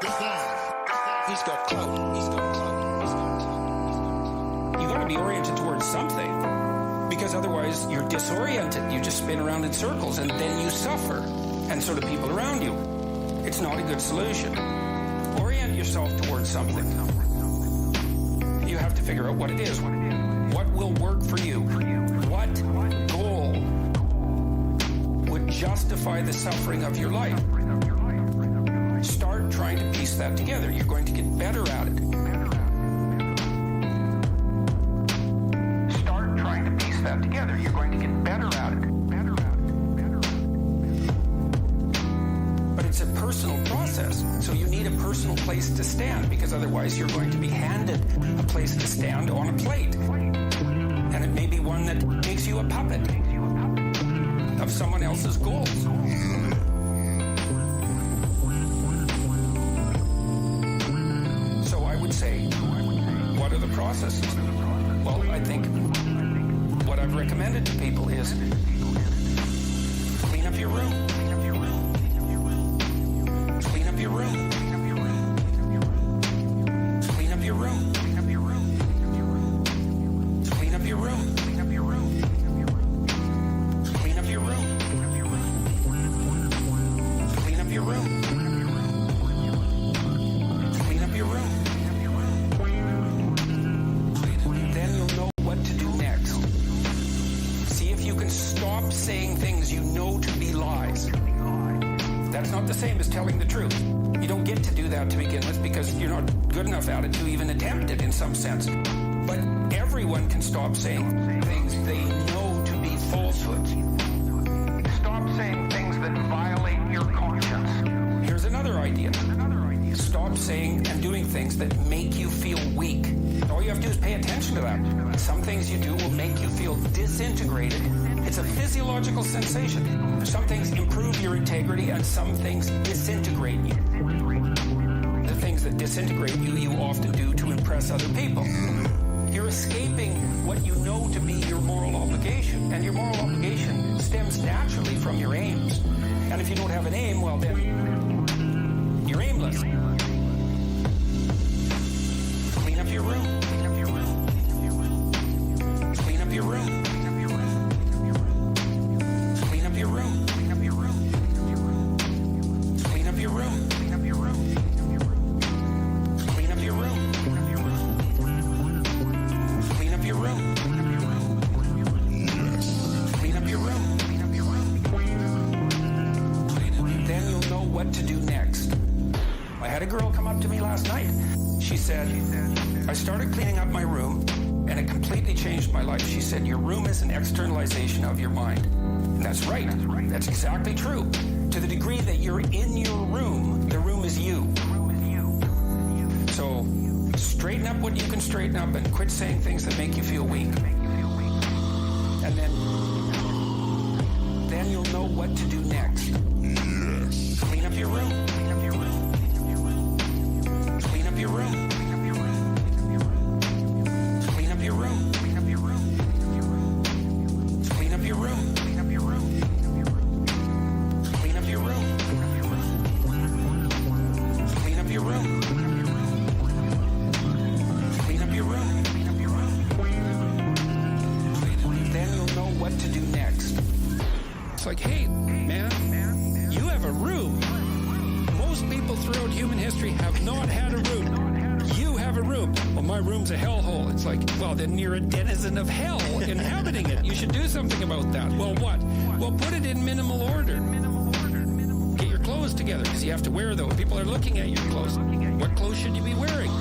He's got clout. You got to be oriented towards something, because otherwise you're disoriented. You just spin around in circles, and then you suffer, and so do people around you. It's not a good solution. Orient yourself towards something. You have to figure out what it is. What will work for you? What goal would justify the suffering of your life? Start trying to piece that together. You're going to get better at it. Start trying to piece that together. You're going to get better at it. But it's a personal process, so you need a personal place to stand, because otherwise you're going to be handed a place to stand on a plate. And it may be one that makes you a puppet of someone else's goals. So I would say, what are the processes? Well, I think what I've recommended to people is clean up your room. Clean up your room. Clean up your room. Clean up your room. Clean up your room. Clean up your room. Clean up your room. Clean up your room. Then you'll know what to do next. See if you can stop saying things you know to be lies. That's not the same as telling the truth. You don't get to do that to begin with, because you're not good enough at it to even attempt it in some sense. But everyone can stop saying things they know to be falsehoods. Stop saying things that violate your conscience. Here's another idea. Stop saying and doing things that make you feel weak. All you have to do is pay attention to that. Some things you do will make you feel disintegrated. It's a physiological sensation. Some things improve your integrity, and some things disintegrate you. The things that disintegrate you, you often do to impress other people. You're escaping what you know to be your moral obligation, and your moral obligation stems naturally from your aims. And if you don't have an aim, well then, you're aimless. Clean up your room. Clean up your room. Clean up your room. Clean up your room. Clean up your room. Clean up your room. Clean up your room. Clean up your room. Clean up your room. Clean up your room. Then you'll know what to do next. I had a girl come up to me last night. She said, I started cleaning up my room, and it completely changed my life. She said, your room is an externalization of your mind. And that's right. That's exactly true. To the degree that you're in your room, the room is you. So straighten up what you can straighten up, and quit saying things that make you feel weak. And then you'll know what to do next. Clean up your room. Clean up your room. Clean up your room. Clean up your room. Clean up your room. Clean up your room. Clean up your room. Clean up your room. Clean up your room. Clean up your room. Then you'll know what to do next. It's like, hey, man, you have a room. Most people throughout human history have not had a room. You have a room. Well, my room's a hellhole. It's like, well, then you're a denizen of hell inhabiting it. You should do something about that. Well, what? Well, put it in minimal order. Get your clothes together, because you have to wear those. People are looking at your clothes. What clothes should you be wearing?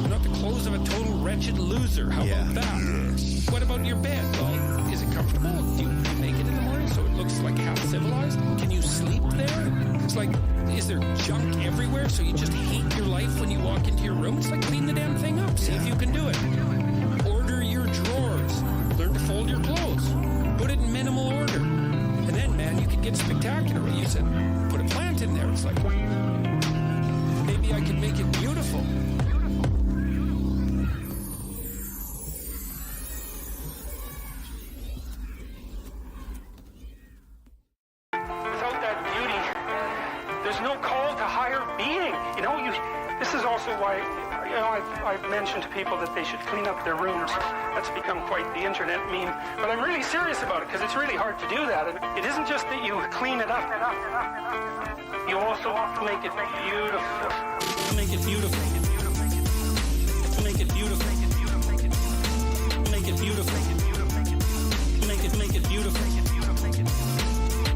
Not the clothes of a total wretched loser. How about that? What about your bed? Well, is it comfortable? Do you make it in the morning so it looks like half civilized? Can you sleep there? It's like, is there junk everywhere so you just hate your life when you walk into your room? It's like, clean the damn thing up. See if you can do it. Order your drawers. Learn to fold your clothes. Put it in minimal order. And then, man, you can get spectacular. You said, put a plant in there. It's like, maybe I can make it beautiful. There's no call also why, I've mentioned to people that they should clean up their rooms. That's become quite the internet meme. But I'm really serious about it because it's really hard to do that. And it isn't just that you clean it up. You also make it beautiful. Make it beautiful. Make it beautiful. Make it beautiful. Make it beautiful.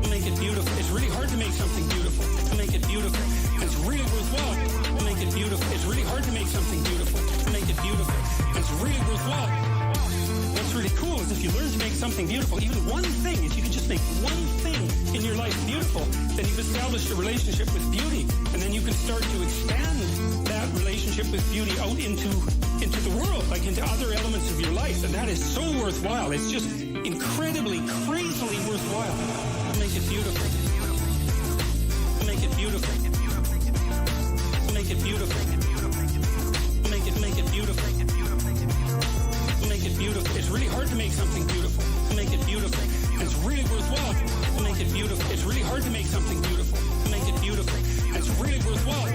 Make it beautiful. It's really hard to make something beautiful. Make it beautiful. It's really worthwhile. Make it beautiful. It's really hard to make something beautiful. Make it beautiful. It's really worthwhile. What's really cool is if you learn to make something beautiful, even one thing, if you can just make one thing in your life beautiful, then you've established a relationship with beauty. And then you can start to expand that relationship with beauty out into the world, like into other elements of your life. And that is so worthwhile. It's just incredibly, crazily worthwhile. Make it beautiful. Make it beautiful. Make it beautiful. Make it beautiful. Make it beautiful. It's really hard to make something beautiful. Make it beautiful. It's really worthwhile. Make it beautiful. It's really hard to make something beautiful. Make it beautiful. It's really worthwhile.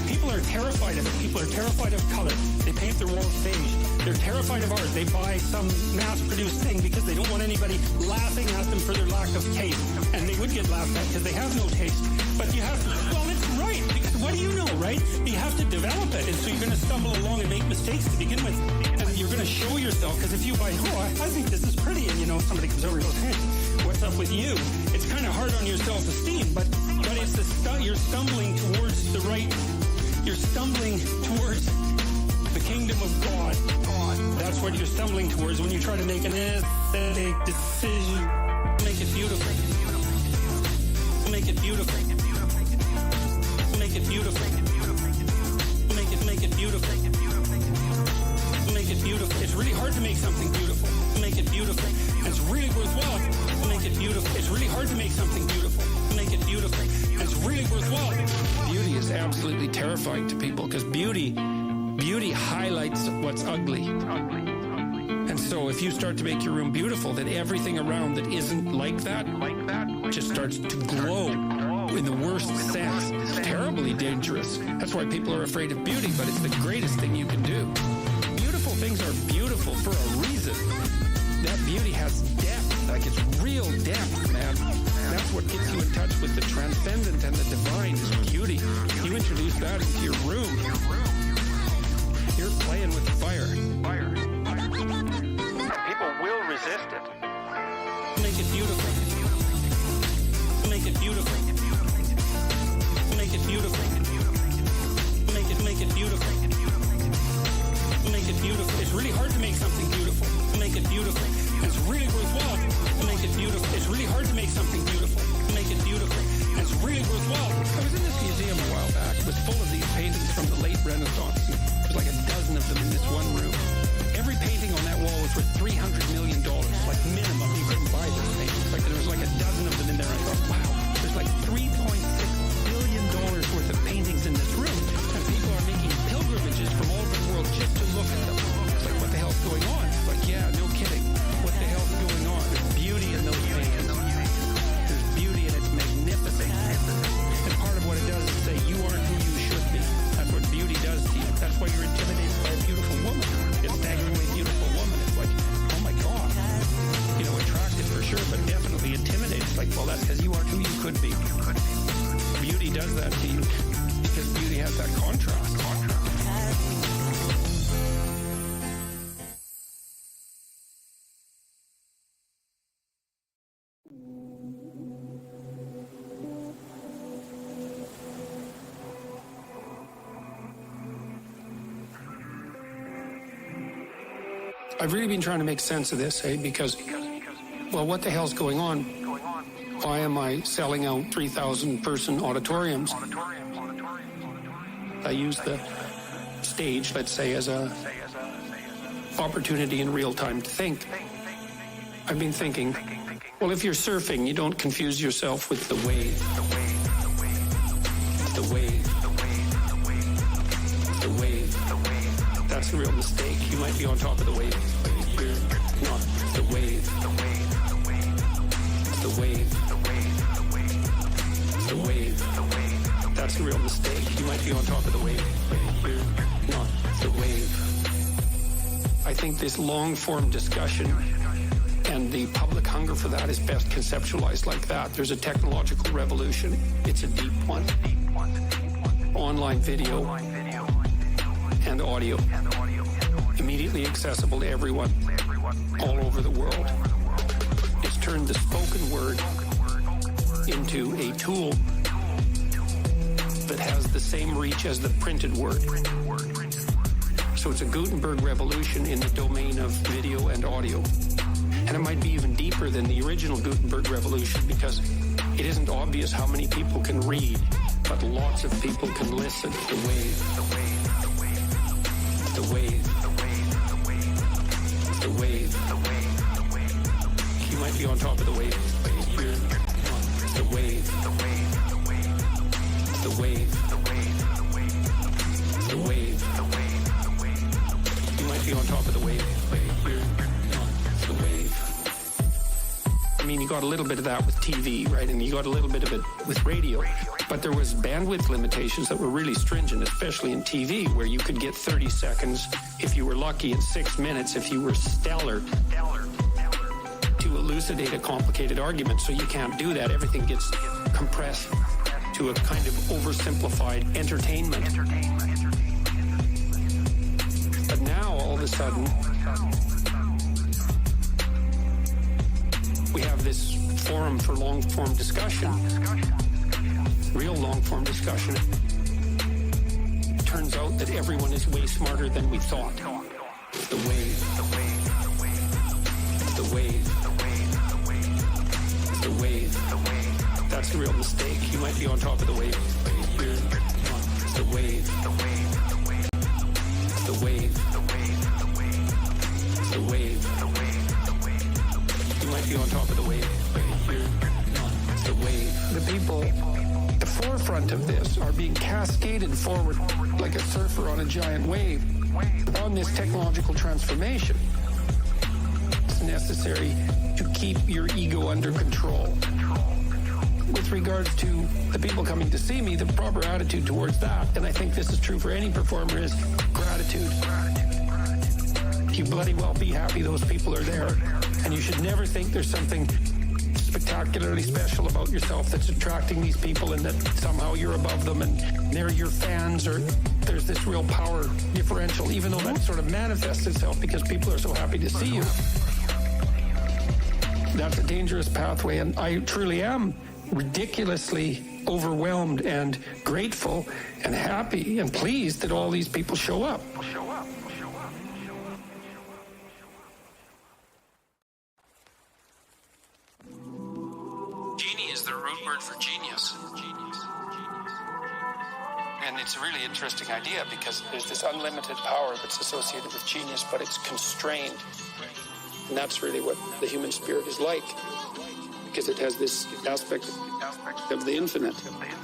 People are terrified of it. People are terrified of color. They paint their walls beige. They're terrified of art. They buy some mass-produced thing because they don't want anybody laughing at them for their lack of taste. And they would get laughed at because they have no taste. But you have to, well, it's right. Because what do you know, right? You have to develop it. And so you're going to stumble along and make mistakes to begin with. And you're going to show yourself. Because if you buy, I think this is pretty. And, somebody comes over and goes, hey, what's up with you? It's kind of hard on your self-esteem. But it's you're stumbling towards the right. You're stumbling towards the kingdom of God. That's what you're stumbling towards when you try to make an aesthetic decision. Make it beautiful. Make it beautiful. Make it beautiful. Make it beautiful. Make it beautiful. It's really hard to make something beautiful. Make it beautiful. It's really worthwhile. Make it beautiful. It's really hard to make something beautiful. Make it beautiful. It's really worthwhile. Beauty is absolutely terrifying to people because beauty highlights what's ugly. And so if you start to make your room beautiful, then everything around that isn't like that just starts to glow in the worst sense. It's terribly dangerous. That's why people are afraid of beauty, but it's the greatest thing you can do. Beautiful things are beautiful for a reason. That beauty has depth, like it's real depth, man. That's what gets you in touch with the transcendent and the divine is beauty. You introduce that into your room, you're playing with fire. People will resist it. Make it beautiful. Make it beautiful. Make it beautiful. Make it beautiful. Make it beautiful. It's really hard to make something beautiful. Make it beautiful. It's really worthwhile. Make it beautiful. It's really hard to make something beautiful. Make it beautiful. It's really worthwhile. I was in this museum a while back. It was full of these paintings from the late Renaissance. There's like a dozen of them in this one room. Every painting on that wall was worth $300 million, like minimum. You couldn't buy this painting. Like there was like a dozen of them in there. I thought, wow, there's like $3.6 billion worth of paintings in this room, and people are making pilgrimages from all over the world just to look at them. It's like, what the hell's going on? It's like, yeah, no kidding. What the hell's going on? There's beauty in those paintings. There's beauty and it's magnificent. And part of what it does is say, you aren't who you should be. That's what beauty does to you. That's why you're intimidated by a beautiful woman. A staggeringly beautiful woman. It's like, oh my God. Attractive for sure, but definitely intimidated. It's like, well, that's because you aren't who you could be. Beauty does that to you because beauty has that contrast. I've really been trying to make sense of this, because, well, what the hell's going on? Why am I selling out 3,000-person auditoriums? I use the stage, let's say, as a opportunity in real time to think. I've been thinking, well, if you're surfing, you don't confuse yourself with the wave. The wave. The wave. That's a real mistake. You might be on top of the wave, but you're not. The wave. The wave. The wave. That's the real mistake. You might be on top of the wave, but you're not the wave. I think this long-form discussion and the public hunger for that is best conceptualized like that. There's a technological revolution. It's a deep one. Online video and audio. Immediately accessible to everyone all over the world. It's turned the spoken word into a tool that has the same reach as the printed word. So it's a Gutenberg revolution in the domain of video and audio. And it might be even deeper than the original Gutenberg revolution because it isn't obvious how many people can read, but lots of people can listen. The wave. The wave. The wave. The wave. The wave. You might be on top of the wave, but you're on the wave. The wave. The wave. The wave. The wave. The wave. You might be on top of the wave, but you're on the wave. I mean, you got a little bit of that with TV, right? And you got a little bit of it with radio. But there was bandwidth limitations that were really stringent, especially in TV, where you could get 30 seconds if you were lucky and 6 minutes if you were stellar to elucidate a complicated argument. So you can't do that. Everything gets compressed to a kind of oversimplified entertainment. But now, all of a sudden, we have this forum for long-form discussion, real long-form discussion. It turns out that everyone is way smarter than we thought. The wave. The wave. The wave. The wave. The wave. That's the real mistake. You might be on top of the wave, but you're on the wave. The wave. The wave. The wave. The wave. The wave. You might be on top of the wave, but you're on the wave. The people at the forefront of this are being cascaded forward like a surfer on a giant wave on this technological transformation. It's necessary to keep your ego under control. With regards to the people coming to see me, the proper attitude towards that, and I think this is true for any performer, is gratitude. You bloody well be happy those people are there, and you should never think there's something spectacularly special about yourself that's attracting these people and that somehow you're above them and they're your fans, or there's this real power differential, even though that sort of manifests itself because people are so happy to see you. That's a dangerous pathway, and I truly am ridiculously overwhelmed and grateful and happy and pleased that all these people show up. Genie is the root word for genius. And it's a really interesting idea because there's this unlimited power that's associated with genius, but it's constrained. And that's really what the human spirit is like, because it has this aspect of the infinite,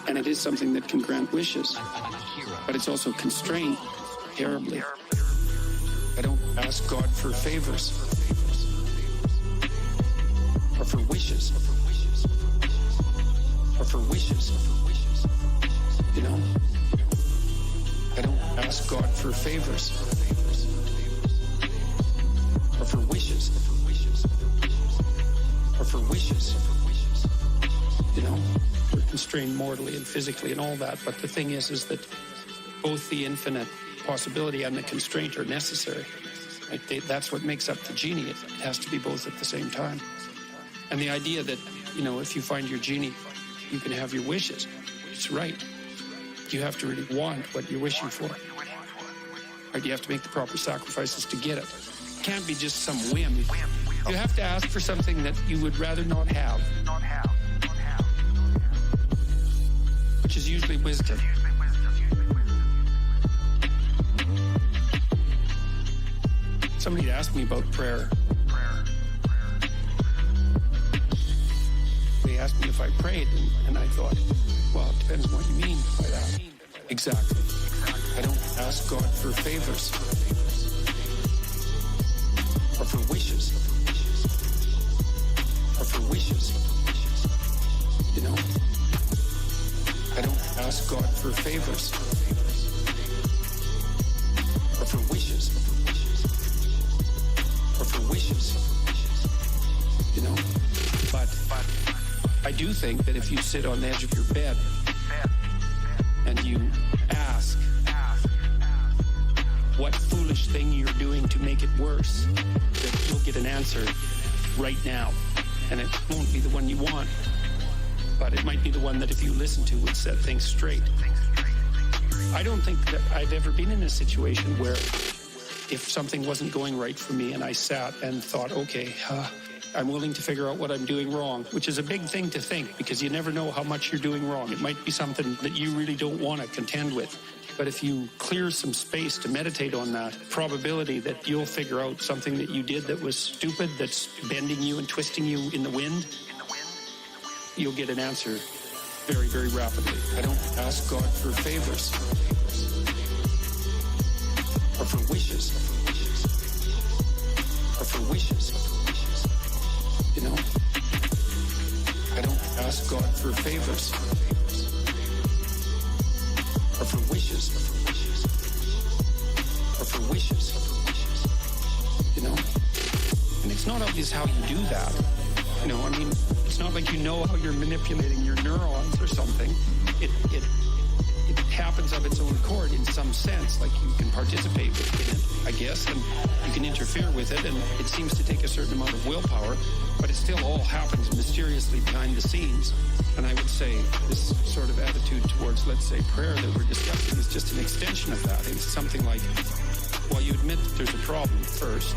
and it is something that can grant wishes, but it's also constrained terribly. I don't ask God for favors or for wishes or for wishes, you know? I don't ask God for favors or for wishes or for wishes, you know? We're constrained mortally and physically and all that, but the thing is that both the infinite possibility and the constraint are necessary. Right? That's what makes up the genie. It has to be both at the same time. And the idea that, you know, if you find your genie, you can have your wishes. It's right. You have to really want what you're wishing for. Right? You have to make the proper sacrifices to get it. It can't be just some whim. You have to ask for something that you would rather not have, which is usually wisdom. Somebody asked me about prayer. They asked me if I prayed, and I thought, well, it depends on what you mean by that. Exactly. I don't ask God for favors or for wishes or for wishes, you know? I don't ask God for favors or for wishes or for wishes, you know. But I do think that if you sit on the edge of your bed and you ask what foolish thing you're doing to make it worse, that you'll get an answer right now. And it won't be the one you want, but it might be the one that if you listen to would set things straight. I don't think that I've ever been in a situation where if something wasn't going right for me and I sat and thought, okay, I'm willing to figure out what I'm doing wrong, which is a big thing to think because you never know how much you're doing wrong. It might be something that you really don't want to contend with. But if you clear some space to meditate on that, probability that you'll figure out something that you did that was stupid, that's bending you and twisting you in the wind, you'll get an answer very, very rapidly. I don't ask God for favors or for wishes or for wishes, you know. I don't ask God for favors or for wishes or for wishes, you know. And it's not obvious how you do that. You know, I mean, it's not like you know how you're manipulating your neurons or something. It happens of its own accord in some sense, like you can participate in it, I guess, and you can interfere with it, and it seems to take a certain amount of willpower, but it still all happens mysteriously behind the scenes. And I would say this sort of attitude towards, let's say, prayer that we're discussing is just an extension of that. It's something like, well, you admit that there's a problem first,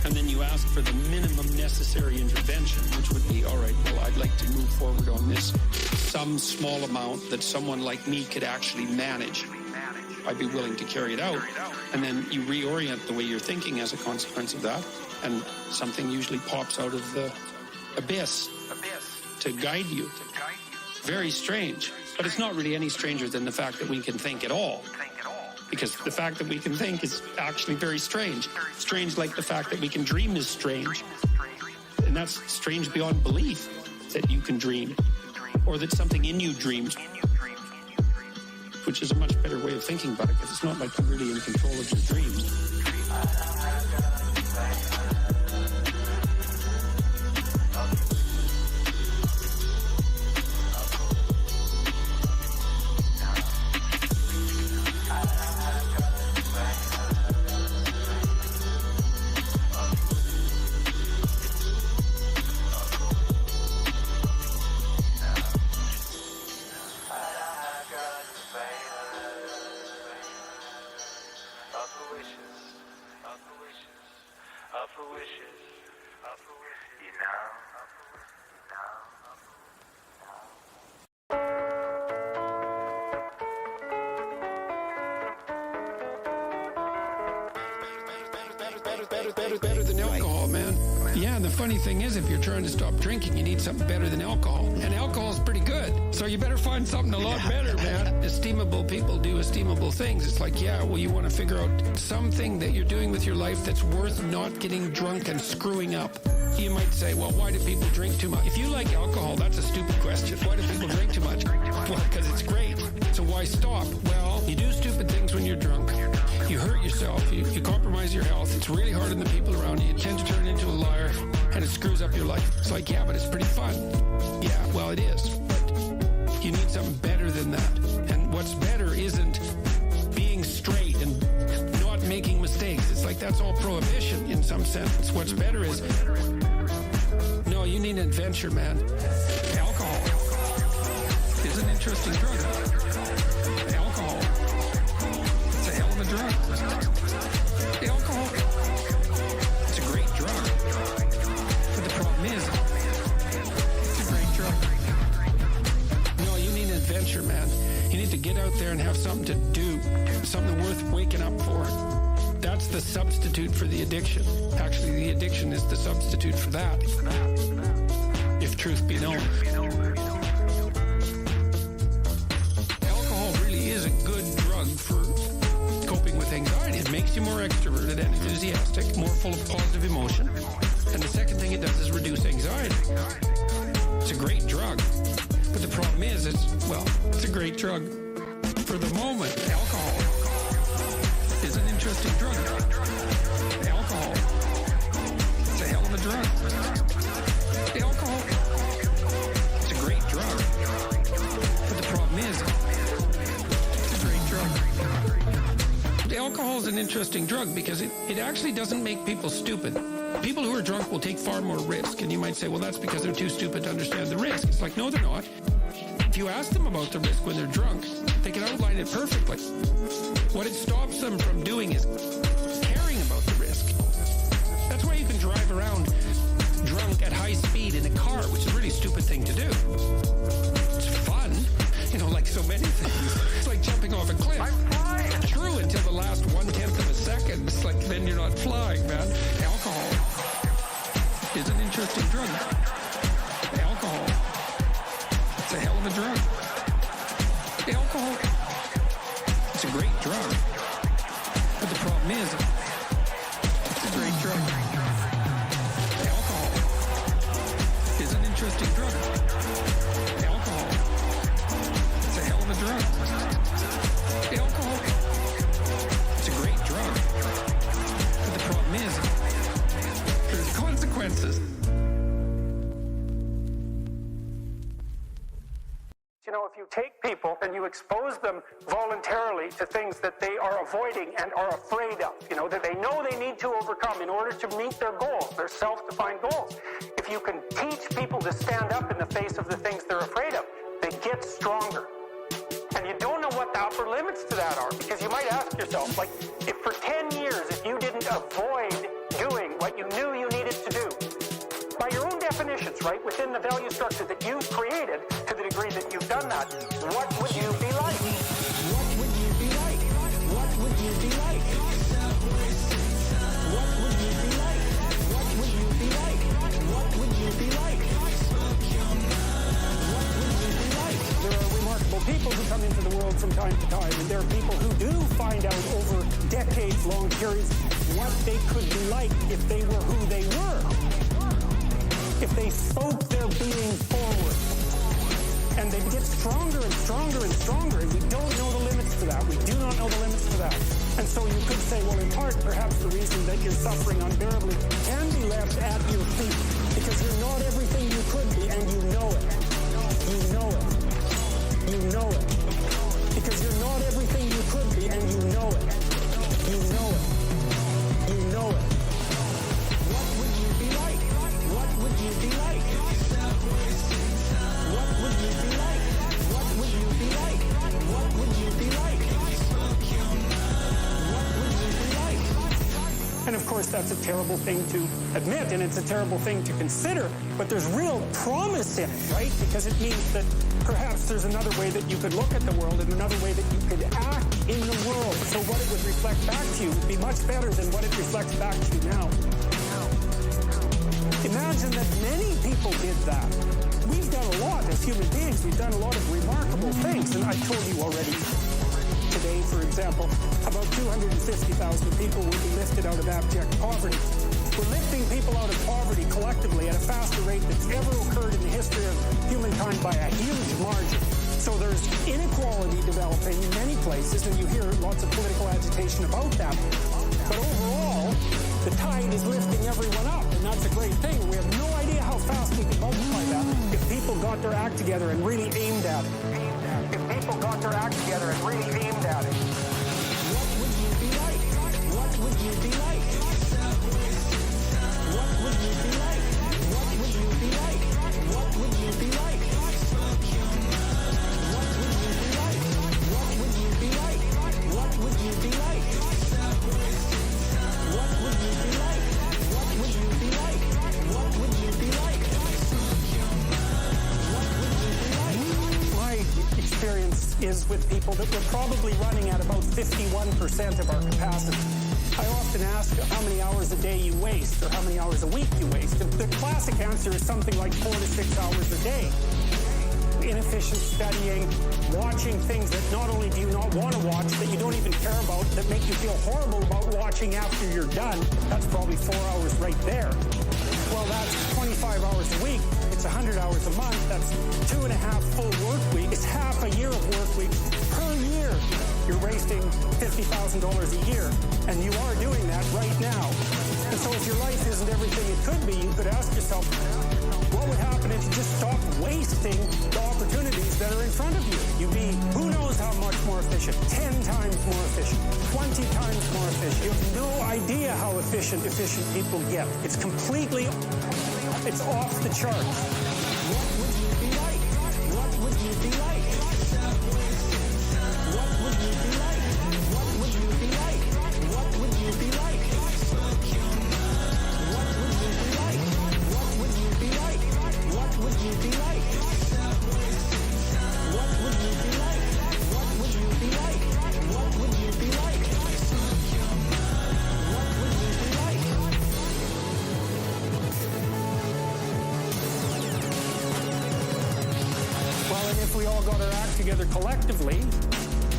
and then you ask for the minimum necessary intervention, which would be, all right, well, I'd like to move forward on this, some small amount that someone like me could actually manage. I'd be willing to carry it out. And then you reorient the way you're thinking as a consequence of that, and something usually pops out of the abyss to guide you. Very strange, but it's not really any stranger than the fact that we can think at all. Because the fact that we can think is actually very strange. Strange like the fact that we can dream is strange. And that's strange beyond belief that you can dream, or that something in you dreams, which is a much better way of thinking about it, because it's not like you're really in control of your dreams. Better than alcohol, man. Yeah, and the funny thing is, if you're trying to stop drinking, you need something better than alcohol. And alcohol's pretty good. So you better find something a lot better, man. Esteemable people do esteemable things. It's like, yeah, well, you want to figure out something that you're doing with your life that's worth not getting drunk and screwing up. You might say, well, why do people drink too much? If you like alcohol, that's a stupid question. Why do people drink too much? Well, because it's great. So why stop? Well, you do stupid things when you're drunk. You hurt yourself. You compromise your health. It's really hard on the people around you. You tend to turn into a liar, and it screws up your life. It's like, yeah, but it's pretty fun. Yeah, well, it is. But you need something better than that. And what's better isn't being straight and not making mistakes. It's like that's all prohibition in some sense. What's better is, no, you need an adventure, man. Alcohol is an interesting drug. Alcohol. It's a hell of a drug. Alcohol. It's a great drug. But the problem is, it's a great drug. No, you need an adventure, man. You need to get out there and have something to do. Something worth waking up for. That's the substitute for the addiction. Actually, the addiction is the substitute for that. If truth be known. Alcohol really is a good drug for coping with anxiety. It makes you more extroverted and enthusiastic, more full of positive emotion. And the second thing it does is reduce anxiety. It's a great drug. But the problem is, it's a great drug. For the moment, alcohol is an interesting drug. Alcohol, it's a hell of a drug. Alcohol, it's a great drug. But the problem is, it's a great drug. Alcohol is an interesting drug because it actually doesn't make people stupid. People who are drunk will take far more risk. And you might say, well, that's because they're too stupid to understand the risk. It's like, no, they're not. If you ask them about the risk when they're drunk, they can outline it perfectly. What it stops them from doing is caring about the risk. That's why you can drive around drunk at high speed in a car, which is a really stupid thing to do. It's fun, like so many things. It's like jumping off a cliff. I'm flying. True until the last 1/10 of a second. It's like then you're not flying, man. Alcohol is an interesting drug. Alcohol, it's a hell of a drug. Alcohol, it's a great drug. But the problem is, it's a great drug. Alcohol is an interesting drug. Alcohol, it's a hell of a drug. Alcohol, it's a great drug. But the problem is, there's consequences. If you take people and you expose them voluntarily to things that they are avoiding and are afraid of, that they know they need to overcome in order to meet their goals, their self-defined goals. If you can teach people to stand up in the face of the things they're afraid of, they get stronger. And you don't know what the upper limits to that are, because you might ask yourself, if for 10 years, if you didn't avoid doing what you knew you needed to do, by your own definitions, right, within the value structure that you've created, to the degree that you've done that, what would you be like? What would you be like? What would you be like? What would you be like? What would you be like? What would you be like? What would you be like? There are remarkable people who come into the world from time to time, and there are people who do find out over decades-long periods what they could be like if they were who they were. If they spoke their being forward. And they get stronger and stronger and stronger, and we don't know the limits to that. We do not know the limits to that. And so you could say, well, in part, perhaps the reason that you're suffering unbearably can be left at your feet, because you're not everything you could be, and you know it. You know it. You know it. Because you're not everything you could be, and you know it. You know it. You know it. What would you be like? What would you be like? What would you be like? What would you be like? What would you be like? What would you be like? And of course, that's a terrible thing to admit, and it's a terrible thing to consider, but there's real promise in it, right? Because it means that perhaps there's another way that you could look at the world and another way that you could act in the world. So what it would reflect back to you would be much better than what it reflects back to you now. Imagine that many people did that. We've done a lot as human beings. We've done a lot of remarkable things. And I told you already today, for example, about 250,000 people will be lifted out of abject poverty. We're lifting people out of poverty collectively at a faster rate that's ever occurred in the history of humankind by a huge margin. So there's inequality developing in many places, and you hear lots of political agitation about that. But overall, the tide is lifting everyone up, and that's a great thing. We have no idea how fast we can multiply that if people got their act together and really aimed at it. If people got their act together and really aimed at it. What would you be like? What would you be like? What would you be like? What would you be like? What would you be like? What would you be like? What would you be like? What would you be like? What would you be like? What would you be like? What would you be like? What would you be like? My experience is with people that we're probably running at about 51% of our capacity. I often ask how many hours a day you waste or how many hours a week you waste. The classic answer is something like 4 to 6 hours a day. Inefficient studying, watching things that not only do you not want to watch, that you don't even care about, that make you feel horrible about watching after you're done. That's probably 4 hours right there. Well, that's 25 hours a week. It's 100 hours a month. That's 2.5 full work weeks. It's half a year of work weeks per year wasting $50,000 a year. And you are doing that right now. And so if your life isn't everything it could be, you could ask yourself, what would happen if you just stopped wasting the opportunities that are in front of you? You'd be, who knows how much more efficient, 10 times more efficient, 20 times more efficient. You have no idea how efficient people get. It's completely, it's off the charts. What would you be like? What would you be like? What would you be like? What would you be like? What would you be like? What would you be like? What would you be like? What would you be like? What would you be like? What would you be like? What would you be like? What would you be like? Well, and if we all got our act together collectively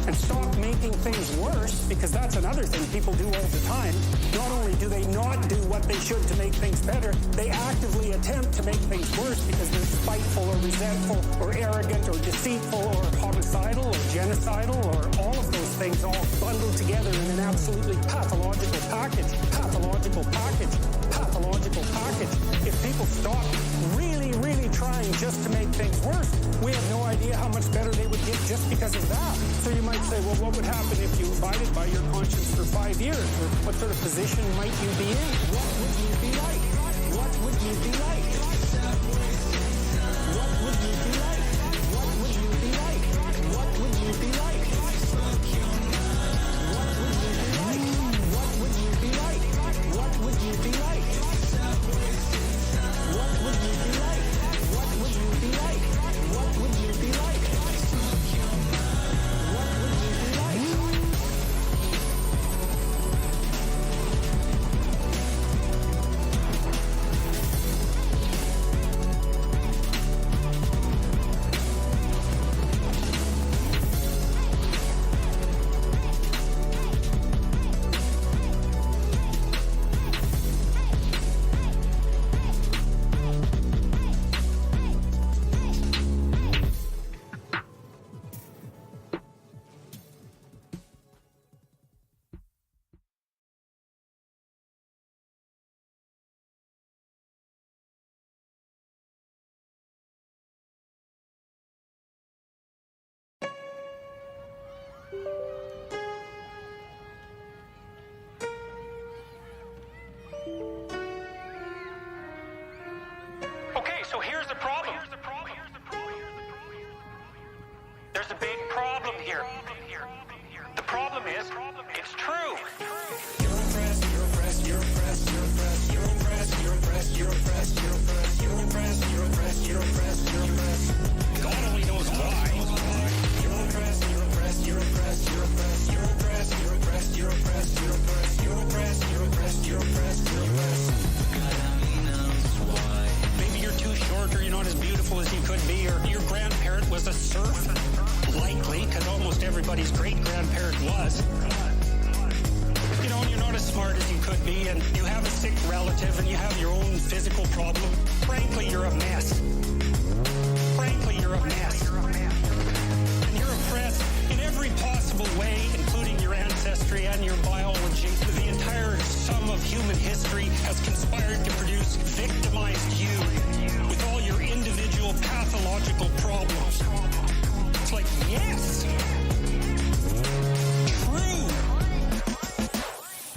and stop making things worse, because that's another thing people do all the time. Not only do they not do what they should to make things better, they actively attempt to make things worse because they're spiteful or resentful or arrogant or deceitful or homicidal or genocidal or all of those things all bundled together in an absolutely pathological package. Pathological package. Pathological package. If people stop really, really trying just to make things worse, we have no idea how much better they would get just because of that. So you might say, well, what would happen if you abided by your conscience for 5 years? What sort of position might you be in? What would you be like? What would you be like? What would you be like? What would you be like? What would you be like? What would you be like? What would you be like? What would you be like? What would you be like? What would you be like? What would you be like? Okay, so here's the problem. There's a big problem here. The problem is, it's true. You're oppressed, you're oppressed, you're oppressed, you're oppressed, you're oppressed, you're oppressed, you're oppressed, you're oppressed, you're oppressed, you're oppressed, you're oppressed, you're oppressed. God only knows why. You're oppressed, you're oppressed, you're oppressed, you're oppressed, you're oppressed, you're oppressed, you're oppressed, you're oppressed, you're oppressed, you're oppressed, you're oppressed, you're oppressed. God only knows why. Maybe you're too short or you're not as beautiful as you could be, or your grandparent was a serf. Likely, because almost everybody's great-grandparent was. You know, you're not as smart as you could be, and you have a sick relative, and you have your own physical problem. Frankly, you're a mess. Frankly, you're a mess. And you're oppressed in every possible way, including your ancestry and your biology. The entire sum of human history has conspired to produce victimized you with all your individual pathological problems. It's like, yes! True!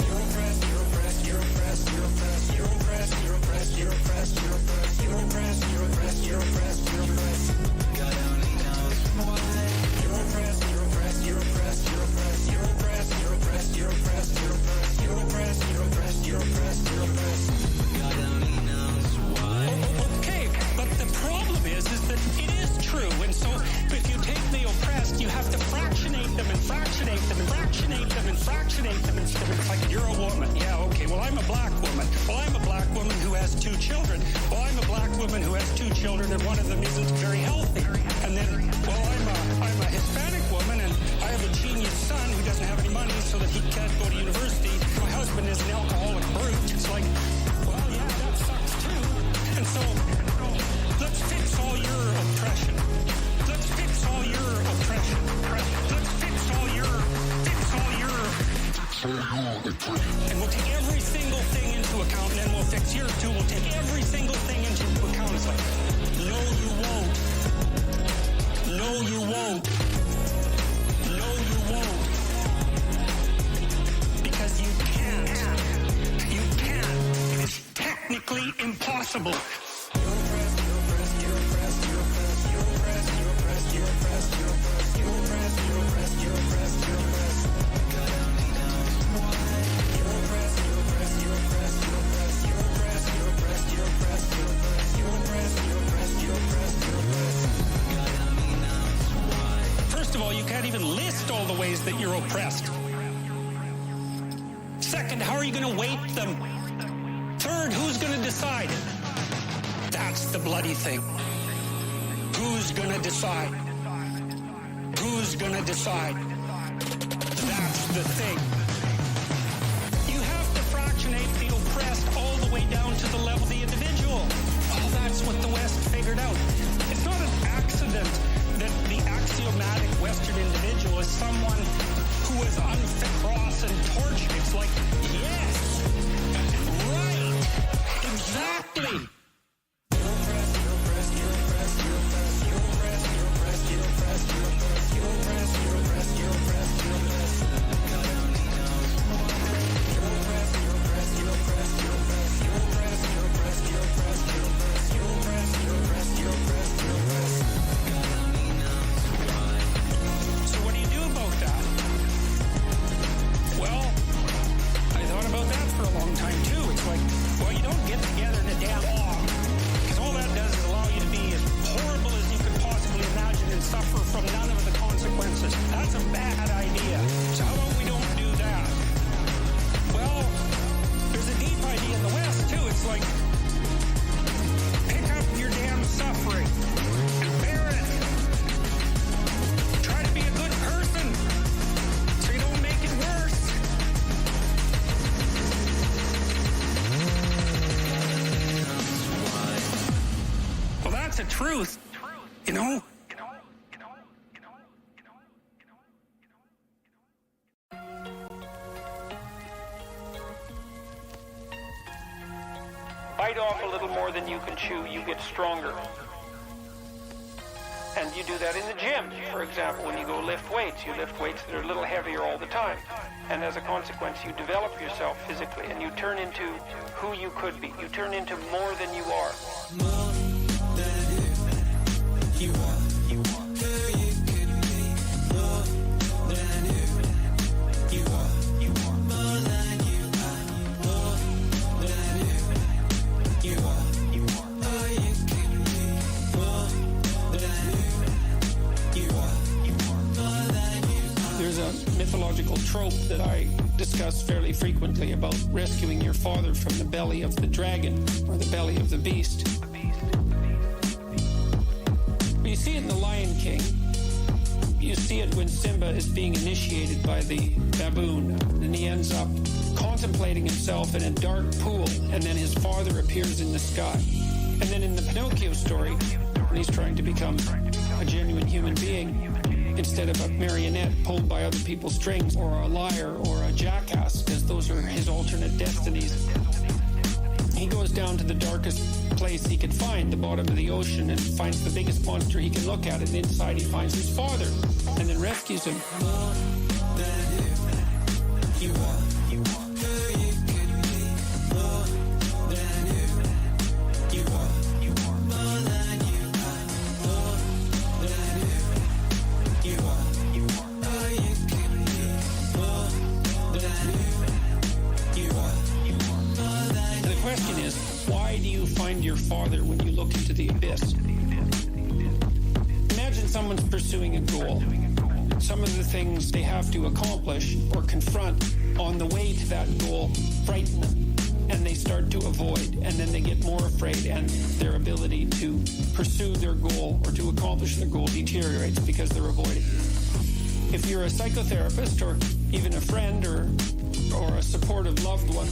You're oppressed, you're oppressed, you're oppressed, you're oppressed, you're oppressed, you're oppressed, you're oppressed, you're oppressed, you're oppressed, you're oppressed, you're oppressed, you're oppressed. God only knows why. You're oppressed, you're oppressed, you're oppressed, you're oppressed, you're oppressed, you're oppressed, you're oppressed, you're oppressed, you're oppressed, you're oppressed, you're oppressed, you're oppressed. God only knows why. Okay, but the problem is that it is true, and so if you take the oppressed, you have to fractionate them and fractionate them and fractionate them and fractionate them, and it's like, you're a woman. Yeah, okay, well, I'm a black woman. Well, I'm a black woman who has 2 children. Well, I'm a black woman who has 2 children, and one of them isn't very healthy. And then, well, I'm a Hispanic woman, and I have a genius son who doesn't have any money so that he can't go to university. My husband is an alcoholic brute. It's like, well, yeah, that sucks too. And so, let's fix all your oppression. Let's fix all your oppression. Let's fix all your And we'll take every single thing into account, and then we'll fix yours too. We'll take every single thing into account. It's like, no, you won't. No, you won't. No, you won't. Because you can't. You can't. It is technically impossible. First of all, you can't even list all the ways that you're oppressed. Second, how are you going to weight them? Third, who's going to decide? That's the bloody thing. Who's going to decide? Who's going to decide? That's the thing. You have to fractionate the oppressed all the way down to the level of the individual. Oh, that's what the West figured out. It's not an accident that the axiomatic Western individual is someone who is unfit, cross, and tortured. It's like, yes, right, exactly. Truth, you know? Bite off a little more than you can chew, you get stronger. And you do that in the gym, for example. When you go lift weights, you lift weights that are a little heavier all the time. And as a consequence, you develop yourself physically, and you turn into who you could be. You turn into more than you are. You are who you could be, more than who you are. You are more than you are, more than who you are. You are who you could be, more than who you are. You are more than you are. There's a mythological trope that I discuss fairly frequently about rescuing your father from the belly of the dragon or the belly of the beast. You see it in The Lion King. You see it when Simba is being initiated by the baboon, and he ends up contemplating himself in a dark pool, and then his father appears in the sky. And then in the Pinocchio story, when he's trying to become a genuine human being, instead of a marionette pulled by other people's strings, or a liar, or a jackass, because those are his alternate destinies, he goes down to the darkest place he can find, the bottom of the ocean, and finds the biggest monster he can look at, and inside he finds his father, and then rescues him. More than you are, you are who you could be, more than who you are, you are more than you are, more than who you are, you are who you could be, more than who you are, you are more than. The question is, why do you find your father when you look into the abyss? Imagine someone's pursuing a goal. Some of the things they have to accomplish or confront on the way to that goal frighten them, and they start to avoid, and then they get more afraid, and their ability to pursue their goal or to accomplish their goal deteriorates because they're avoiding. If you're a psychotherapist or even a friend or a supportive loved one,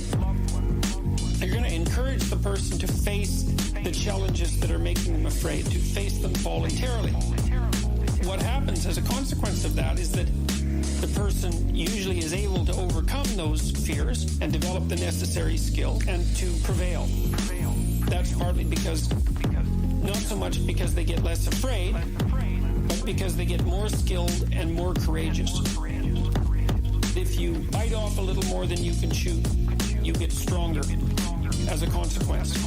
you're going to encourage the person to face the challenges that are making them afraid, to face them voluntarily. What happens as a consequence of that is that the person usually is able to overcome those fears and develop the necessary skill and to prevail. That's partly because, not so much because they get less afraid, but because they get more skilled and more courageous. If you bite off a little more than you can chew, you get stronger as a consequence.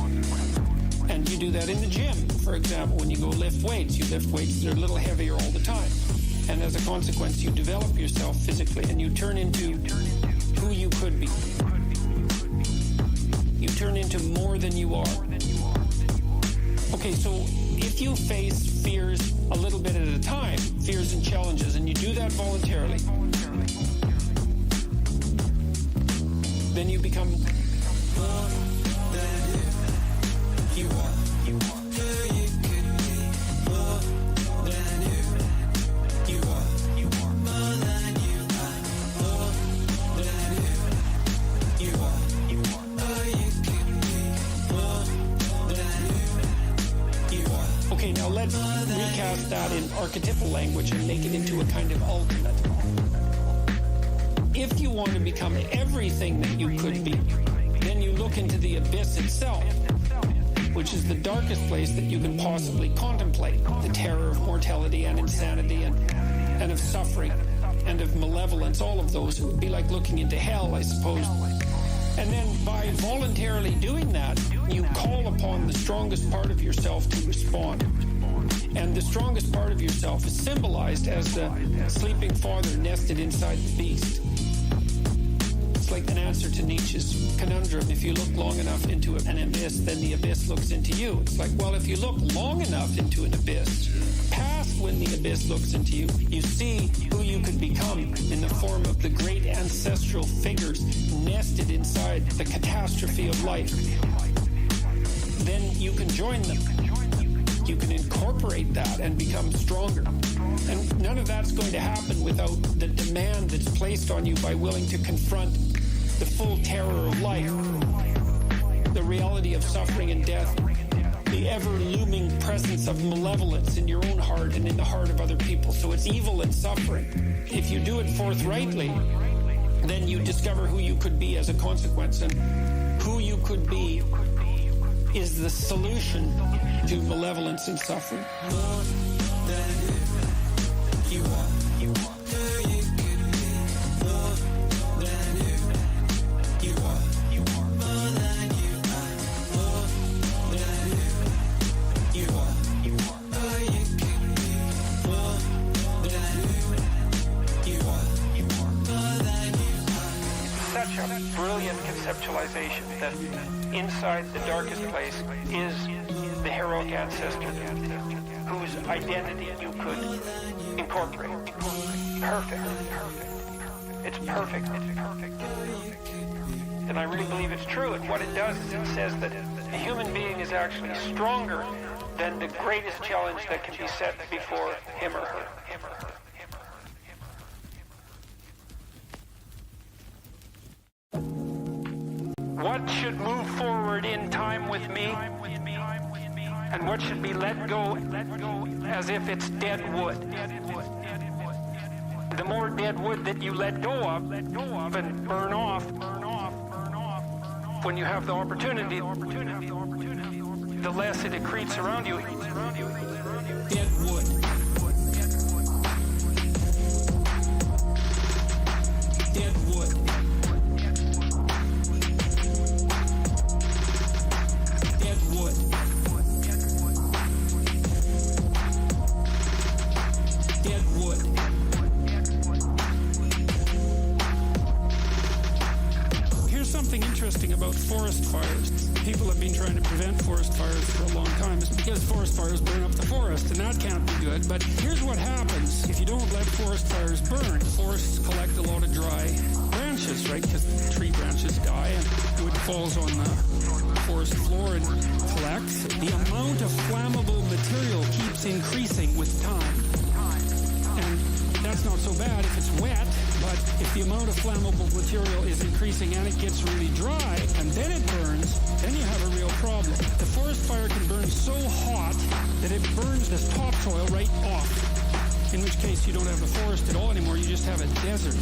And you do that in the gym, for example, when you go lift weights. You lift weights that are a little heavier all the time. And as a consequence, you develop yourself physically and you turn into who you could be. You turn into more than you are. Okay, so if you face fears a little bit at a time, fears and challenges, and you do that voluntarily, then you become more than you are. You could be more than you are. More than you are. More than you are. You could be more than you are. Okay, now let's recast that in archetypal language and make it into a kind of ultimate. If you want to become everything that you could be, then you look into the abyss itself, which is the darkest place that you can possibly contemplate. The terror of mortality and insanity and of suffering and of malevolence, all of those. It would be like looking into hell, I suppose. And then by voluntarily doing that, you call upon the strongest part of yourself to respond. And the strongest part of yourself is symbolized as the sleeping father nested inside the beast. It's like an answer to Nietzsche's conundrum. If you look long enough into an abyss, then the abyss looks into you. It's like, well, if you look long enough into an abyss, past when the abyss looks into you, you see who you could become in the form of the great ancestral figures nested inside the catastrophe of life. Then you can join them. You can incorporate that and become stronger. And none of that's going to happen without the demand that's placed on you by willing to confront the full terror of life, the reality of suffering and death, the ever-looming presence of malevolence in your own heart and in the heart of other people. So it's evil and suffering. If you do it forthrightly, then you discover who you could be as a consequence. And who you could be is the solution to malevolence and suffering. More than you are. You could be more than you are. More than you are. More than you are. You could be more than you are. More than you are. Such a brilliant conceptualization that inside the darkest place is the heroic ancestor whose identity you could incorporate. Perfect. It's perfect. And I really believe it's true. And what it does is it says that the human being is actually stronger than the greatest challenge that can be set before him or her. What should move forward in time with me, and what should be let go as if it's dead wood? The more dead wood that you let go of and burn off when you have the opportunity, the less it accretes around you. Dead wood. Dead wood. About forest fires. People have been trying to prevent forest fires for a long time. It's because forest fires burn up the forest, and that can't be good. But here's what happens if you don't let forest fires burn. Forests collect a lot of dry branches, right? Because tree branches die and wood falls on the forest floor and collects. The amount of flammable material keeps increasing with time. And that's not so bad if it's wet, but if the amount of flammable material is increasing and it gets really dry, and then it burns, then you have a real problem. The forest fire can burn so hot that it burns this topsoil right off, in which case you don't have a forest at all anymore, you just have a desert.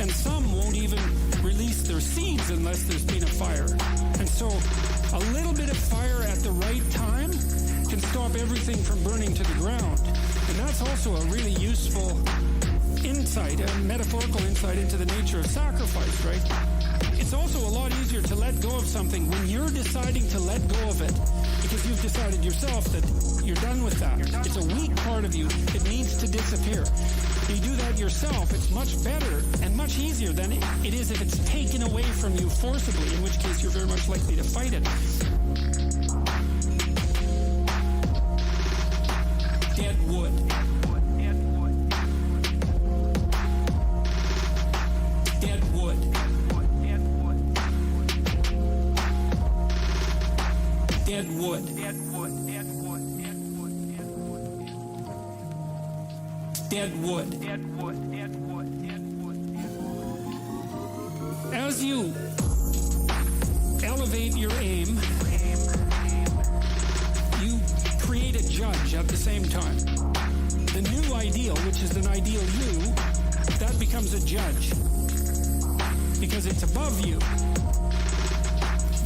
and some won't even release their seeds unless there's been a fire. And so a little bit of fire at the right time can stop everything from burning to the ground. And that's also a really useful insight, a metaphorical insight into the nature of sacrifice, right? It's also a lot easier to let go of something when you're deciding to let go of it, because you've decided yourself that you're done with that. It's a weak part of you. It needs to disappear. If you do that yourself, it's much better and much easier than it is if it's taken away from you forcibly, in which case you're very much likely to fight it. Dead wood. Dead wood. Dead wood. Dead wood. Dead wood. As you elevate your aim, you create a judge at the same time. The new ideal, which is an ideal you, that becomes a judge because it's above you.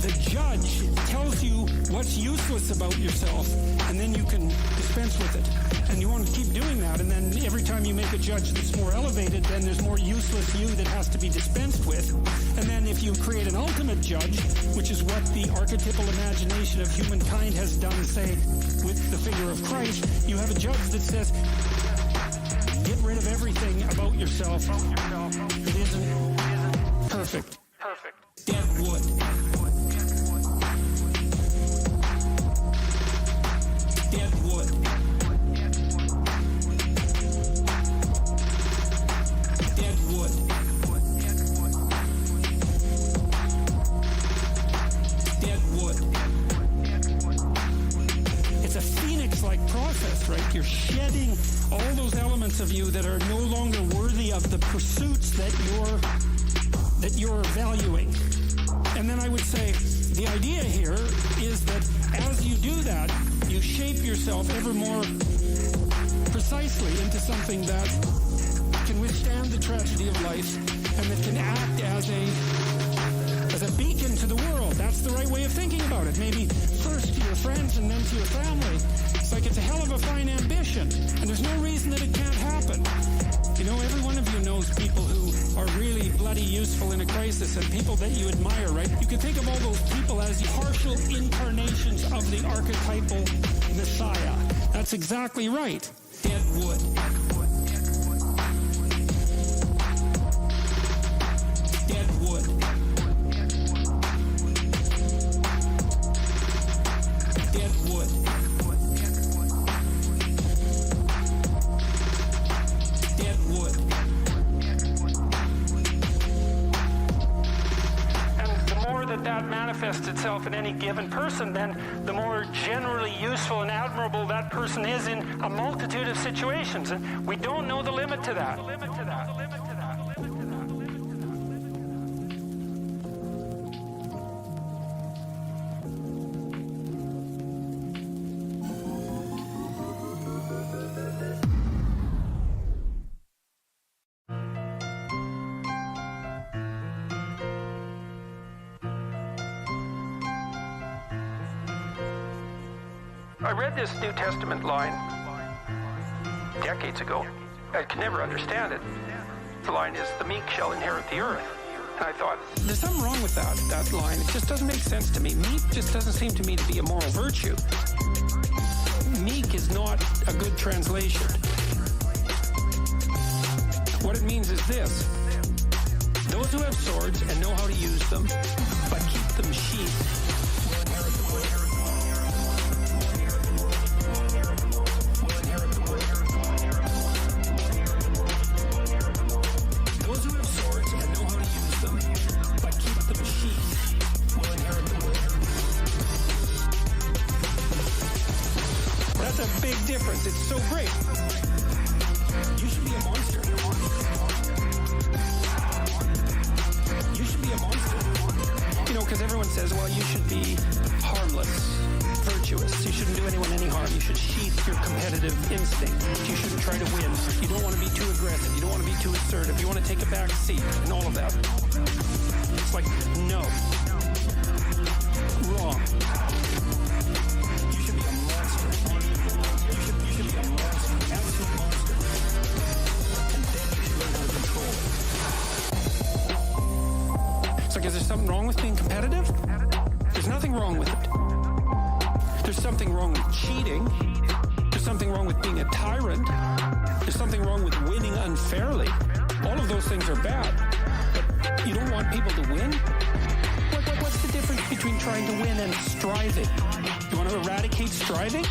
The judge tells you what's useless about yourself, and then you can dispense with it. And you want to keep doing that, and then every time you make a judge that's more elevated, then there's more useless you that has to be dispensed with. And then if you create an ultimate judge, which is what the archetypal imagination of humankind has done, say, with the figure of Christ, you have a judge that says, get rid of everything about yourself that isn't perfect. Dead wood. Dead wood. Dead wood. Dead wood. It's a phoenix-like process, right? You're shedding all those elements of you that are no longer worthy of the pursuits that you're valuing. And then I would say the idea here is that as you do that, you shape yourself ever more precisely into something that can withstand the tragedy of life and that can act as a beacon to the world. That's the right way of thinking about it. Maybe first to your friends and then to your family. It's like it's a hell of a fine ambition, and there's no reason that it can't happen. You know, every one of you knows people who are really bloody useful in a crisis, and people that you admire, right? You can think of all those people as partial incarnations of the archetypal Messiah. That's exactly right. Dead wood. Dead wood. Dead wood. Dead wood. And the more that manifests itself in any given person, then the more generally useful and admirable that person is in a multitude of situations. And we don't know the limit to that. I read this New Testament line decades ago. I could never understand it. The line is, the meek shall inherit the earth. And I thought, there's something wrong with that line. It just doesn't make sense to me. Meek just doesn't seem to me to be a moral virtue. Meek is not a good translation. What it means is this: those who have swords and know how to use them, but keep them sheathed, will inherit the earth. Those who have swords and know how to use them, but keep them sheathed, will inherit the earth. That's a big difference. It's so great. You should be a monster. You should be a monster. You know, because everyone says, well, you should be harmless, virtuous. You shouldn't do anyone any harm. You should sheath your competitive instinct. You shouldn't try to win. You don't want to be too aggressive. You don't want to be too assertive. You want to take a back seat and all of that. It's like, no. Wrong. You should be a monster. You should be a monster. Absolute monster. And then you should learn how to control it. It's like, is there something wrong with being competitive? There's nothing wrong with it. There's something wrong with cheating. There's something wrong with being a tyrant. There's something wrong with winning unfairly. All of those things are bad. But you don't want people to win? What's the difference between trying to win and striving? You want to eradicate striving?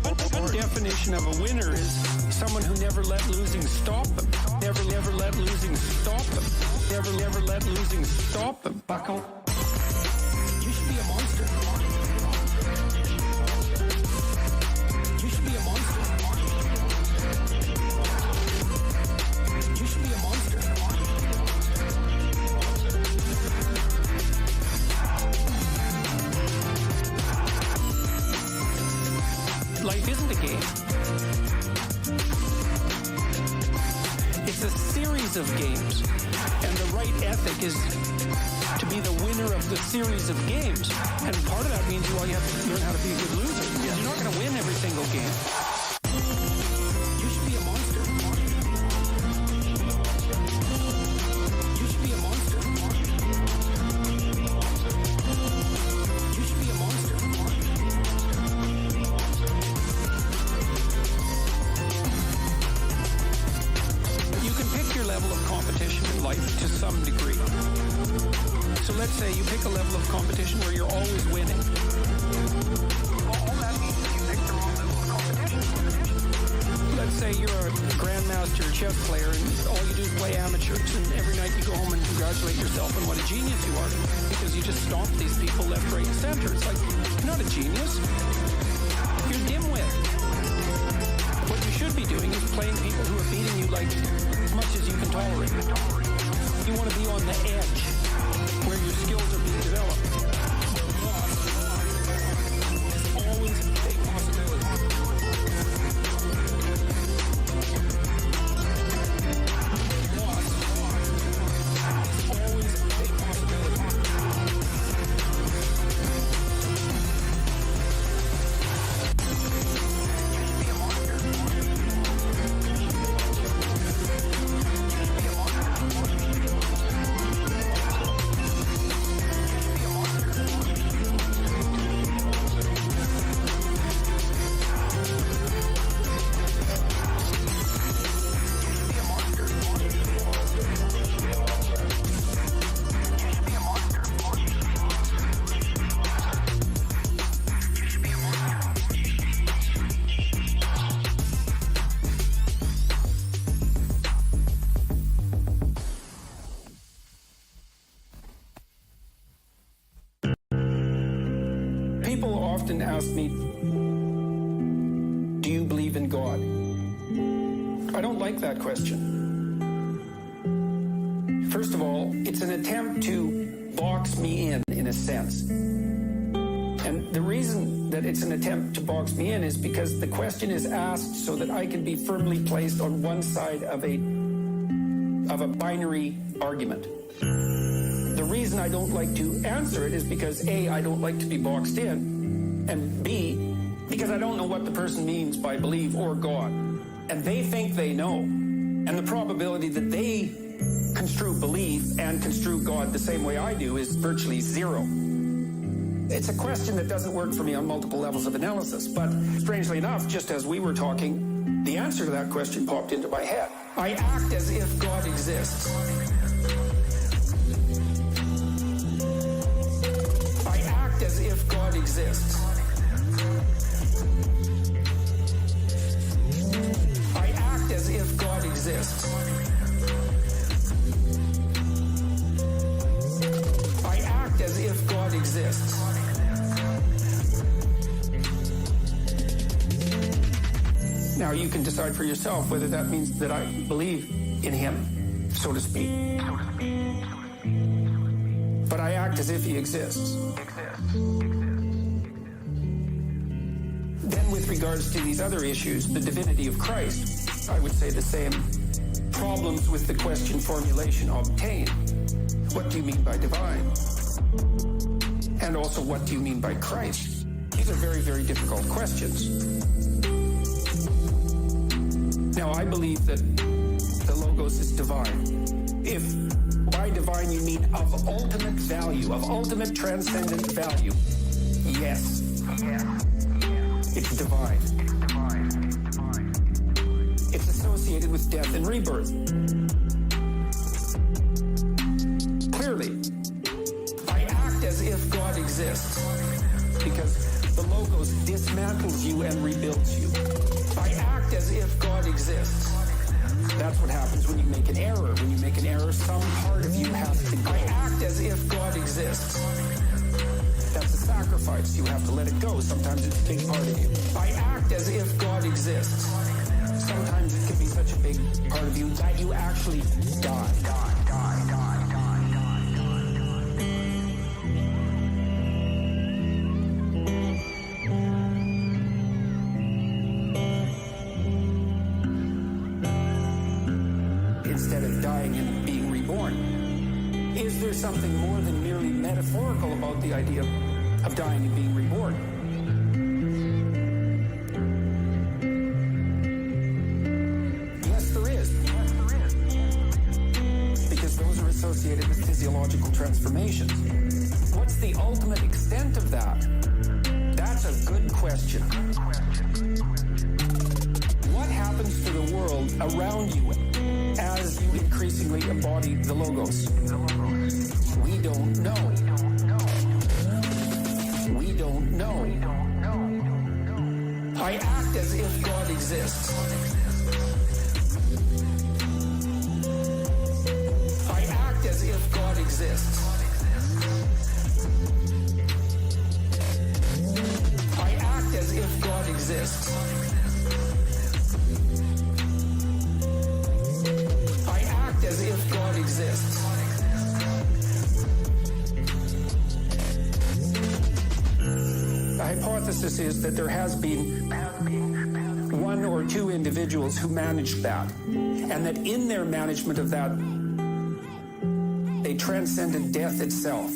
One definition of a winner is someone who never let losing stop them. Never let losing stop them. Never let losing stop them. Buckle. You should be a monster. You should be a monster. You should be a monster. Life isn't a game. It's a series of games. And the right ethic is to be the winner of the series of games. And part of that means, well, you have to learn how to be a good loser. You're not going to win every single game. You should be a monster. You should be a monster. You should be a monster. You can pick your level of competition in life to some degree. So let's say you pick a level of competition where you're always winning. Well, all that means is you pick the wrong level of competition. Let's say you're a grandmaster chess player and all you do is play amateurs, and every night you go home and congratulate yourself on what a genius you are because you just stomp these people left, right, and center. It's like, you're not a genius. You're a dimwit. What you should be doing is playing people who are beating you like as much as you can tolerate. You want to be on the edge where your skills are being developed. It's always a possibility. Loss is always a possibility. Be a monster. Be a monster. People often ask me, do you believe in God? I don't like that question. First of all, it's an attempt to box me in a sense. And the reason that it's an attempt to box me in is because the question is asked so that I can be firmly placed on one side of a binary argument. The reason I don't like to answer it is because A, I don't like to be boxed in, and B, because I don't know what the person means by believe or God. And they think they know. And the probability that they construe belief and construe God the same way I do is virtually zero. It's a question that doesn't work for me on multiple levels of analysis. But strangely enough, just as we were talking, the answer to that question popped into my head. I act as if God exists. I act as if God exists. I act as if God exists. I act as if God exists. Now you can decide for yourself whether that means that I believe in him, so to speak. but I act as if he exists. Then with regards to these other issues, the divinity of Christ, I would say the same. Problems with the question formulation obtained. What do you mean by divine? And also, what do you mean by Christ? These are very, very difficult questions. Now, I believe that the Logos is divine. If by divine you mean of ultimate value, of ultimate transcendent value, yes. It's divine. It's associated with death and rebirth. Clearly, I act as if God exists because the Logos dismantles you and rebuilds you. I act as if God exists. That's what happens when you make an error. When you make an error, some part of you has to go. I act as if God exists. That's a sacrifice. You have to let it go. Sometimes it's a big part of you. I act as if God exists. Sometimes it can be such a big part of you that you actually die. Instead of dying and being reborn. Is there something more than merely metaphorical about the idea of dying and being reborn? Yes, there is. Because those are associated with physiological transformations. What's the ultimate extent of that? That's a good question. What happens to the world around you as you increasingly embody the Logos? We don't know. We don't know. I act as if God exists. I act as if God exists. I act as if God exists. As if God exists. The hypothesis is that there has been one or two individuals who managed that, and that in their management of that, they transcended death itself.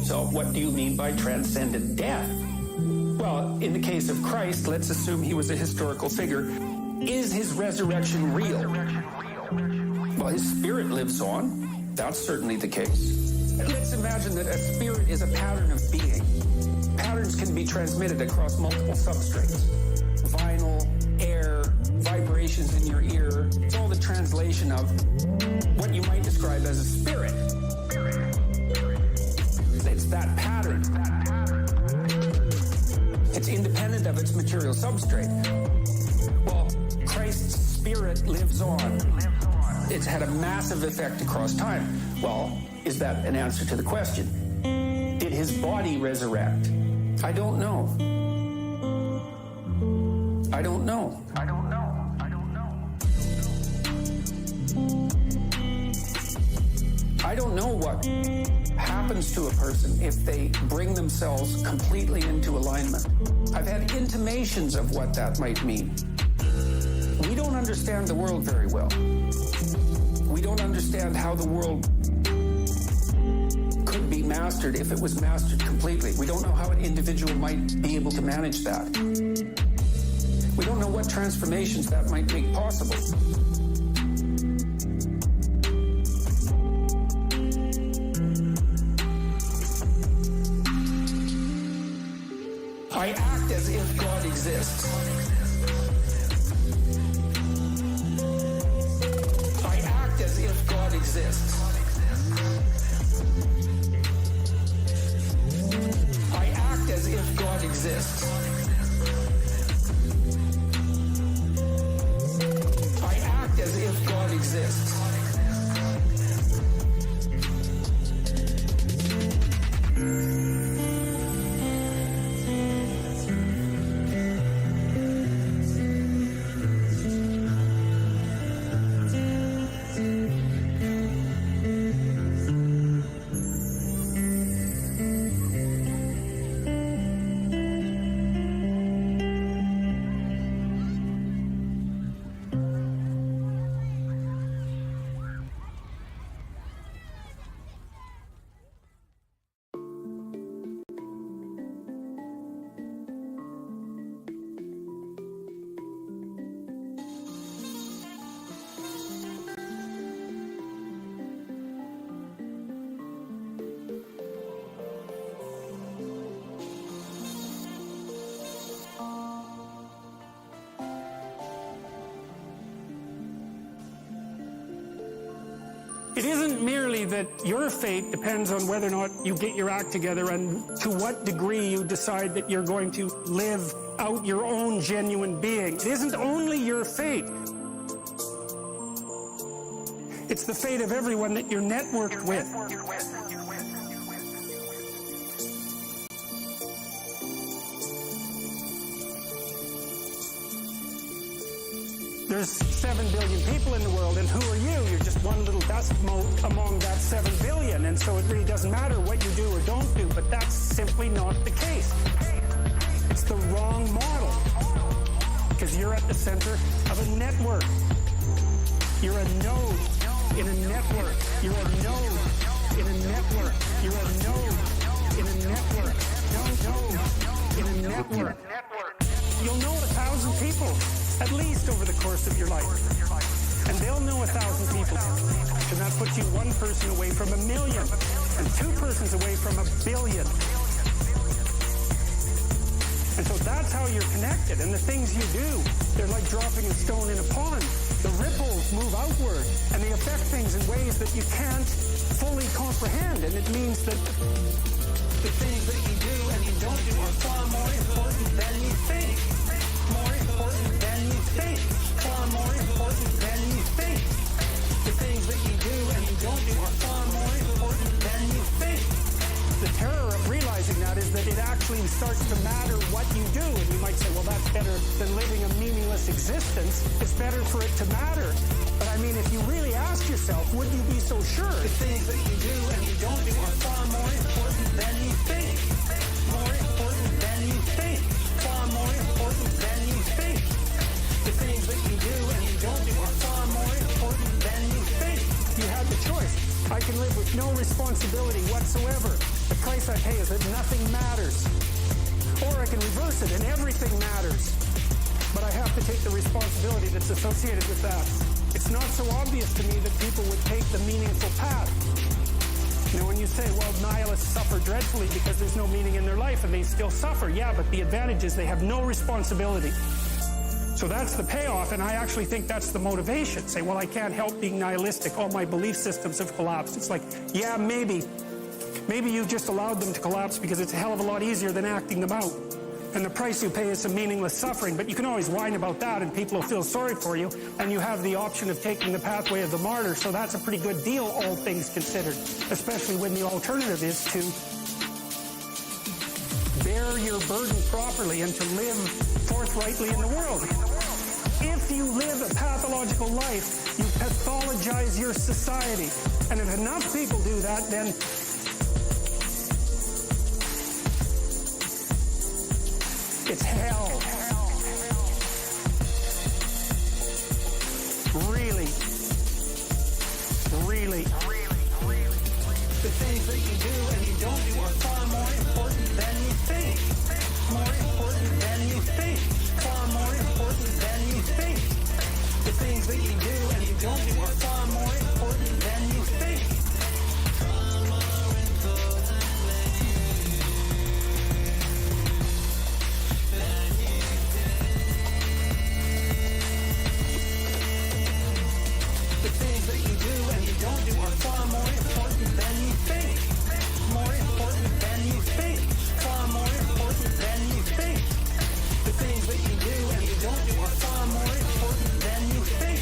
So what do you mean by transcended death? Well, in the case of Christ, let's assume he was a historical figure. Is his resurrection real? Well, his spirit lives on. That's certainly the case. Let's imagine that a spirit is a pattern of being. Patterns can be transmitted across multiple substrates. Vinyl, air, vibrations in your ear. It's all the translation of what you might describe as a spirit. It's that pattern. It's independent of its material substrate. Well, Christ's spirit lives on. It's had a massive effect across time. Well, is that an answer to the question? Did his body resurrect? I don't know. I don't know. I don't know what happens to a person if they bring themselves completely into alignment. I've had intimations of what that might mean. We don't understand the world very well. We don't understand how the world could be mastered if it was mastered completely. We don't know how an individual might be able to manage that. We don't know what transformations that might make possible. I act as if God exists. I act as if God exists. I act as if God exists. I act as if God exists. It isn't merely that your fate depends on whether or not you get your act together and to what degree you decide that you're going to live out your own genuine being. It isn't only your fate. It's the fate of everyone that you're networked with. There's 7 billion people in the world, and who are you? You're just one little dust mote among that 7 billion, and so it really doesn't matter what you do or don't do, but that's simply not the case. It's the wrong model, because you're at the center of a network. You're a node in a network. You're a node in a network. You're a node in a network. Node in a network. You'll know 1,000 people, at least over the course of your life. And they'll know 1,000 people. And that puts you one person away from 1 million, and 2 persons away from 1 billion. And so that's how you're connected. And the things you do, they're like dropping a stone in a pond. The ripples move outward, and they affect things in ways that you can't fully comprehend. And it means that the things that you do and you don't do are far more important than you think. More important than you think. Far more important than you think. The things that you do and you don't do are far more important than you think. The terror of realizing that is that it actually starts to matter what you do. And you might say, well, that's better than living a meaningless existence. It's better for it to matter. But I mean, if you really ask yourself, would you be so sure? The things that you do and you don't do are far more important than you think. More important than you think. Far more important than you think. The things that you do and you don't do are far more important than you think. You have the choice. I can live with no responsibility whatsoever. The price I pay is that nothing matters. Or I can reverse it and everything matters. But I have to take the responsibility that's associated with that. It's not so obvious to me that people would take the meaningful path. You know, when you say, well, nihilists suffer dreadfully because there's no meaning in their life and they still suffer. Yeah, but the advantage is they have no responsibility. So that's the payoff, and I actually think that's the motivation. Say, well, I can't help being nihilistic. All my belief systems have collapsed. It's like, yeah, maybe. Maybe you just allowed them to collapse because it's a hell of a lot easier than acting them out. And the price you pay is some meaningless suffering, but you can always whine about that and people will feel sorry for you, and you have the option of taking the pathway of the martyr, so that's a pretty good deal, all things considered, especially when the alternative is to bear your burden properly and to live forthrightly in the world. If you live a pathological life, you pathologize your society. And if enough people do that, then it's hell. Really. Really. The things that you do and you don't do are far more important than you think. More important than you think. Far more important than you think. The things that you do and you don't do are far more important than you think. The things that you do and you don't do are far more important than you think. More important than you think. Far more important than you think. The things that you do and you don't do are far more important than you think.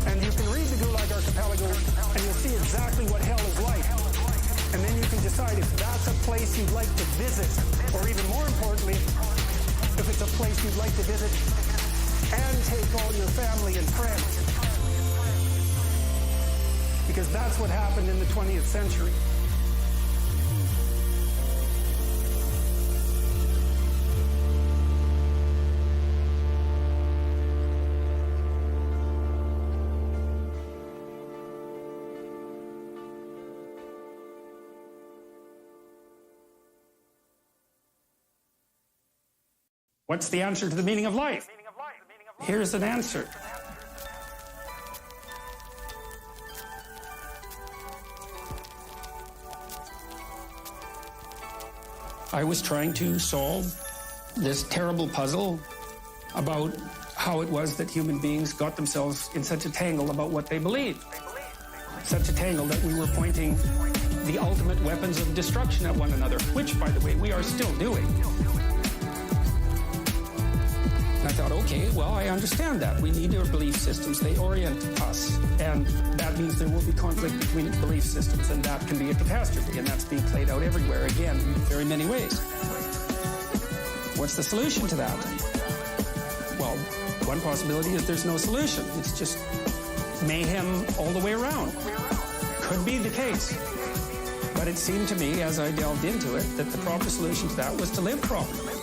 And you can read the Gulag Archipelago and you'll see exactly what hell is like. And then you can decide if that's a place you'd like to visit, or even more importantly, if it's a place you'd like to visit and take all your family and friends. Because that's what happened in the 20th century. What's the answer to the meaning of life? Here's an answer. I was trying to solve this terrible puzzle about how it was that human beings got themselves in such a tangle about what they believed. Such a tangle that we were pointing the ultimate weapons of destruction at one another, which, by the way, we are still doing. And I thought, okay, well, I understand that. We need our belief systems. They orient us. And that means there will be conflict between belief systems, and that can be a catastrophe. And that's being played out everywhere, again, in very many ways. What's the solution to that? Well, one possibility is there's no solution. It's just mayhem all the way around. Could be the case. But it seemed to me, as I delved into it, that the proper solution to that was to live properly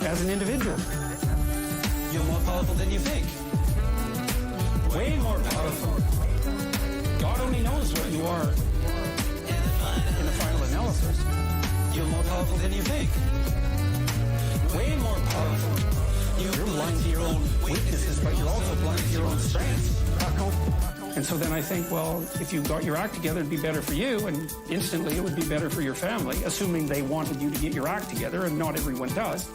as an individual. You're more powerful than you think. Way more powerful. God only knows what you are in the final analysis. You're more powerful than you think. Way more powerful. You're blind to your own weaknesses, but you're also blind to your own strengths. And so then I think, well, if you got your act together, it'd be better for you, and instantly it would be better for your family, assuming they wanted you to get your act together, and not everyone does.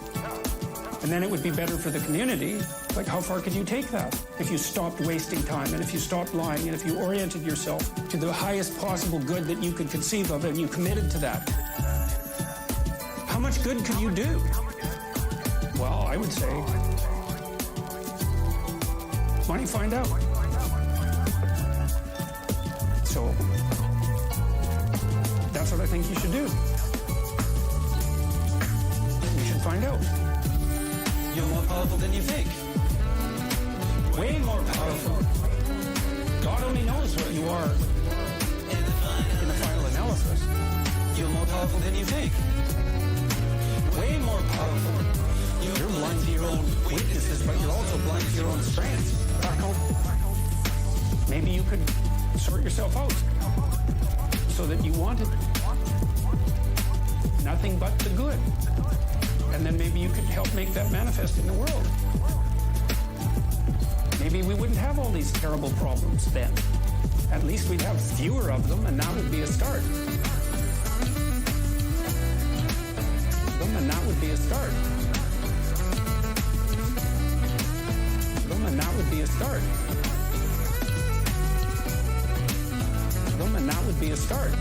And then it would be better for the community. Like, how far could you take that? If you stopped wasting time, and if you stopped lying, and if you oriented yourself to the highest possible good that you could conceive of, and you committed to that. How much good could you do? Well, I would say, why don't you find out? So, that's what I think you should do. You should find out. You're more powerful than you think. Way more powerful. God only knows what you are in the final analysis. You're more powerful than you think. Way more powerful. You're blind to your own weaknesses, but you're also blind to your own strengths. Maybe you could sort yourself out so that you wanted nothing but the good. And then maybe you could help make that manifest in the world. Maybe we wouldn't have all these terrible problems then. At least we'd have fewer of them, and that would be a start. And that would be a start. And that would be a start. And that would be a start.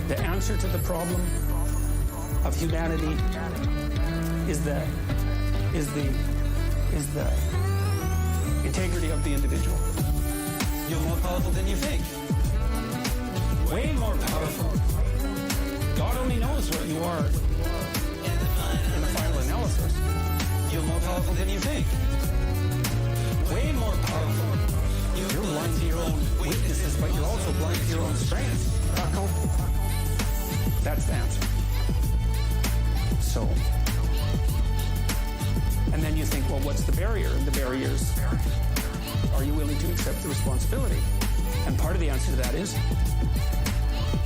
The answer to the problem of humanity is the integrity of the individual. You're more powerful than you think. Way more powerful. God only knows what you are in the final analysis. You're more powerful than you think. Way more powerful. You're blind to your own weaknesses, but you're also blind to your own strengths. That's the answer. So, and then you think, well, what's the barrier? And the barrier is, are you willing to accept the responsibility? And part of the answer to that is,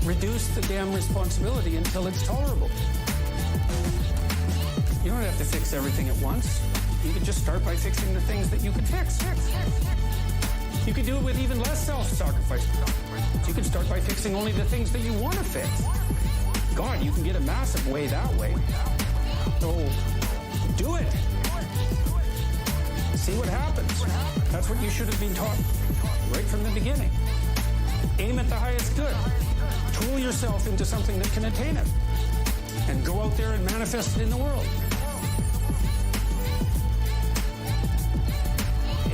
reduce the damn responsibility until it's tolerable. You don't have to fix everything at once. You could just start by fixing the things that you can fix. You could do it with even less self-sacrifice. You could start by fixing only the things that you want to fix. God, you can get a massive way that way. So, do it. See what happens. That's what you should have been taught right from the beginning. Aim at the highest good. Tool yourself into something that can attain it. And go out there and manifest it in the world.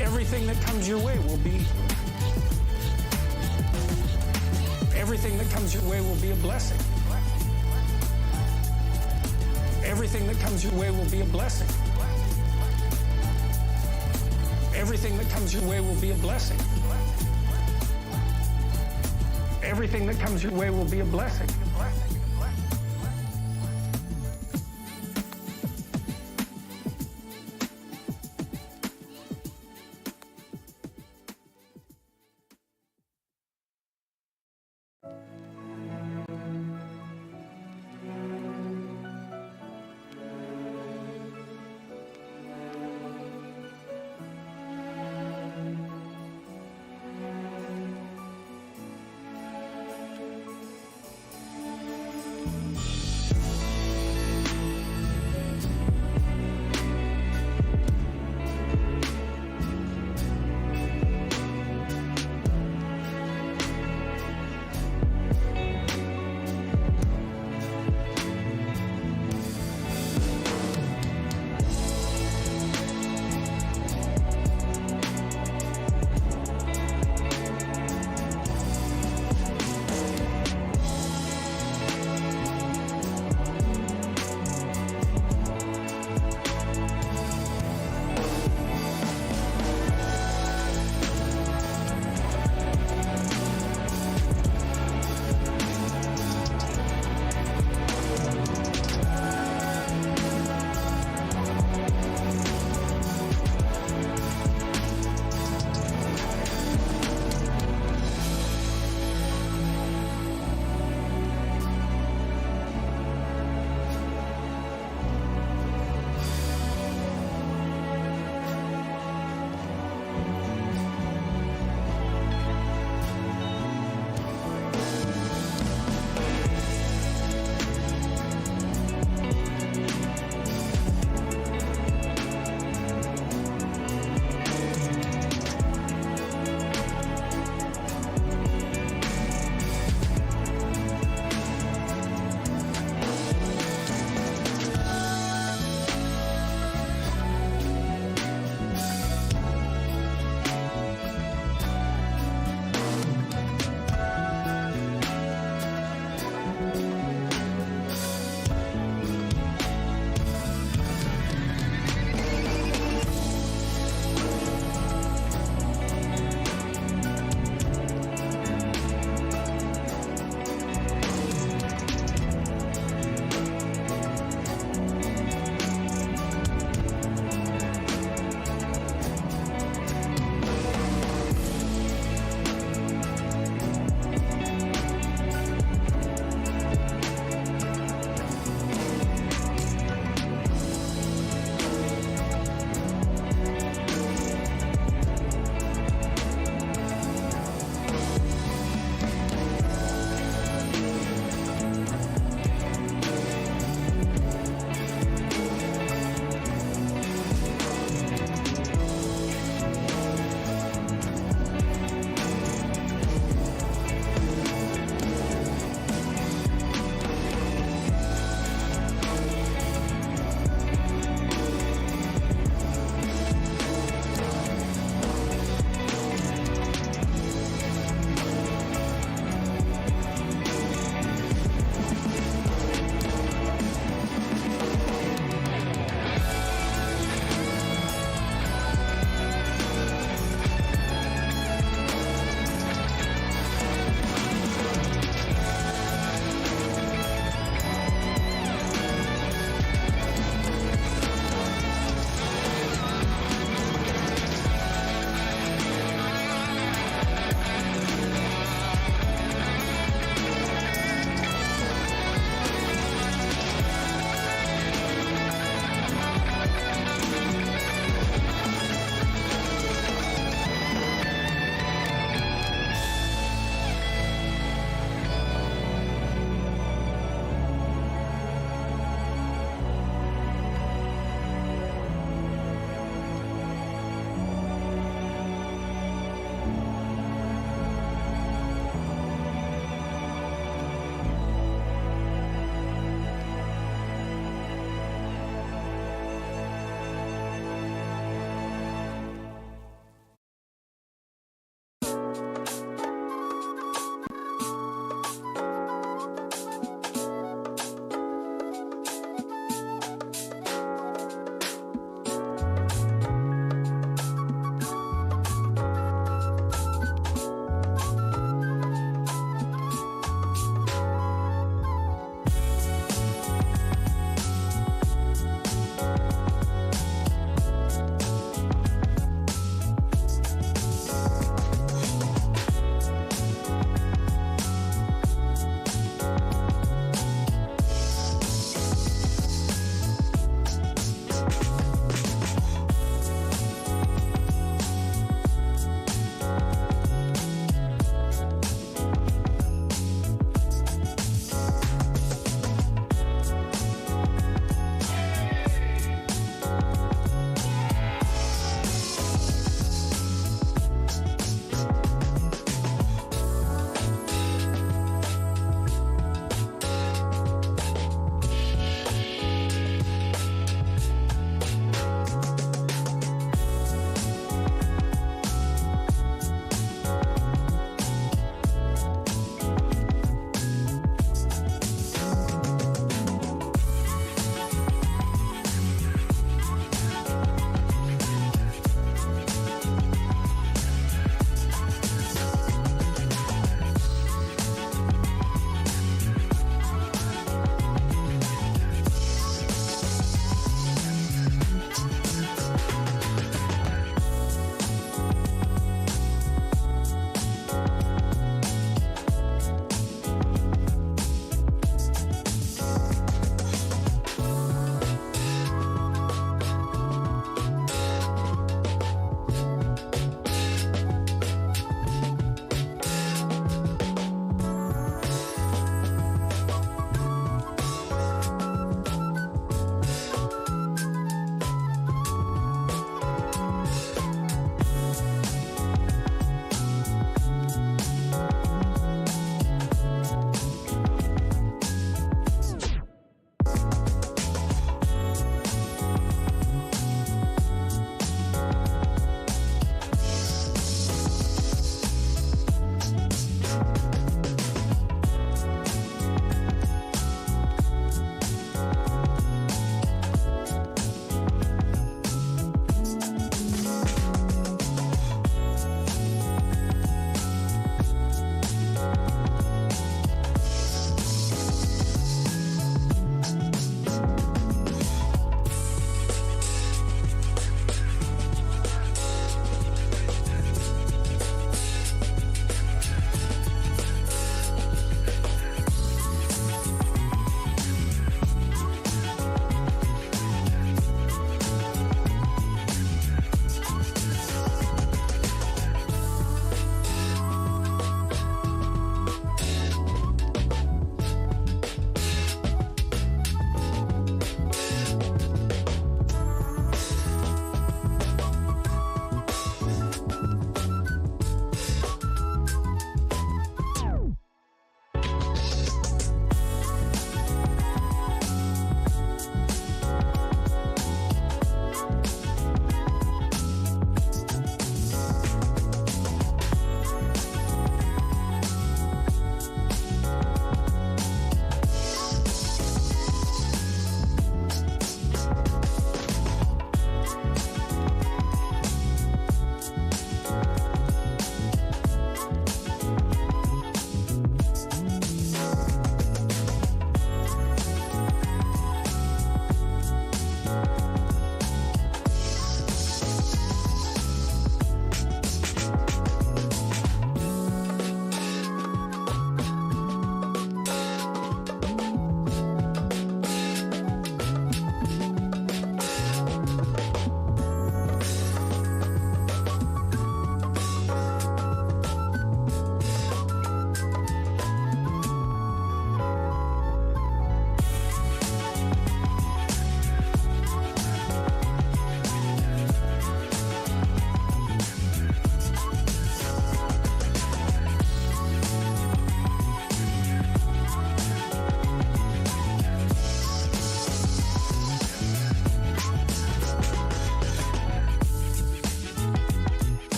Everything that comes your way will be... Everything that comes your way will be a blessing. Everything that comes your way will be a blessing. Everything that comes your way will be a blessing. Everything that comes your way will be a blessing.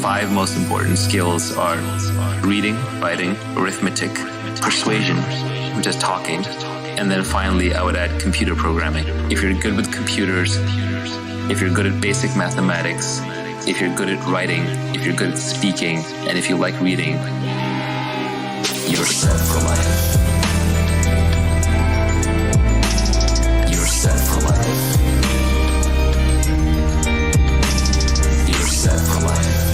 5 most important skills are reading, writing, arithmetic, persuasion, which is talking, and then finally I would add computer programming. If you're good with computers, if you're good at basic mathematics, if you're good at writing, if you're good at speaking, and if you like reading, you're set for life. You're set for life. You're set for life.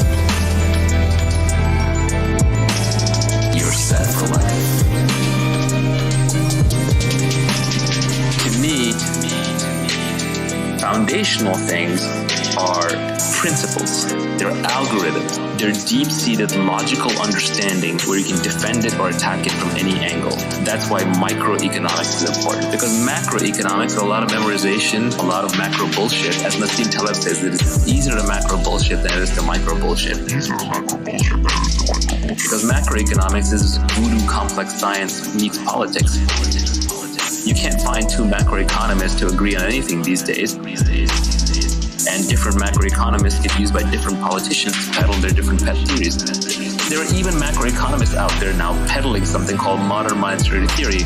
You're set for life. To me, foundational things are principles. They're algorithms. They're deep-seated logical understanding where you can defend it or attack it from any angle. That's why microeconomics is important. Because macroeconomics, a lot of memorization, a lot of macro bullshit, as Nassim Taleb says, it is easier to macro bullshit than it is to micro bullshit. Because macroeconomics is voodoo complex science meets politics. You can't find two macroeconomists to agree on anything these days. And different macroeconomists get used by different politicians to peddle their different pet theories. There are even macroeconomists out there now peddling something called modern monetary theory,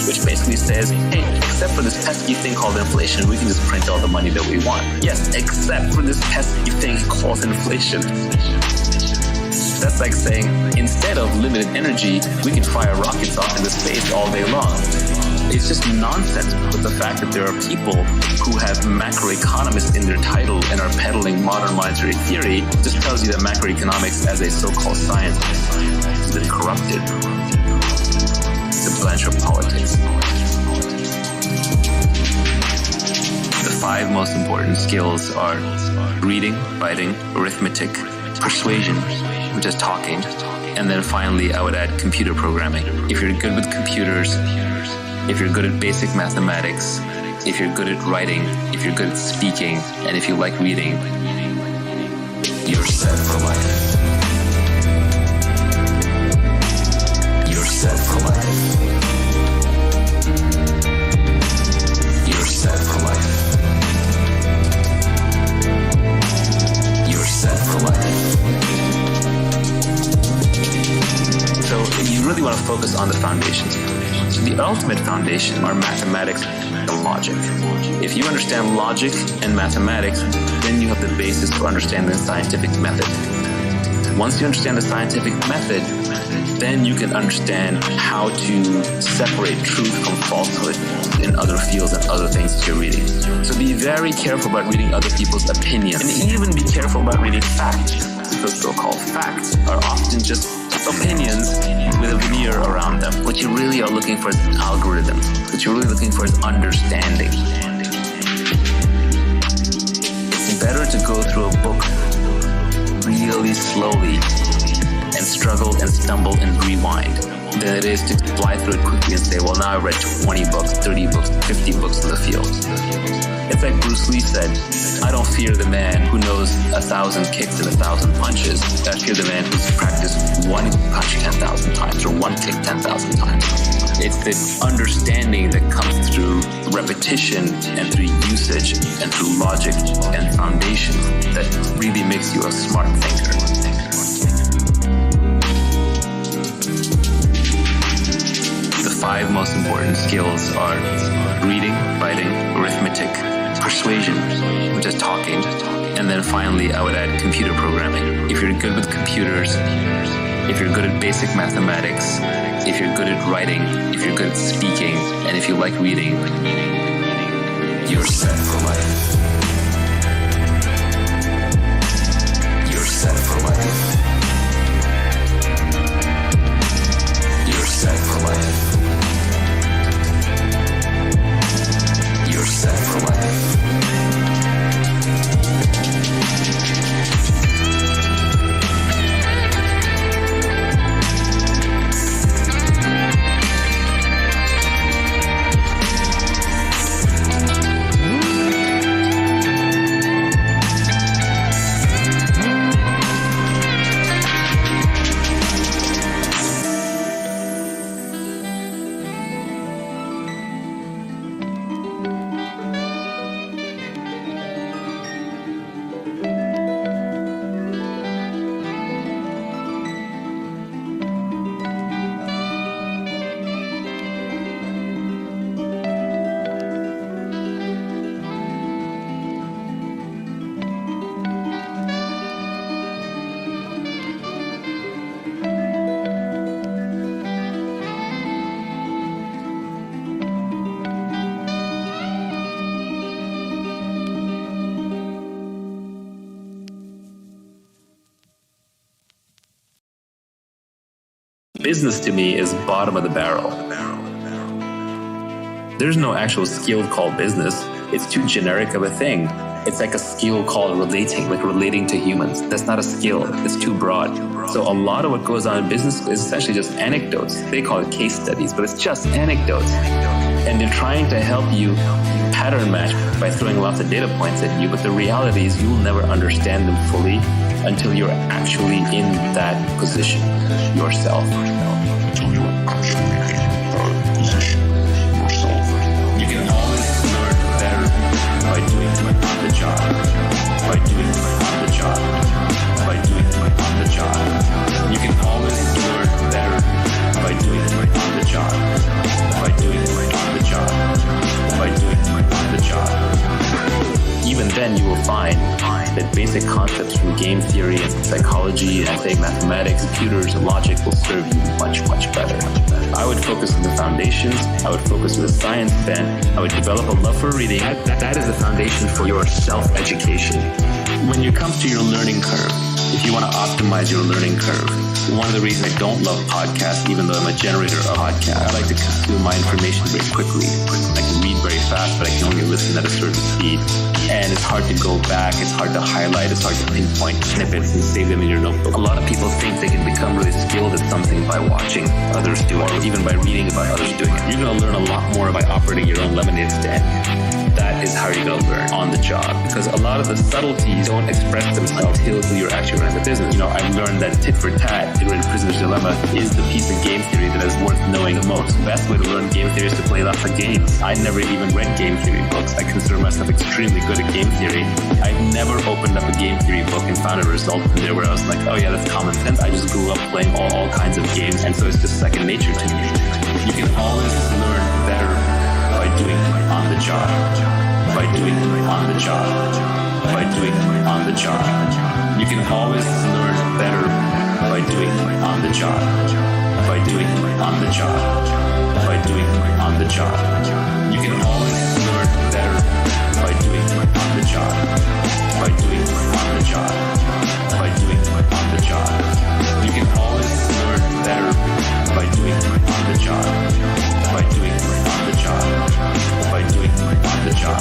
which basically says, hey, except for this pesky thing called inflation, we can just print all the money that we want. Yes, except for this pesky thing called inflation. That's like saying, instead of limited energy, we can fire rockets off into space all day long. It's just nonsense with the fact that there are people who have macroeconomists in their title and are peddling modern monetary theory. Just tells you that macroeconomics as a so-called science has been corrupted. It's a branch of politics. The 5 most important skills are reading, writing, arithmetic, persuasion, which is talking, and then finally I would add computer programming. If you're good with computers, if you're good at basic mathematics, if you're good at writing, if you're good at speaking, and if you like reading, you're set for life. You're set for life. You're set for life. You're set for life. So you really want to focus on the foundations. The ultimate foundation are mathematics and logic. If you understand logic and mathematics, then you have the basis for understanding the scientific method. Once you understand the scientific method, then you can understand how to separate truth from falsehood in other fields and other things that you're reading. So be very careful about reading other people's opinions, and even be careful about reading facts, because so-called facts are often just opinions with a veneer around them. What you really are looking for is algorithms. What you're really looking for is understanding. It's better to go through a book really slowly and struggle and stumble and rewind than it is to fly through it quickly and say, well, now I've read 20 books, 30 books, 50 books in the field. It's like Bruce Lee said, I don't fear the man who knows 1,000 kicks and 1,000 punches. I fear the man who's practiced one punch 10,000 times or one kick 10,000 times. It's the understanding that comes through repetition and through usage and through logic and foundation that really makes you a smart thinker. The 5 most important skills are reading, writing, arithmetic, persuasion, which is talking, and then finally I would add computer programming. If you're good with computers, if you're good at basic mathematics, if you're good at writing, if you're good at speaking, and if you like reading, you're set for life. You're set for life. You're set for life. You're set for life. Business to me is bottom of the barrel. There's no actual skill called business. It's too generic of a thing. It's like a skill called relating, like relating to humans. That's not a skill. It's too broad. So a lot of what goes on in business is essentially just anecdotes. They call it case studies, but it's just anecdotes. And they're trying to help you pattern match by throwing lots of data points at you. But the reality is you'll never understand them fully until you're actually in that position yourself. You can always learn better by doing it on the job. By doing it on the job. By doing it on the job. You can always learn better by doing it on the job. By doing it on the job. By doing it on the job. Even then, you will find that basic concepts from game theory and psychology and say mathematics, computers, and logic will serve you much, much better. I would focus on the foundations. I would focus on the science bent. I would develop a love for reading. That is the foundation for your self-education. When it comes to your learning curve, if you want to optimize your learning curve, one of the reasons I don't love podcasts, even though I'm a generator of podcasts, I like to consume my information very quickly. I can read very fast, but I can only listen at a certain speed. And it's hard to go back, it's hard to highlight, it's hard to pinpoint snippets and save them in your notebook. A lot of people think they can become really skilled at something by watching others do it, or even by reading about others doing it. You're going to learn a lot more by operating your own lemonade stand. That is how you're going to learn on the job, because a lot of the subtleties don't express themselves until you're actually running the business. You know, I've learned that tit for tat, in Prisoner's Dilemma, is the piece of game theory that is worth knowing the most. The best way to learn game theory is to play lots of games. I never even read game theory books. I consider myself extremely good at game theory. I've never opened up a game theory book and found a result in there where I was like, oh yeah, that's common sense. I just grew up playing all kinds of games, and so it's just second nature to me. You can always learn better by doing it on the job. By doing it on the job. By doing it on the job. You can always learn better by doing it on the job. By doing it on the job. By doing it on the job. You can always learn better by doing it on the job. By doing it on the job. By doing it on the job. You can always learn better by doing it on the job. By doing it on the job. By doing it on the job.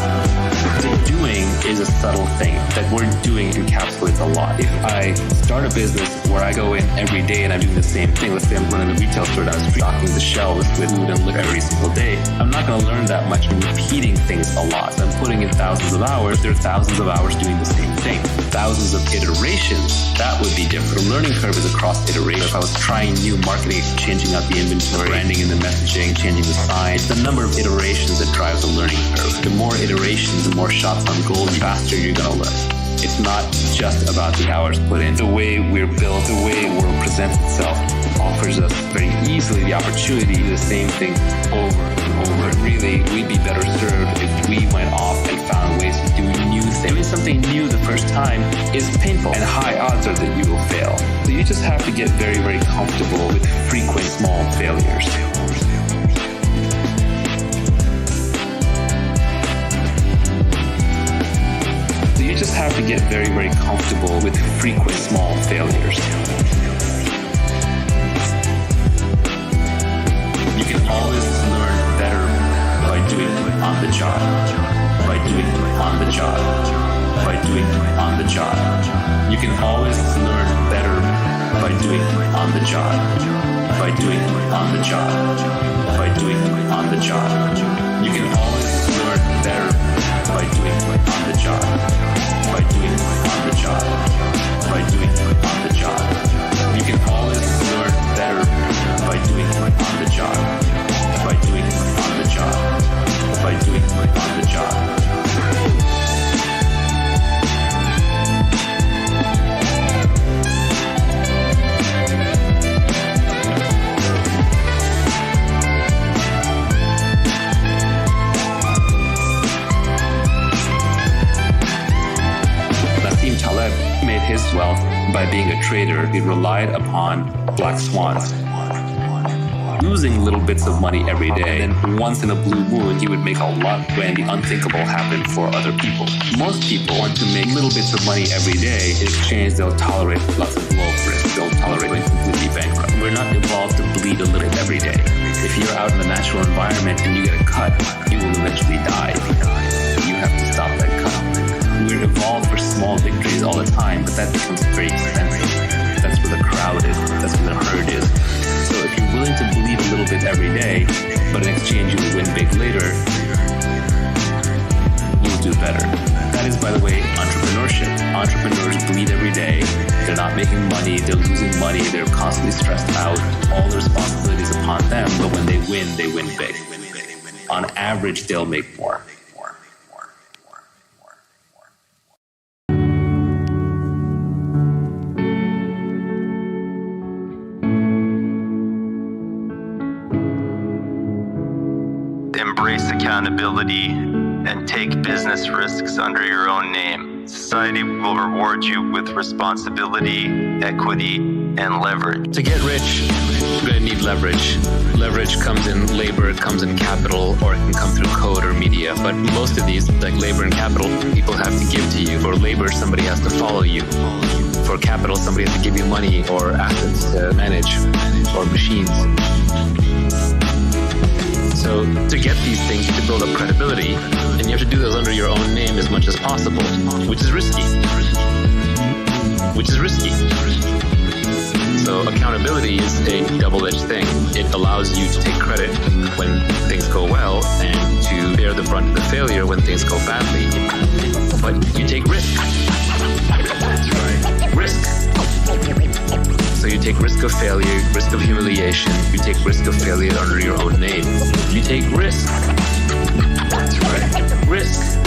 The doing is a subtle thing. That word doing encapsulates a lot. If I start a business where I go in every day and I'm doing the same thing, let's say I'm running a retail store and I'm stocking the shelves with food and liquor every single day, I'm not going to learn that much from repeating things a lot. So I'm putting in thousands of hours. There are thousands of hours doing the same thing. Thousands of iterations, that would be different. The learning curve is across iteration. If I was trying new marketing, changing out the inventory, branding in the messaging, changing the sign, it's the number of iterations that drives the learning curve. The more iterations, the more shots on goal, the faster you're going to learn. It's not just about the hours put in. The way we're built, the way the world presents itself offers us very easily the opportunity to do the same thing over and over. And really, we'd be better served if we went off and found ways to do new things. Doing something new the first time is painful, and high odds are that you will fail. So you just have to get very, very comfortable with frequent small failures. You just have to get very, very comfortable with frequent small failures. You can always learn better by doing it on the job. By doing it on the job. By doing it on the job. You can always learn better by doing it on the job. By doing it on the job. By doing it on the job. You can always learn better by doing it on the job. By doing it on the job. By doing it on the job. You can always learn better by doing it on the job. By doing it on the job. By doing it on the job. Made his wealth by being a trader. He relied upon black swans, losing little bits of money every day. And then once in a blue moon, he would make a lot when the unthinkable happened for other people. Most people want to make little bits of money every day. In exchange, they'll tolerate lots of low risk. They'll tolerate going completely bankrupt. We're not evolved to if you're out in the natural environment and you get a cut, you will eventually die. You have to stop that cut. We're evolved for small victories all the time, but that becomes very expensive. That's where the crowd is. That's where the herd is. So if you're willing to bleed a little bit every day, but in exchange you will win big later, you'll do better. That is, by the way, entrepreneurship. Entrepreneurs bleed every day. They're not making money. They're losing money. They're constantly stressed out. All the responsibilities upon them. But when they win big. On average, they'll make more. Embrace accountability and take business risks under your own name. Society will reward you with responsibility, equity, and leverage. To get rich, you're going to need leverage. Leverage comes in labor, it comes in capital, or it can come through code or media. But most of these, like labor and capital, people have to give to you. For labor, somebody has to follow you. For capital, somebody has to give you money or assets to manage, or machines. So to get these things, you have to build up credibility, and you have to do those under your own name as much as possible, which is risky. So accountability is a double-edged thing. It allows you to take credit when things go well and to bear the brunt of the failure when things go badly. But you take risk. That's right. Risk. So you take risk of failure, risk of humiliation. You take risk of failure under your own name. You take risk. That's right. Risk.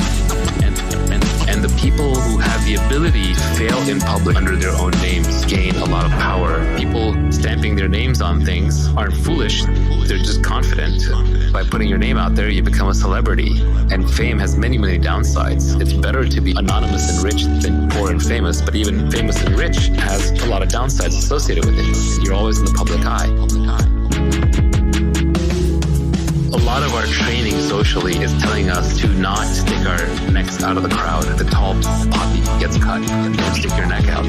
And the people who have the ability to fail in public under their own names gain a lot of power. People stamping their names on things aren't foolish. They're just confident. By putting your name out there, you become a celebrity. And fame has many, many downsides. It's better to be anonymous and rich than poor and famous, but even famous and rich has a lot of downsides associated with it. You're always in the public eye. A lot of our training socially is telling us to not stick our necks out of the crowd. The tall poppy gets cut. Don't stick your neck out.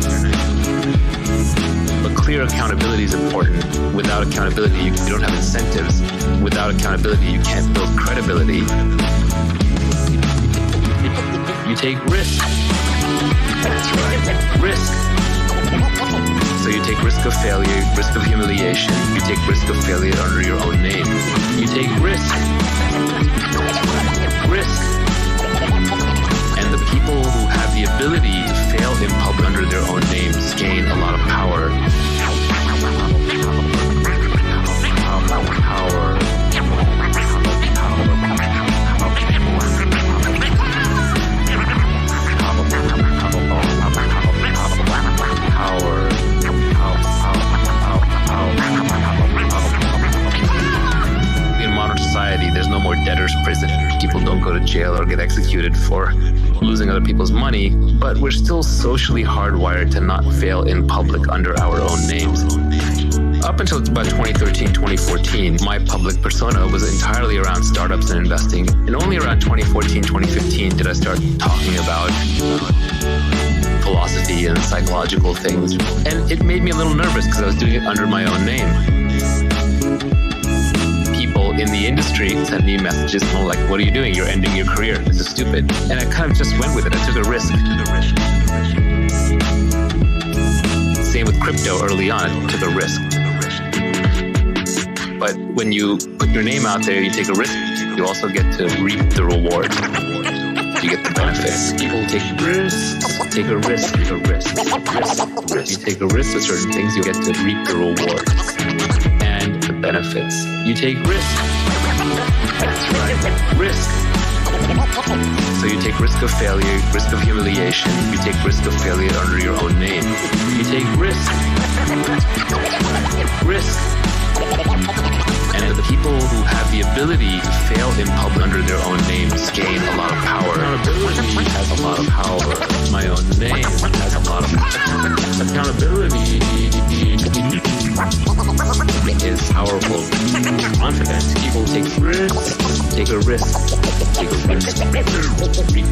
But clear accountability is important. Without accountability, you don't have incentives. Without accountability, you can't build credibility. You take risk. That's right. Risk. So you take risk of failure, risk of humiliation. You take risk of failure under your own name. You take risk. Risk. And the people who have the ability to fail in public under their own names gain a lot of power. In modern society, there's no more debtor's prison. People don't go to jail or get executed for losing other people's money, but we're still socially hardwired to not fail in public under our own names. Up until about 2013, 2014, my public persona was entirely around startups and investing. And only around 2014, 2015 did I start talking about philosophy and psychological things. And it made me a little nervous because I was doing it under my own name. People in the industry sent me messages like, what are you doing? You're ending your career. This is stupid. And I kind of just went with it. I took a risk. Same with crypto early on. I took a risk. But when you put your name out there, you take a risk, you also get to reap the reward. You get the benefits. People take risks. Take a risk. Take a risk. Risk. You take a risk with certain things, you get to reap the rewards and the benefits. You take risk. That's right. Risk. So you take risk of failure, risk of humiliation. You take risk of failure under your own name. You take risk. Risk. And the people who have the ability to fail in public under their own names gain a lot of power. Accountability has a lot of power. My own name has a lot of power. Accountability is powerful. Confident. People take risks. Take a risk. Take a risk. Reap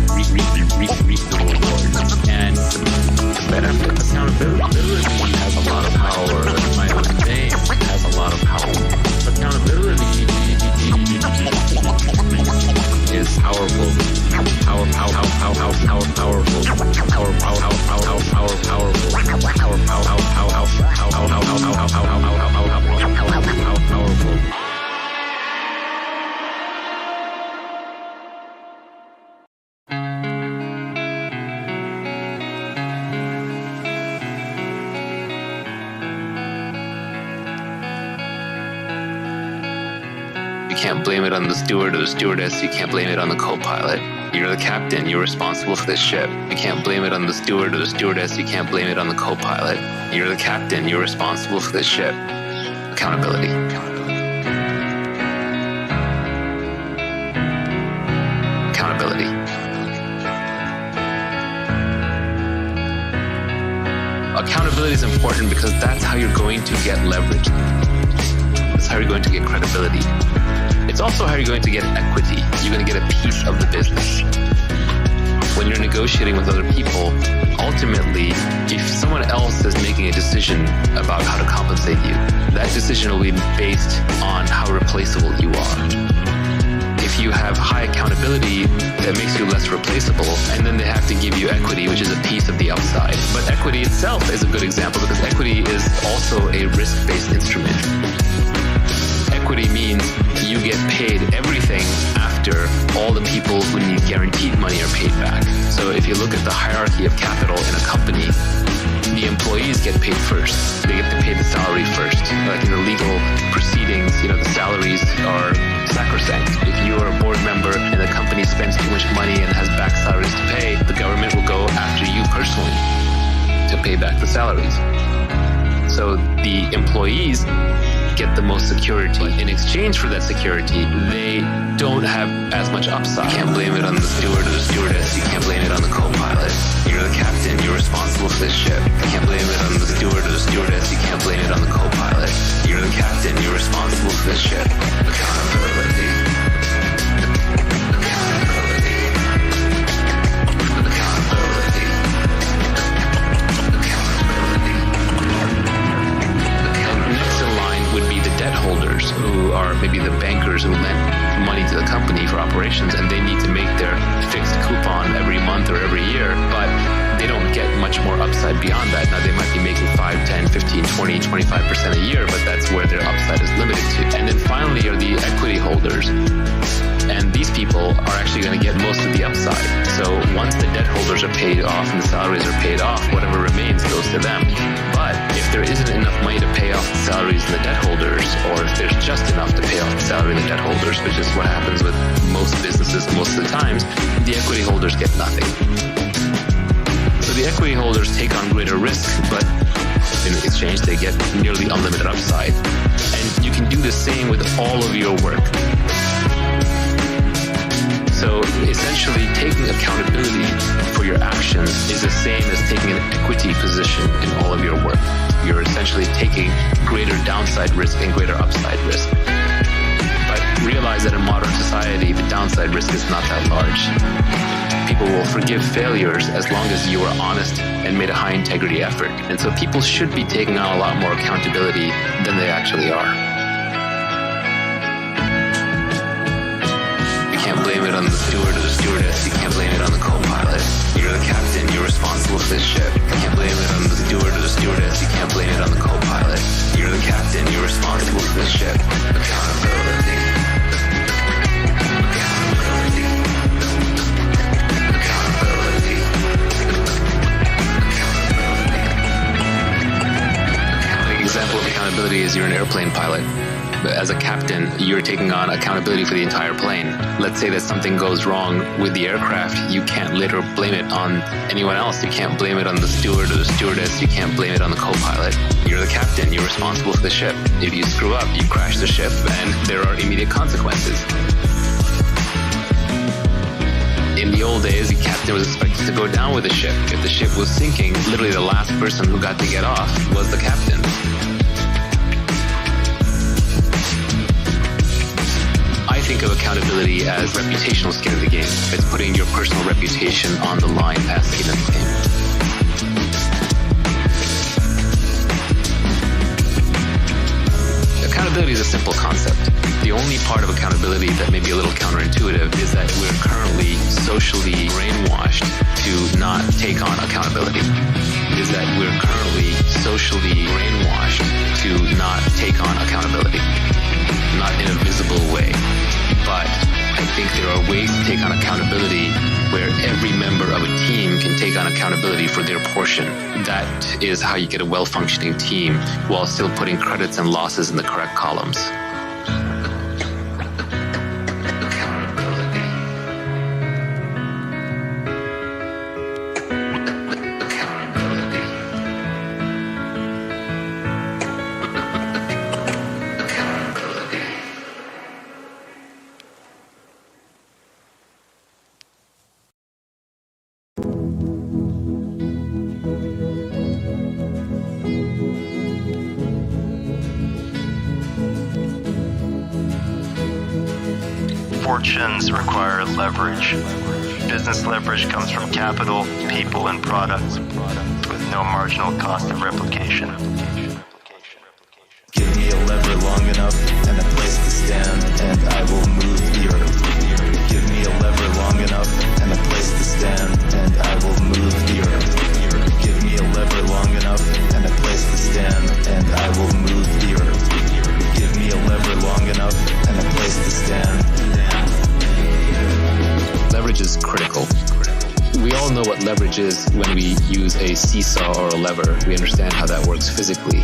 the reward. And the benefits. Accountability has a lot of power. My own name has a lot of power. Accountability You can't blame it on the steward or the stewardess. You can't blame it on the co-pilot. You're the captain. You're responsible for the ship. You can't blame it on the steward or the stewardess. You can't blame it on the co-pilot. You're the captain. You're responsible for the ship. Accountability. Accountability. Accountability is important because that's how you're going to get leverage. That's how you're going to get credibility. It's also how you're going to get equity. You're going to get a piece of the business. When you're negotiating with other people, ultimately, if someone else is making a decision about how to compensate you, that decision will be based on how replaceable you are. If you have high accountability, that makes you less replaceable, and then they have to give you equity, which is a piece of the upside. But equity itself is a good example because equity is also a risk-based instrument. Equity means you get paid everything after all the people who need guaranteed money are paid back. So if you look at the hierarchy of capital in a company, the employees get paid first. They get to pay the salary first. Like in the legal proceedings, the salaries are sacrosanct. If you are a board member and the company spends too much money and has back salaries to pay, the government will go after you personally to pay back the salaries. So the employees get the most security. In exchange for that security, they don't have as much upside. You can't blame it on the steward or the stewardess. You can't blame it on the co-pilot. You're the captain. You're responsible for this ship. You can't blame it on the steward or the stewardess. You can't blame it on the co-pilot. You're the captain. You're responsible for this ship. Accountability. Accountability. Accountability. Next in line would be the debt holders, who are maybe the bankers who lend money to the company for operations, and they need to make their fixed coupon every month or every year, but they don't get much more upside beyond that. Now, they might be making 5, 10, 15, 20, 25% a year, but that's where their upside is limited to. And then finally are the equity holders. And these people are actually going to get most of the upside. So once the debt holders are paid off and the salaries are paid off, whatever remains goes to them. But if there isn't enough money to pay off the salaries and the debt holders, or if there's just enough to pay off the salary and the debt holders, which is what happens with most businesses most of the times, the equity holders get nothing. So the equity holders take on greater risk, but in exchange they get nearly unlimited upside. And you can do the same with all of your work. So essentially, taking accountability for your actions is the same as taking an equity position in all of your work. You're essentially taking greater downside risk and greater upside risk. But realize that in modern society, the downside risk is not that large. People will forgive failures as long as you are honest and made a high integrity effort. And so people should be taking on a lot more accountability than they actually are. You can't blame it on the steward or the stewardess. You can't blame it on the co-pilot. You're the captain. You're responsible for this ship. You can't blame it on the steward or the stewardess. You can't blame it on the co-pilot. You're the captain. You're responsible for this ship. Accountability. Accountability. Accountability. An example of accountability is you're an airplane pilot. As a captain, you're taking on accountability for the entire plane. Let's say that something goes wrong with the aircraft, you can't later blame it on anyone else. You can't blame it on the steward or the stewardess. You can't blame it on the co-pilot. You're the captain. You're responsible for the ship. If you screw up, you crash the ship, and there are immediate consequences. In the old days, the captain was expected to go down with the ship. If the ship was sinking, literally the last person who got to get off was the captain. I think of accountability as reputational skin in the game. It's putting your personal reputation on the line as skin in the game. Accountability is a simple concept. The only part of accountability that may be a little counterintuitive is that we're currently socially brainwashed to not take on accountability. Is that we're currently socially brainwashed to not take on accountability. Not in a visible way. But I think there are ways to take on accountability where every member of a team can take on accountability for their portion. That is how you get a well-functioning team while still putting credits and losses in the correct columns. fortunes require leverage. Business leverage comes from capital, people, and products with no marginal cost of replication. Give me a lever long enough and a place to stand, and I will move the earth. Give me a lever long enough and a place to stand, and I will move the earth. Give me a lever long enough and a place to stand, and I will move the earth. Give me a lever long enough and a place to stand. Leverage is critical. We all know what leverage is when we use a seesaw or a lever. We understand how that works physically.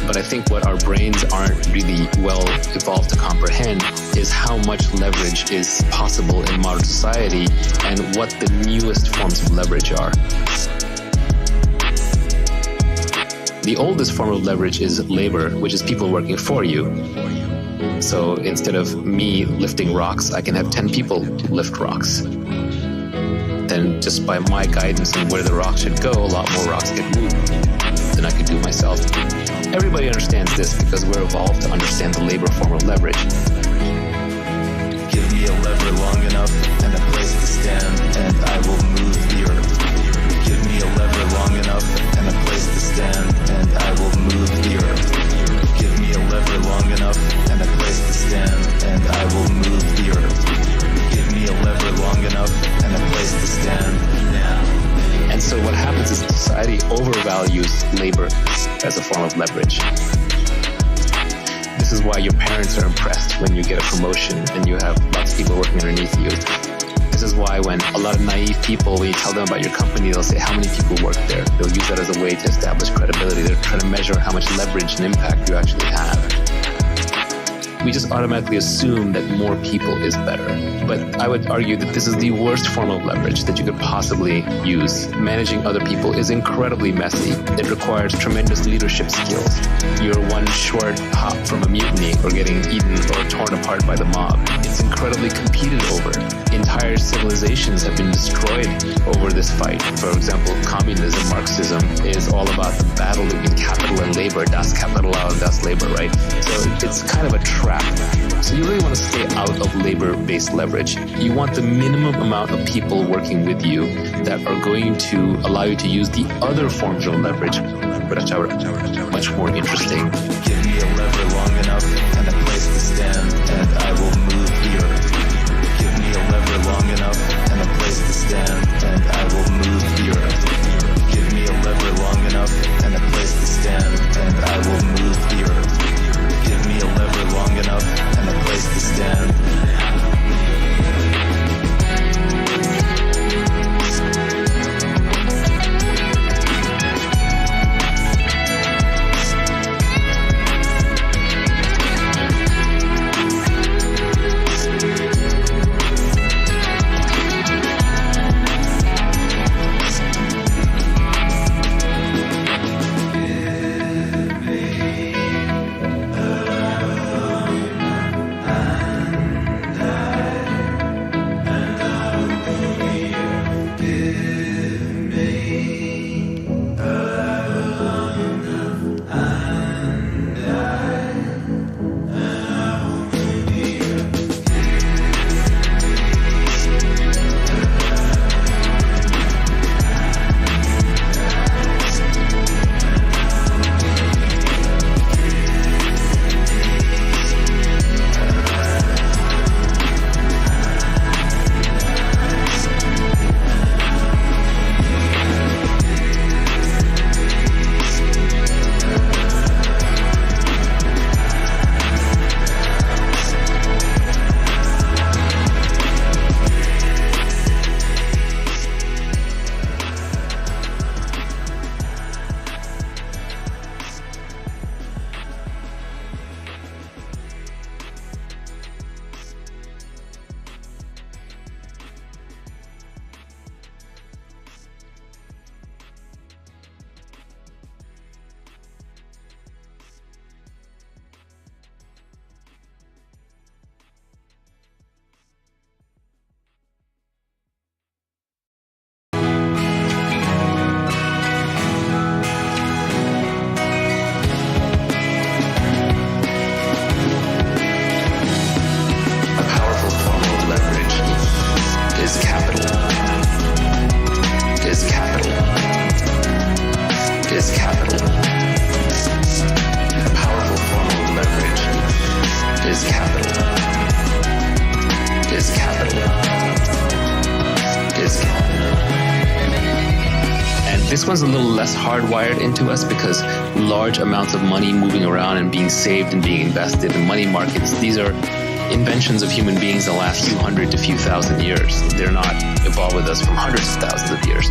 But I think what our brains aren't really well evolved to comprehend is how much leverage is possible in modern society and what the newest forms of leverage are. The oldest form of leverage is labor, which is people working for you. So instead of me lifting rocks, I can have 10 people lift rocks. Then just by my guidance and where the rock should go, a lot more rocks get moved than I could do myself. Everybody understands this because we're evolved to understand the labor form of leverage. Give me a lever long enough and a place to stand, and I will move the earth. Give me a lever long enough and a place to stand, and I will move the earth. Give me a lever long enough and a place to stand, and I will move the earth. Give me a lever long enough and a place to stand now. And so what happens is society overvalues labor as a form of leverage. This is why your parents are impressed when you get a promotion and you have lots of people working underneath you. This is why when a lot of naive people, when you tell them about your company, they'll say how many people work there. They'll use that as a way to establish credibility. They're trying to measure how much leverage and impact you actually have. We just automatically assume that more people is better. But I would argue that this is the worst form of leverage that you could possibly use. Managing other people is incredibly messy. It requires tremendous leadership skills. You're one short hop from a mutiny or getting eaten or torn apart by the mob. It's incredibly competed over. Entire civilizations have been destroyed over this fight. For example, communism, Marxism is all about the battle between capital and labor. Das Kapital und das Labor, right? So it's kind of a trap. So you really want to stay out of labor-based leverage. You want the minimum amount of people working with you that are going to allow you to use the other forms of leverage, which are much more interesting. Give me a lever long enough and a place to stand, and I will move the earth. Give me a lever long enough and a place to stand, and I will move the earth. Give me a lever long enough and a place to stand, and I will move the earth. Give me a lever long enough and a place to stand. one's a little less hardwired into us because large amounts of money moving around and being saved and being invested in money markets, these are inventions of human beings in the last few hundred to few thousand years. They're not evolved with us from hundreds of thousands of years.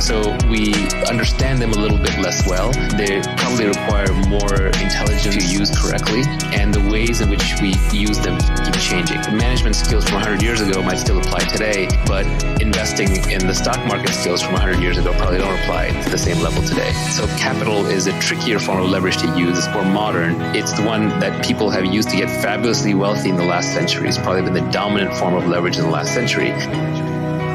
So we understand them a little bit less well. They probably require more intelligence to use correctly, and the ways in which we use them keep changing. Management skills from 100 years ago might still apply today, but investing in the stock market skills from 100 years ago probably don't apply to the same level today. So capital is a trickier form of leverage to use. It's more modern. It's the one that people have used to get fabulously wealthy in the last century. It's probably been the dominant form of leverage in the last century.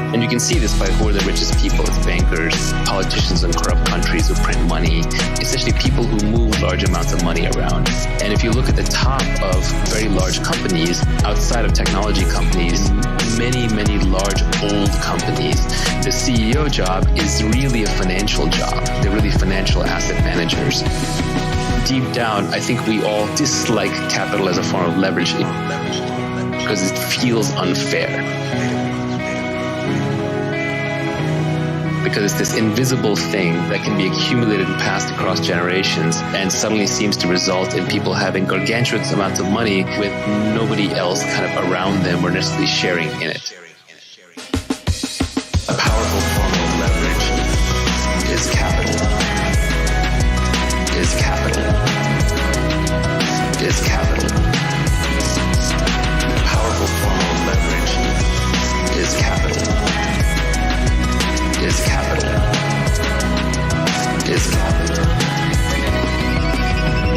And you can see this by who are the richest people. It's bankers, politicians in corrupt countries who print money, essentially people who move large amounts of money around. And if you look at the top of very large companies, outside of technology companies, many, many large old companies, the CEO job is really a financial job. They're really financial asset managers. Deep down, I think we all dislike capital as a form of leverage because it feels unfair. Because it's this invisible thing that can be accumulated and passed across generations and suddenly seems to result in people having gargantuan amounts of money with nobody else kind of around them or necessarily sharing in it. A powerful form of leverage is capital. Is capital. Is capital. A powerful form of leverage is capital. Is capital. Is capital.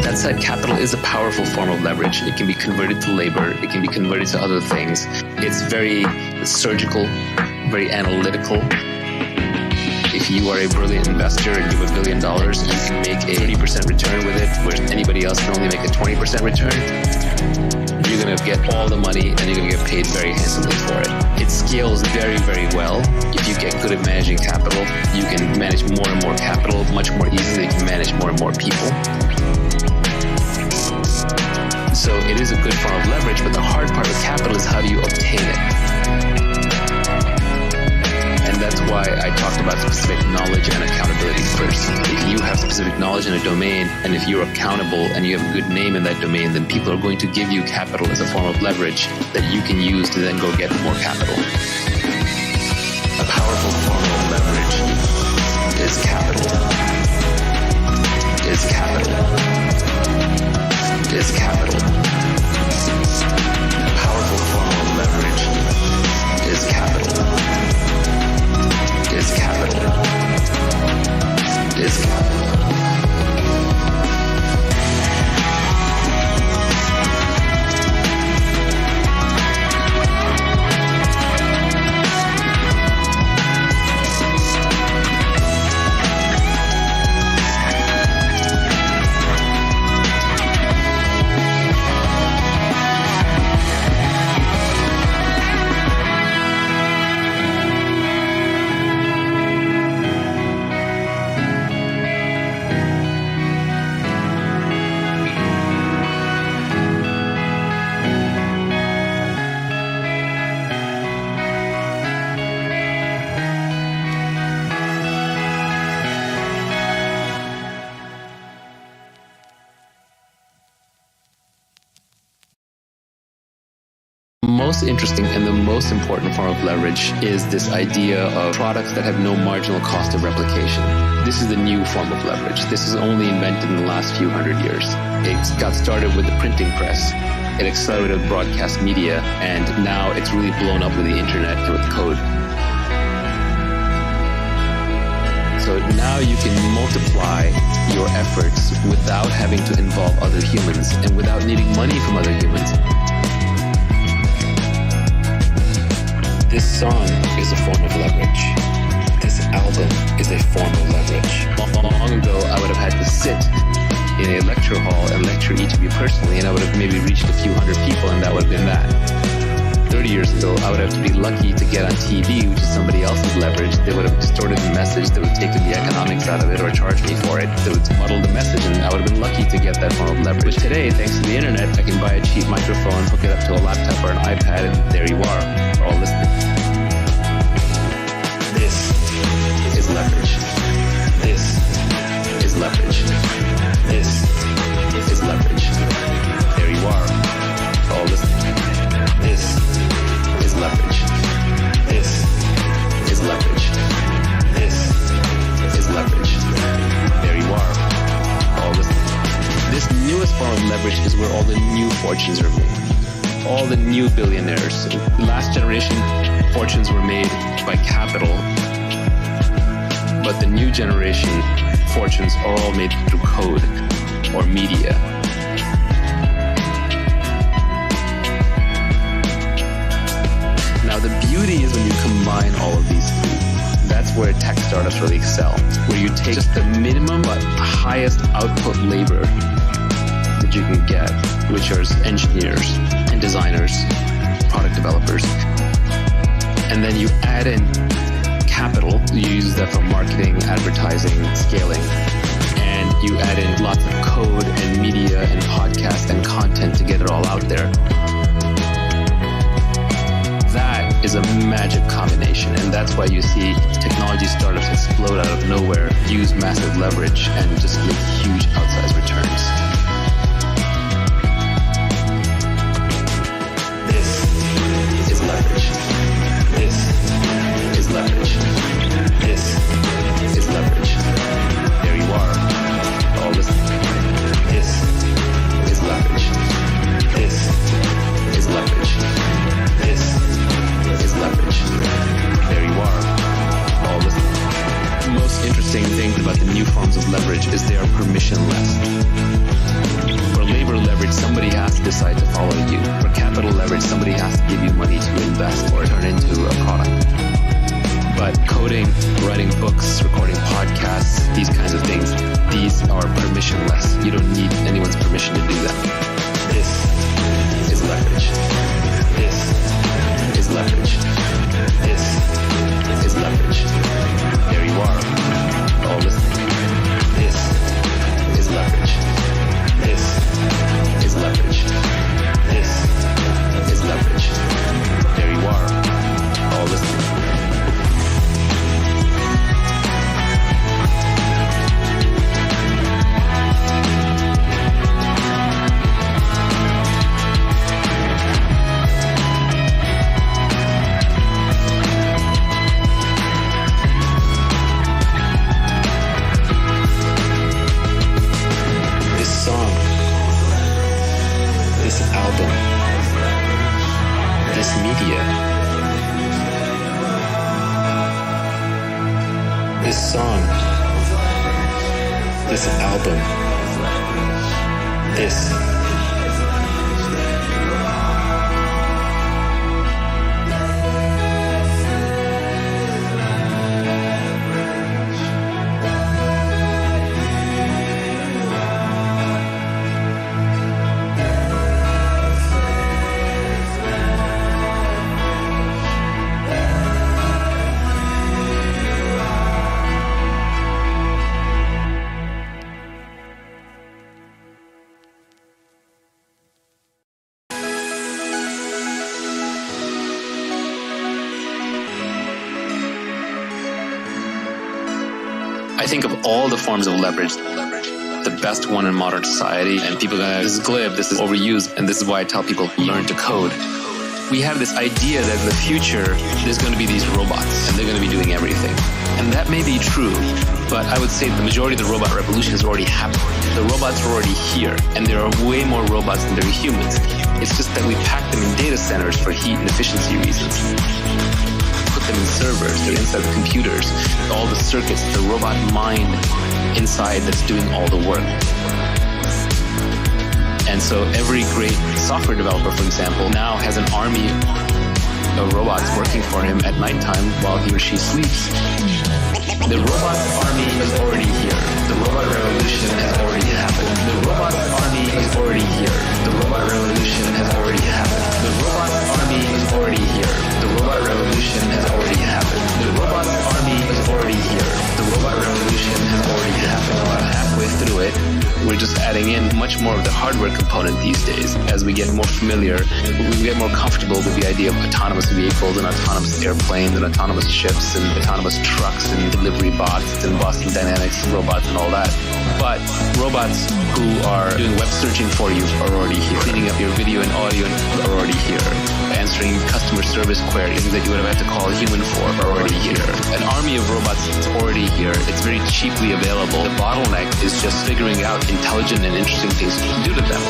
That said, capital is a powerful form of leverage. It can be converted to labor. It can be converted to other things. It's very surgical, very analytical. If you are a brilliant investor and you have $1 billion, you can make a 30% return with it, whereas anybody else can only make a 20% return. You're going to get all the money and you're going to get paid very handsomely for it. It scales very, very well. If you get good at managing capital, you can manage more and more capital much more easily. You can manage more and more people. So it is a good form of leverage, but the hard part with capital is how do you obtain it? And that's why I talked about specific knowledge and accountability first. If you have specific knowledge in a domain, and if you're accountable and you have a good name in that domain, then people are going to give you capital as a form of leverage that you can use to then go get more capital. A powerful form of leverage is capital. Is capital. Is capital. A powerful form of leverage is capital. Is capital. Is capital. Most interesting and the most important form of leverage is this idea of products that have no marginal cost of replication. This is the new form of leverage. This is only invented in the last few hundred years. It got started with the printing press. It accelerated broadcast media, and now it's really blown up with the internet and with code. So now you can multiply your efforts without having to involve other humans and without needing money from other humans. This song is a form of leverage. This album is a form of leverage. Long ago, I would have had to sit in a lecture hall and lecture each of you personally, and I would have maybe reached a few hundred people, and that would have been that. 30 years ago, I would have to be lucky to get on TV, which is somebody else's leverage. They would have distorted the message, they would have taken the economics out of it or charged me for it. They would have muddled the message, and I would have been lucky to get that form of leverage. But today, thanks to the internet, I can buy a cheap microphone, hook it up to a laptop or an iPad, and there you are, all listening. This is leverage. leverage is where all the new fortunes are made. All the new billionaires. Last generation fortunes were made by capital, but the new generation fortunes are all made through code or media. Now the beauty is when you combine all of these three. That's where tech startups really excel, where you take just the minimum but highest output labor that you can get, which are engineers and designers, product developers, and then you add in capital. You use that for marketing, advertising, scaling, and you add in lots of code and media and podcast and content to get it all out there. That is a magic combination, and that's why you see technology startups explode out of nowhere, use massive leverage, and just make huge outsized returns. This is leverage. This is leverage. This is leverage. There you are, all listening. This is leverage. This is leverage. This is leverage. There you are, all listening. The most interesting thing about the new forms of leverage is they are permissionless. For labor leverage, somebody has to decide to follow you. For capital leverage, somebody has to give you money to invest or turn into a product. But coding, writing books, recording podcasts, these kinds of things, these are permissionless. You don't need anyone's permission to do that. This is leverage. This is leverage. This is leverage. There you are, all listening. This is leverage. This is leverage. This is leverage. There you are, all listening. This song, this album, this I think of all the forms of leverage, the best one in modern society, and people go, this is glib, this is overused, and this is why I tell people, learn to code. We have this idea that in the future, there's going to be these robots, and they're going to be doing everything. And that may be true, but I would say the majority of the robot revolution has already happened. The robots are already here, and there are way more robots than there are humans. It's just that we pack them in data centers for heat and efficiency reasons. Put them in servers, they're inside the computers, all the circuits, the robot mind inside that's doing all the work. And so every great software developer, for example, now has an army of robots working for him at nighttime while he or she sleeps. The robot army is already here. The robot revolution has already happened. The robot army is already here. The robot revolution has already happened. The robot army is already here. The robot revolution has already happened. The robot army is already here. The robot revolution has already happened. About halfway through it, we're just adding in much more of the hardware component these days. As we get more familiar, we get more comfortable with the idea of autonomous vehicles and autonomous airplanes and autonomous ships and autonomous trucks and delivery bots and Boston Dynamics robots and all that. But robots who are doing web searching for you are already here. Cleaning up your video and audio are already here. Answering customer service queries that you would have had to call a human for are already here. An army of robots is already here. It's very cheaply available. The bottleneck is just figuring out intelligent and interesting things to do to them.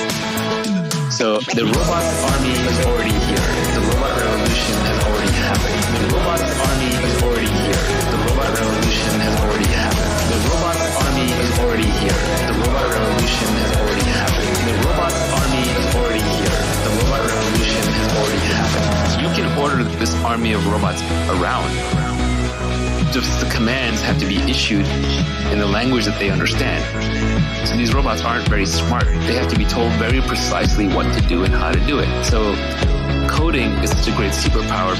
So the robot army is already here. The robot revolution has already happened. The robot army is already here. The robot revolution has already happened. The robot army is already here. The robot revolution has already happened. The robot army is already here. The robot revolution has already happened. You can order this army of robots around. Just the commands have to be issued in the language that they understand. So these robots aren't very smart. They have to be told very precisely what to do and how to do it. So coding is such a great superpower.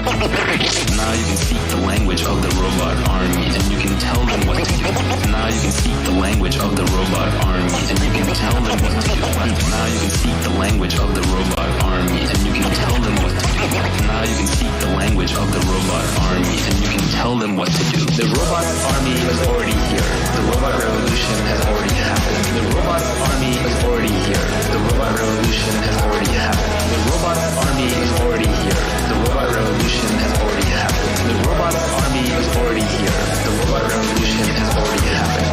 Now you can speak the language of the robot army and you can tell them what to do. Now you can speak the language of the robot army and you can tell them what to do. Now you can speak the language of the robot army and you can tell them what to do. Now you can speak the language of the robot army and you can tell them what to do. The robot army is already here. The robot revolution has already happened. The robot army is already here. The robot revolution has already happened. The robot army is already here. The robot revolution has already happened. The robot army is already here. The robot revolution has already happened.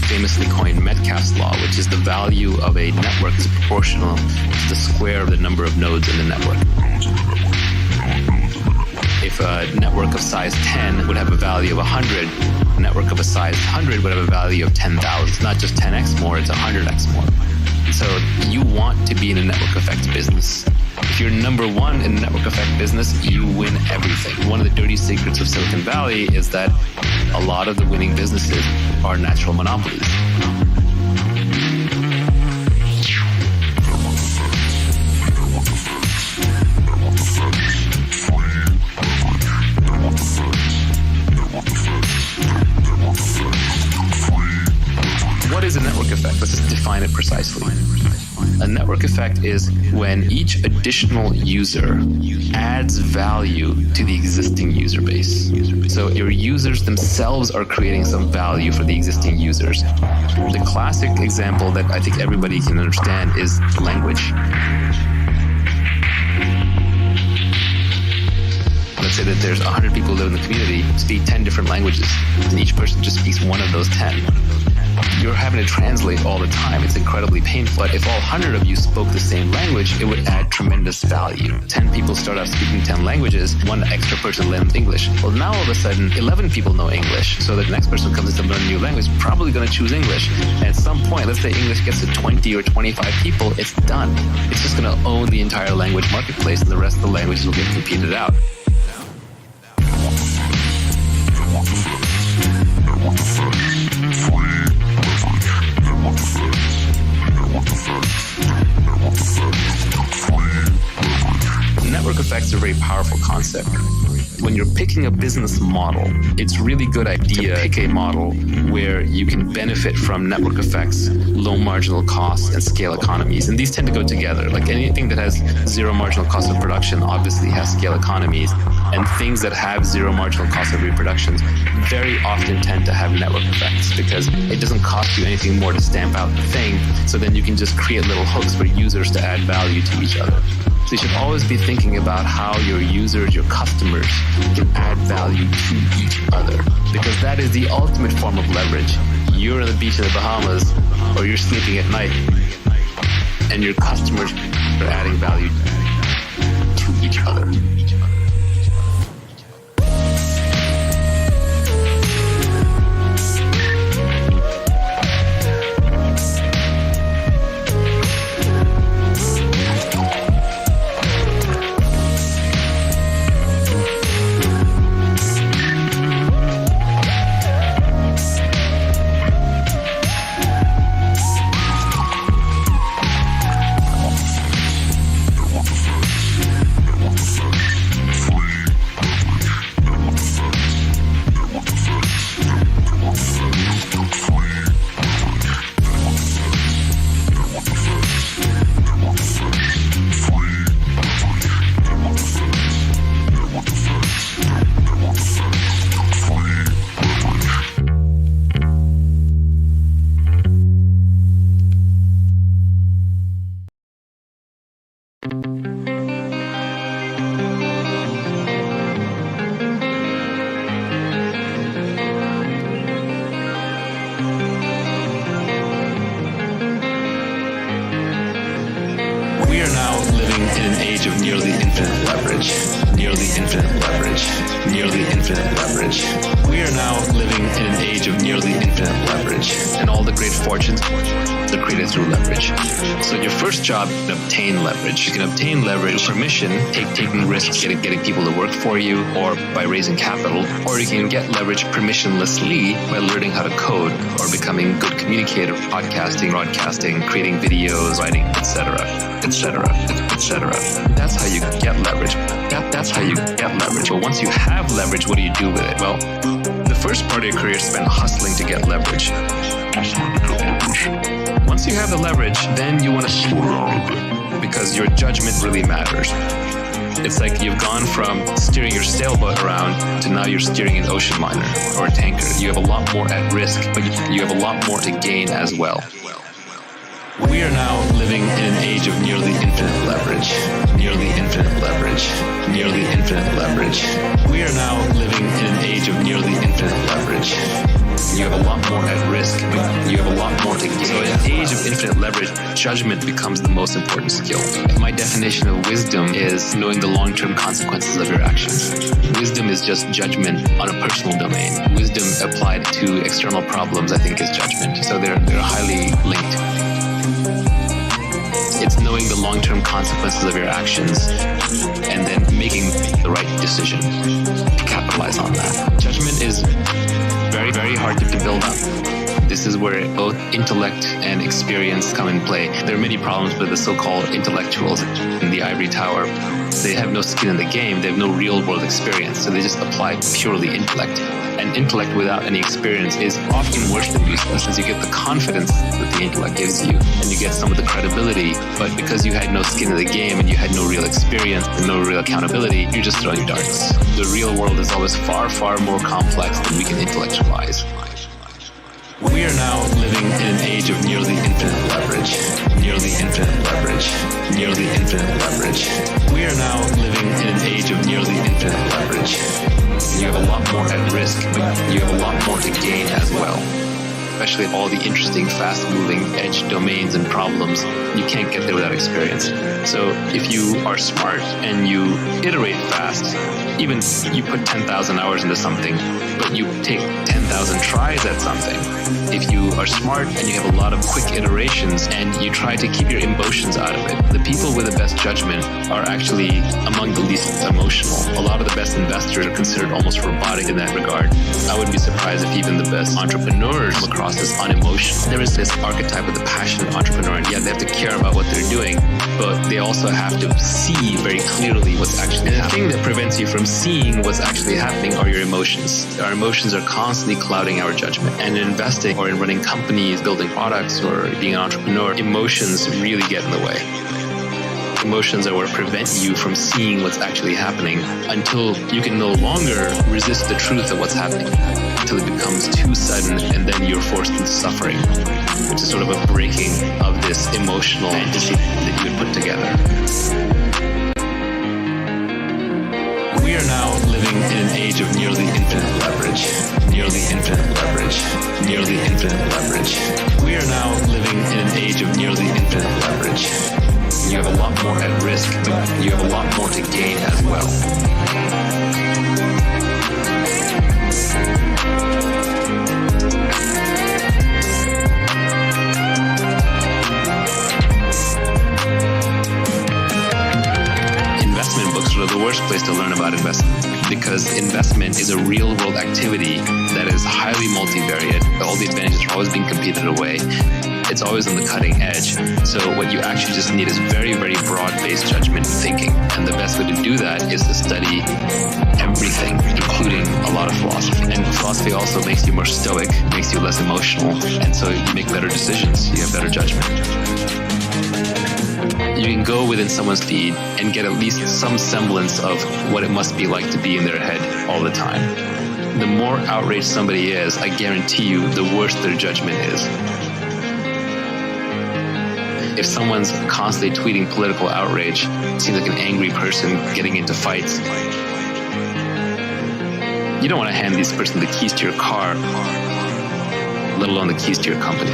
Famously coined Metcalfe's law, which is the value of a network is proportional to the square of the number of nodes in the network. If a network of size 10 would have a value of 100, a network of a size 100 would have a value of 10,000. It's not just 10x more, it's 100x more. So you want to be in a network effects business. If you're number one in the network effect business, you win everything. One of the dirty secrets of Silicon Valley is that a lot of the winning businesses are natural monopolies. What is a network effect? Let's just define it precisely. A network effect is when each additional user adds value to the existing user base. So your users themselves are creating some value for the existing users. The classic example that I think everybody can understand is language. Let's say that there's 100 people who live in the community, speak 10 different languages, and each person just speaks one of those 10. you're having to translate all the time. It's incredibly painful. But if all 100 of you spoke the same language, it would add tremendous value. 10 people start out speaking 10 languages, one extra person learns English. Well, now all of a sudden, 11 people know English. So the next person comes in to learn a new language, probably going to choose English. And at some point, let's say English gets to 20 or 25 people, it's done. It's just going to own the entire language marketplace, and the rest of the languages will get competed out. Network effects are a very powerful concept. When you're picking a business model, it's a really good idea to pick a model where you can benefit from network effects, low marginal costs, and scale economies. And these tend to go together. Like anything that has zero marginal cost of production obviously has scale economies. And things that have zero marginal cost of reproduction very often tend to have network effects because it doesn't cost you anything more to stamp out the thing. So then you can just create little hooks for users to add value to each other. So you should always be thinking about how your users, your customers, can add value to each other, because that is the ultimate form of leverage. You're on the beach in the Bahamas, or you're sleeping at night, and your customers are adding value to each other. We are now living in an age of nearly infinite leverage, and all the great fortunes are created through leverage. So your first job is to obtain leverage. You can obtain leverage permission, taking risks, getting people to work for you, or by raising capital, or you can get leverage permissionlessly by learning how to code or becoming a good communicator, podcasting, broadcasting, creating videos, writing, etc., etc., etc. That's how you get leverage. That's how you get leverage. But once you have leverage, what do you do with it? Well, the first part of your career is spent hustling to get leverage. Once you have the leverage, then you want to slow down a bit, because your judgment really matters. It's like you've gone from steering your sailboat around to now you're steering an ocean liner or a tanker. You have a lot more at risk, but you have a lot more to gain as well. We are now living in an age of nearly infinite leverage. Nearly infinite leverage. Nearly infinite leverage. We are now living in an age of nearly infinite leverage. You have a lot more at risk, but you have a lot more to gain. So in an age of infinite leverage, judgment becomes the most important skill. My definition of wisdom is knowing the long-term consequences of your actions. Wisdom is just judgment on a personal domain. Wisdom applied to external problems, I think, is judgment. So they're highly linked. It's knowing the long-term consequences of your actions and then making the right decision to capitalize on that. Judgment is very, very hard to build up. This is where both intellect and experience come in play. There are many problems with the so-called intellectuals in the ivory tower. They have no skin in the game. They have no real-world experience, so they just apply purely intellect. And intellect without any experience is often worse than useless, as you get the confidence that the intellect gives you, and you get some of the credibility, but because you had no skin in the game and you had no real experience and no real accountability, you're just throwing darts. The real world is always far, far more complex than we can intellectualize. We are now living in an age of nearly infinite leverage. Nearly infinite leverage. Nearly infinite leverage. We are now living in an age of nearly infinite leverage. You have a lot more at risk, but you have a lot more to gain as well. especially all the interesting, fast-moving edge domains and problems. You can't get there without experience. So if you are smart and you iterate fast, even you put 10,000 hours into something, but you take 10,000 tries at something. If you are smart and you have a lot of quick iterations and you try to keep your emotions out of it, the people with the best judgment are actually among the least emotional. A lot of the best investors are considered almost robotic in that regard. I wouldn't be surprised if even the best entrepreneurs come across as unemotional. There is this archetype of the passionate entrepreneur, and yeah, they have to care about what they're doing, but they also have to see very clearly what's actually happening. The thing that prevents you from seeing what's actually happening are your emotions. Our emotions are constantly clouding our judgment. And in investing or in running companies, building products, or being an entrepreneur, emotions really get in the way. Emotions are what prevent you from seeing what's actually happening until you can no longer resist the truth of what's happening, until it becomes too sudden and then you're forced into suffering, which is sort of a breaking of this emotional fantasy that you had put together. We are now living in an age of nearly infinite leverage. Nearly infinite leverage. Nearly infinite leverage. We are now living in an age of nearly infinite leverage. You have a lot more at risk, but you have a lot more to gain as well. Investment books are the worst place to learn about investment because investment is a real-world activity that is highly multivariate. All the advantages are always being competed away. It's always on the cutting edge. So what you actually just need is very, very broad-based judgment thinking. And the best way to do that is to study everything, including a lot of philosophy. And philosophy also makes you more stoic, makes you less emotional. And so you make better decisions, you have better judgment. You can go within someone's feed and get at least some semblance of what it must be like to be in their head all the time. The more outraged somebody is, I guarantee you, the worse their judgment is. If someone's constantly tweeting political outrage, it seems like an angry person getting into fights. You don't want to hand this person the keys to your car, let alone the keys to your company.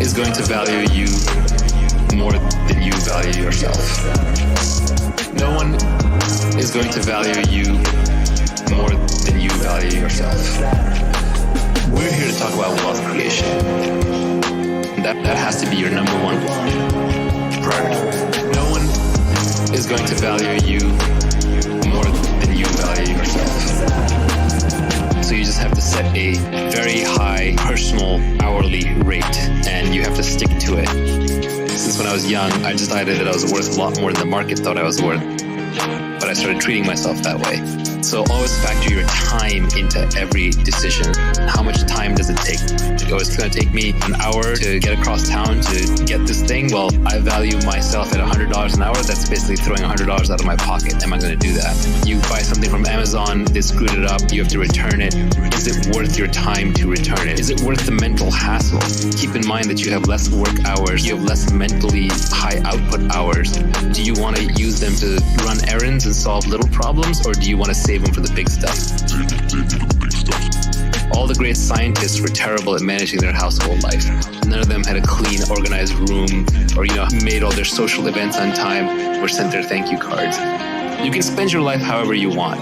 Is going to value you more than you value yourself. No one is going to value you more than you value yourself. We're here to talk about wealth creation. That has to be your number one priority. No one is going to value you more than you value yourself. So you just have to set a very high personal hourly rate, and you have to stick to it. Since when I was young, I decided that I was worth a lot more than the market thought I was worth, but I started treating myself that way. So always factor your time into every decision. How much time does it take? Oh, it's going to take me an hour to get across town to get this thing. Well, I value myself at $100 an hour. That's basically throwing $100 out of my pocket. Am I going to do that? You buy something from Amazon, they screwed it up, you have to return it. Is it worth your time to return it? Is it worth the mental hassle? Keep in mind that you have less work hours, you have less mentally high output hours. Do you want to use them to run errands and solve little problems, or do you want to save them for the big stuff? All the great scientists were terrible at managing their household life. None of them had a clean, organized room, or made all their social events on time, or sent their thank you cards. You can spend your life however you want.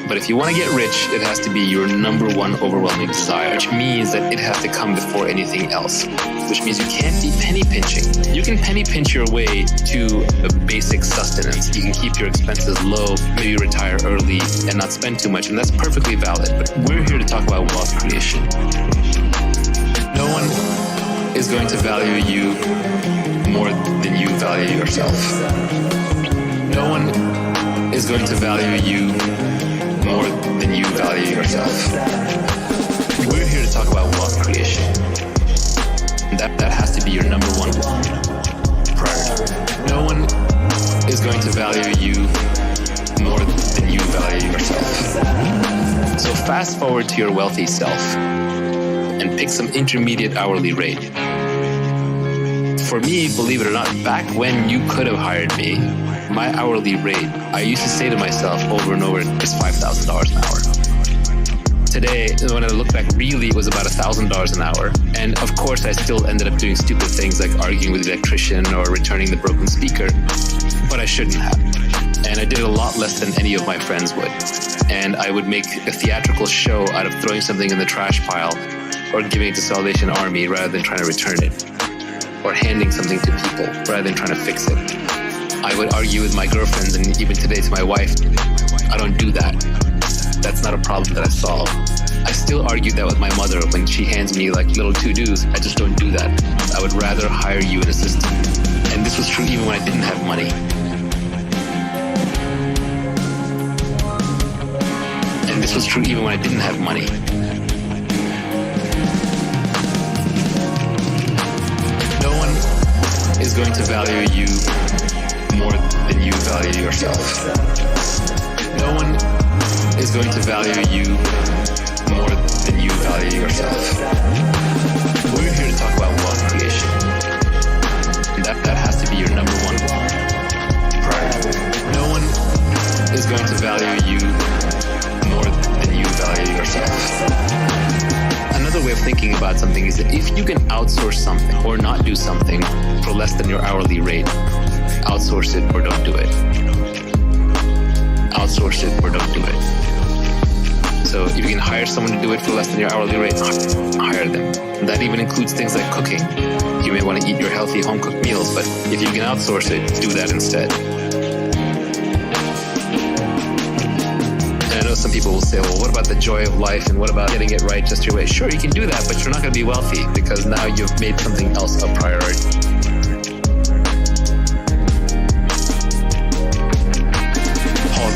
But if you want to get rich, it has to be your number one overwhelming desire, which means that it has to come before anything else, which means you can't be penny pinching. You can penny pinch your way to a basic sustenance. You can keep your expenses low, maybe retire early and not spend too much, and that's perfectly valid. But we're here to talk about wealth creation. No one is going to value you more than you value yourself. No one is going to value you more than you value yourself. We're here to talk about wealth creation. That has to be your number one priority. No one is going to value you more than you value yourself. So fast forward to your wealthy self and pick some intermediate hourly rate. For me, believe it or not, back when you could have hired me, my hourly rate, I used to say to myself over and over, is $5,000 an hour. Today, when I look back, really it was about $1,000 an hour. And of course, I still ended up doing stupid things like arguing with the electrician or returning the broken speaker, but I shouldn't have. And I did a lot less than any of my friends would. And I would make a theatrical show out of throwing something in the trash pile or giving it to Salvation Army rather than trying to return it, or handing something to people rather than trying to fix it. I would argue with my girlfriends, and even today to my wife, I don't do that. That's not a problem that I solve. I still argue that with my mother when she hands me like little to-dos. I just don't do that. I would rather hire you an assistant. And this was true even when I didn't have money. And this was true even when I didn't have money. No one is going to value you more than you value yourself. No one is going to value you more than you value yourself. We're here to talk about wealth creation. That has to be your number one priority. No one is going to value you more than you value yourself. Another way of thinking about something is that if you can outsource something or not do something for less than your hourly rate, outsource it or don't do it. Outsource it or don't do it. So if you can hire someone to do it for less than your hourly rate, hire them. And that even includes things like cooking. You may want to eat your healthy home-cooked meals, but if you can outsource it, do that instead. And I know some people will say, well, what about the joy of life and what about getting it right just your way? Sure, you can do that, but you're not going to be wealthy because now you've made something else a priority.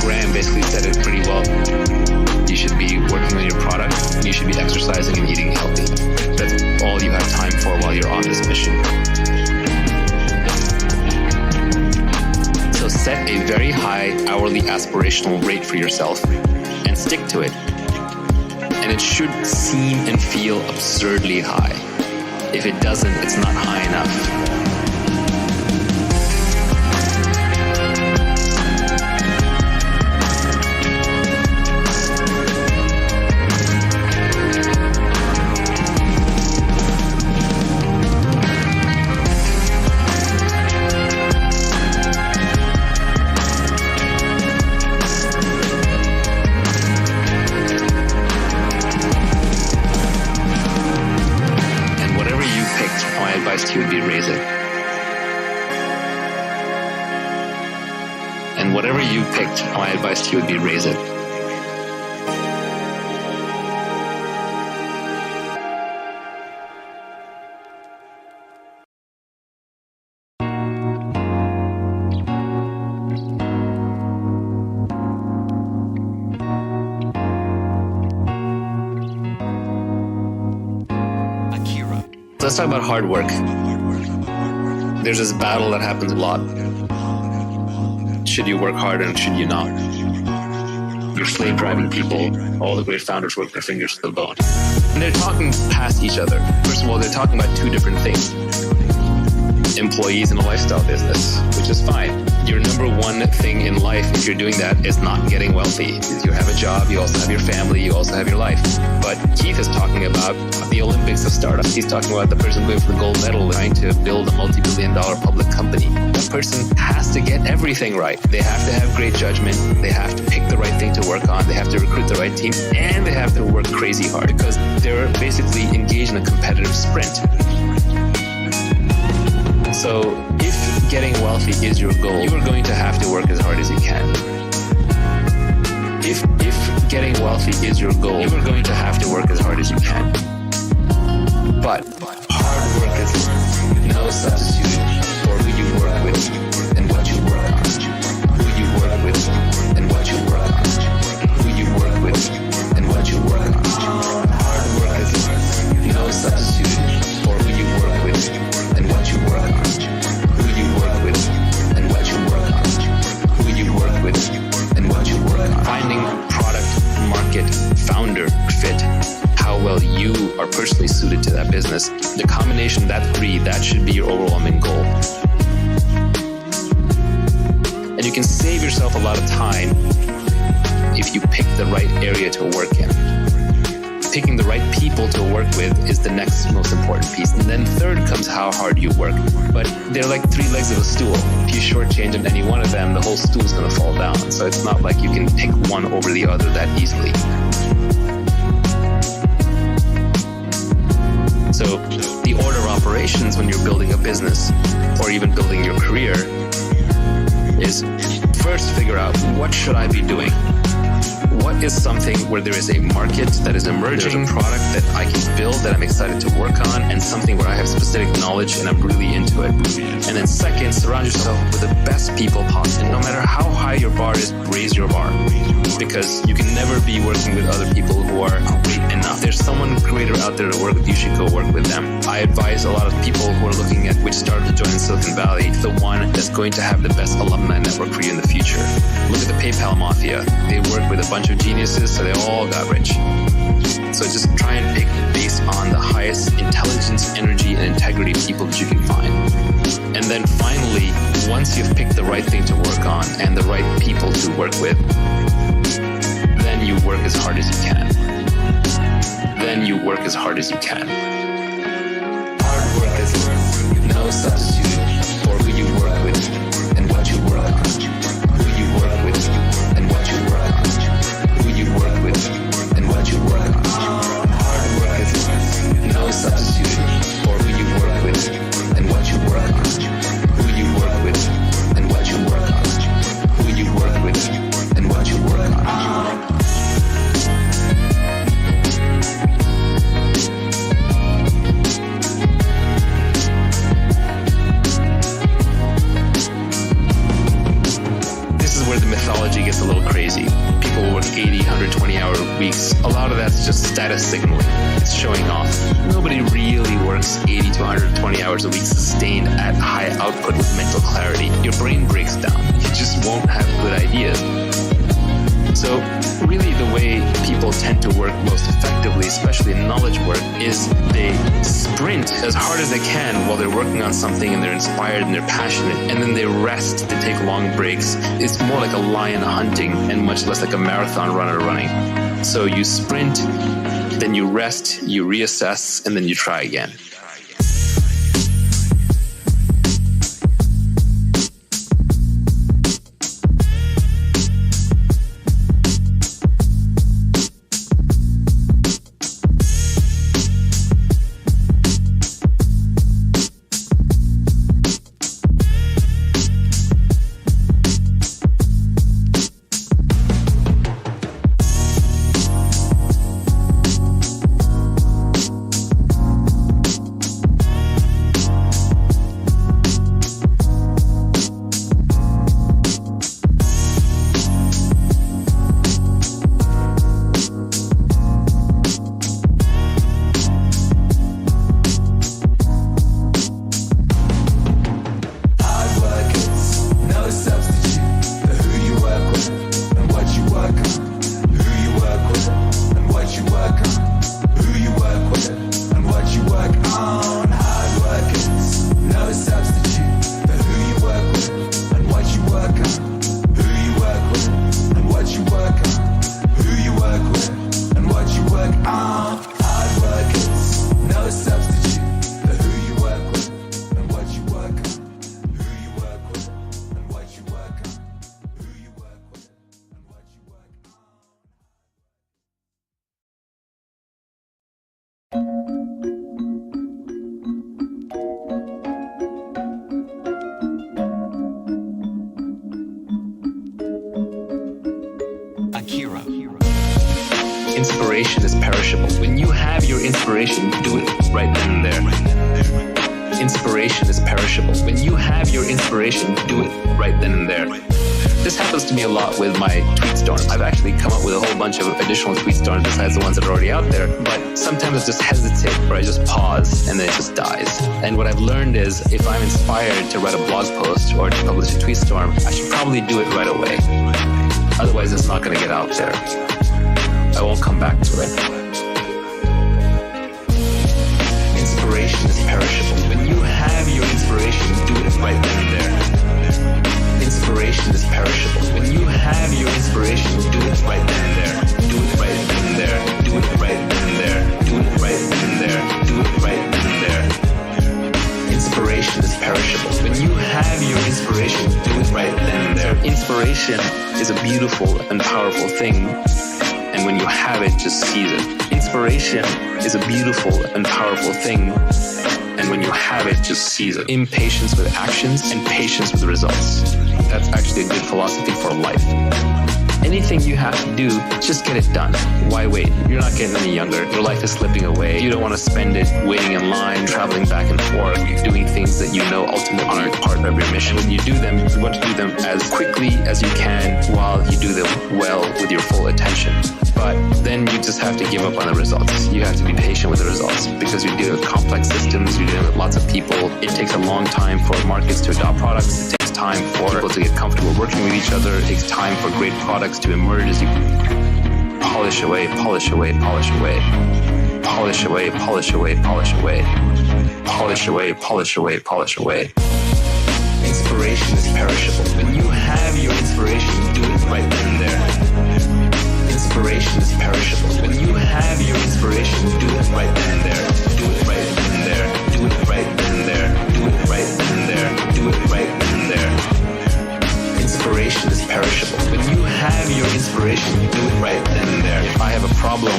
Graham basically said it pretty well. You should be working on your product. You should be exercising and eating healthy. That's all you have time for while you're on this mission. So set a very high hourly aspirational rate for yourself and stick to it. And it should seem and feel absurdly high. If it doesn't, it's not high enough. To you would be raise it. And whatever you picked, my advice to you would be raise it. Let's talk about hard work. There's this battle that happens a lot. Should you work hard and should you not? You're slave driving people. All the great founders work their fingers to the bone. And they're talking past each other. First of all, they're talking about two different things. Employees in a lifestyle business, which is fine. Your number one thing in life, if you're doing that, is not getting wealthy. You have a job, you also have your family, you also have your life. But Keith is talking about the Olympics of startups. He's talking about the person going for the gold medal, trying to build a multi-billion-dollar public company. That person has to get everything right. They have to have great judgment. They have to pick the right thing to work on. They have to recruit the right team, and they have to work crazy hard because they're basically engaged in a competitive sprint. So if getting wealthy is your goal, you are going to have to work as hard as you can. If getting wealthy is your goal, you are going to have to work as hard as you can. But hard work is no substitute for who you work with and what you work on. Who you work with personally suited to that business. The combination of that three, that should be your overwhelming goal. And you can save yourself a lot of time if you pick the right area to work in. Picking the right people to work with is the next most important piece. And then third comes how hard you work. But they're like three legs of a stool. If you shortchange on any one of them, the whole stool is going to fall down. So it's not like you can pick one over the other that easily. So the order of operations when you're building a business or even building your career is first figure out, what should I be doing? What is something where there is a market that is emerging, there's a product that I can build that I'm excited to work on, and something where I have specific knowledge and I'm really into it. And then second, surround yourself with the best people possible. And no matter how high your bar is, raise your bar. Because you can never be working with other people who are great enough. There's someone greater out there to work with, you should go work with them. I advise a lot of people who are looking at which startup to join in Silicon Valley, the one that's going to have the best alumni network for you in the future. Look at the PayPal mafia. They work with a bunch of geniuses, so they all got rich. So just try and pick based on the highest intelligence, energy, and integrity people that you can find. And then finally, once you've picked the right thing to work on and the right people to work with, then you work as hard as you can. Then you work as hard as you can. Hard work is no substitute for who you work with and what you work on. Who you work with and what you work on. Who you work with and what you work on. Hard work is no substitute for who you work with and what you work on. Who you work with and what you work on. Who you work with and what you work on. Where the mythology gets a little crazy. People work 80, 120-hour weeks. A lot of that's just status signaling. It's showing off. Nobody really works 80 to 120 hours a week sustained at high output with mental clarity. Your brain breaks down. You just won't have good ideas. So really the way people tend to work most effectively, especially in knowledge work, is they sprint as hard as they can while they're working on something and they're inspired and they're passionate, and then they rest, they take long breaks. It's more like a lion hunting and much less like a marathon runner running. So you sprint, then you rest, you reassess, and then you try again. Inspiration is perishable. When you have your inspiration, do it right then and there. Inspiration is perishable. When you have your inspiration, do it right then and there. This happens to me a lot with my tweet storm. I've actually come up with a whole bunch of additional tweet storms besides the ones that are already out there, but sometimes I just hesitate or I just pause and then it just dies. And what I've learned is if I'm inspired to write a blog post or to publish a tweet storm, I should probably do it right away. Otherwise, it's not going to get out there. I won't come back to it. it right then and there. Inspiration is perishable. When you have your inspiration, do it right then and there. Do it right then and there. Do it right then and there. Do it right then and there. Do it right then and there. Inspiration is perishable. When you have your inspiration, do it right then and there. Inspiration is a beautiful and powerful thing, and when you have it, just seize it. Inspiration is a beautiful and powerful thing, and when you have it, just seize it. Impatience with actions and patience with results. That's actually a good philosophy for life. Anything you have to do, just get it done. Why wait? You're not getting any younger. Your life is slipping away. You don't want to spend it waiting in line, traveling back and forth, doing things that you know ultimately aren't part of your mission. When you do them, you want to do them as quickly as you can while you do them well with your full attention. But then you just have to give up on the results. You have to be patient with the results because you're dealing with complex systems, you're dealing with lots of people. It takes a long time for markets to adopt products. It takes time for people to get comfortable working with each other. It takes time for great products to emerge as you polish away, polish away, polish away, polish away, polish away, polish away, polish away, polish away, polish away. Inspiration is perishable. When you have your inspiration, do it right then and there. Inspiration is perishable. When you have your inspiration, do it right then and there. Do it right then and there. Do it right then and there. Do it right then and there. Do it right then and there. Inspiration is perishable. When you have your inspiration, do it right then and there. If I have a problem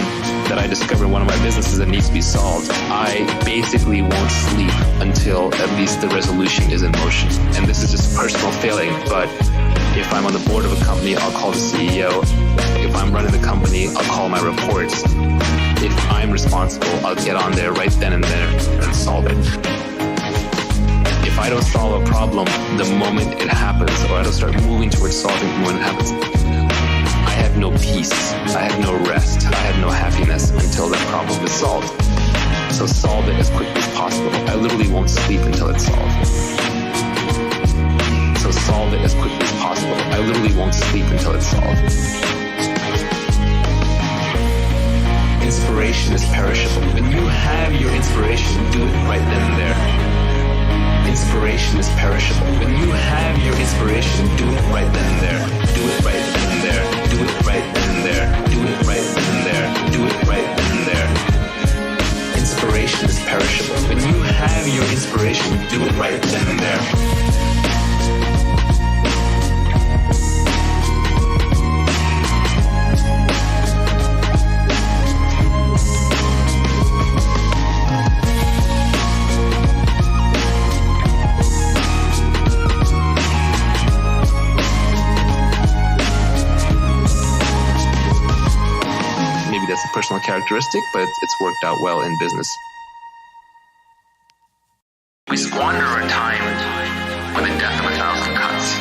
that I discover in one of my businesses that needs to be solved, I basically won't sleep until at least the resolution is in motion. And this is just a personal failing, but if I'm on the board of a company, I'll call the CEO. If I'm running the company, I'll call my reports. If I'm responsible, I'll get on there right then and there and solve it. If I don't solve a problem the moment it happens, or I don't start moving towards solving it when it happens, I have no peace, I have no rest, I have no happiness until that problem is solved. So solve it as quickly as possible. I literally won't sleep until it's solved. So solve it as quickly as possible. I literally won't sleep until it's solved. Inspiration is perishable. When you have your inspiration, do it right then and there. Inspiration is perishable. When you have your inspiration, do it right then and there. Do it right then and there. Do it right then and there. Do it right then and there. Do it right then and there. Inspiration is perishable. When you have your inspiration, do it right then and there. Personal characteristic, but it's worked out well in business. We squander our time with a death of 1,000 cuts.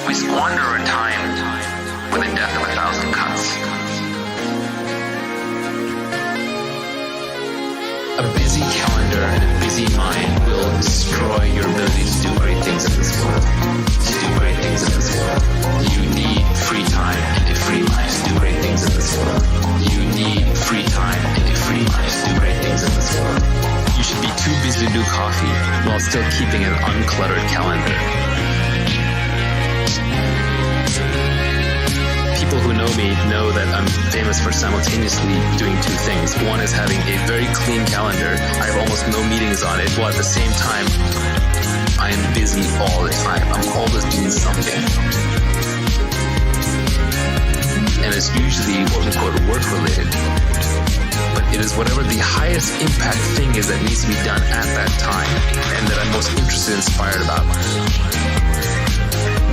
We squander our time with a death of 1,000 cuts. A busy calendar and a busy mind will destroy your ability to do great things in this world. To do great things in this world. You need free time and a free mind to do great things in this world. You need free time and a free mind to do great things in this world. You should be too busy to do coffee while still keeping an uncluttered calendar. People who know me know that I'm famous for simultaneously doing two things. One is having a very clean calendar. I have almost no meetings on it, while at the same time, I am busy all the time. I'm always doing something. And it's usually quote-unquote work-related. But it is whatever the highest impact thing is that needs to be done at that time, and that I'm most interested and inspired about.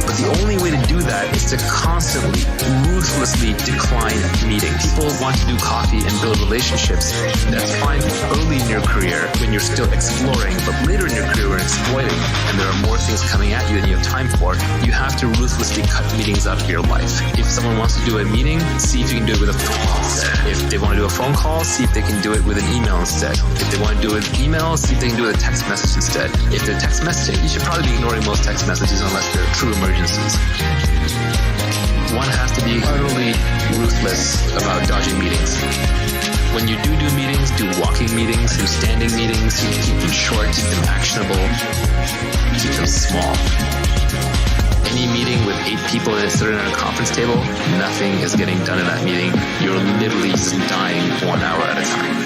But the only way to do that is to constantly, ruthlessly decline meetings. People want to do coffee and build relationships. That's fine early in your career when you're still exploring, but later in your career when exploiting and there are more things coming at you than you have time for, you have to ruthlessly cut meetings out of your life. If someone wants to do a meeting, see if you can do it with a phone call instead. If they want to do a phone call, see if they can do it with an email instead. If they want to do an email, see if they can do it with a text message instead. If they're text messaging, you should probably be ignoring most text messages unless they're true emergencies. One has to be utterly ruthless about dodging meetings. When you do meetings, do walking meetings, do standing meetings, keep them short, keep them actionable, keep them small. Any meeting with 8 people that sit around a conference table, nothing is getting done in that meeting. You're literally just dying 1 hour at a time.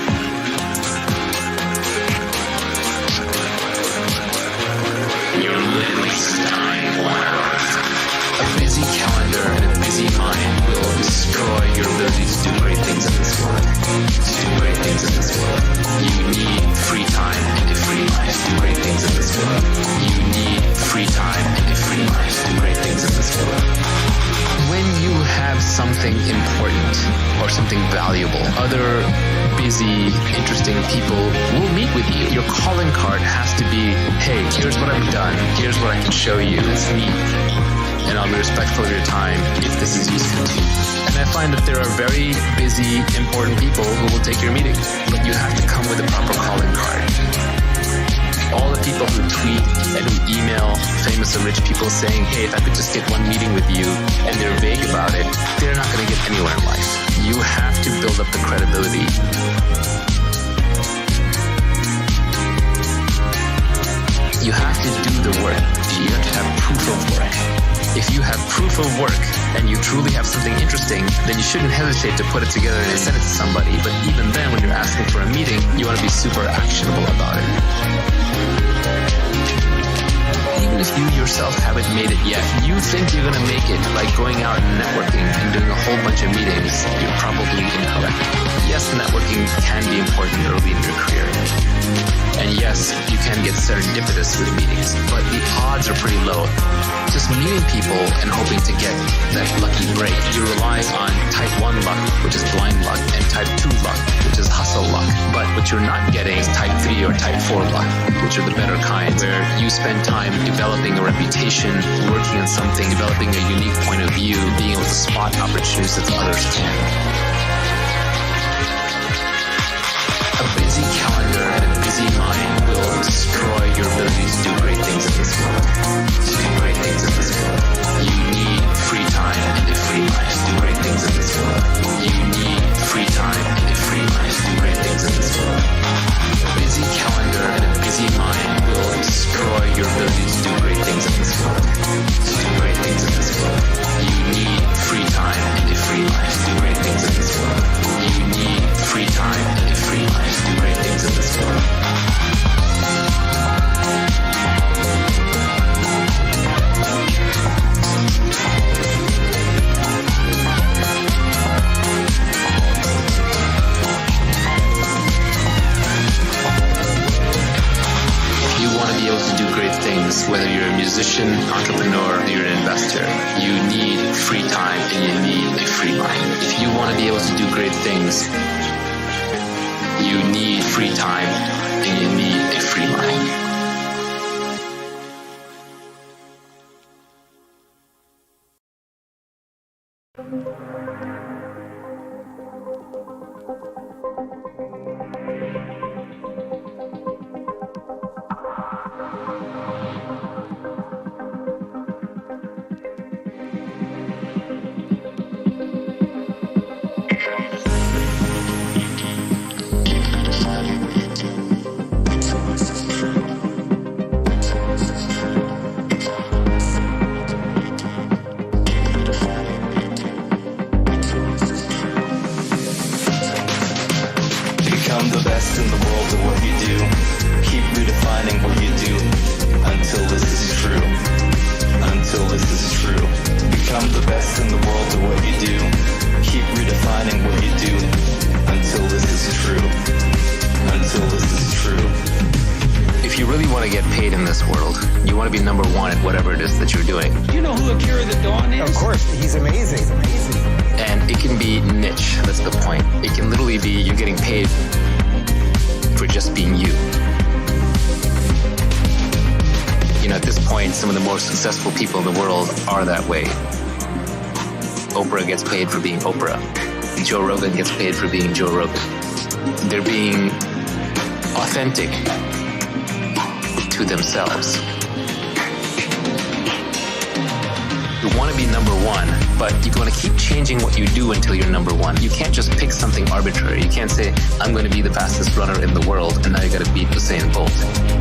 You're literally just dying 1 hour at a time. A busy calendar and a busy mind will destroy your ability to do great things in this world. To do great things in this world. You need free time and a free mind to do great things in this world. You need free time and a free mind to do great things in this world. When you have something important or something valuable, other busy, interesting people will meet with you. Your calling card has to be, hey, here's what I've done. Here's what I can show you. Let's meet. And I'll be respectful of your time if this is useful to you. And I find that there are very busy, important people who will take your meeting, but you have to come with a proper calling card. All the people who tweet and who email famous or rich people saying, hey, if I could just get one meeting with you, and they're vague about it, they're not going to get anywhere in life. You have to build up the credibility. You have to do the work. You have to have proof of work. If you have proof of work and you truly have something interesting, then you shouldn't hesitate to put it together and send it to somebody. But even then, when you're asking for a meeting, you want to be super actionable about it. Even if you yourself haven't made it yet, you think you're going to make it by going out and networking and doing a whole bunch of meetings, you're probably incorrect. Yes, networking can be important early in your career. And yes, you can get serendipitous with meetings, but the odds are pretty low. Just meeting people and hoping to get that lucky break. You rely on type 1 luck, which is blind luck, and type 2 luck, which is hustle luck. But what you're not getting is type 3 or type 4 luck, which are the better kinds, where you spend time developing a reputation, working on something, developing a unique point of view, being able to spot opportunities that others can't. A busy calendar and a busy mind will destroy your ability to do great things in this world. To do great things in this world. You need free time and a free mind to do great things in this world. You need free time and a free mind to do great things in this world. A busy calendar and a busy mind will destroy your ability to do great things in this world. To do great things in this world. You need free time and a free mind to do great things in this world. You need free time and a free mind to do great things in this world. Whether you're a musician, entrepreneur, or you're an investor, you need free time and you need a free mind. If you want to be able to do great things, you need free time and you need a free mind. Successful people in the world are that way. Oprah gets paid for being Oprah. Joe Rogan gets paid for being Joe Rogan. They're being authentic to themselves. You want to be number one, but you're going to keep changing what you do until you're number one. You can't just pick something arbitrary. You can't say, I'm going to be the fastest runner in the world, and now you got to beat Usain Bolt.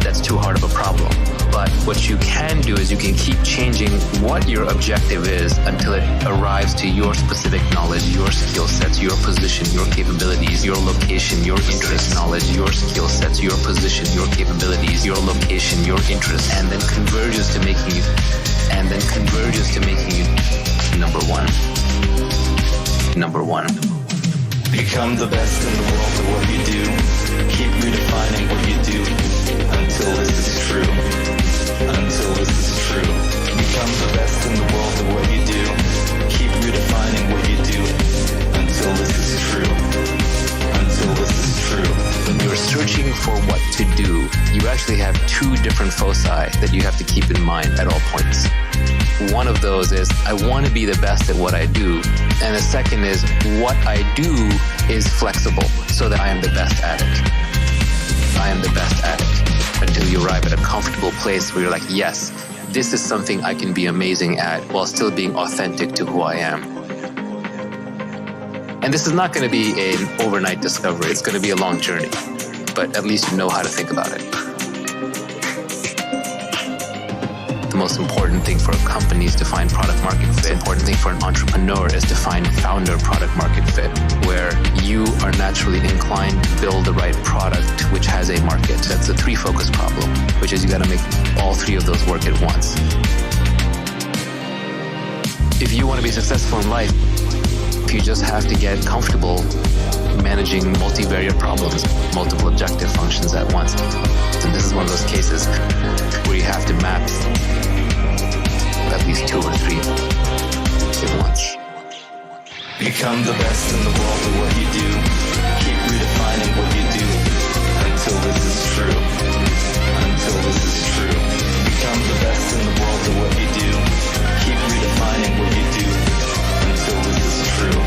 That's too hard of a problem. But what you can do is you can keep changing what your objective is until it arrives to your specific knowledge, your skill sets, your position, your capabilities, your location, your interest, knowledge, your skill sets, your position, your capabilities, your location, your interest, and then converges to making you number one. Number one. Become the best in the world at what you do. Keep redefining what you do until this is true. Until this is true. Become the best in the world at what you do. Keep redefining what you do until this is true. Until this is true. When you're searching for what to do, you actually have two different foci that you have to keep in mind at all points. One of those is, I want to be the best at what I do. And the second is, what I do is flexible so that I am the best at it. I am the best at it. Until you arrive at a comfortable place where you're like, yes, this is something I can be amazing at while still being authentic to who I am. And this is not going to be an overnight discovery. It's going to be a long journey. But at least you know how to think about it. The most important thing for a company is to find product market fit. The important thing for an entrepreneur is to find founder product market fit, where you are naturally inclined to build the right product which has a market. That's the three focus problem, which is you got to make all three of those work at once. If you want to be successful in life, you just have to get comfortable managing multivariate problems, multiple objective functions at once. And this is one of those cases where you have to map at least two or three at once. Become the best in the world at what you do. Keep redefining what you do until this is true. Until this is true. Become the best in the world at what you do. Keep redefining what you do until this is true.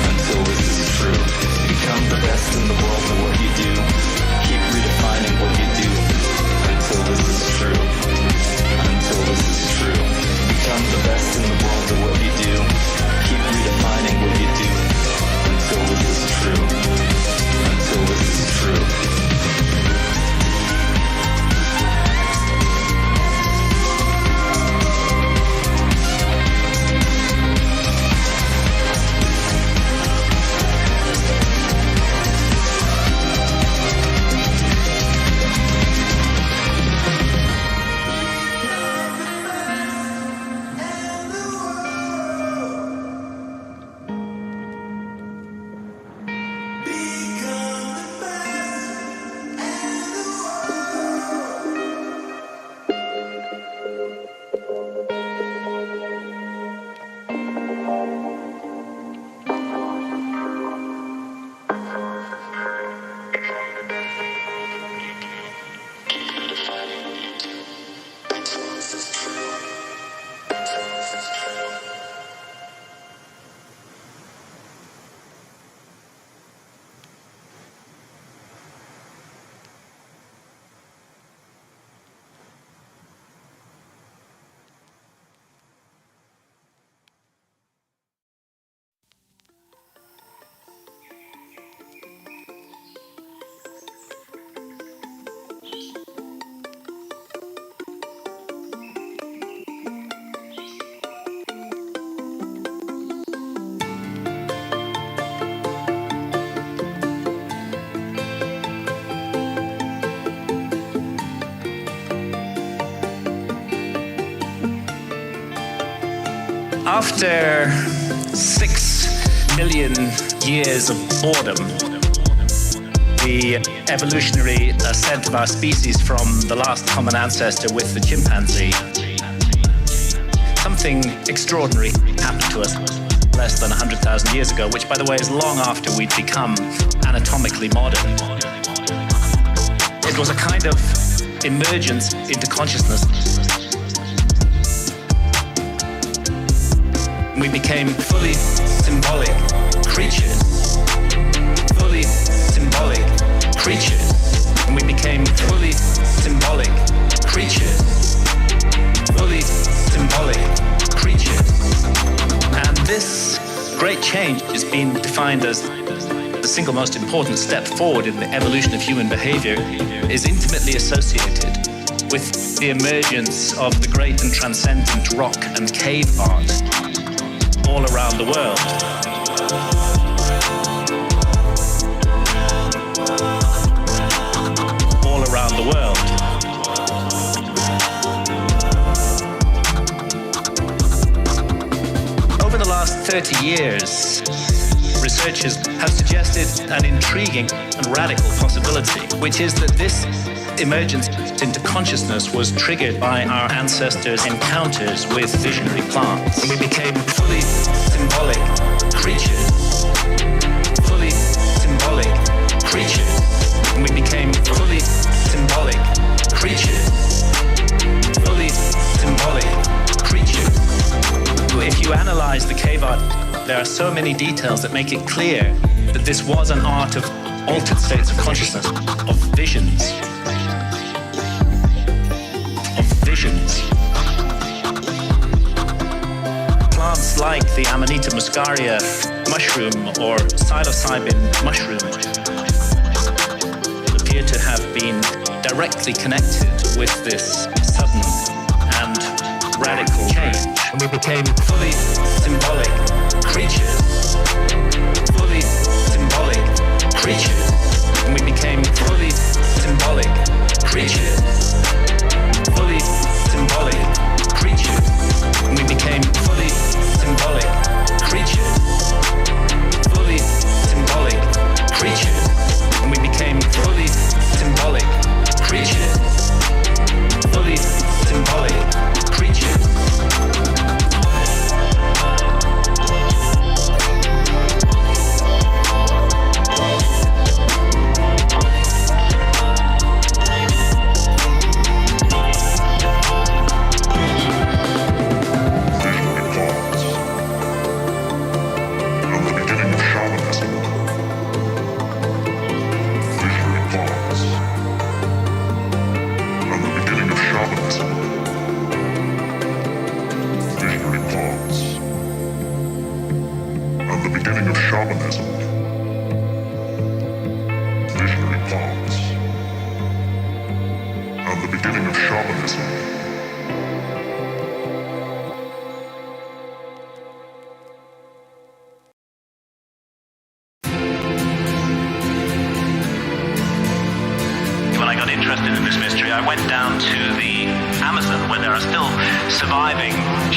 Until this is true. Become the best in the world at what you do. Keep redefining what you do until this is true. Until this is true. Become the best in the world at what you do. Keep redefining what you do until this is true. Until this is true. After 6 million years of boredom, the evolutionary ascent of our species from the last common ancestor with the chimpanzee, something extraordinary happened to us less than 100,000 years ago, which, by the way, is long after we'd become anatomically modern. It was a kind of emergence into consciousness. We became fully symbolic creatures. Fully symbolic creatures. And we became fully symbolic creatures. Fully symbolic creatures. change has been defined as the single most important step forward in the evolution of human behavior, is intimately associated with the emergence of the great and transcendent rock and cave art all around the world. All around the world. Over the last 30 years, researchers have suggested an intriguing and radical possibility, which is that this emergence into consciousness was triggered by our ancestors' encounters with visionary plants. We became fully symbolic creatures. Fully symbolic creatures. And we became fully symbolic creatures. Fully symbolic creatures. If you analyze the cave art, there are so many details that make it clear that this was an art of altered states of consciousness, of visions. Plants like the Amanita muscaria mushroom or psilocybin mushroom appear to have been directly connected with this sudden and radical change. And we became fully symbolic creatures. Fully symbolic creatures. And we became fully symbolic creatures. Fully symbolic creatures. And we became fully symbolic creatures. Fully symbolic creatures. And we became fully symbolic creatures. Fully symbolic creatures.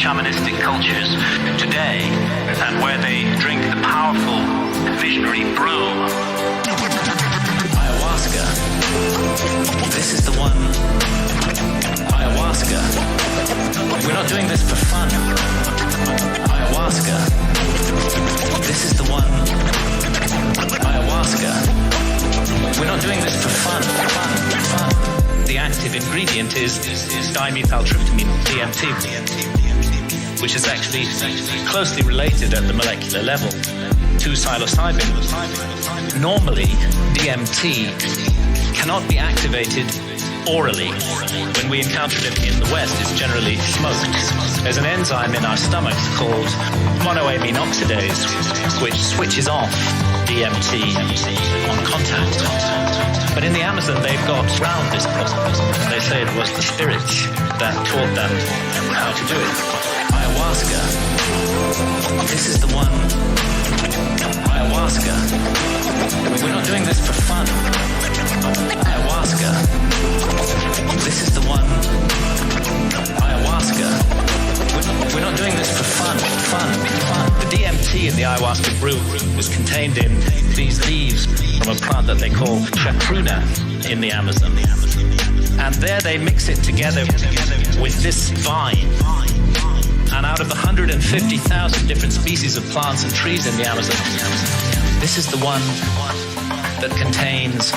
Shamanistic cultures today, and where they drink the powerful visionary brew. Ayahuasca. This is the one. Ayahuasca. We're not doing this for fun. Ayahuasca. This is the one. Ayahuasca. We're not doing this for fun. The active ingredient is dimethyltryptamine, DMT. Which is actually closely related at the molecular level to psilocybin. Normally, DMT cannot be activated orally. When we encounter it in the West, it's generally smoked. There's an enzyme in our stomachs called monoamine oxidase, which switches off DMT on contact. But in the Amazon, they've got around this problem. They say it was the spirits that taught them how to do it. Ayahuasca. This is the one. Ayahuasca. We're not doing this for fun. Ayahuasca. This is the one. Ayahuasca. We're not doing this for fun. The DMT in the ayahuasca brew was contained in these leaves from a plant that they call chacruna in the Amazon. And there they mix it together with this vine. And out of the 150,000 different species of plants and trees in the Amazon, this is the one that contains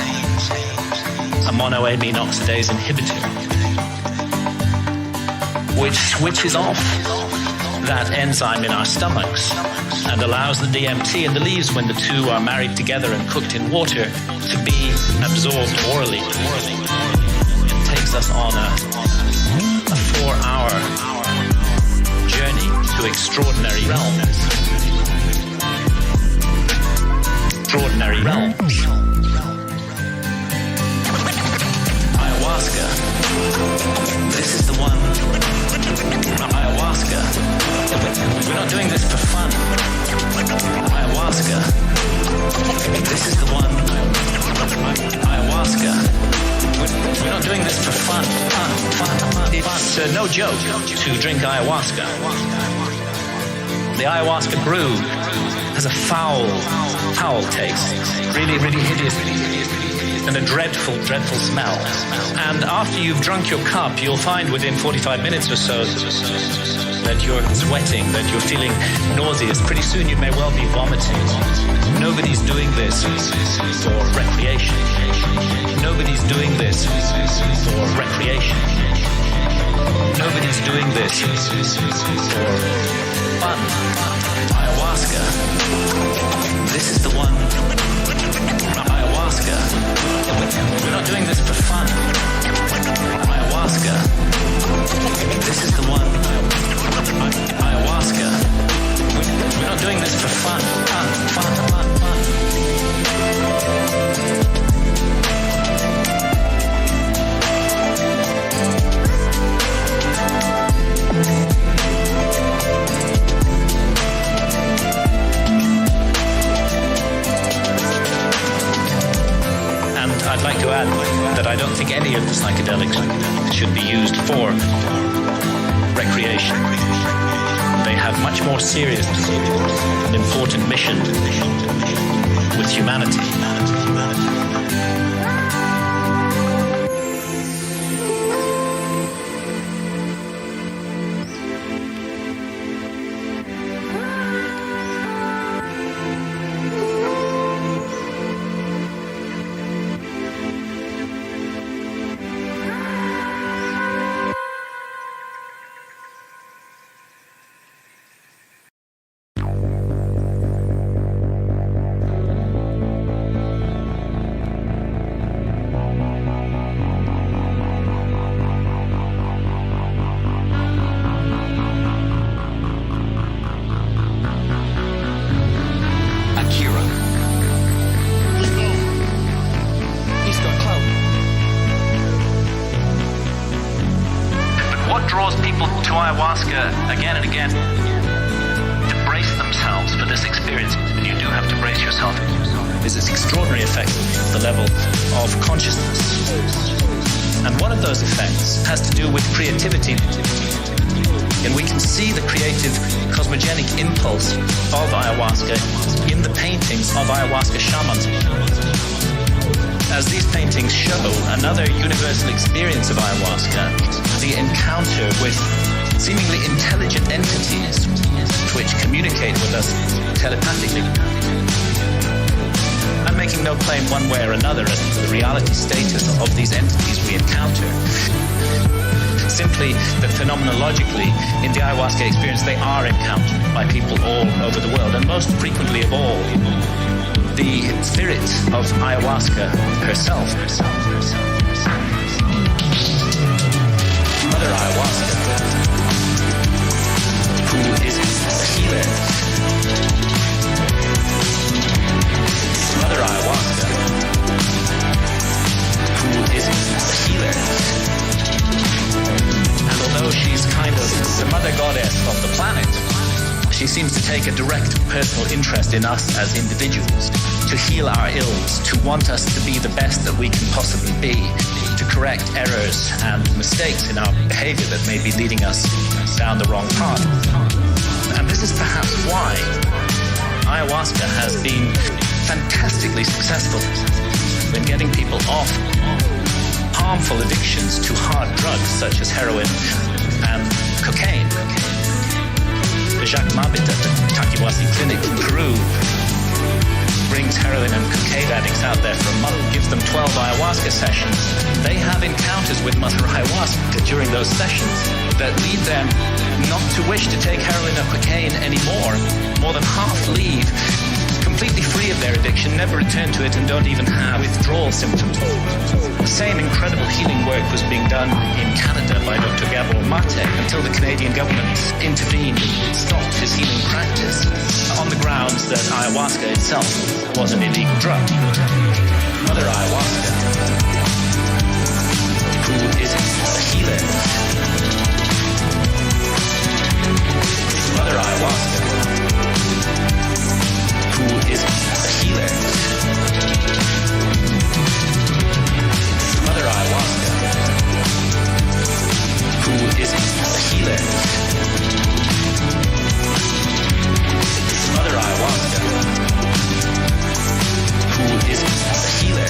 a monoamine oxidase inhibitor, which switches off that enzyme in our stomachs and allows the DMT in the leaves, when the two are married together and cooked in water, to be absorbed orally. It takes us on a 4-hour journey to extraordinary realms. extraordinary realms. Ayahuasca. This is the one. Ayahuasca. We're not doing this for fun. Ayahuasca. This is the one. Ayahuasca. We're not doing this for fun. It's no joke to drink ayahuasca. The ayahuasca brew has a foul taste. Really, really hideous. And a dreadful, dreadful smell. And after you've drunk your cup, you'll find within 45 minutes or so that you're sweating, that you're feeling nauseous. Pretty soon you may well be vomiting. Nobody's doing this for recreation. Nobody's doing this for recreation. Nobody's doing this for fun. Ayahuasca. This is the one. Ayahuasca. We're not doing this for fun. Ayahuasca. This is the one. Ayahuasca. We're not doing this for fun. Fun. I'd like to add that I don't think any of the psychedelics should be used for recreation. They have much more serious and important mission with humanity. Again and again to brace themselves for this experience, and you do have to brace yourself. Is this extraordinary effect at the level of consciousness, and one of those effects has to do with creativity, and we can see the creative cosmogenic impulse of ayahuasca in the paintings of ayahuasca shamans. As these paintings show another universal experience of ayahuasca, the encounter with seemingly intelligent entities which communicate with us telepathically. I'm making no claim one way or another as to the reality status of these entities we encounter. Simply that phenomenologically, in the ayahuasca experience, they are encountered by people all over the world, and most frequently of all, the spirit of ayahuasca herself. Mother Ayahuasca, who is a healer. Mother Ayahuasca, who is a healer. And although she's kind of the mother goddess of the planet, she seems to take a direct personal interest in us as individuals, to heal our ills, to want us to be the best that we can possibly be, to correct errors and mistakes in our behavior that may be leading us down the wrong path. And this is perhaps why ayahuasca has been fantastically successful in getting people off harmful addictions to hard drugs such as heroin and cocaine. Jacques Mabit at the Takiwasi Clinic in Peru brings heroin and cocaine addicts out there for a month, gives them 12 ayahuasca sessions. They have encounters with Mother Ayahuasca during those sessions that lead them not to wish to take heroin or cocaine anymore. More than half leave completely free of their addiction, never return to it, and don't even have withdrawal symptoms. The same incredible healing work was being done in Canada by Dr. Gabor Mate until the Canadian government intervened and stopped his healing practice on the grounds that ayahuasca itself was an illegal drug. Mother Ayahuasca, who is a healer. Mother Ayahuasca, who is a healer. Mother Ayahuasca, who is a healer. Mother Ayahuasca, who is a healer.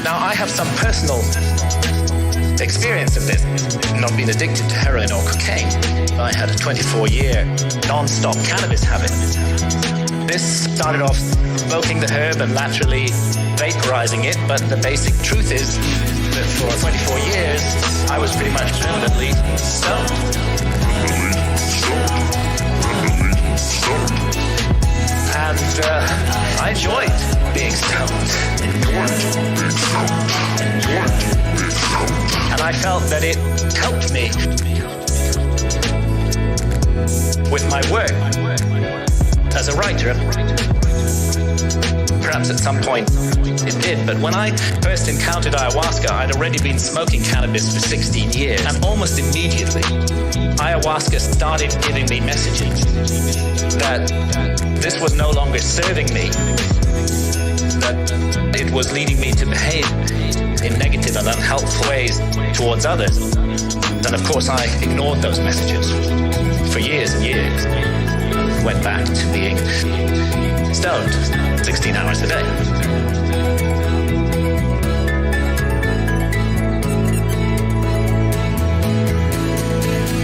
Now, I have some personal experience of this, not being addicted to heroin or cocaine. I had a 24-year non-stop cannabis habit. This started off smoking the herb and laterally vaporizing it, but the basic truth is that for 24 years, I was pretty much permanently stoned. And I enjoyed being stoned. And I felt that it helped me with my work as a writer. Perhaps at some point it did, but when I first encountered ayahuasca, I'd already been smoking cannabis for 16 years, and almost immediately, ayahuasca started giving me messages that this was no longer serving me, that it was leading me to behave in negative and unhelpful ways towards others. And of course, I ignored those messages for years and years. Went back to being stoned 16 hours a day.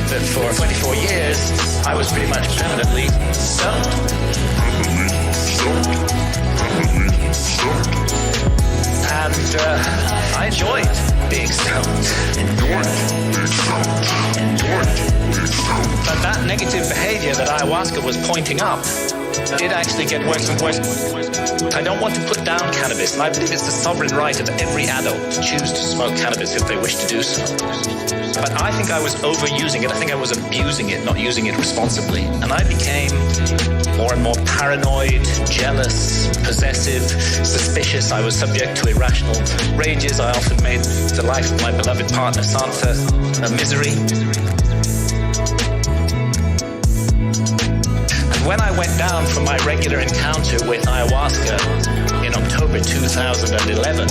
But for 24 years, I was pretty much permanently stoned. And I enjoyed being stoned. But that negative behavior that ayahuasca was pointing up did actually get worse and worse. I don't want to put down cannabis, and I believe it's the sovereign right of every adult to choose to smoke cannabis if they wish to do so. But I think I was overusing it. I think I was abusing it, not using it responsibly. And I became more and more paranoid, jealous, possessive, suspicious. I was subject to irrational rages. I often made the life of my beloved partner, Santha, a misery. And when I went down from my regular encounter with ayahuasca in October 2011,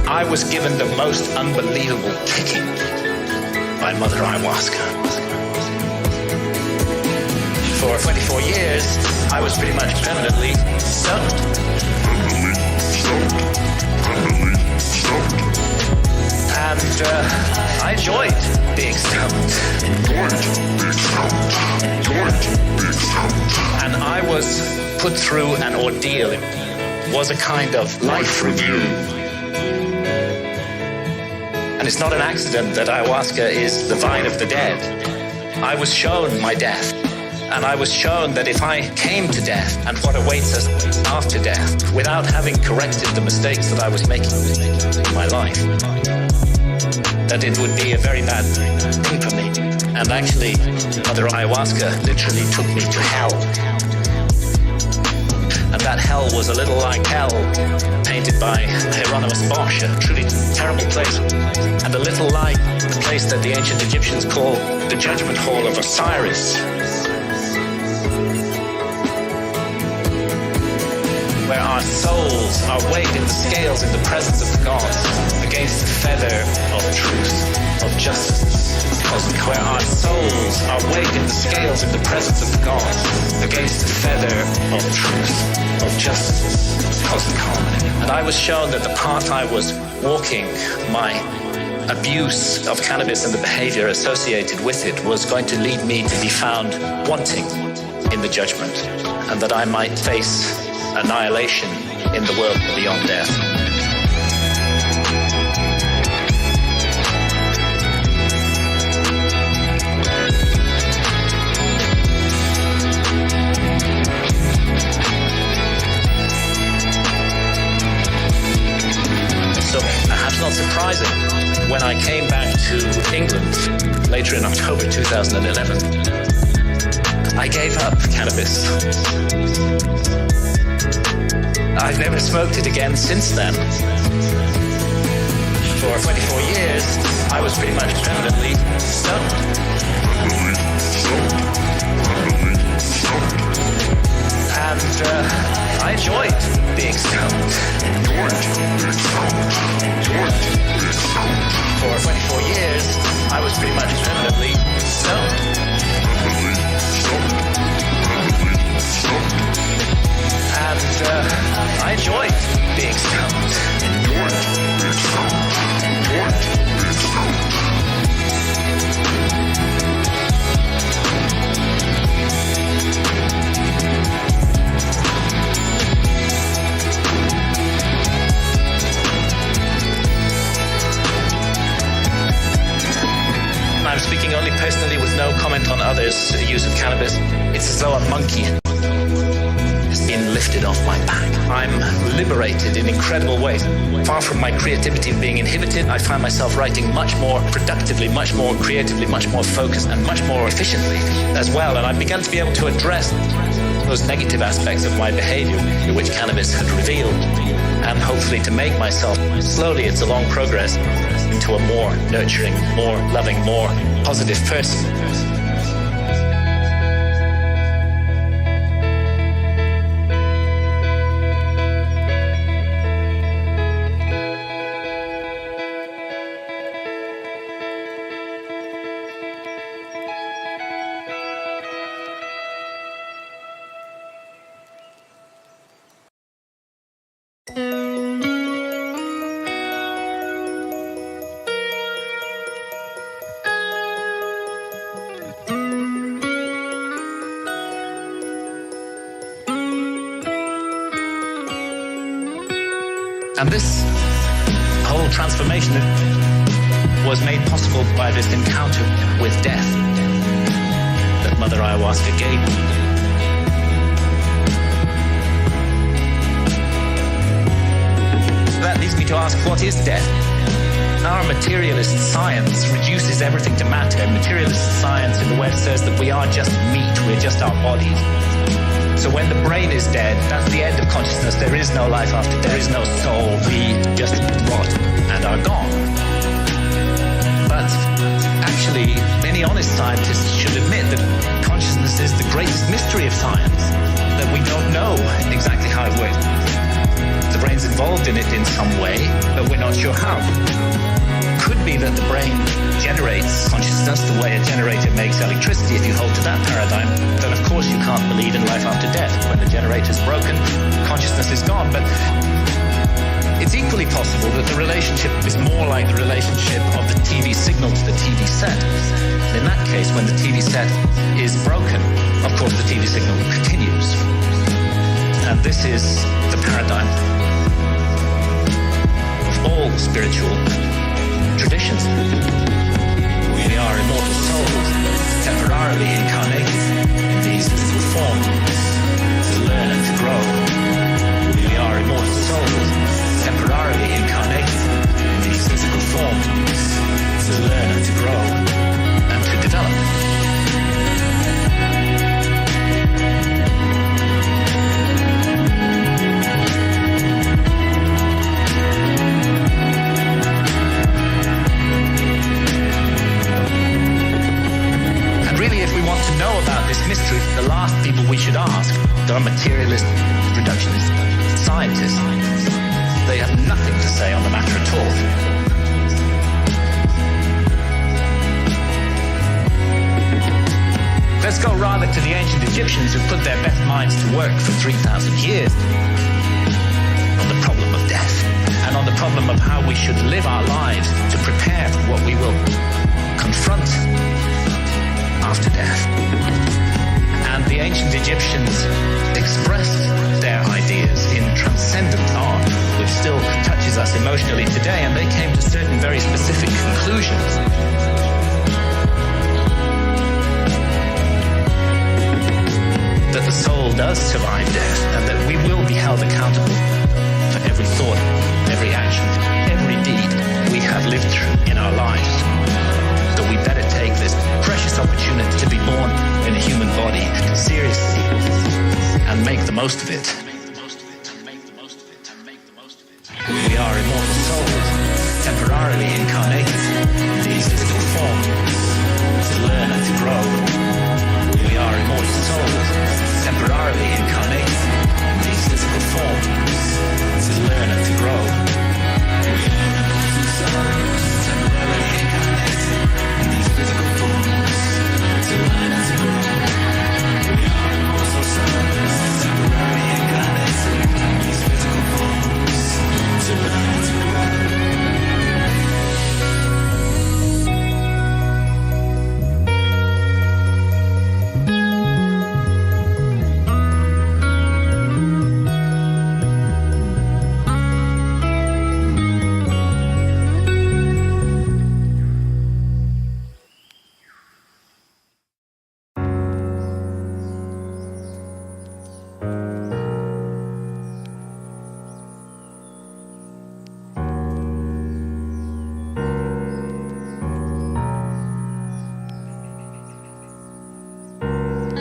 I was given the most unbelievable kicking by Mother Ayahuasca. For 24 years, I was pretty much permanently stoned. And I enjoyed being stoned. And I was put through an ordeal. It was a kind of life review. And it's not an accident that ayahuasca is the vine of the dead. I was shown my death. And I was shown that if I came to death and what awaits us after death, without having corrected the mistakes that I was making in my life, that it would be a very bad thing for me. And actually, Mother Ayahuasca literally took me to hell. And that hell was a little like hell, painted by Hieronymus Bosch, a truly terrible place. And a little like the place that the ancient Egyptians call the Judgment Hall of Osiris, where our souls are weighed in the scales in the presence of the gods against the feather of truth, of justice, cosmic. Where our souls are weighed in the scales in the presence of the gods against the feather of truth, of justice, cosmic harmony. And I was shown that the path I was walking, my abuse of cannabis and the behavior associated with it, was going to lead me to be found wanting in the judgment, and that I might face annihilation in the world beyond death. So perhaps not surprising, when I came back to England later in October 2011, I gave up cannabis. I've never smoked it again since then. For 24 years, I was pretty much permanently stoned. And I enjoyed being stoned. For 24 years, I was pretty much permanently stoned. And I enjoyed being stoned. I'm speaking only personally with no comment on others' use of cannabis. It's as though a monkey has been lifted off my back. I'm liberated in incredible ways. Far from my creativity being inhibited, I find myself writing much more productively, much more creatively, much more focused, and much more efficiently as well. And I've begun to be able to address those negative aspects of my behavior which cannabis had revealed, and hopefully to make myself, slowly, it's a long progress, into a more nurturing, more loving, more positive person. And this whole transformation was made possible by this encounter with death that Mother Ayahuasca gave me. That leads me to ask, what is death? Our materialist science reduces everything to matter. Materialist science in the West says that we are just meat, we're just our bodies. So when the brain is dead, that's the end of consciousness. There is no life after death. There is no soul. We just rot and are gone. But actually, any honest scientist should admit that consciousness is the greatest mystery of science, that we don't know exactly how it works. The brain's involved in it in some way, but we're not sure how. Could be that the brain generates consciousness the way a generator makes electricity. If you hold to that paradigm, then of course you can't believe in life after death. When the generator's broken, consciousness is gone. But it's equally possible that the relationship is more like the relationship of the TV signal to the TV set. In that case, when the TV set is broken, of course the TV signal continues. And this is the paradigm of all spiritual traditions. We are immortal souls, temporarily incarnated in these these physical forms to learn and to grow. We are immortal souls, temporarily incarnated in these physical forms to learn and to grow and to develop. To know about this mystery, the last people we should ask are materialist, reductionist scientists. They have nothing to say on the matter at all. Let's go rather to the ancient Egyptians who put their best minds to work for 3,000 years on the problem of death and on the problem of how we should live our lives to prepare for what we will confront after death. And the ancient Egyptians expressed their ideas in transcendent art, which still touches us emotionally today, and they came to certain very specific conclusions. That the soul does survive death, and that we will be held accountable for every thought, every action, every deed we have lived through in our lives. That we better take this precious opportunity to be born in a human body seriously and make the most of it. We are immortal souls, temporarily incarnated in these physical forms to learn and to grow. We are immortal souls, temporarily incarnated in these physical forms to learn and to grow. We are immortal souls, temporarily incarnated in these physical forms to learn and to grow. We are immortal souls, temporarily incarnated in these physical forms to learn and to grow.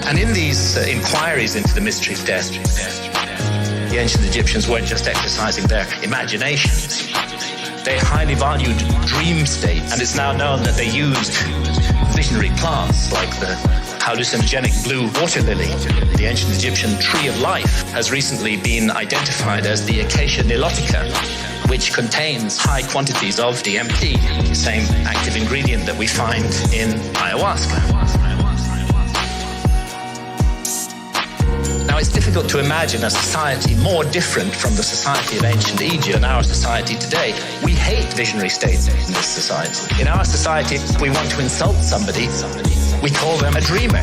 And in these inquiries into the mystery of death, the ancient Egyptians weren't just exercising their imaginations. They highly valued dream states, and it's now known that they used visionary plants like the hallucinogenic blue water lily. The ancient Egyptian tree of life has recently been identified as the Acacia nilotica, which contains high quantities of DMT, the same active ingredient that we find in ayahuasca. Now, it's difficult to imagine a society more different from the society of ancient Egypt than our society today. We hate visionary states in this society. In our society, if we want to insult somebody, we call them a dreamer.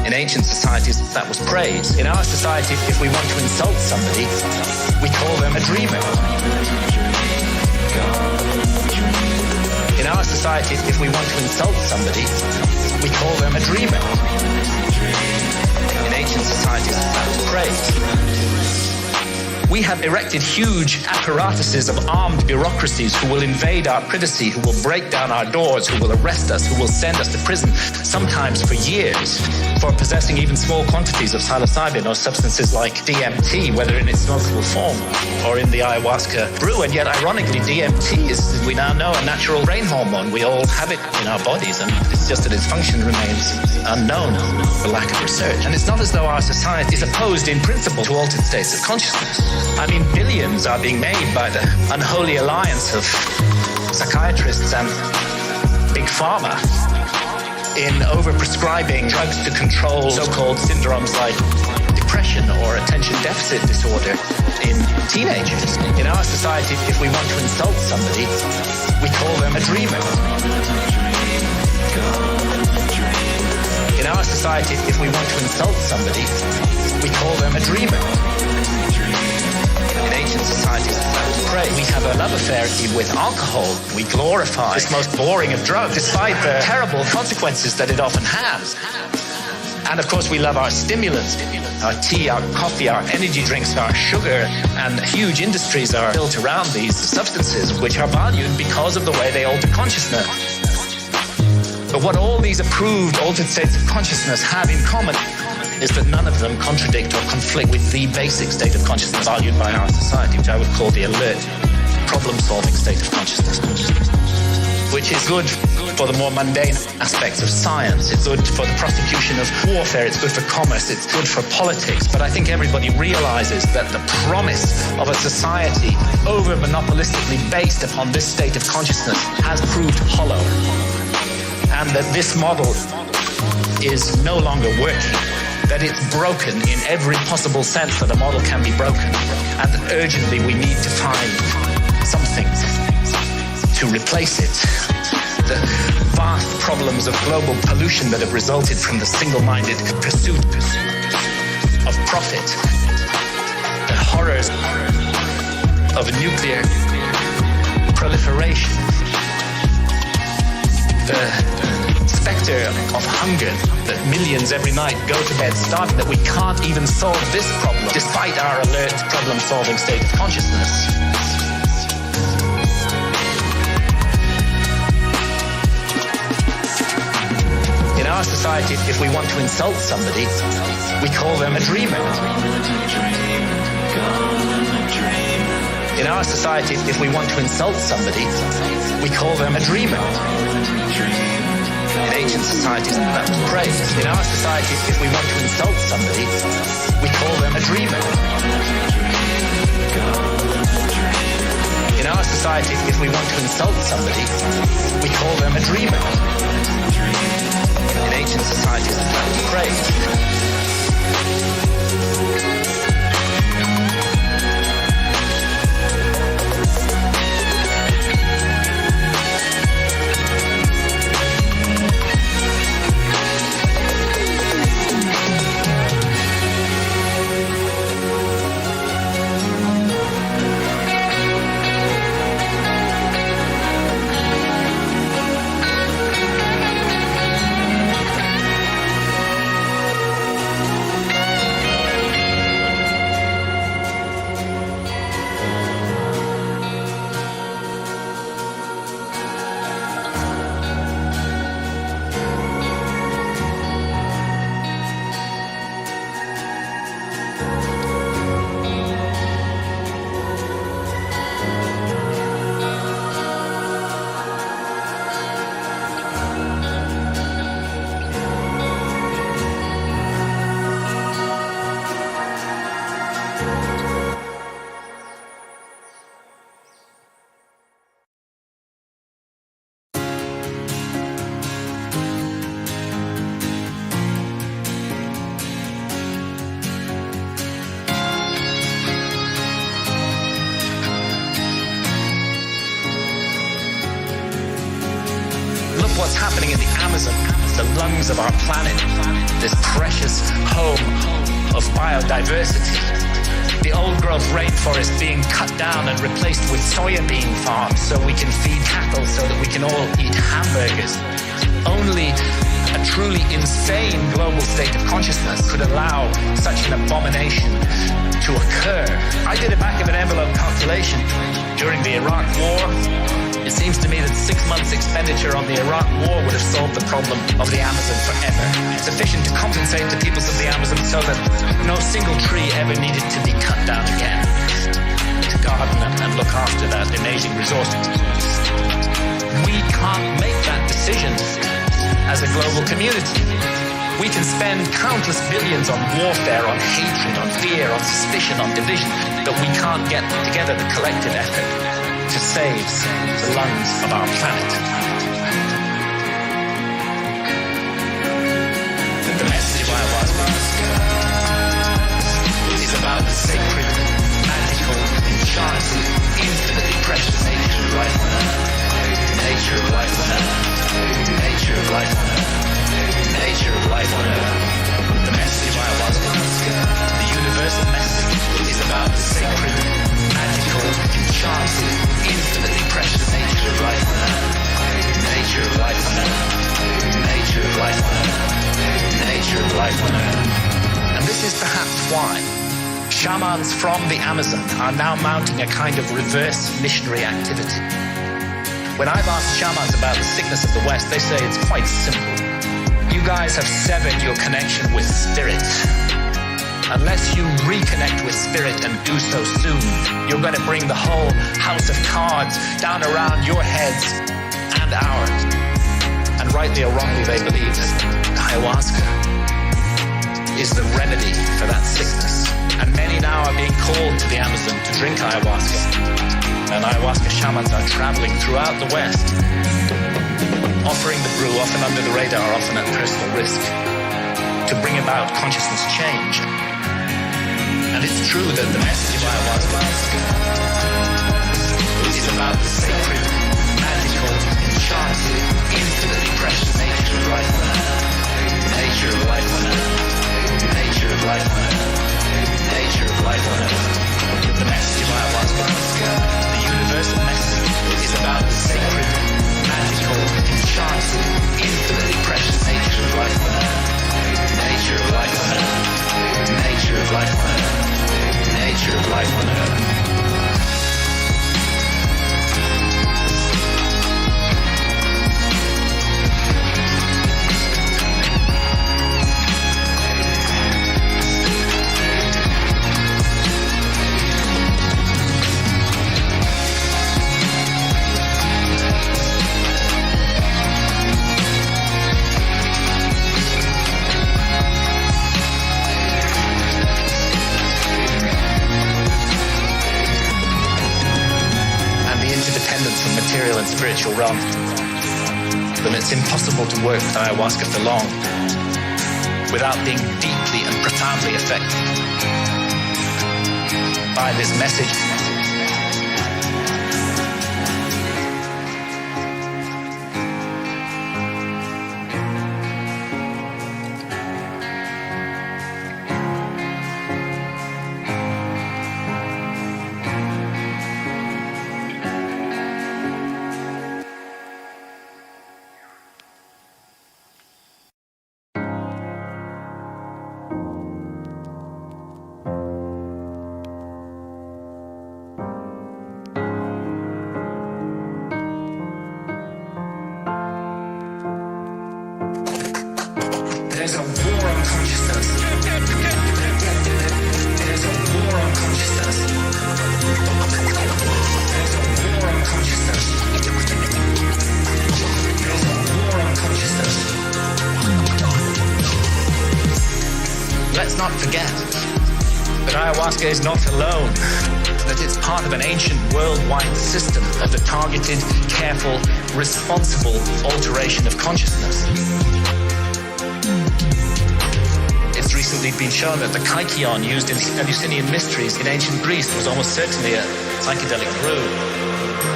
In ancient societies, that was praise. In our society, if we want to insult somebody, we call them a dreamer. In our society, if we want to insult somebody, we call them a dreamer. In ancient societies, that was praise. We have erected huge apparatuses of armed bureaucracies who will invade our privacy, who will break down our doors, who will arrest us, who will send us to prison, sometimes for years, for possessing even small quantities of psilocybin or substances like DMT, whether in its smokable form or in the ayahuasca brew. And yet, ironically, DMT is, we now know, a natural brain hormone. We all have it in our bodies, and it's just that its function remains unknown for lack of research. And it's not as though our society is opposed in principle to altered states of consciousness. I mean, billions are being made by the unholy alliance of psychiatrists and big pharma in overprescribing drugs to control so-called syndromes like depression or attention deficit disorder in teenagers. In our society, if we want to insult somebody, we call them a dreamer. In our society, if we want to insult somebody, we call them a dreamer. In ancient societies, that was praise. We have a love affair with alcohol. We glorify this most boring of drugs, despite the terrible consequences that it often has. And of course, we love our stimulants, our tea, our coffee, our energy drinks, our sugar, and huge industries are built around these substances, which are valued because of the way they alter consciousness. But what all these approved altered states of consciousness have in common is that none of them contradict or conflict with the basic state of consciousness valued by our society, which I would call the alert, problem-solving state of consciousness, which is good for the more mundane aspects of science. It's good for the prosecution of warfare. It's good for commerce. It's good for politics. But I think everybody realizes that the promise of a society over-monopolistically based upon this state of consciousness has proved hollow, and that this model is no longer working, that it's broken in every possible sense that a model can be broken, and that urgently we need to find something to replace it. The vast problems of global pollution that have resulted from the single-minded pursuit of profit, the horrors of nuclear proliferation, the specter of hunger, that millions every night go to bed starving, that we can't even solve this problem despite our alert, problem-solving state of consciousness. In our society, if we want to insult somebody, we call them a dreamer. In our society, if we want to insult somebody, we call them a dreamer. In ancient societies, that was praise. In our society, if we want to insult somebody, we call them a dreamer. In our society, if we want to insult somebody, we call them a dreamer. In ancient societies, that was praise. What's happening in the Amazon, the lungs of our planet, this precious home of biodiversity. The old-growth rainforest being cut down and replaced with soybean farms so we can feed cattle, so that we can all eat hamburgers. Only a truly insane global state of consciousness could allow such an abomination to occur. I did a back-of-an-envelope calculation during the Iraq War. It seems to me that 6 months' expenditure on the Iraq War would have solved the problem of the Amazon forever. Sufficient to compensate the peoples of the Amazon so that no single tree ever needed to be cut down again to garden and look after that amazing resource. We can't make that decision as a global community. We can spend countless billions on warfare, on hatred, on fear, on suspicion, on division, but we can't get together the collective effort to save the lungs of our planet. The message I was is about the sacred, magical, enchanted, infinitely precious nature of life on Earth. Nature of life on Earth. Nature of life on Earth. Nature of life on Earth. The message I was the universal message is about the sacred, magical, enchanted, infinitely precious nature of life on Earth. Nature of life on Earth. Nature of life on Earth. Nature of life Shamans from the Amazon are now mounting a kind of reverse missionary activity. When I've asked shamans about the sickness of the West, they say it's quite simple. You guys have severed your connection with spirit. Unless you reconnect with spirit and do so soon, you're going to bring the whole house of cards down around your heads and ours. And rightly or wrongly, they believe that ayahuasca is the remedy for that sickness. And many now are being called to the Amazon to drink ayahuasca. And ayahuasca shamans are traveling throughout the West, offering the brew, often under the radar, often at personal risk, to bring about consciousness change. And it's true that the message of ayahuasca is about the sacred, magical, enchanted, infinitely precious nature of life on earth. Nature of life on earth. Nature of life on earth. Nature of life on earth. The message of ayahuasca, the universal message, is about the sacred, magical, enchanted, infinitely precious nature of life on earth. Nature of life on earth. Nature of life on earth. Nature of life on earth. Material and spiritual realm, then it's impossible to work with ayahuasca for long without being deeply and profoundly affected by this message. There's a war on consciousness. There's a war on consciousness. There's a war on consciousness. There's a war on consciousness. Let's not forget that ayahuasca is not alone, that it's part of an ancient worldwide system of the targeted, careful, responsible alteration of consciousness. It's recently been shown that the kykeon used in the Eleusinian mysteries in ancient Greece was almost certainly a psychedelic brew.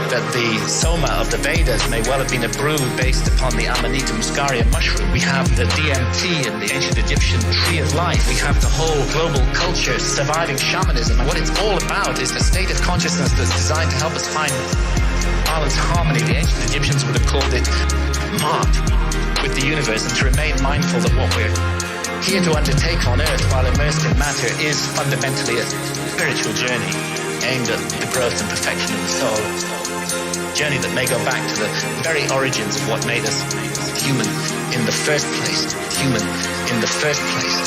That the soma of the Vedas may well have been a brew based upon the Amanita muscaria mushroom. We have the DMT in the ancient Egyptian tree of life. We have the whole global culture surviving shamanism. And what it's all about is a state of consciousness that's designed to help us find balance, harmony. The ancient Egyptians would have called it mart with the universe, and to remain mindful that what we're here to undertake on earth while immersed in matter is fundamentally a spiritual journey aimed at the growth and perfection of the soul. A journey that may go back to the very origins of what made us human in the first place. Human in the first place.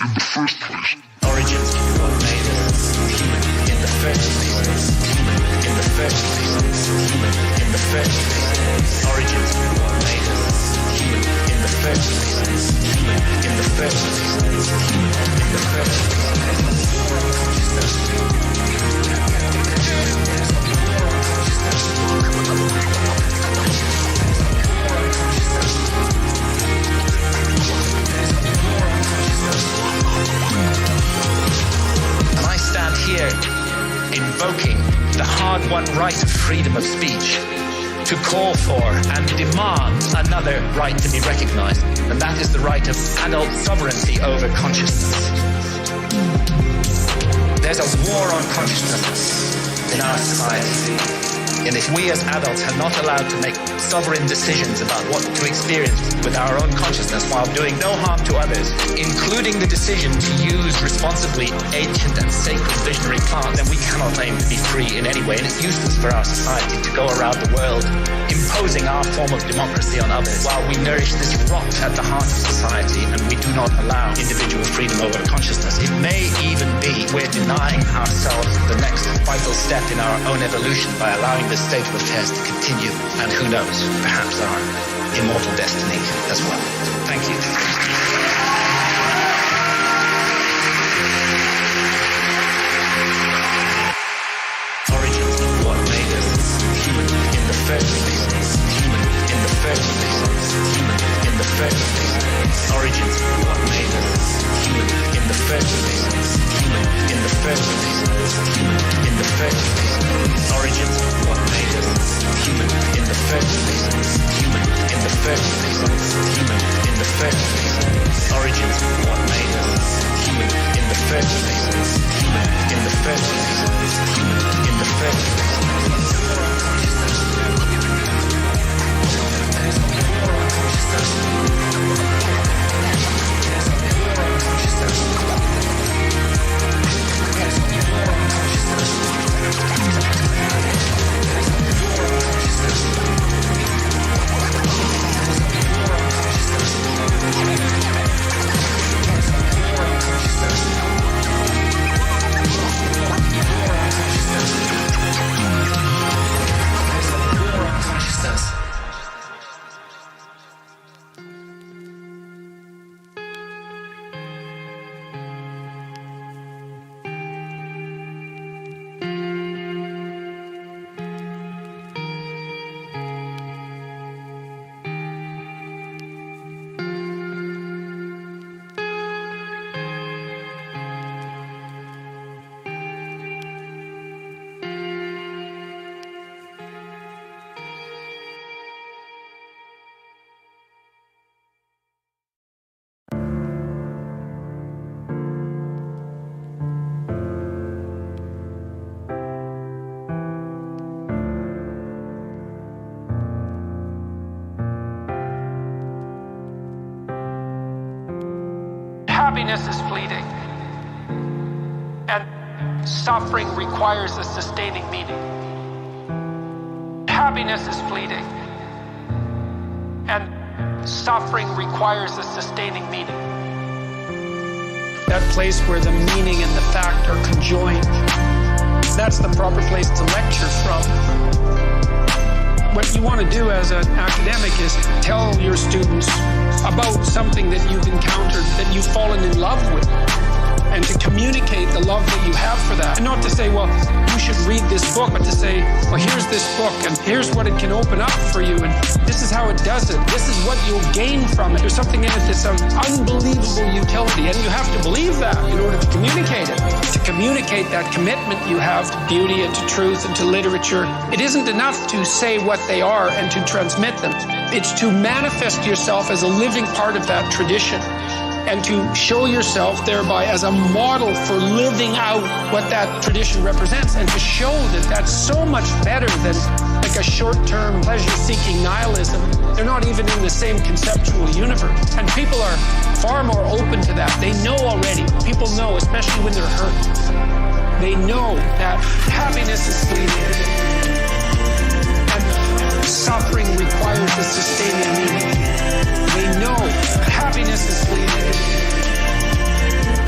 In the first place. Origins of what made us human in the first place. Human in the first place. Human in the first place. Origins of what made us human in the first place. Human in the first place. Human in the first place. And I stand here invoking the hard-won right of freedom of speech to call for and demand another right to be recognized, and that is the right of adult sovereignty over consciousness. There's a war on consciousness in our society. And if we as adults are not allowed to make sovereign decisions about what to experience with our own consciousness while doing no harm to others, including the decision to use responsibly ancient and sacred visionary plants, then we cannot claim to be free in any way. And it's useless for our society to go around the world imposing our form of democracy on others while we nourish this rot at the heart of society and we do not allow individual freedom over consciousness. It may even be we're denying ourselves the next vital step in our own evolution by allowing this state of affairs to continue, and who knows, perhaps our immortal destiny as well. Thank you. Origins, what made us human in the first place? Human in the first place. Human in the first place. Origins, what made us human in the first place? Human in the first place. Human in the first place. Origins, what made us human in the first place? Human in the first place. Human in the first place. Origins, what made us human in the first place? Human in the first place. Human in the first Happiness is fleeting, and suffering requires a sustaining meaning. Happiness is fleeting, and suffering requires a sustaining meaning. That place where the meaning and the fact are conjoined, that's the proper place to lecture from. What you want to do as an academic is tell your students about something that you've encountered, that you've fallen in love with, and to communicate the love that you have for that. And not to say, well, you should read this book, but to say, well, here's this book, and here's what it can open up for you, and this is how it does it. This is what you'll gain from it. There's something in it that's of unbelievable utility, and you have to believe that in order to communicate it. To communicate that commitment you have to beauty and to truth and to literature, it isn't enough to say what they are and to transmit them. It's to manifest yourself as a living part of that tradition, and to show yourself thereby as a model for living out what that tradition represents, and to show that that's so much better than like a short-term pleasure-seeking nihilism. They're not even in the same conceptual universe. And people are far more open to that. They know already. People know, especially when they're hurt. They know that happiness is fleeting, and suffering requires a sustaining meaning. They know happiness is fleeting,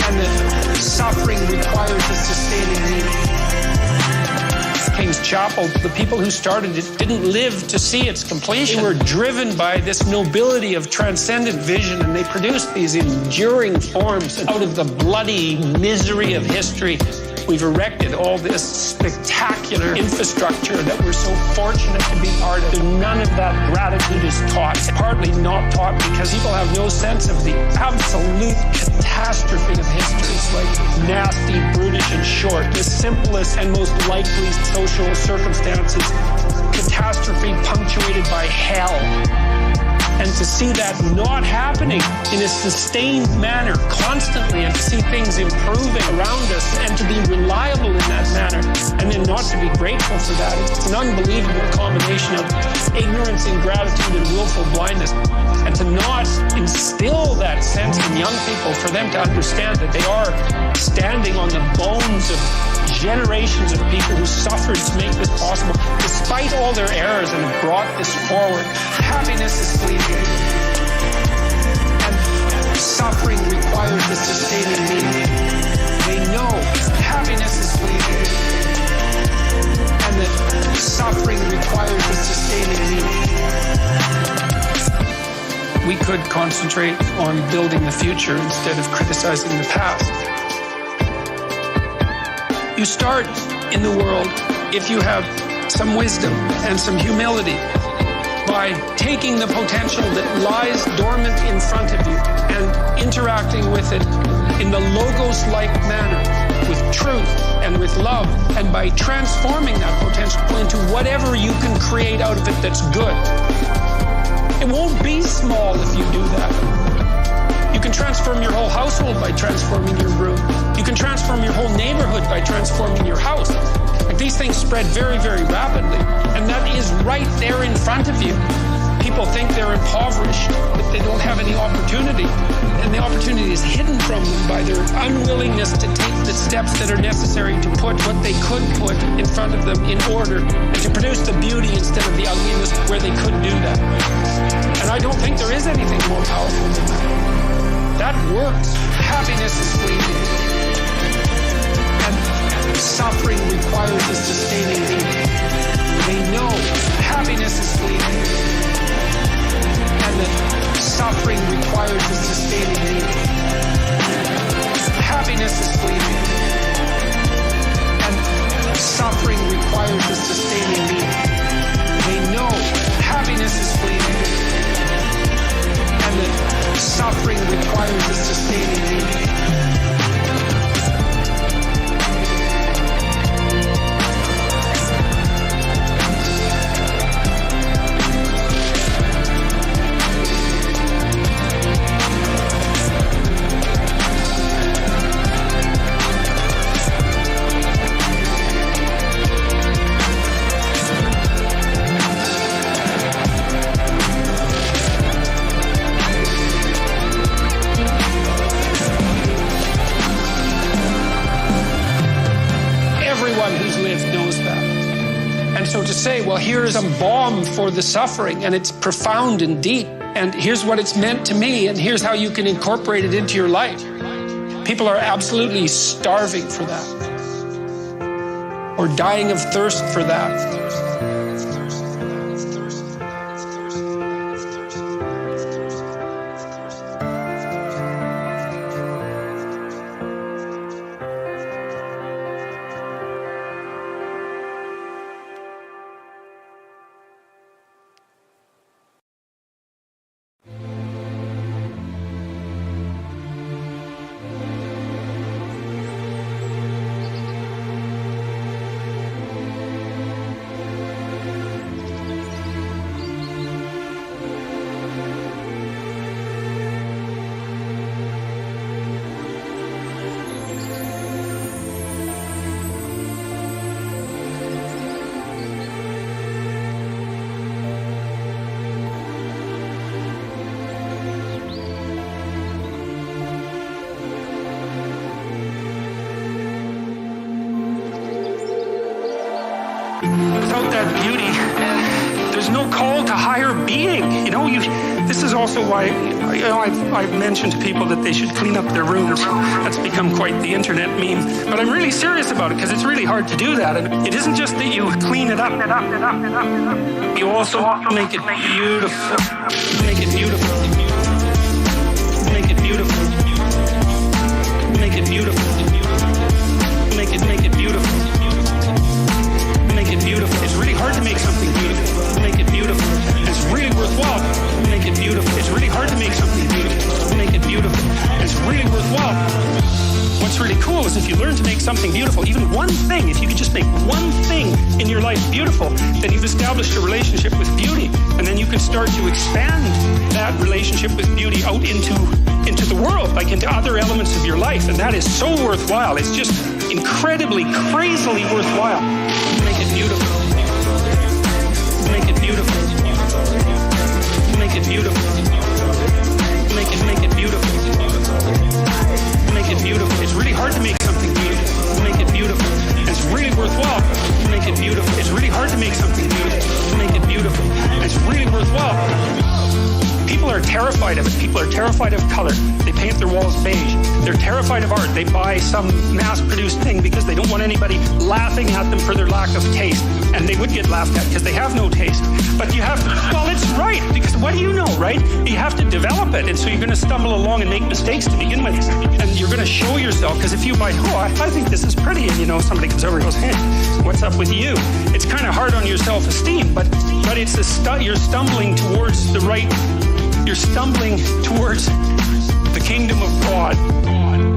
and that suffering requires a sustaining meaning. King's Chapel, the people who started it didn't live to see its completion. They were driven by this nobility of transcendent vision, and they produced these enduring forms. And out of the bloody misery of history, we've erected all this spectacular infrastructure that we're so fortunate to be part of. And none of that gratitude is taught. Partly not taught because people have no sense of the absolute catastrophe of history. It's like nasty, brutish, and short. The simplest and most likely social circumstances. Catastrophe punctuated by hell. And to see that not happening in a sustained manner constantly, and to see things improving around us, and to be reliable in that manner, and then not not to be grateful for that. It's an unbelievable combination of ignorance, ingratitude, and willful blindness. And to not instill that sense in young people, for them to understand that they are standing on the bones of generations of people who suffered to make this possible, despite all their errors, and have brought this forward. Happiness is fleeting, and suffering requires the sustaining meaning. They know happiness is fleeting, and that suffering requires the sustaining meaning. We could concentrate on building the future instead of criticizing the past. You start in the world, if you have some wisdom and some humility, by taking the potential that lies dormant in front of you and interacting with it in the logos-like manner, with truth and with love, and by transforming that potential into whatever you can create out of it that's good. It won't be small if you do that. You can transform your whole household by transforming your room. You can transform your whole neighborhood by transforming your house. Like, these things spread very, very rapidly, and that is right there in front of you. People think they're impoverished, that they don't have any opportunity, and the opportunity is hidden from them by their unwillingness to take the steps that are necessary to put what they could put in front of them in order, and to produce the beauty instead of the ugliness where they could do that. And I don't think there is anything more powerful than that. That works. Happiness is fleeting, and suffering requires a sustaining meaning. They know happiness is fleeting, and that suffering requires a sustaining meaning. Happiness is fleeting, and suffering requires a sustaining meaning. They know happiness is fleeting, and that suffering requires a sustaining meaning. So to say, well, here is a balm for the suffering, and it's profound and deep, and here's what it's meant to me, and here's how you can incorporate it into your life. People are absolutely starving for that, or dying of thirst for that. Without that beauty, there's no call to higher being. This is also why I've mentioned to people that they should clean up their rooms. That's become quite the internet meme. But I'm really serious about it, because it's really hard to do that. And it isn't just that you clean it up. You also make it beautiful. Make it beautiful. Make it beautiful. Make it beautiful. Make it beautiful. Make it beautiful. It's really hard to make something beautiful. Make it beautiful. It's really worthwhile. Make it beautiful. It's really hard to make something beautiful. Make it beautiful. It's really worthwhile. What's really cool is if you learn to make something beautiful, even one thing, if you could just make one thing in your life beautiful, then you've established a relationship with beauty. And then you can start to expand that relationship with beauty out into the world, like into other elements of your life. And that is so worthwhile. It's just incredibly, crazily worthwhile. beautiful. Make it beautiful. Make it beautiful. Make it beautiful. It's really hard to make something beautiful. Make it beautiful. It's really worthwhile. Make it beautiful. It's really hard to make something beautiful. Make it beautiful. It's really worthwhile. People are terrified of it. People are terrified of color. They paint their walls beige. They're terrified of art. They buy some mass-produced thing because they don't want anybody laughing at them for their lack of taste. And they would get laughed at because they have no taste. But you have to, well, it's right, because what do you know, right? You have to develop it. And so you're going to stumble along and make mistakes to begin with. And you're going to show yourself, because if you buy, I think this is pretty, and somebody comes over and goes, hey, what's up with you? It's kind of hard on your self-esteem, but it's you're stumbling towards the right. You're stumbling towards the kingdom of God.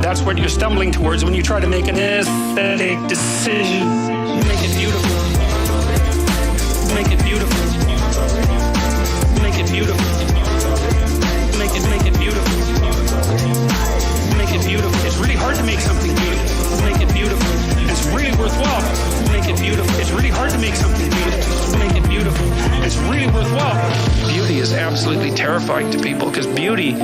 That's what you're stumbling towards when you try to make an aesthetic decision. Make it beautiful. Make it beautiful. Make it beautiful. Make it beautiful. Make it beautiful. It's really hard to make something beautiful. Make it beautiful. It's really worthwhile. Make it beautiful. It's really hard to make something beautiful. Make it beautiful. It's really worthwhile. Beauty is absolutely terrifying to people because beauty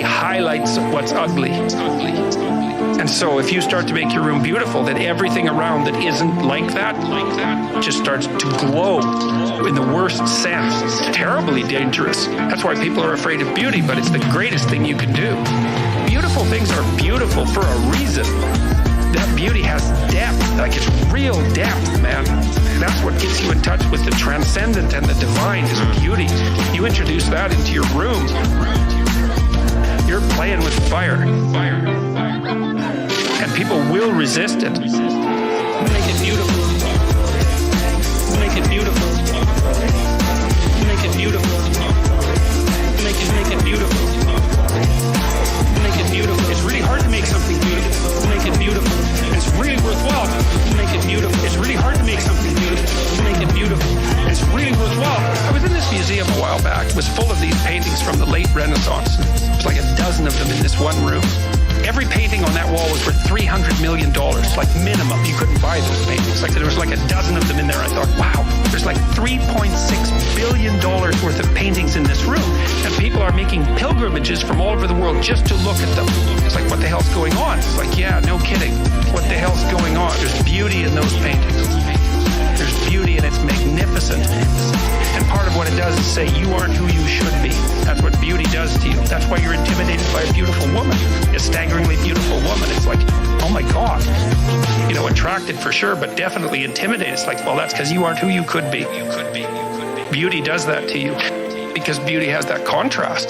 highlights what's ugly. And so if you start to make your room beautiful, then everything around that isn't like that just starts to glow in the worst sense. It's terribly dangerous. That's why people are afraid of beauty, but it's the greatest thing you can do. Beautiful things are beautiful for a reason. That beauty has depth, like it's real depth, man. That's what gets you in touch with the transcendent and the divine is beauty. You introduce that into your room, you're playing with fire. And people will resist it. Make it beautiful. Make it beautiful. Make it beautiful. Make it beautiful. Make it beautiful. It's really hard to make something beautiful. Make it beautiful. It's really worthwhile. Make it beautiful. It's really hard to make something beautiful. Make it beautiful. It's really worthwhile. I was in this museum a while back. It was full of these paintings from the late Renaissance. There's like a dozen of them in this one room. Every painting on that wall was worth $300 million, like minimum. You couldn't buy those paintings. Like there was like a dozen of them in there. I thought, wow, there's like $3.6 billion worth of paintings in this room. And people are making pilgrimages from all over the world just to look at them. It's like, what the hell's going on? It's like, yeah, no kidding. What the hell's going on? There's beauty in those paintings. There's beauty and it's magnificent. And part of what it does is say you aren't who you should be. That's what beauty does to you. That's why you're intimidated by a beautiful woman. A staggeringly beautiful woman. It's like, oh my God. Attracted for sure, but definitely intimidated. It's like, well, that's because you aren't who you could be. Beauty does that to you. Because beauty has that contrast.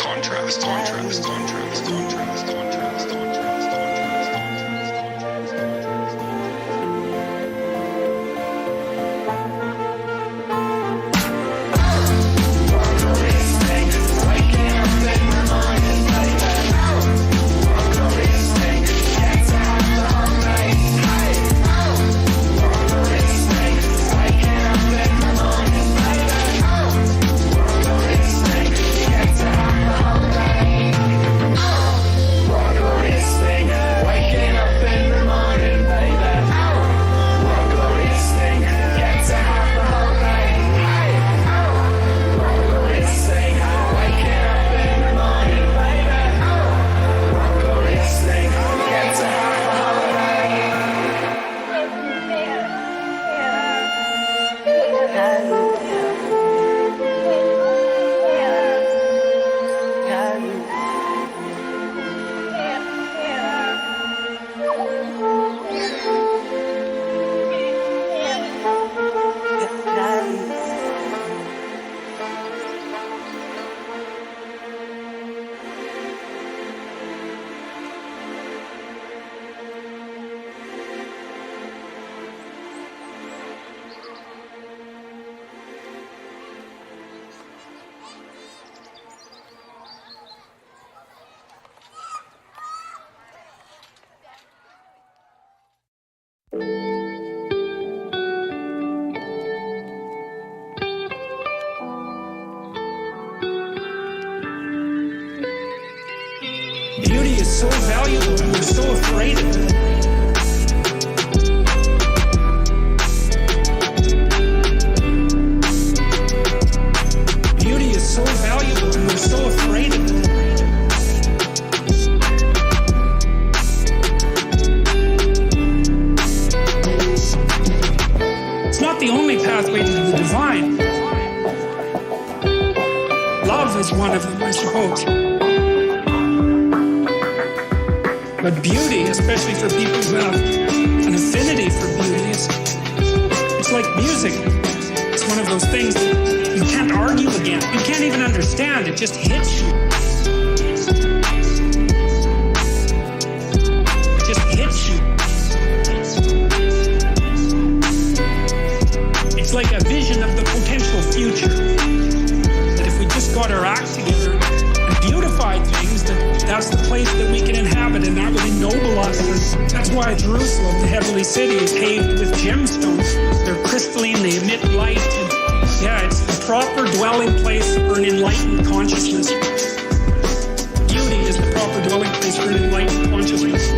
Beauty is so valuable and we're so afraid of it. not the only pathway to the divine. Love is one of them, I suppose. But beauty, especially for people who have an affinity for beauty, it's like music. It's one of those things that you can't argue against. You can't even understand. It just hits you. It just hits you. It's like a vision of the potential future. That if we just got our act together and beautified things, that's the place that we can inhabit, and that would ennoble us. And that's why Jerusalem, the heavenly city, is paved with gemstones. They're crystalline, they emit light. And yeah, it's the proper dwelling place for an enlightened consciousness. Beauty is the proper dwelling place for an enlightened consciousness.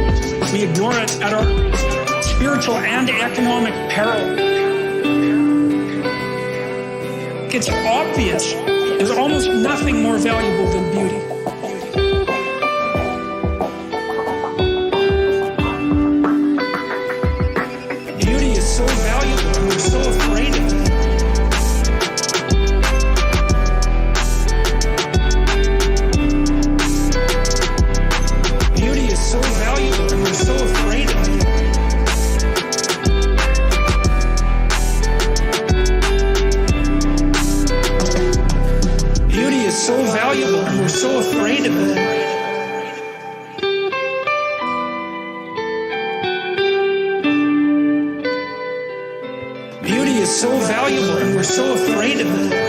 We ignore it at our spiritual and economic peril. It's obvious. There's almost nothing more valuable than beauty. Beauty is so valuable, and we're so afraid of it. Beauty is so valuable, and we're so afraid of it. Beauty is so valuable, and we're so afraid of it. Beauty is so valuable, and we're so afraid of it.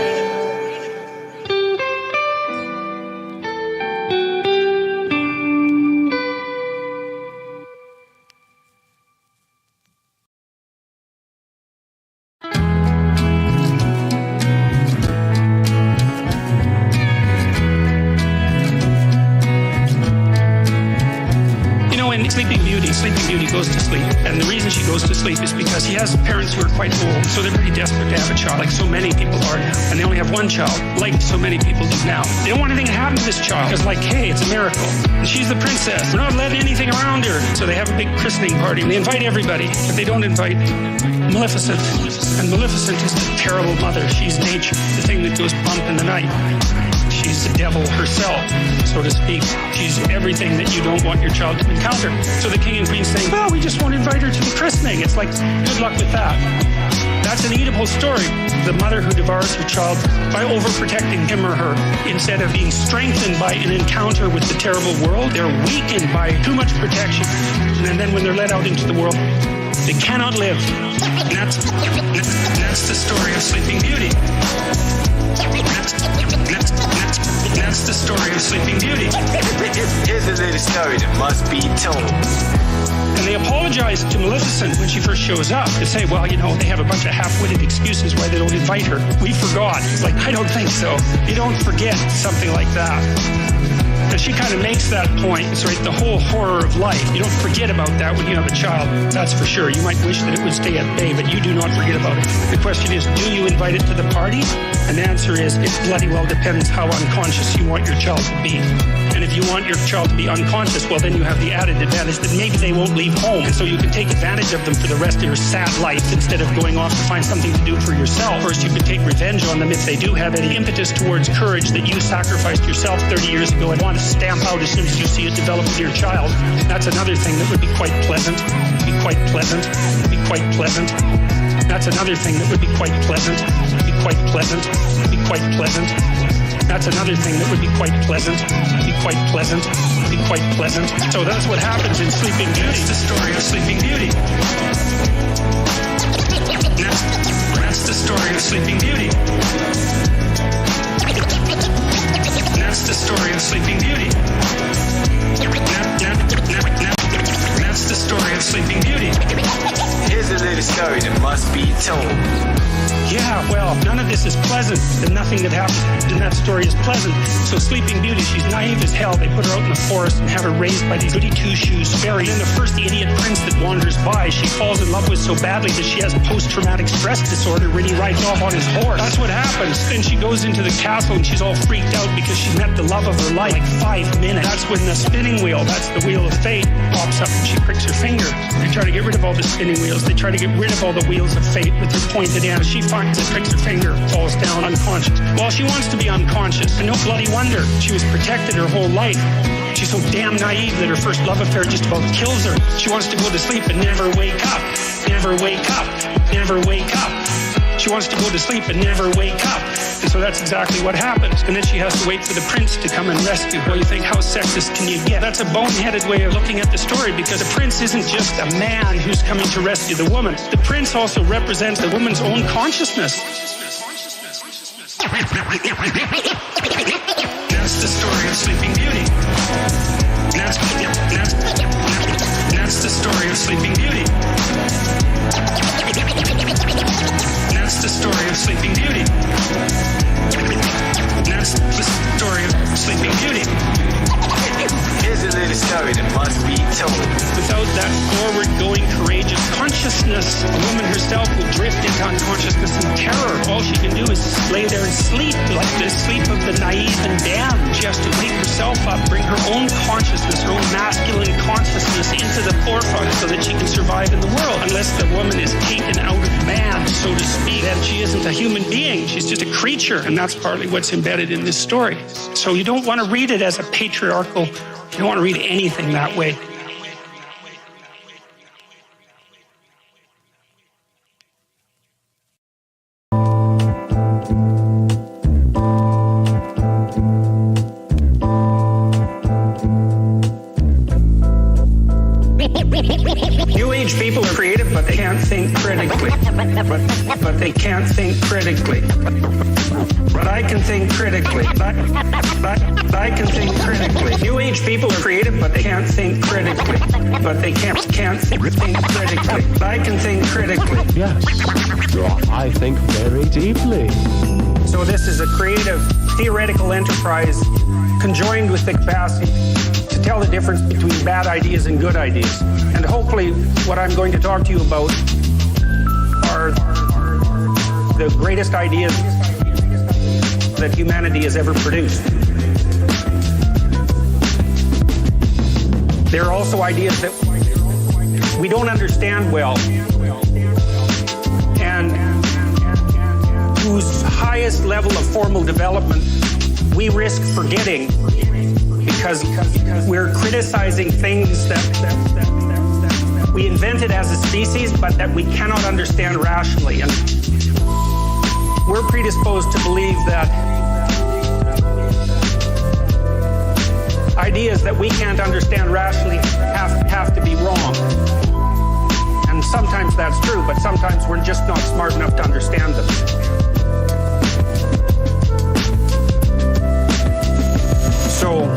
Sleeping Beauty goes to sleep, and the reason she goes to sleep is because she has parents who are quite old, so they're pretty desperate to have a child, like so many people are now, and they only have one child, like so many people do now. They don't want anything to happen to this child, because like, hey, it's a miracle, and she's the princess. We're not letting anything around her, so they have a big christening party, and they invite everybody, but they don't invite Maleficent, and Maleficent is the terrible mother. She's nature, the thing that goes bump in the night. She's the devil herself, so to speak. She's everything that you don't want your child to encounter. So the king and queen saying, well, we just won't invite her to the christening. It's like, good luck with that. That's an Oedipal story. The mother who devours her child by overprotecting him or her. Instead of being strengthened by an encounter with the terrible world, they're weakened by too much protection. And then when they're let out into the world, they cannot live. And that's the story of Sleeping Beauty. That's the story of Sleeping Beauty. Here's a little story that must be told. And they apologize to Maleficent when she first shows up. They say, well, you know, they have a bunch of half-witted excuses why they don't invite her. We forgot. It's like, I don't think so. You don't forget something like that. And she kind of makes that point. It's right, the whole horror of life. You don't forget about that when you have a child. That's for sure. You might wish that it would stay at bay, but you do not forget about it. The question is, do you invite it to the party? And the answer is, it bloody well depends how unconscious you want your child to be. And if you want your child to be unconscious, well, then you have the added advantage that maybe they won't leave home. And so you can take advantage of them for the rest of your sad life instead of going off to find something to do for yourself. First, you could take revenge on them if they do have any impetus towards courage that you sacrificed yourself 30 years ago and want to stamp out as soon as you see it develop in your child. That's another thing that would be quite pleasant. Be quite pleasant. Be quite pleasant. That's another thing that would be quite pleasant. Be quite pleasant. Be quite pleasant. That's another thing that would be quite pleasant. Be quite pleasant. Be quite pleasant. So that's what happens in Sleeping Beauty. That's the story of Sleeping Beauty. That's the story of Sleeping Beauty. That's the story of Sleeping Beauty. That's the story of Sleeping Beauty. Here's a little story that must be told. Yeah, well, none of this is pleasant, and nothing that happens in that story is pleasant. So Sleeping Beauty, she's naive as hell. They put her out in the forest and have her raised by these goody two-shoes fairies. And then the first idiot prince that wanders by, she falls in love with so badly that she has post-traumatic stress disorder when he rides off on his horse. That's what happens. Then she goes into the castle and she's all freaked out because she met the love of her life like 5 minutes. That's when the spinning wheel, that's the wheel of fate, pops up and she pricks her finger. They try to get rid of all the spinning wheels. They try to get rid of all the wheels of fate with their pointed end. She finds it, pricks her finger, falls down unconscious. Well, she wants to be unconscious, and no bloody wonder. She was protected her whole life. She's so damn naive that her first love affair just about kills her. She wants to go to sleep and never wake up. Never wake up. Never wake up. She wants to go to sleep and never wake up. And so that's exactly what happens. And then she has to wait for the prince to come and rescue her. You think, how sexist can you get? That's a boneheaded way of looking at the story, because the prince isn't just a man who's coming to rescue the woman. The prince also represents the woman's own consciousness. That's the story of Sleeping Beauty. That's the story of Sleeping Beauty. That's the story of Sleeping Beauty. That's the story of Sleeping Beauty. Here's a little story that must be told. Without that forward-going, courageous consciousness, a woman herself will drift into unconsciousness and terror. All she can do is lay there and sleep, like the sleep of the naive and damned. She has to wake herself up, bring her own consciousness, her own masculine consciousness into the forefront so that she can survive in the world. Unless the woman is taken out of man, so to speak, then she isn't a human being. She's just a creature, and that's partly what's embedded in this story. So you don't want to read it as a patriarchal. You don't want to read anything that way. New age people are creative, but they can't think critically. But they can't think critically. But I can think critically. But I can think critically. New age people are creative, but they can't think critically. But they can't think critically. But I can think critically. Yes, I think very deeply. So this is a creative, theoretical enterprise conjoined with the capacity to tell the difference between bad ideas and good ideas. And hopefully what I'm going to talk to you about are the greatest ideas that humanity has ever produced. There are also ideas that we don't understand well and whose highest level of formal development we risk forgetting because we're criticizing things that we invented as a species but that we cannot understand rationally. And we're predisposed to believe that ideas that we can't understand rationally have to be wrong. And sometimes that's true, but sometimes we're just not smart enough to understand them. So,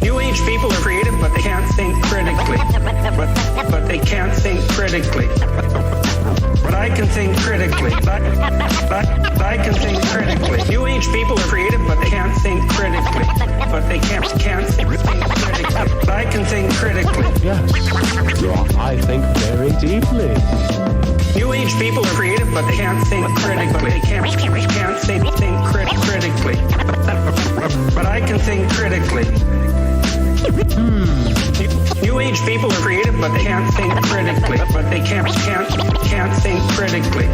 New age people are creative, but they can't think critically. But they can't think critically. But I can think critically. But I can think critically. New age people are creative, but they can't think critically. But they can't think critically. But I can think critically. Yes, I think very deeply. New age people are creative, but they can't think critically. They can't think critically. But I can think critically. New age people are creative, but they can't think critically. But they can't think critically.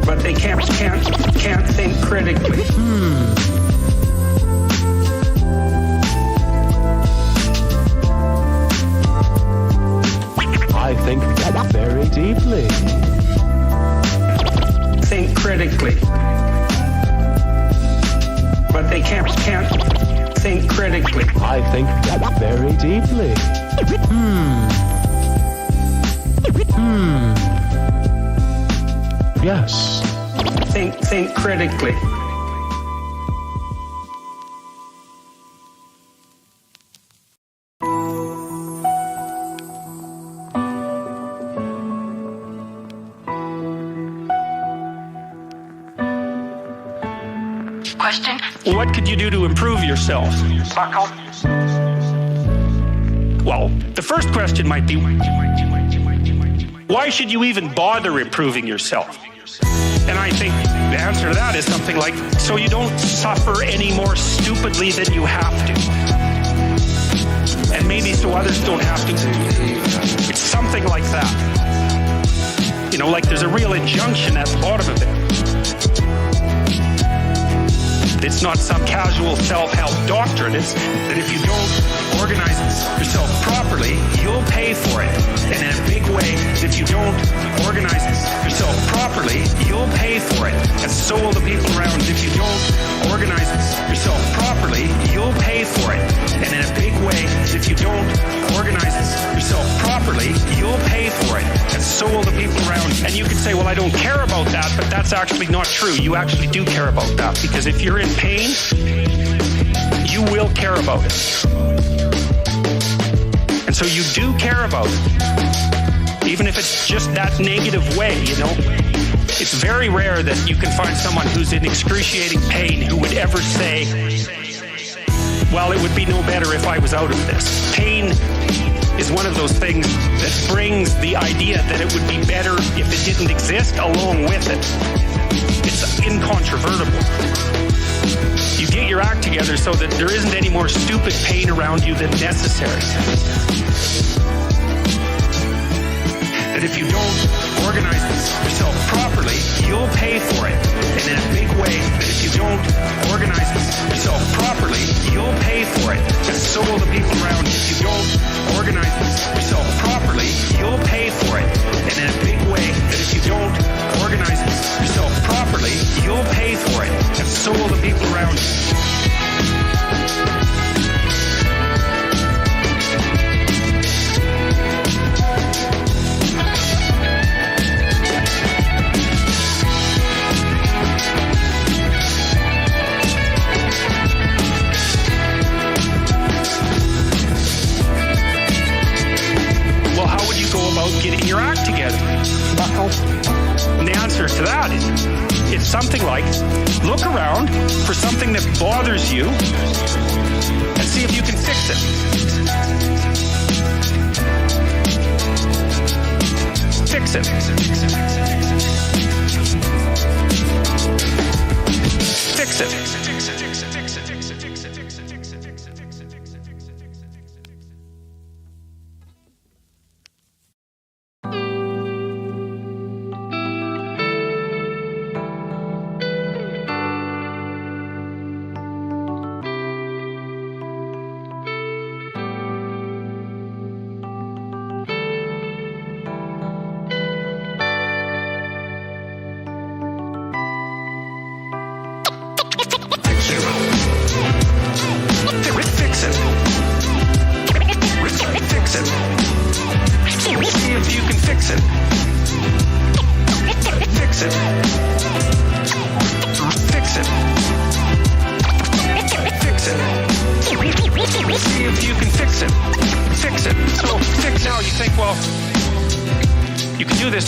But they can't think critically. I think very deeply. Think critically. But they can't think critically. I think very deeply. Yes. Think critically. question? What could you do to improve yourself? Buckle. Well, the first question might be, why should you even bother improving yourself? And I think the answer to that is something like, so you don't suffer any more stupidly than you have to. And maybe so others don't have to. It's something like that. You know, like there's a real injunction at the bottom of it. It's not some casual self-help doctrine. It's that if you don't organize yourself properly, you'll pay for it. And in a big way, if you don't organize yourself properly, you'll pay for it. And so will the people around. If you don't organize yourself properly, you'll pay for it. And in a big way, if you don't organize yourself properly, you'll pay for it. And so will the people around. And you could say, well, I don't care about that, but that's actually not true. You actually do care about that, because if you're in pain, you will care about it. And so you do care about it, even if it's just that negative way, you know. It's very rare that you can find someone who's in excruciating pain who would ever say, well, it would be no better if I was out of this. Pain is one of those things that brings the idea that it would be better if it didn't exist along with it. It's incontrovertible. You get your act together so that there isn't any more stupid pain around you than necessary. That if you don't organize yourself properly, you'll pay for it. And in a big way, that if you don't organize yourself properly, you'll pay for it. And so will the people around you. If you don't organize yourself properly, you'll pay for it. And in a big way, that if you don't organize yourself properly, you'll pay for it. And so will the people around you. Getting your act together. And the answer to that is, it's something like, look around for something that bothers you and see if you can fix it. Fix it. Fix it.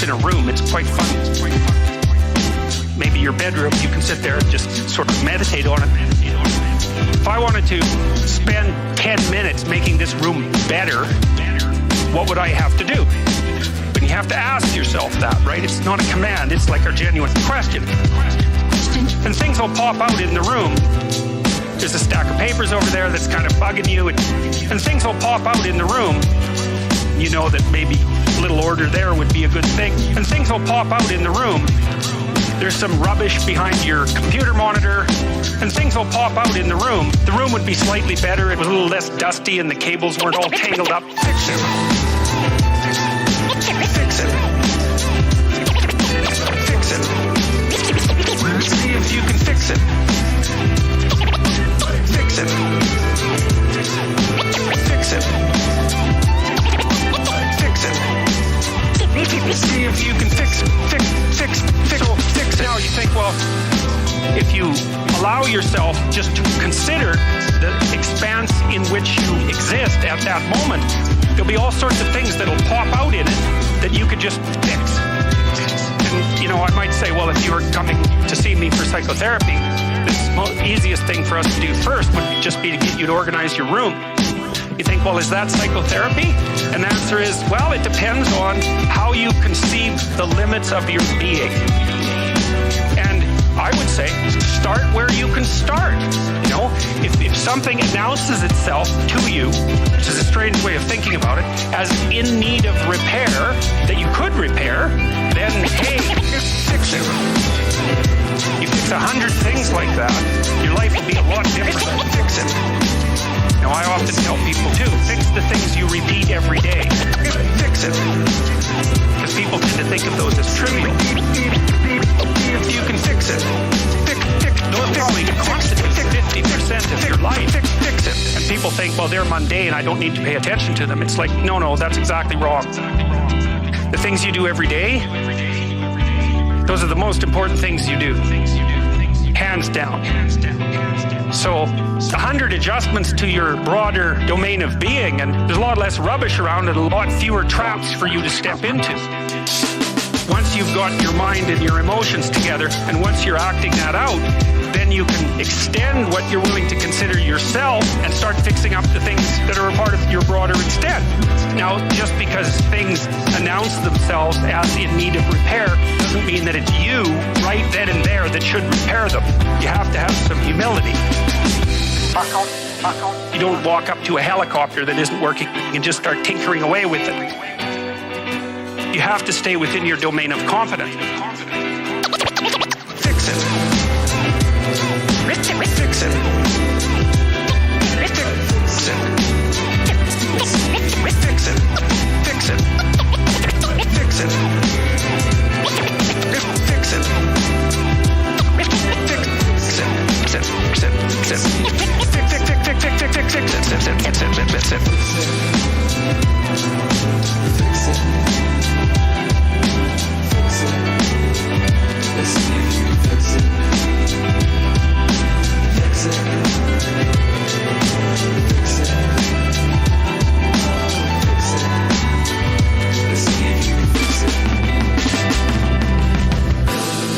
In a room, it's quite fun. Maybe your bedroom, you can sit there and just sort of meditate on it. If I wanted to spend 10 minutes making this room better, what would I have to do? But you have to ask yourself that, right? It's not a command, it's like a genuine question. And things will pop out in the room. There's a stack of papers over there that's kind of bugging you, and things will pop out in the room. You know that maybe a little order there would be a good thing. And things will pop out in the room. There's some rubbish behind your computer monitor, and things will pop out in the room. The room would be slightly better. It was a little less dusty, and the cables weren't all tangled up. Fix it. Fix it. Fix it. See if you can fix it. Fix it. Fix it. Fix it. See if you can fix it. Fix it. Now you think, well, if you allow yourself just to consider the expanse in which you exist at that moment, there'll be all sorts of things that'll pop out in it that you could just fix. And, you know, I might say, well, if you were coming to see me for psychotherapy, the easiest thing for us to do first would just be to get you to organize your room. You think, well, is that psychotherapy? And the answer is, well, it depends on how you conceive the limits of your being. And I would say, start where you can start. You know, if something announces itself to you, which is a strange way of thinking about it, as in need of repair, that you could repair, then, hey, fix it. You fix 100 things like that, your life will be a lot different. Fix it. Now, I often tell people, too, fix the things you repeat every day. Fix it. Because people tend to think of those as trivial. You can fix it. Those probably constitute 50% of your life. Fix it. And people think, well, they're mundane, I don't need to pay attention to them. It's like, no, that's exactly wrong. The things you do every day, those are the most important things you do. Hands down. So 100 adjustments to your broader domain of being, and there's a lot less rubbish around and a lot fewer traps for you to step into. Once you've got your mind and your emotions together, and once you're acting that out, then you can extend what you're willing to consider yourself and start fixing up the things that are a part of your broader extent. Now, just because things announce themselves as in need of repair doesn't mean that it's you right then and there that should repair them. You have to have some humility. You don't walk up to a helicopter that isn't working and just start tinkering away with it. You have to stay within your domain of competence. Fix it. Fix it. Fix it. Fix it. Fix it. Fix it. Fix it. Fix it.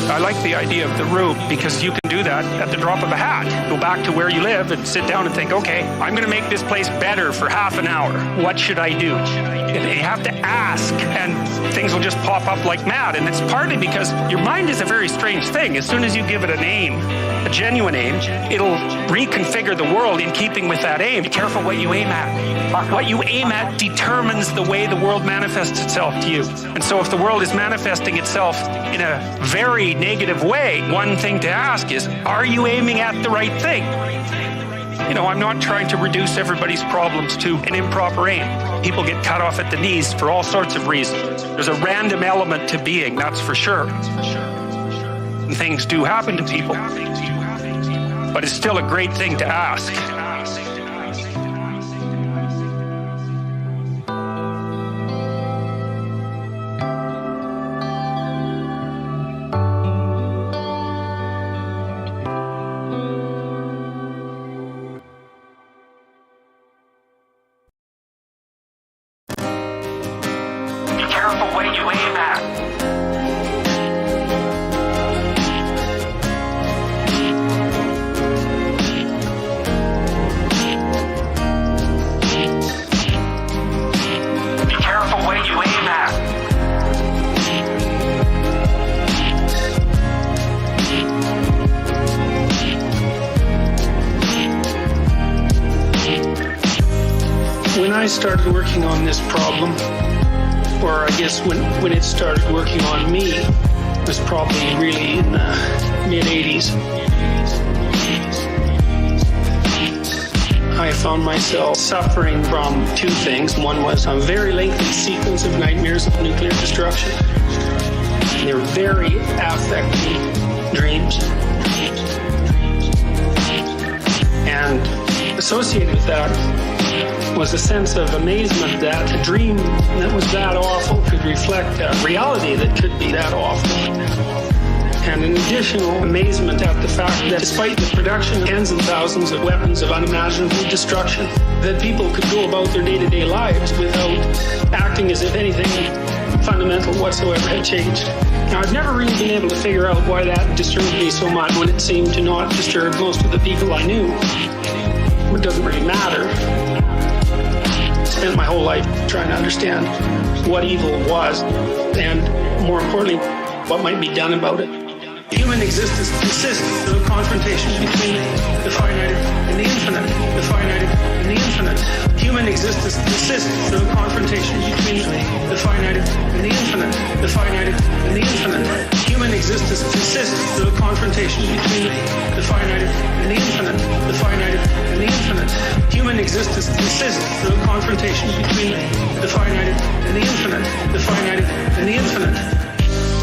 I like the idea of the room because you can do that at the drop of a hat. Go back to where you live and sit down and think, okay, I'm going to make this place better for half an hour. What should I do? And you have to ask, and things will just pop up like mad. And it's partly because your mind is a very strange thing. As soon as you give it a name, a genuine aim, it'll reconfigure the world in keeping with that aim. Be careful what you aim at. What you aim at determines the way the world manifests itself to you. And so if the world is manifesting itself in a very negative way, one thing to ask is, are you aiming at the right thing? You know, I'm not trying to reduce everybody's problems to an improper aim. People get cut off at the knees for all sorts of reasons. There's a random element to being, that's for sure. And things do happen to people. But it's still a great thing to ask. When I started working on this problem, or I guess when it started working on me, it was probably really in the mid-'80s. I found myself suffering from two things. One was a very lengthy sequence of nightmares of nuclear destruction. They were very affecting dreams. And associated with that was a sense of amazement that a dream that was that awful could reflect a reality that could be that awful. And an additional amazement at the fact that despite the production of tens and thousands of weapons of unimaginable destruction, that people could go about their day-to-day lives without acting as if anything fundamental whatsoever had changed. Now, I've never really been able to figure out why that disturbed me so much when it seemed to not disturb most of the people I knew. It doesn't really matter. I spent my whole life trying to understand what evil was, and more importantly, what might be done about it. Human existence consists of a confrontation between the finite and the infinite. The finite and the infinite. Human existence consists of a confrontation between the finite and the infinite. The finite and the infinite. Human existence consists of a confrontation between the finite and the infinite. The finite and the infinite. Human existence consists of a confrontation between the finite and the infinite. The finite and the infinite.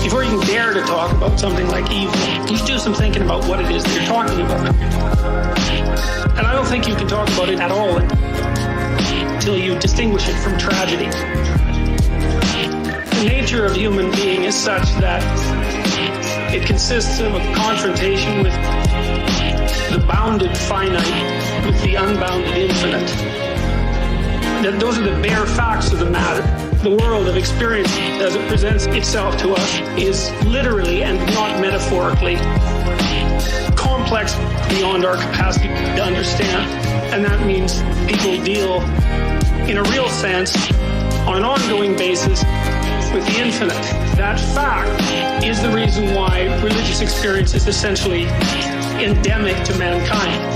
Before you can dare to talk about something like evil, you should do some thinking about what it is that you're talking about. And I don't think you can talk about it at all until you distinguish it from tragedy. The nature of human being is such that it consists of a confrontation with the bounded finite with the unbounded infinite. That those are the bare facts of the matter. The world of experience as it presents itself to us is literally and not metaphorically complex beyond our capacity to understand. And that means people deal in a real sense on an ongoing basis with the infinite. That fact is the reason why religious experience is essentially endemic to mankind.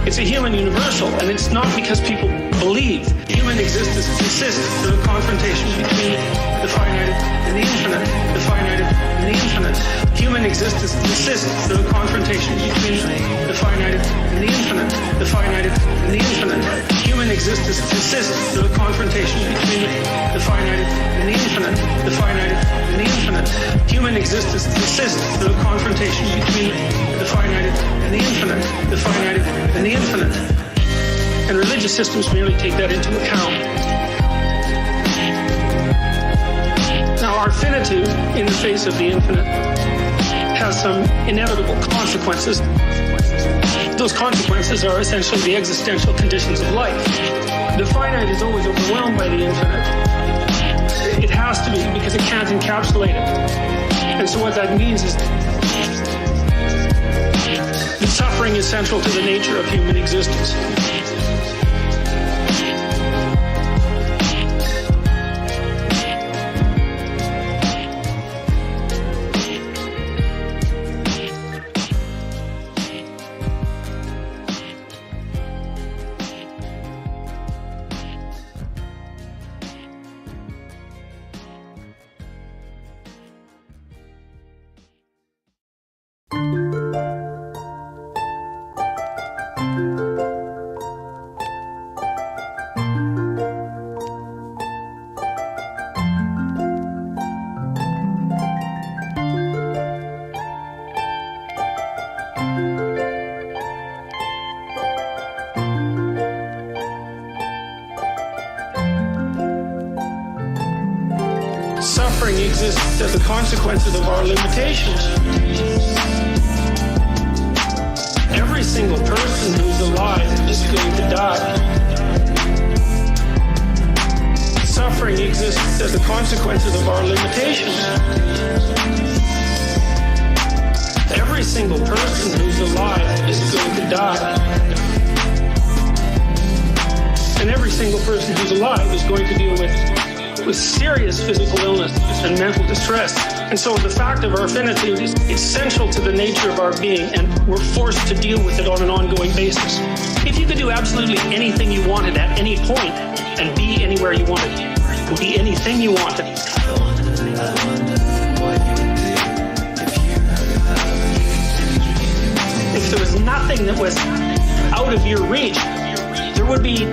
It's a human universal, and it's not because people believe. Human existence consists of a confrontation between the finite and the infinite. The finite and the infinite. Human existence consists of a confrontation between the finite and the infinite. The finite and the infinite. Human existence consists of a confrontation between the finite and the infinite. The finite and the infinite. Human existence consists of a confrontation between the finite and the infinite. The finite and the infinite. And religious systems merely take that into account. Now, our finitude in the face of the infinite has some inevitable consequences. Those consequences are essentially the existential conditions of life. The finite is always overwhelmed by the infinite. It has to be, because it can't encapsulate it. And so what that means is that suffering is central to the nature of human existence. Suffering exists as a consequence of our limitations. Every single person who's alive is going to die. Suffering exists as a consequence of our limitations. Every single person who's alive is going to die. And every single person who's alive is going to deal with serious physical illness and mental distress. And so the fact of our finitude is essential to the nature of our being, and we're forced to deal with it on an ongoing basis. If you could do absolutely anything you wanted at any point and be anywhere you wanted, be anything you wanted, if there was nothing that was out of your reach, there would be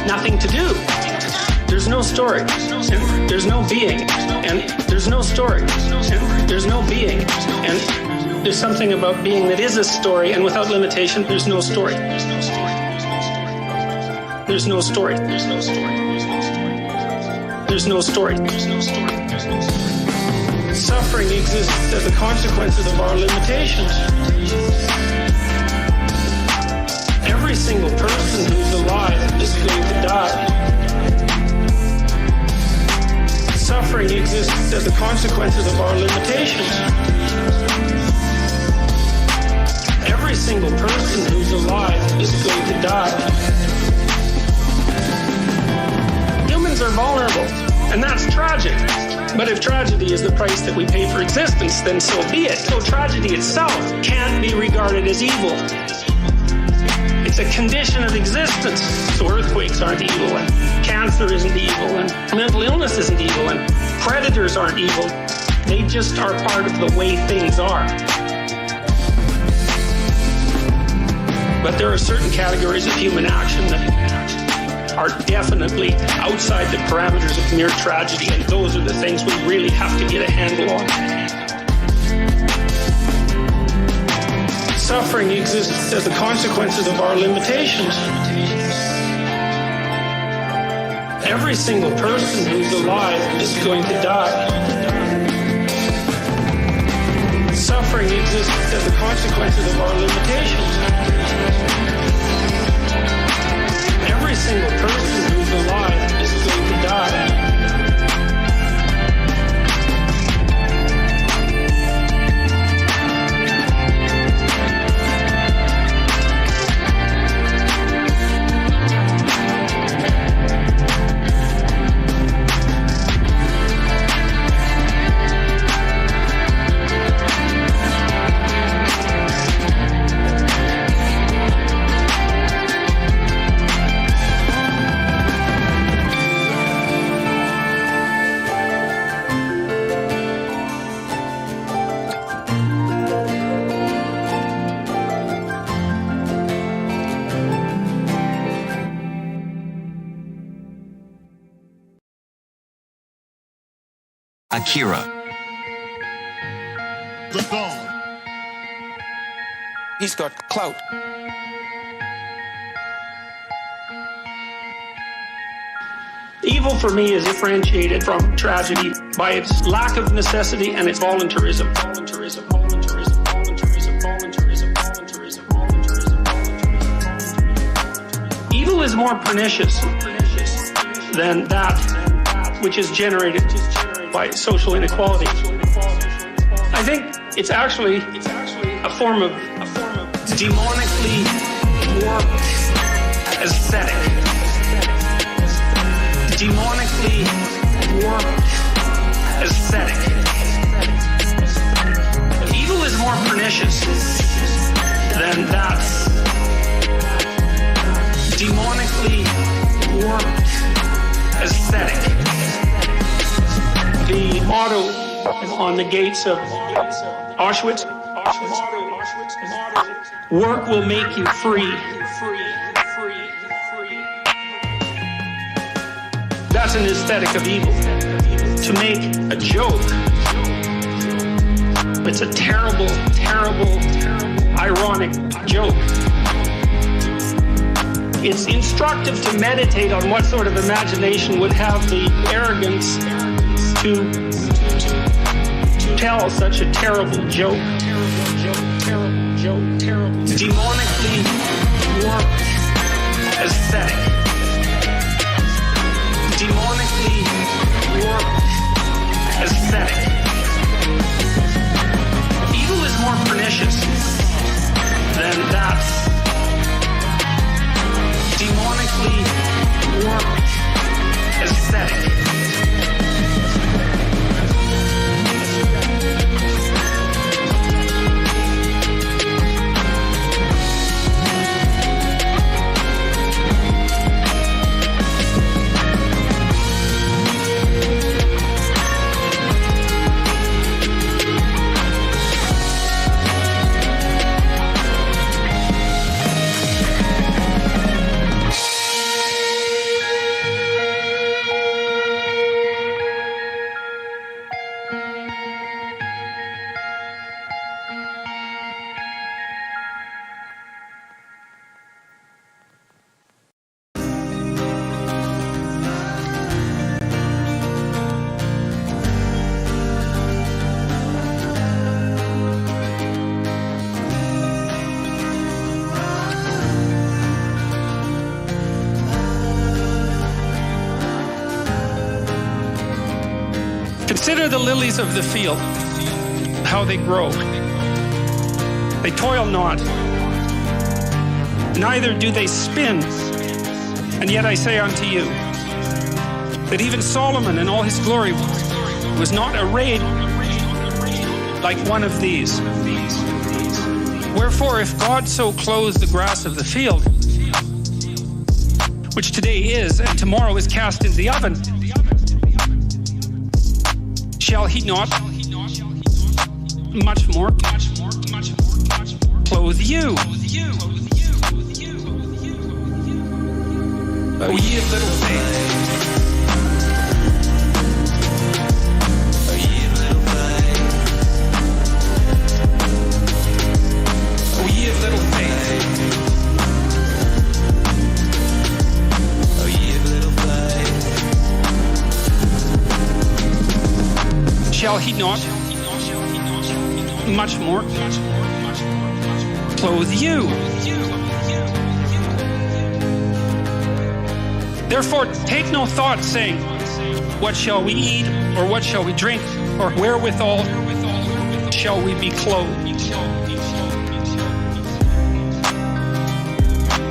nothing to do. There's no story, and there's no being, and there's no story, and there's no being, and there's something about being that is a story, and without limitation, there's no story. There's no story. There's no story. There's no story. Suffering exists as a consequence of our limitations. Every single person who's alive is going to die. Suffering exists as a consequences of our limitations. Every single person who's alive is going to die. Humans are vulnerable, and that's tragic. But if tragedy is the price that we pay for existence, then so be it. So tragedy itself can't be regarded as evil. It's a condition of existence. So earthquakes aren't evil, and cancer isn't evil, and mental illness isn't evil, and predators aren't evil. They just are part of the way things are. But there are certain categories of human action that are definitely outside the parameters of mere tragedy, and those are the things we really have to get a handle on. Suffering exists as the consequences of our limitations. Every single person who's alive is going to die. Suffering exists as the consequences of our limitations. Every single person who's alive is going to die. Akira. The Dawn. He's got clout. Evil for me is differentiated from tragedy by its lack of necessity and its voluntarism. Voluntarism, voluntarism, voluntarism, voluntarism, voluntarism, voluntarism, voluntarism. Evil is more pernicious than that which is generated by social inequality. I think it's actually a form of demonically warped aesthetic. Demonically warped aesthetic. Evil is more pernicious than that demonically warped aesthetic. The motto on the gates of Auschwitz, work will make you free. That's an aesthetic of evil. To make a joke. It's a terrible, terrible, ironic joke. It's instructive to meditate on what sort of imagination would have the arrogance to tell such a terrible joke. Demonically warped aesthetic. Demonically warped aesthetic. Evil is more pernicious than that demonically warped aesthetic. Consider the lilies of the field, how they grow. They toil not, neither do they spin. And yet I say unto you, that even Solomon in all his glory was not arrayed like one of these. Wherefore, if God so clothes the grass of the field, which today is and tomorrow is cast into the oven, shall he not much more clothe you? O ye of little faith. Shall he not much more clothe you? Therefore, take no thought, saying, what shall we eat, or what shall we drink, or wherewithal shall we be clothed?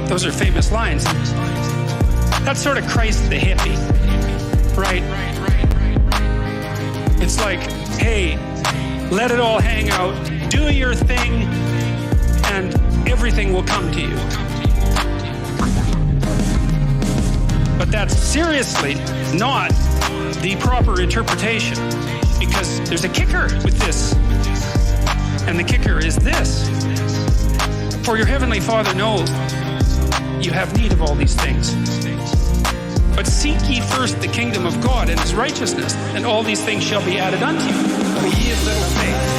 Those are famous lines. That's sort of Christ the hippie, right? It's like, hey, let it all hang out, do your thing, and everything will come to you. But that's seriously not the proper interpretation, because there's a kicker with this. And the kicker is this. For your heavenly Father knows you have need of all these things. But seek ye first the kingdom of God and his righteousness, and all these things shall be added unto you. O ye of little faith.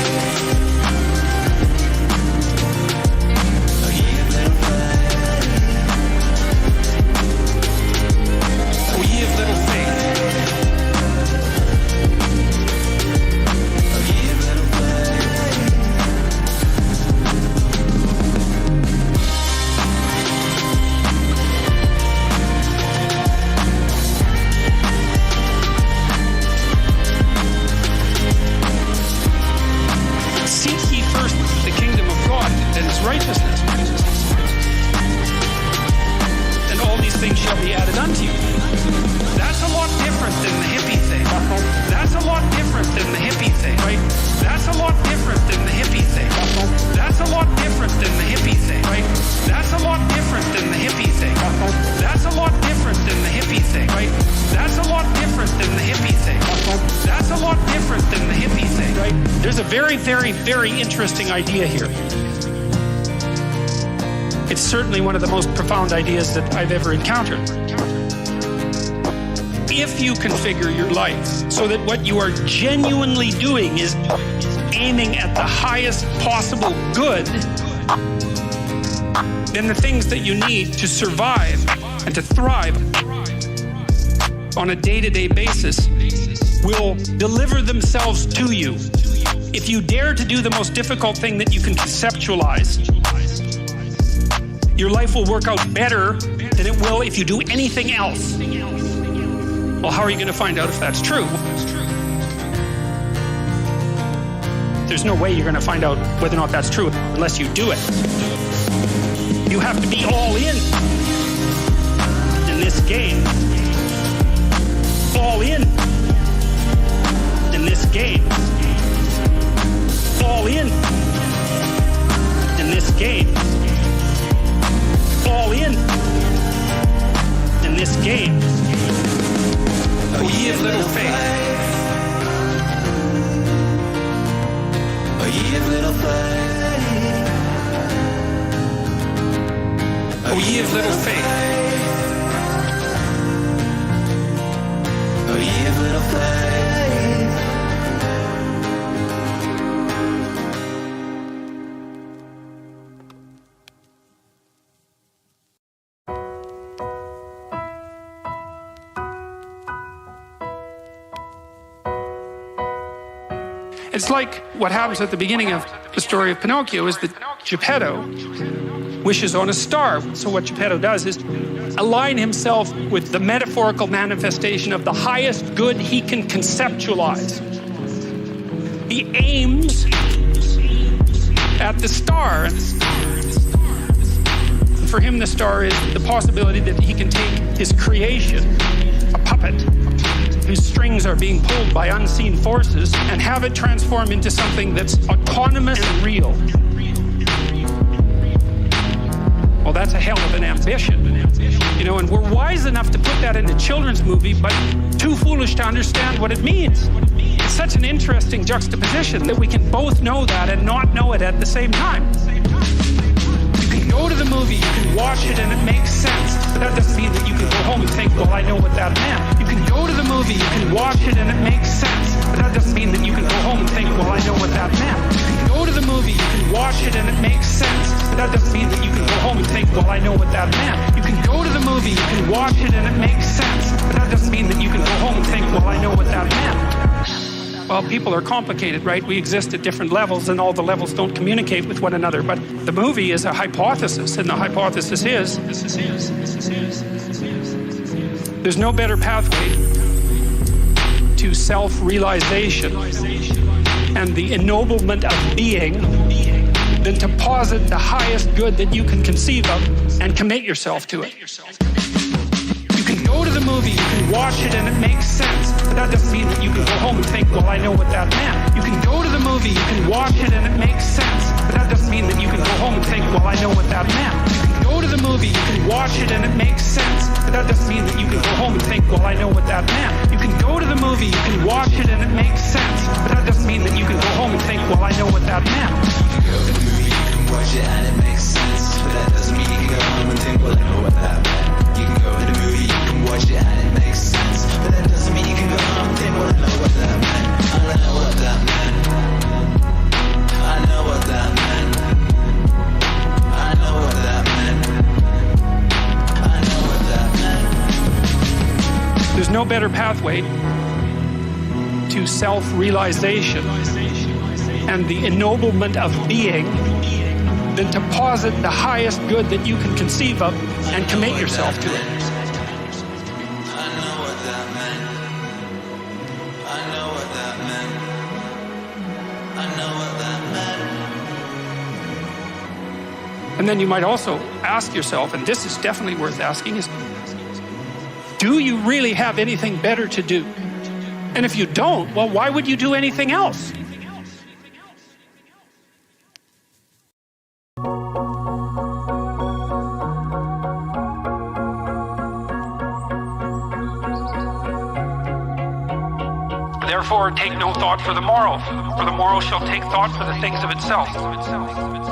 Very interesting idea here. It's certainly one of the most profound ideas that I've ever encountered. If you configure your life so that what you are genuinely doing is aiming at the highest possible good, then the things that you need to survive and to thrive on a day-to-day basis will deliver themselves to you. If you dare to do the most difficult thing that you can conceptualize, your life will work out better than it will if you do anything else. Well, how are you going to find out if that's true? There's no way you're going to find out whether or not that's true unless you do it. You have to be all in this game. All in this game. All in this game. All in this game. O ye of little faith. O ye of little faith. O ye of little faith. O ye of little faith. It's like what happens at the beginning of the story of Pinocchio is that Geppetto wishes on a star. So what Geppetto does is align himself with the metaphorical manifestation of the highest good he can conceptualize. He aims at the star. And for him, the star is the possibility that he can take his creation, a puppet, whose strings are being pulled by unseen forces, and have it transform into something that's autonomous and real. Well, that's a hell of an ambition. You know, and we're wise enough to put that in a children's movie, but too foolish to understand what it means. It's such an interesting juxtaposition that we can both know that and not know it at the same time. You can go to the movie, you can watch it, and it makes sense. But that doesn't mean that you can go home and think, well, I know what that meant. You can go to the movie, you can watch it, and it makes sense. But that doesn't mean that you can go home and think, well, I know what that meant. You can go to the movie, you can watch it, and it makes sense. But that doesn't mean that you can go home and think, well, I know what that meant. You can go to the movie, you can watch it, and it makes sense. But that doesn't mean that you can go home and think, well, I know what that meant. Well, people are complicated, right? We exist at different levels, and all the levels don't communicate with one another. But the movie is a hypothesis, and the hypothesis is there's no better pathway to self-realization and the ennoblement of being than to posit the highest good that you can conceive of and commit yourself to it. You can go to the movie, you can watch it, and it makes sense. But that doesn't mean that you can go home and think, well, I know what that meant. You can go to the movie, you can watch it, and it makes sense. But that doesn't mean that you can go home and think, well, I know what that meant. You can go to the movie, you can watch it, and it makes sense. But that doesn't mean that you can go home and think, well, I know what that meant. You can go to the movie, you can watch it, and it makes sense. But that doesn't mean that you can go home and think, well, I know what that meant. You can go to the movie, you can watch it, and it makes sense. But that doesn't mean you can go home and think, well, I know what that meant. You can go to the movie, you can watch it, and it makes sense. But that doesn't mean you can go home and think, well, I know what that meant. I know what that meant. I know what that meant. I know what that meant. I know what that meant. There's no better pathway to self-realization and the ennoblement of being than to posit the highest good that you can conceive of and commit yourself to it. And then you might also ask yourself, and this is definitely worth asking, is do you really have anything better to do? And if you don't, well, why would you do anything else? Therefore, take no thought for the morrow shall take thought for the things of itself.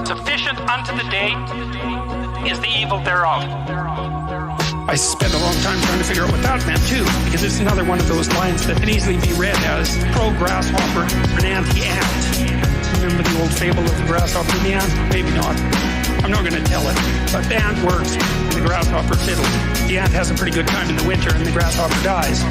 Sufficient unto the day is the evil thereof. I spent a long time trying to figure out what that meant too, because it's another one of those lines that can easily be read as pro-grasshopper and anti-ant. Remember the old fable of the grasshopper and the ant? Maybe not. I'm not going to tell it, but the ant works and the grasshopper fiddles. The ant has a pretty good time in the winter and the grasshopper dies.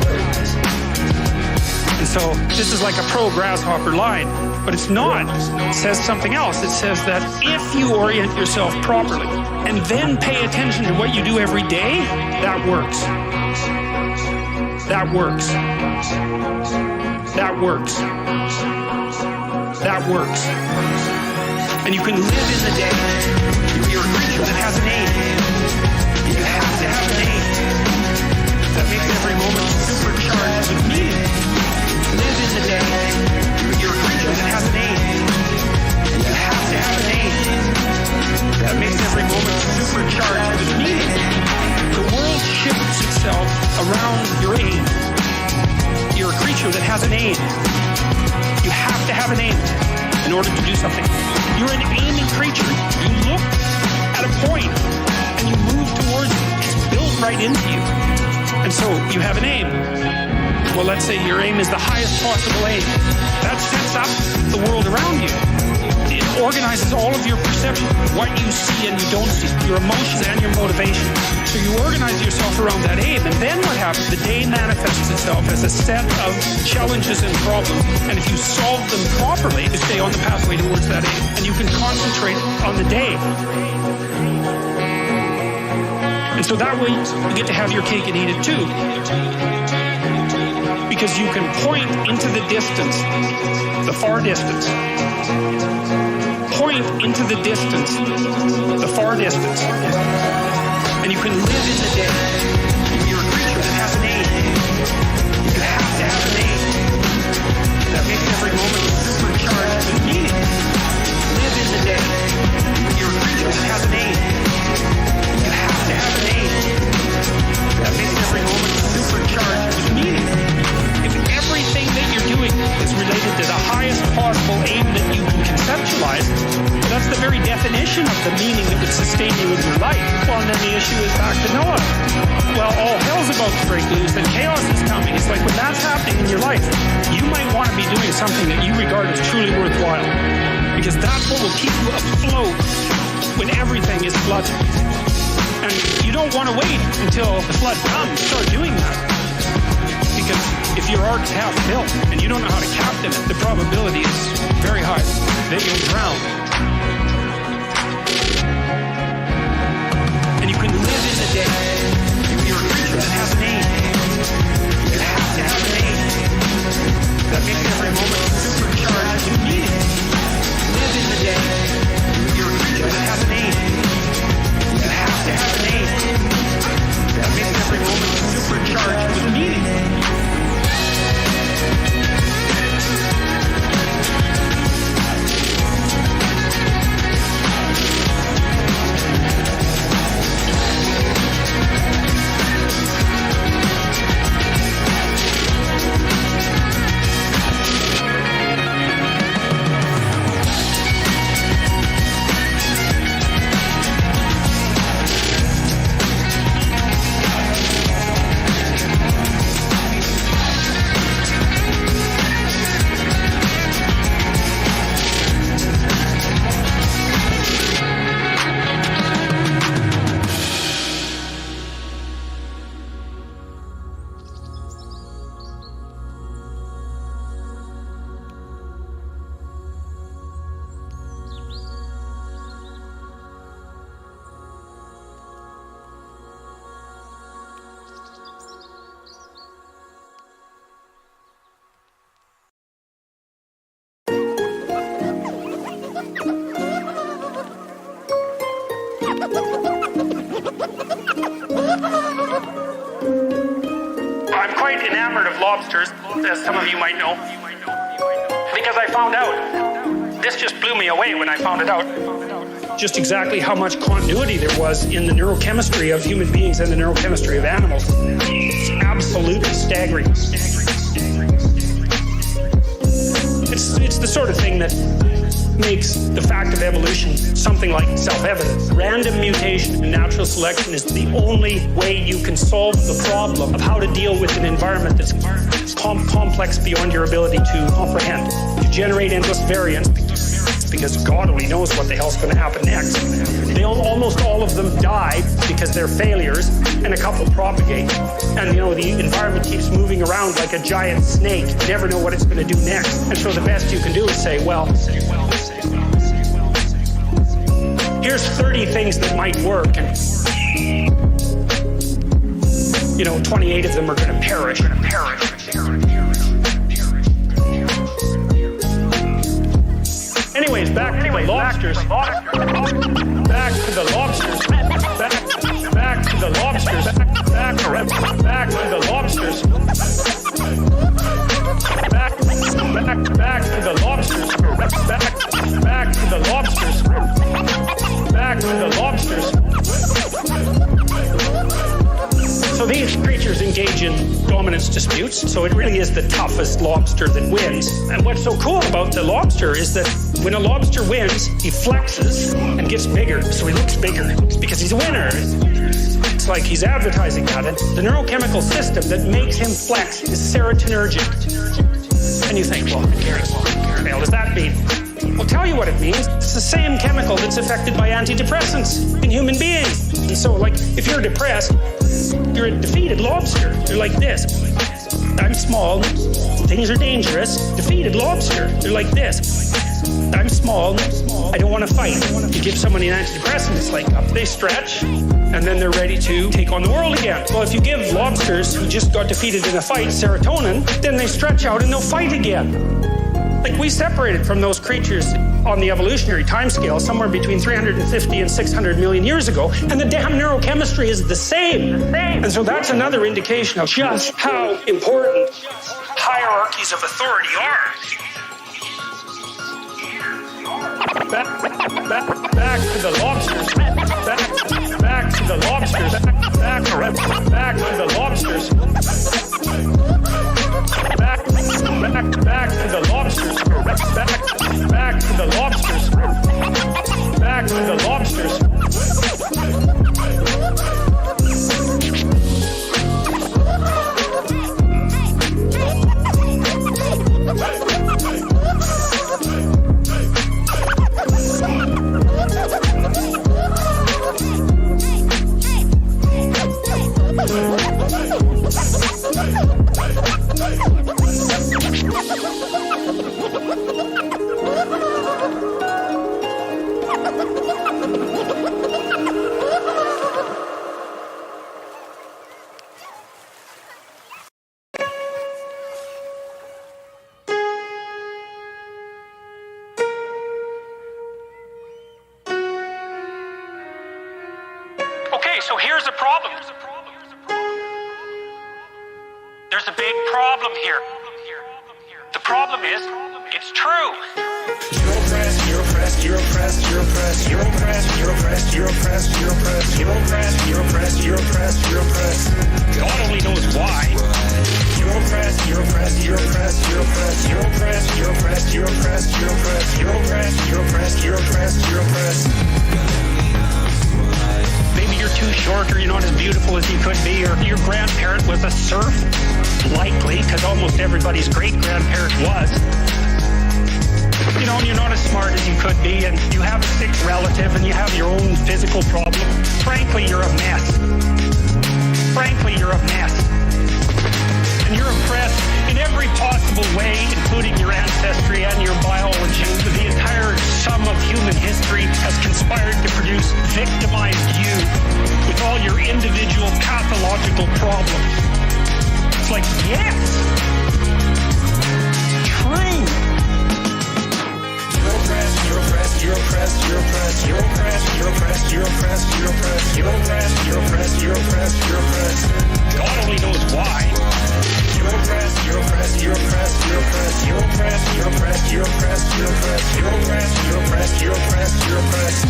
And so this is like a pro-grasshopper line, but it's not. It says something else. It says that if you orient yourself properly and then pay attention to what you do every day, that works. That works. That works. That works. And you can live in the day. You're a creature that has an aim. You have to have an aim. That makes every moment supercharged with meaning. Live in the day. You're a creature that has an aim. You have to have an aim. That makes every moment supercharged with meaning. The world shifts itself around your aim. You're a creature that has an aim. You have to have an aim in order to do something. You're an aiming creature. You look at a point and you move towards it. It's built right into you. And so you have an aim. Well, let's say your aim is the highest possible aim. That sets up the world around you. It organizes all of your perception, what you see and you don't see, your emotions and your motivation. So you organize yourself around that aim, and then what happens? The day manifests itself as a set of challenges and problems, and if you solve them properly, you stay on the pathway towards that aim, and you can concentrate on the day. And so that way, you get to have your cake and eat it too. Because you can point into the distance, the far distance. Point into the distance, the far distance. And you can live in the day. You're a creature that has an aim. You have to have an aim. That makes every moment supercharged with meaning. Live in the day. You're a creature that has an aim. You have to have an aim. That makes every moment supercharged with meaning. If everything that you're doing is related to the highest possible aim that you can conceptualize, that's the very definition of the meaning that would sustain you in your life. Well, and then the issue is back to Noah. Well, all hell's about to break loose and chaos is coming. It's like when that's happening in your life, you might want to be doing something that you regard as truly worthwhile. Because that's what will keep you afloat when everything is flooded. And you don't want to wait until the flood comes to start doing that. Because if your ark's half built and you don't know how to captain it, the probability is very high that you'll drown. And you can live in the day. You're a creature that has an aim. You have to have an aim. That makes every moment supercharged with meaning. Live in the day. You're a creature that has an aim. You have to have an aim. That makes every moment supercharged with meaning. I'm quite enamored of lobsters, as some of you might know, because I found out, this just blew me away when I found it out, just exactly how much continuity there was in the neurochemistry of human beings and the neurochemistry of animals. It's absolutely staggering. It's the sort of thing that makes the fact of evolution something like self-evident. Random mutation and natural selection is the only way you can solve the problem of how to deal with an environment that's complex beyond your ability to comprehend. You generate endless variance because God only knows what the hell's going to happen next. Almost all of them die because they're failures, and a couple propagate. And the environment keeps moving around like a giant snake. You never know what it's going to do next. And so the best you can do is say, well, here's 30 things that might work, and 28 of them are going to perish. Anyways, back to the lobsters. Back to the lobsters. Back to the lobsters. Back to the lobsters. Back to the lobsters. Back to the lobsters. Back to the lobsters. So these creatures engage in dominance disputes, so it really is the toughest lobster that wins. And what's so cool about the lobster is that when a lobster wins, he flexes and gets bigger, so he looks bigger. It's because he's a winner. It's like he's advertising that. And the neurochemical system that makes him flex is serotonergic. And you think, well, what the hell does that mean? I'll tell you what it means. It's the same chemical that's affected by antidepressants in human beings. And so, if you're depressed, you're a defeated lobster. You're like this. I'm small. Things are dangerous. Defeated lobster. You're like this. I'm small. I don't want to fight. You give somebody an antidepressant, it's like they stretch, and then they're ready to take on the world again. Well, if you give lobsters who just got defeated in a fight serotonin, then they stretch out and they'll fight again. Like, we separated from those creatures on the evolutionary timescale somewhere between 350 and 600 million years ago, and the damn neurochemistry is the same. And so that's another indication of just how important hierarchies of authority are. Back to the lobsters. Back to the lobsters. Back to the lobsters. Back to the lobsters. Back to the lobsters. Back to the lobsters. So here's the problem. There's a big problem here. The problem is, it's true. You're oppressed, you're oppressed, you're oppressed, you're oppressed, you're oppressed, you're oppressed, you're oppressed, you're oppressed, you're oppressed, you're oppressed, you're oppressed, you're oppressed. God only knows why. You're oppressed, you're oppressed, you're oppressed, you're oppressed, you're oppressed, you're oppressed, you're oppressed, you're oppressed, you're oppressed, you're oppressed, you're oppressed, you're oppressed. Maybe you're too short, or you're not as beautiful as you could be, or your grandparent was a serf, likely, because almost everybody's great-grandparent was. You know, and you're not as smart as you could be, and you have a sick relative, and you have your own physical problem. Frankly, you're a mess. Frankly, you're a mess. And you're oppressed in every possible way, including your ancestry and your biology. The entire sum of human history has conspired to produce victimized you with all your individual pathological problems. It's like, yes! True! You're oppressed, you're oppressed, you're oppressed, you're oppressed, you're oppressed, you're oppressed, you're oppressed, you're oppressed, you're oppressed, you're oppressed, you're oppressed, you're oppressed. God only knows why. You're oppressed, you're oppressed, you're oppressed, you're oppressed, you're oppressed, you're oppressed, you're oppressed, you're oppressed, you're oppressed, you're oppressed, you're oppressed, you're oppressed.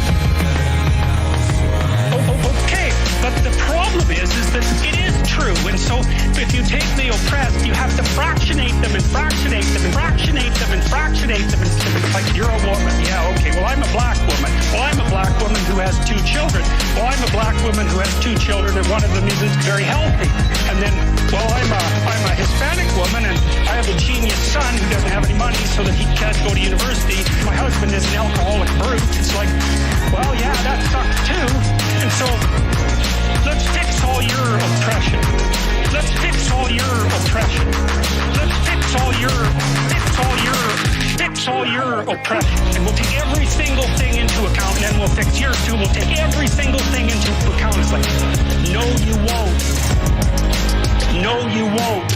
Okay, but the problem is that it is true, and so if you take the oppressed, you have to fractionate them and fractionate them and fractionate them and fractionate them. It's like, you're a woman. Yeah, okay, well, I'm a black woman. Well, I'm a black woman who has 2 children. Well, I'm a black woman who has 2 children, and one of them isn't very healthy. And then, well, I'm a Hispanic woman, and I have a genius son who doesn't have any money so that he can't go to university. My husband is an alcoholic brute. It's like, well, yeah, that sucks too. And so, let's fix all your oppression. Let's fix all your oppression. Let's fix all your oppression. And we'll take every single thing into account, and then we'll fix yours too. We'll take every single thing into account. It's like, no, you won't. No, you won't.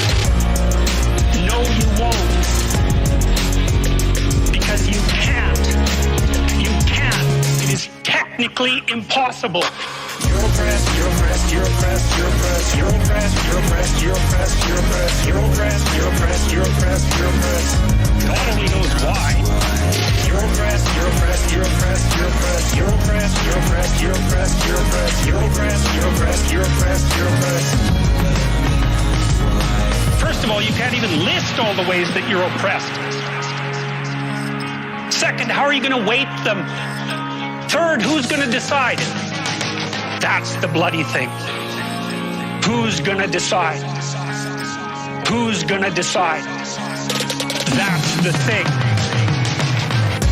No, you won't. Because you can't. You can't. It is technically impossible. You're oppressed, you're oppressed, you're oppressed, you're oppressed, you're oppressed, you're oppressed, you're oppressed, you're oppressed, you're oppressed, you're oppressed, you're oppressed, you're oppressed. God only knows why. You're oppressed, you're oppressed, you're oppressed, you're oppressed, you're oppressed, you're oppressed, you're oppressed, you're oppressed, you're oppressed, you're oppressed, you're oppressed, you're oppressed. First of all, you can't even list all the ways that you're oppressed. Second, how are you going to weight them? Third, who's going to decide? That's the bloody thing. Who's going to decide? Who's going to decide? That's the thing.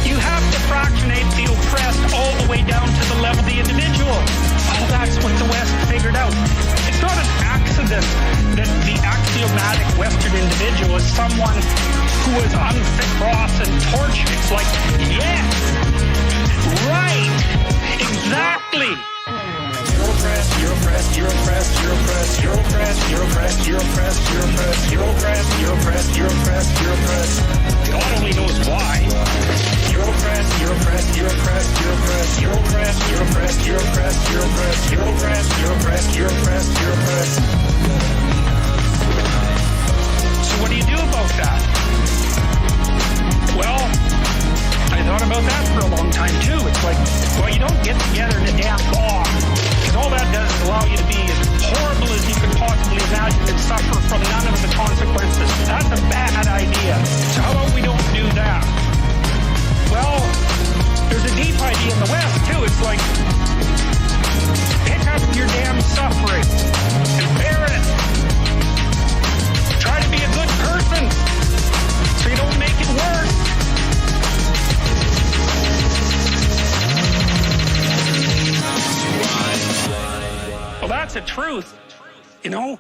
You have to fractionate the oppressed all the way down to the level of the individual. Oh, that's what the West figured out. It's not an accident that the axiomatic Western individual is someone who is unfit, cross, and tortured. It's like, yes, oppressed, you're oppressed, you're oppressed, you're oppressed, you're oppressed, you're oppressed, you're oppressed, you're oppressed, you're oppressed, you're oppressed, you're oppressed, you're oppressed. God only knows why. You're oppressed, you're oppressed, you're oppressed, you're oppressed, you're oppressed, you're oppressed, you're oppressed, you're oppressed, you're oppressed, you're oppressed, you're oppressed, you're oppressed. So what do you do about that? Well, I thought about that for a long time too. It's like, well, you don't get together in a damn bar, because all that does is allow you to be as horrible as you could possibly imagine and suffer from none of the consequences. That's a bad idea. So how about we don't do that? Well, there's a deep idea in the West too. It's like, pick up your damn suffering and bear it. Try to be a good person so you don't make it worse. Well, that's a truth, you know?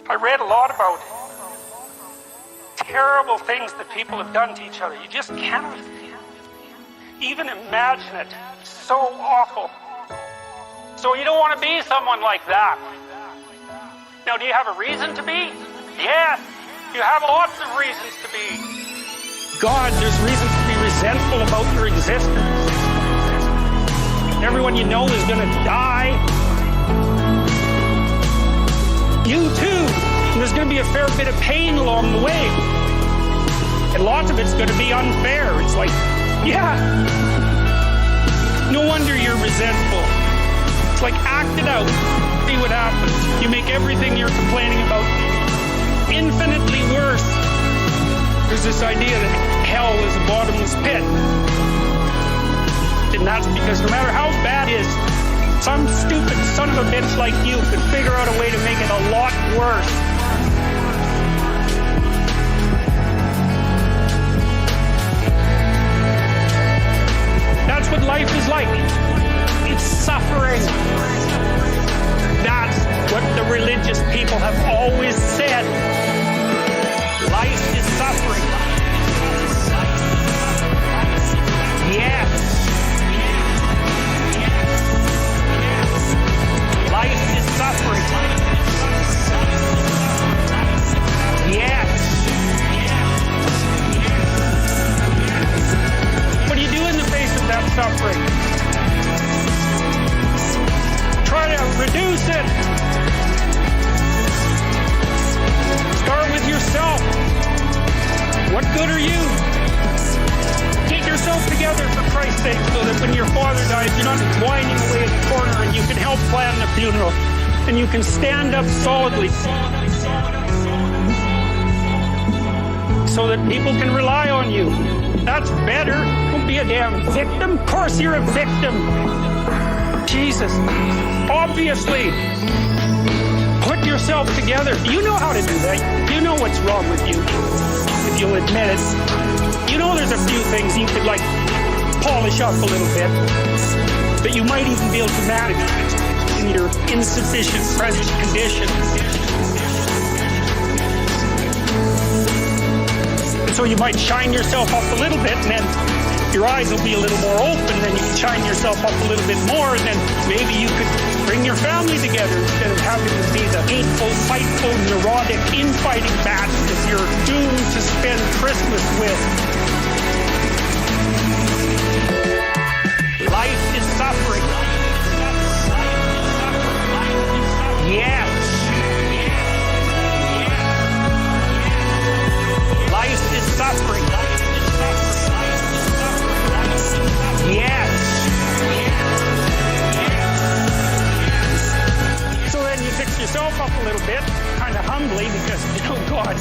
I read a lot about terrible things that people have done to each other. You just cannot even imagine it. It's so awful. So you don't want to be someone like that. Now, do you have a reason to be? Yes, you have lots of reasons to be. God, there's reasons to be resentful about your existence. Everyone you know is going to die. You too. And there's going to be a fair bit of pain along the way. And lots of it's going to be unfair. It's like, yeah, no wonder you're resentful. It's like, act it out. See what happens. You make everything you're complaining about infinitely worse. There's this idea that hell is a bottomless pit. And that's because no matter how bad it is, some stupid son of a bitch like you could figure out a way to make it a lot worse. That's what life is like. It's suffering. That's what the religious people have always said. Life is suffering. Yes. Life is suffering. Yes. What do you do in the face of that suffering? Try to reduce it. Start with yourself. What good are you? Get yourself together for Christ's sake, so that when your father dies, you're not whining away in the corner, and you can help plan the funeral, and you can stand up solidly so that people can rely on you. That's better. Don't be a damn victim. Of course you're a victim. Jesus. Obviously. Put yourself together. You know how to do that. You know what's wrong with you, if you'll admit it. You know there's a few things you could, like, polish up a little bit, that you might even be able to manage in your insufficient present condition. And so you might shine yourself up a little bit, and then your eyes will be a little more open, then you can shine yourself up a little bit more, and then maybe you could bring your family together instead of having to be the hateful, spiteful, neurotic, infighting batch that you're doomed to spend Christmas with. Life is suffering. Yes. Life is suffering. Yes. So then you fix yourself up a little bit, kind of humbly, because, you know, God,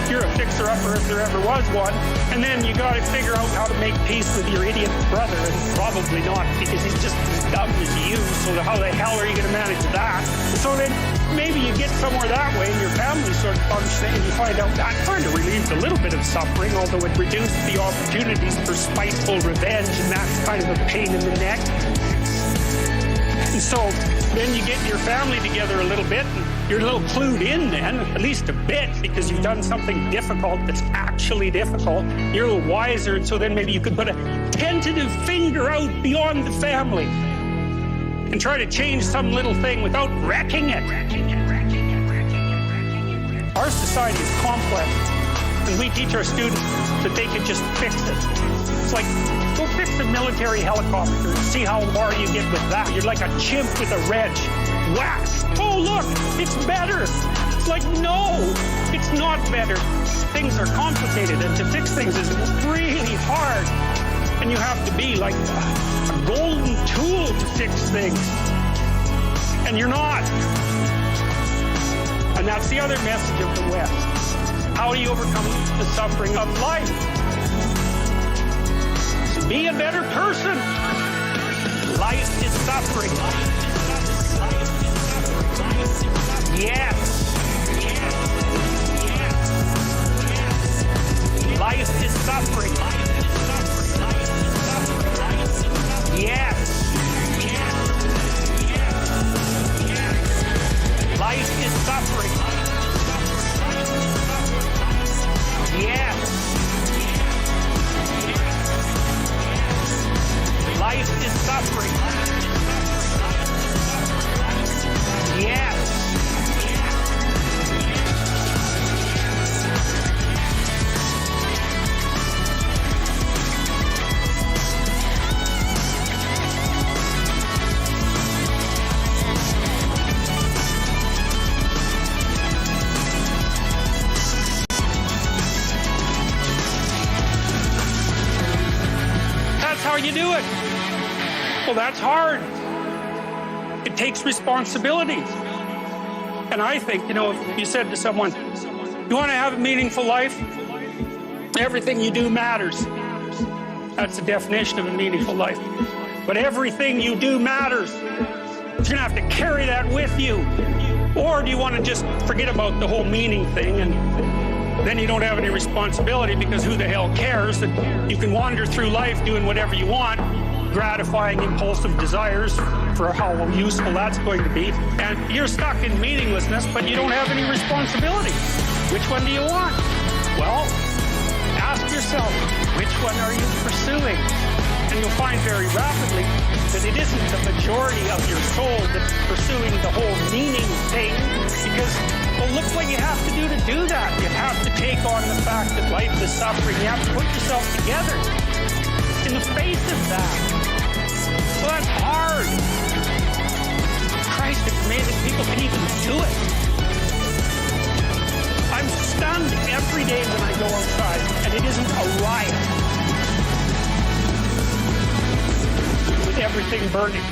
you're a fixer-upper if there ever was one. And then you got to figure out how to make peace with your idiot brother, and probably not, because he's just as dumb as you, so how the hell are you going to manage that? So then maybe you get somewhere that way and your family sort of functioning and you find out that kind of relieved a little bit of suffering, although it reduced the opportunities for spiteful revenge, and that's kind of a pain in the neck. And so then you get your family together a little bit and you're a little clued in then, at least a bit, because you've done something difficult that's actually difficult. You're a little wiser, and so then maybe you could put a tentative finger out beyond the family and try to change some little thing without wrecking it. Our society is complex, and we teach our students that they can just fix it. It's like, go fix a military helicopter and see how far you get with that. You're like a chimp with a wrench. Whack! Oh, look, it's better. It's like, no, it's not better. Things are complicated, and to fix things is really hard. And you have to be like a golden tool to fix things. And you're not. And that's the other message of the West. How do you overcome the suffering of life? Be a better person. Life is suffering. Yes. Life is suffering. Yes. Life is suffering. Yes. Life is suffering. Yes. That's how you do it. Well, that's hard. It takes responsibility. And I think, if you said to someone, you want to have a meaningful life? Everything you do matters. That's the definition of a meaningful life. But everything you do matters. You're going to have to carry that with you. Or do you want to just forget about the whole meaning thing, and then you don't have any responsibility, because who the hell cares that you can wander through life doing whatever you want, gratifying impulsive desires for how useful that's going to be, and you're stuck in meaninglessness, but you don't have any responsibility. Which one do you want? Well, ask yourself, which one are you pursuing? And you'll find very rapidly that it isn't the majority of your soul that's pursuing the whole meaning thing, because, well, look what you have to do that. You have to take on the fact that life is suffering. You have to put yourself together in the face of that. Well, that's hard. Christ, it's amazing people can even do it. I'm stunned every day when I go outside, and it isn't a riot with everything burning.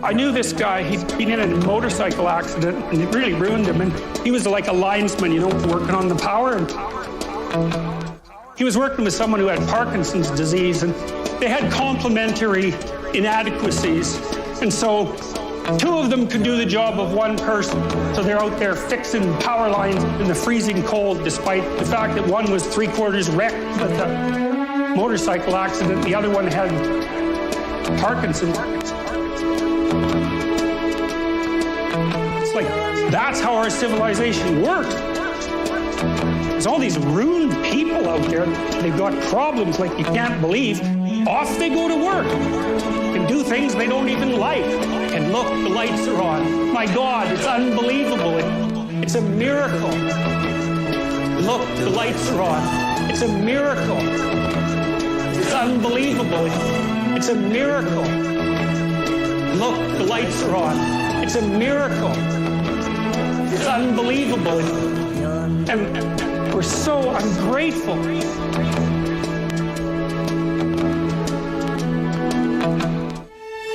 I knew this guy. He'd been in a motorcycle accident, and it really ruined him. And he was like a linesman, working on the power. And he was working with someone who had Parkinson's disease, and they had complementary inadequacies. And so two of them could do the job of one person. So they're out there fixing power lines in the freezing cold, despite the fact that one was 3/4 wrecked with a motorcycle accident. The other one had Parkinson's. It's like, that's how our civilization works. There's all these ruined people out there. They've got problems like you can't believe. Off they go to work and do things they don't even like. And look, the lights are on. My God, it's unbelievable. It's a miracle. Look, the lights are on. It's a miracle. It's unbelievable. It's a miracle. Look, the lights are on. It's a miracle. It's unbelievable. And we're so ungrateful.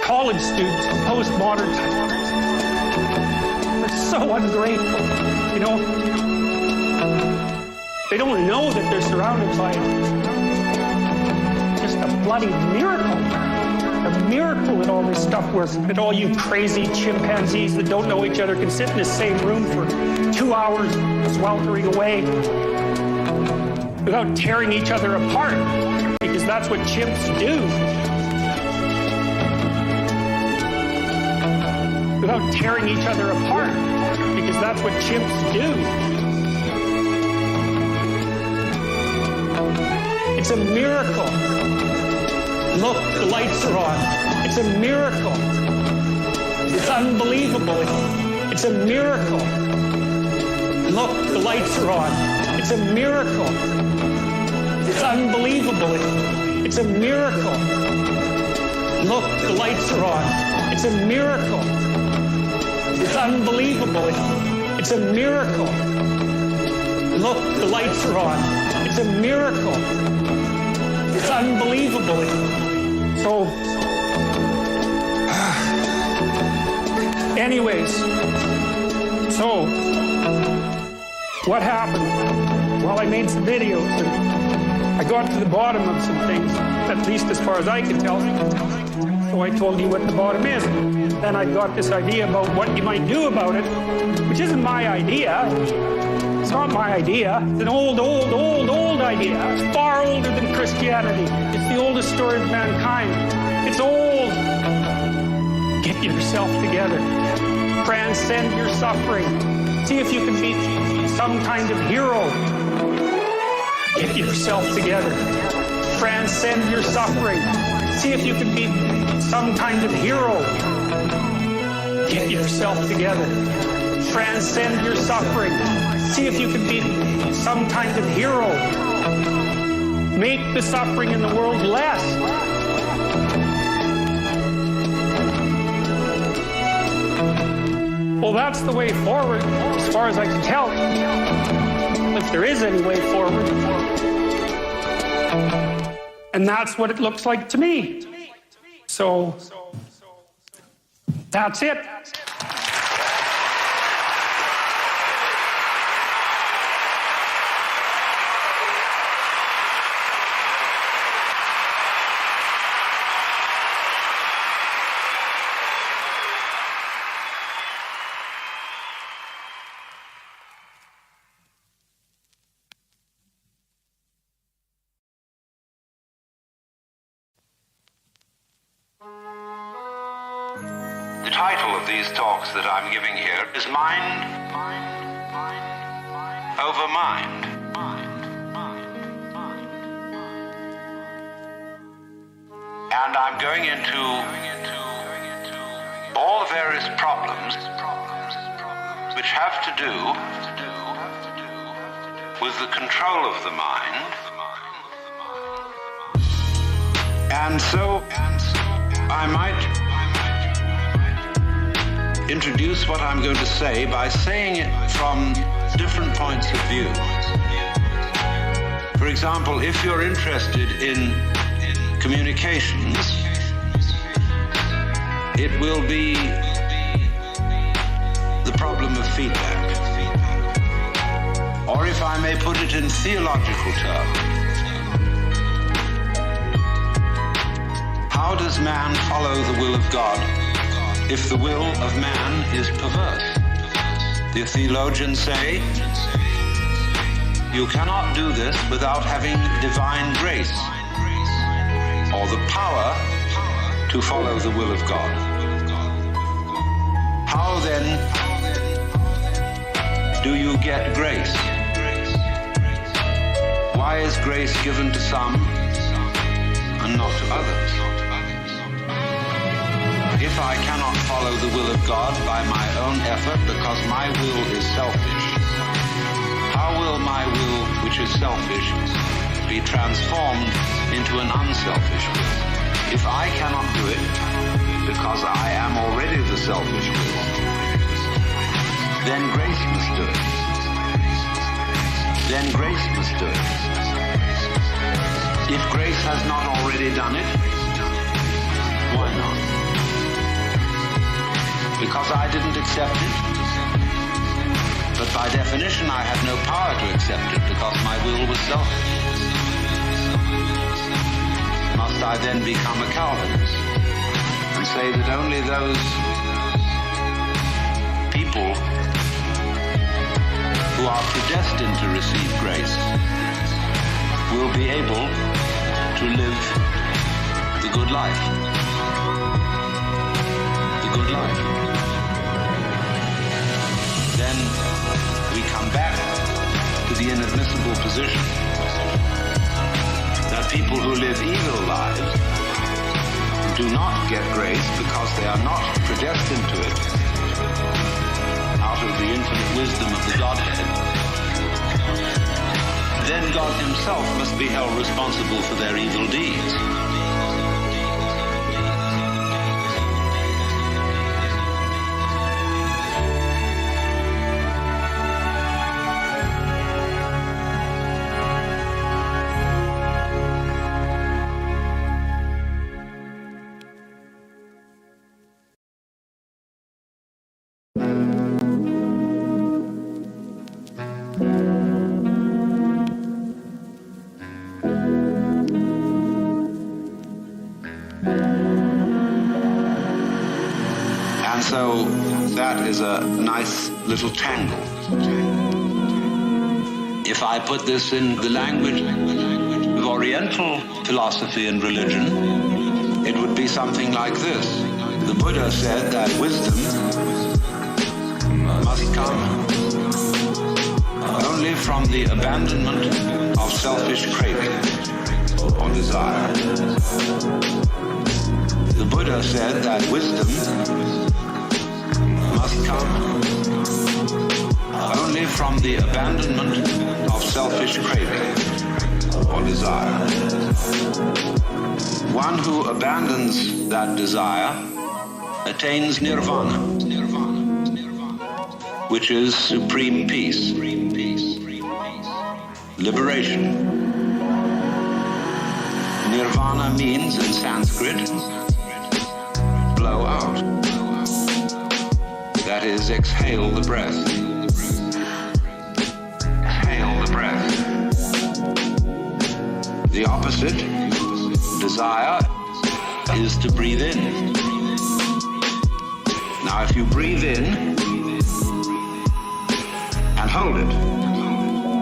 College students, postmodern types, they're so ungrateful. You know, they don't know that they're surrounded by just a bloody miracle. A miracle that all this stuff works. That all you crazy chimpanzees that don't know each other can sit in the same room for 2 hours sweltering away without tearing each other apart, because that's what chimps do. Without tearing each other apart, because that's what chimps do. It's a miracle. Look, the lights are on. It's a miracle. It's unbelievable. It's a miracle. Look, the lights are on. It's a miracle. It's unbelievable. It's a miracle. Look, the lights are on. It's a miracle. It's unbelievable. It's a miracle. Look, the lights are on. It's a miracle. It's unbelievable. So, anyways, so, what happened? Well, I made some videos and I got to the bottom of some things, at least as far as I can tell. So I told you what the bottom is. Then I got this idea about what you might do about it, which isn't my idea. It's not my idea. It's an old idea. It's far older than Christianity. It's the oldest story of mankind. It's old. Get yourself together. Transcend your suffering. See if you can be some kind of hero. Get yourself together. Transcend your suffering. See if you can be some kind of hero. Get yourself together. Transcend your suffering. See if you can be some kind of hero. Make the suffering in the world less. Well, that's the way forward, as far as I can tell. If there is any way forward. And that's what it looks like to me. So, that's it. The title of these talks that I'm giving here is Mind Over Mind. And I'm going into all the various problems which have to do with the control of the mind. And so I might introduce what I'm going to say by saying it from different points of view. For example, if you're interested in communications, it will be the problem of feedback. Or if I may put it in theological terms, how does man follow the will of God if the will of man is perverse? The theologians say, you cannot do this without having divine grace, or the power to follow the will of God. How then do you get grace? Why is grace given to some and not to others? If I cannot follow the will of God by my own effort because my will is selfish, how will my will, which is selfish, be transformed into an unselfish will? If I cannot do it because I am already the selfish will, then grace must do it. Then grace must do it. If grace has not already done it, why not? Because I didn't accept it. But by definition, I had no power to accept it because my will was selfish. Must I then become a Calvinist and say that only those people who are predestined to receive grace will be able to live the good life? The good life. Then we come back to the inadmissible position that people who live evil lives do not get grace because they are not predestined to it out of the infinite wisdom of the Godhead. Then God himself must be held responsible for their evil deeds. So that is a nice little tangle. If I put this in the language of Oriental philosophy and religion, it would be something like this. The Buddha said that wisdom must come only from the abandonment of selfish craving or desire. The Buddha said that wisdom must come only from the abandonment of selfish craving or desire. One who abandons that desire attains nirvana, which is supreme peace, liberation. Nirvana means in Sanskrit, blow out. That is, exhale the breath. Exhale the breath. The opposite, desire, is to breathe in. Now, if you breathe in and hold it,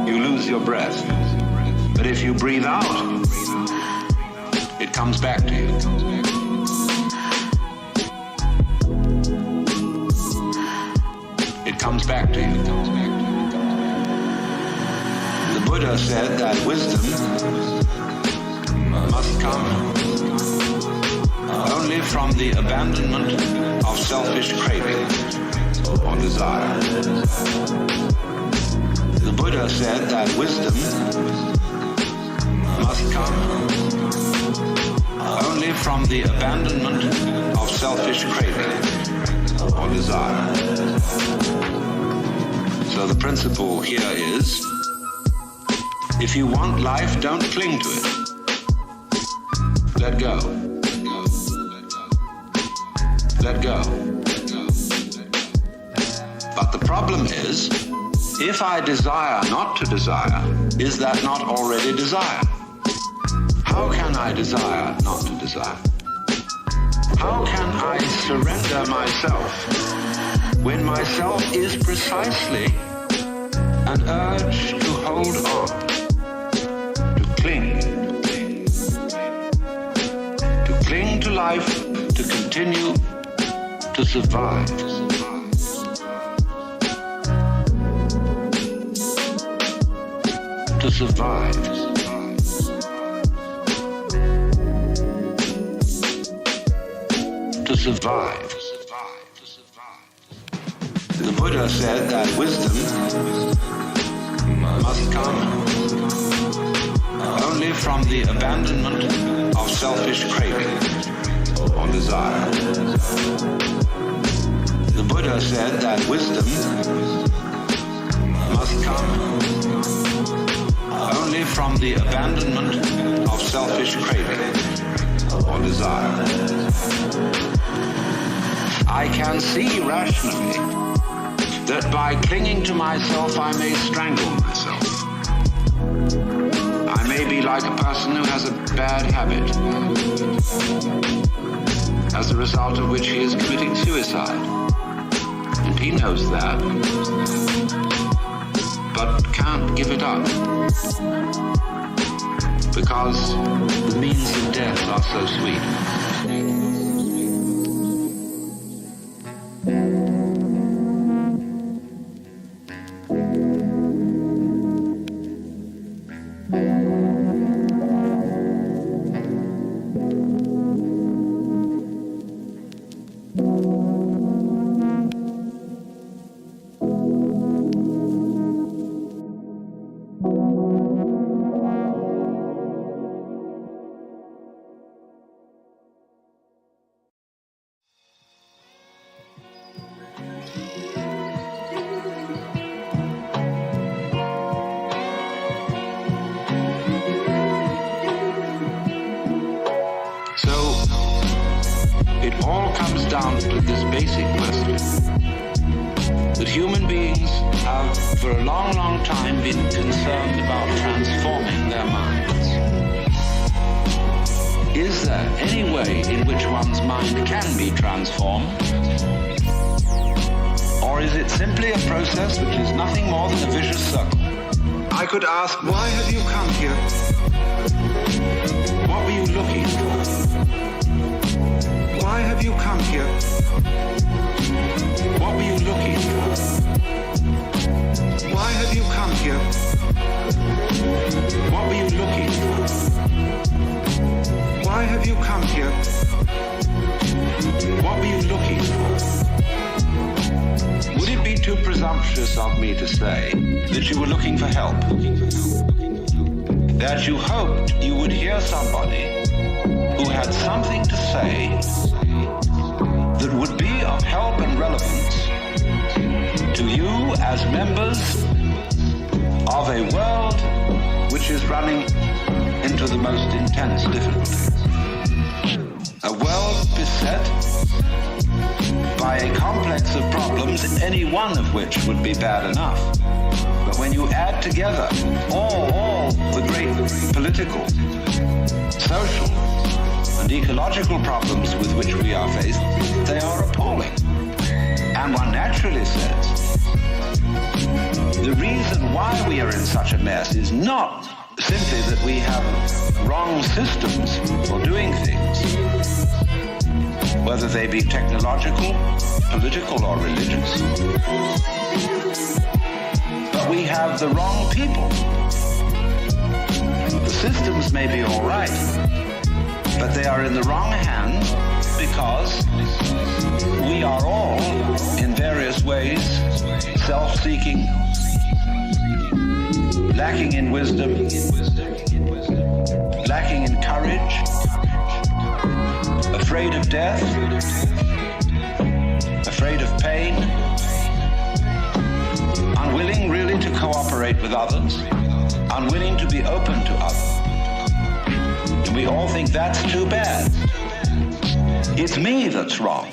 you lose your breath. But if you breathe out, it comes back to you. It comes back to you. The Buddha said that wisdom must come only from the abandonment of selfish craving or desire. The Buddha said that wisdom must come only from the abandonment of selfish craving or desire. So the principle here is, if you want life, don't cling to it. Let go. Let go. But the problem is, if I desire not to desire, is that not already desire? How can I desire not to desire? How can I surrender myself when myself is precisely an urge to hold on, to cling to life, to continue to survive? To survive. To survive. The Buddha said that wisdom must come only from the abandonment of selfish craving or desire. The The Buddha said that wisdom must come only from the abandonment of selfish craving or desire. I can see rationally that by clinging to myself I may strangle myself. I may be like a person who has a bad habit, as a result of which he is committing suicide. And he knows that, but can't give it up, because the means of death are so sweet. Down to this basic question, that human beings have for a long, long time been concerned about transforming their minds. Is there any way in which one's mind can be transformed? Or is it simply a process which is nothing more than a vicious circle? I could ask, why have you come here? What were you looking for? Why have you come here? What were you looking for? Why have you come here? What were you looking for? Why have you come here? What were you looking for? Would it be too presumptuous of me to say that you were looking for help? That you hoped you would hear somebody who had something to say that would be of help and relevance to you as members of a world which is running into the most intense difficulties. A world beset by a complex of problems, any one of which would be bad enough. But when you add together all the great political, social, and ecological problems with which we are faced, they are appalling. And one naturally says, the reason why we are in such a mess is not simply that we have wrong systems for doing things, whether they be technological, political, or religious, but we have the wrong people. The systems may be all right, but they are in the wrong hands because we are all, in various ways, self-seeking, lacking in wisdom, lacking in courage, afraid of death, afraid of pain, unwilling really to cooperate with others, unwilling to be open to others. And we all think that's too bad. It's me that's wrong.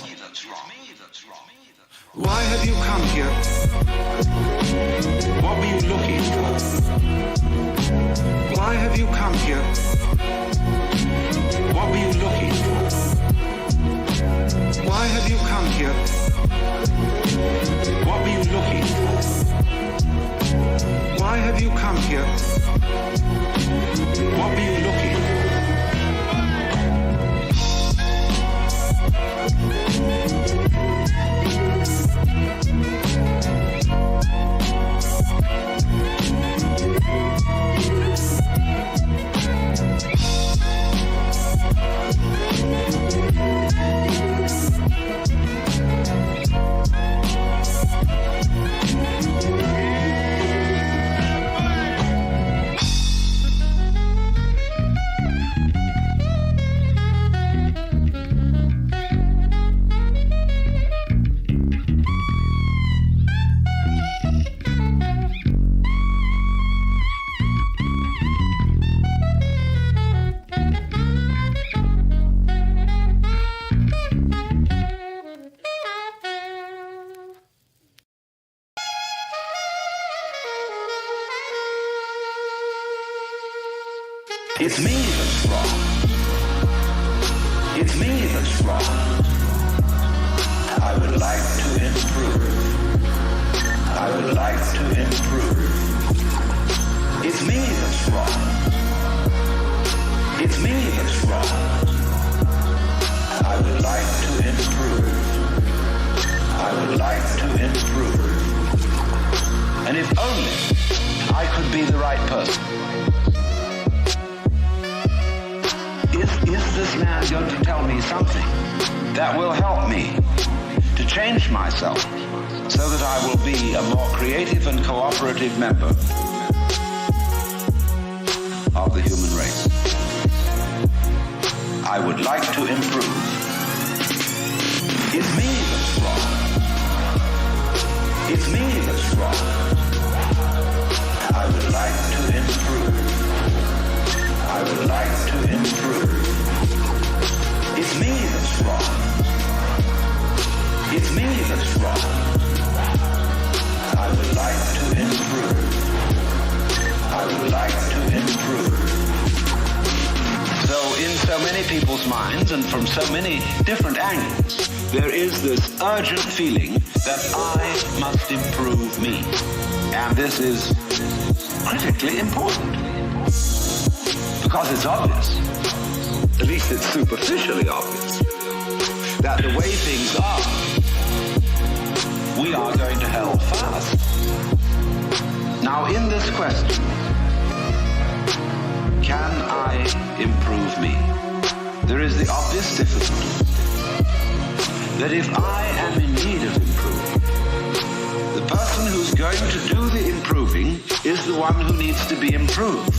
Why have you come here? What were you looking for? Why have you come here? What were you looking for? Why have you come here? What were you looking for? Why have you come here? What were you looking for? It's me that's wrong. It's me that's wrong. I would like to improve. I would like to improve. It's me that's wrong. It's me that's wrong. I would like to improve. I would like to improve. And if only I could be the right person. Is this man going to tell me something that will help me to change myself so that I will be a more creative and cooperative member of the human race? I would like to improve. It's me that's wrong. It's me that's wrong. I would like to improve. I would like to improve. It's me that's wrong. It's me that's wrong. I would like to improve. I would like to improve. So in so many people's minds and from so many different angles, there is this urgent feeling that I must improve me. And this is critically important. Because it's obvious, at least it's superficially obvious, that the way things are, we are going to hell fast. Now in this question, can I improve me? There is the obvious difficulty that if I am in need of improvement, the person who's going to do the improving is the one who needs to be improved.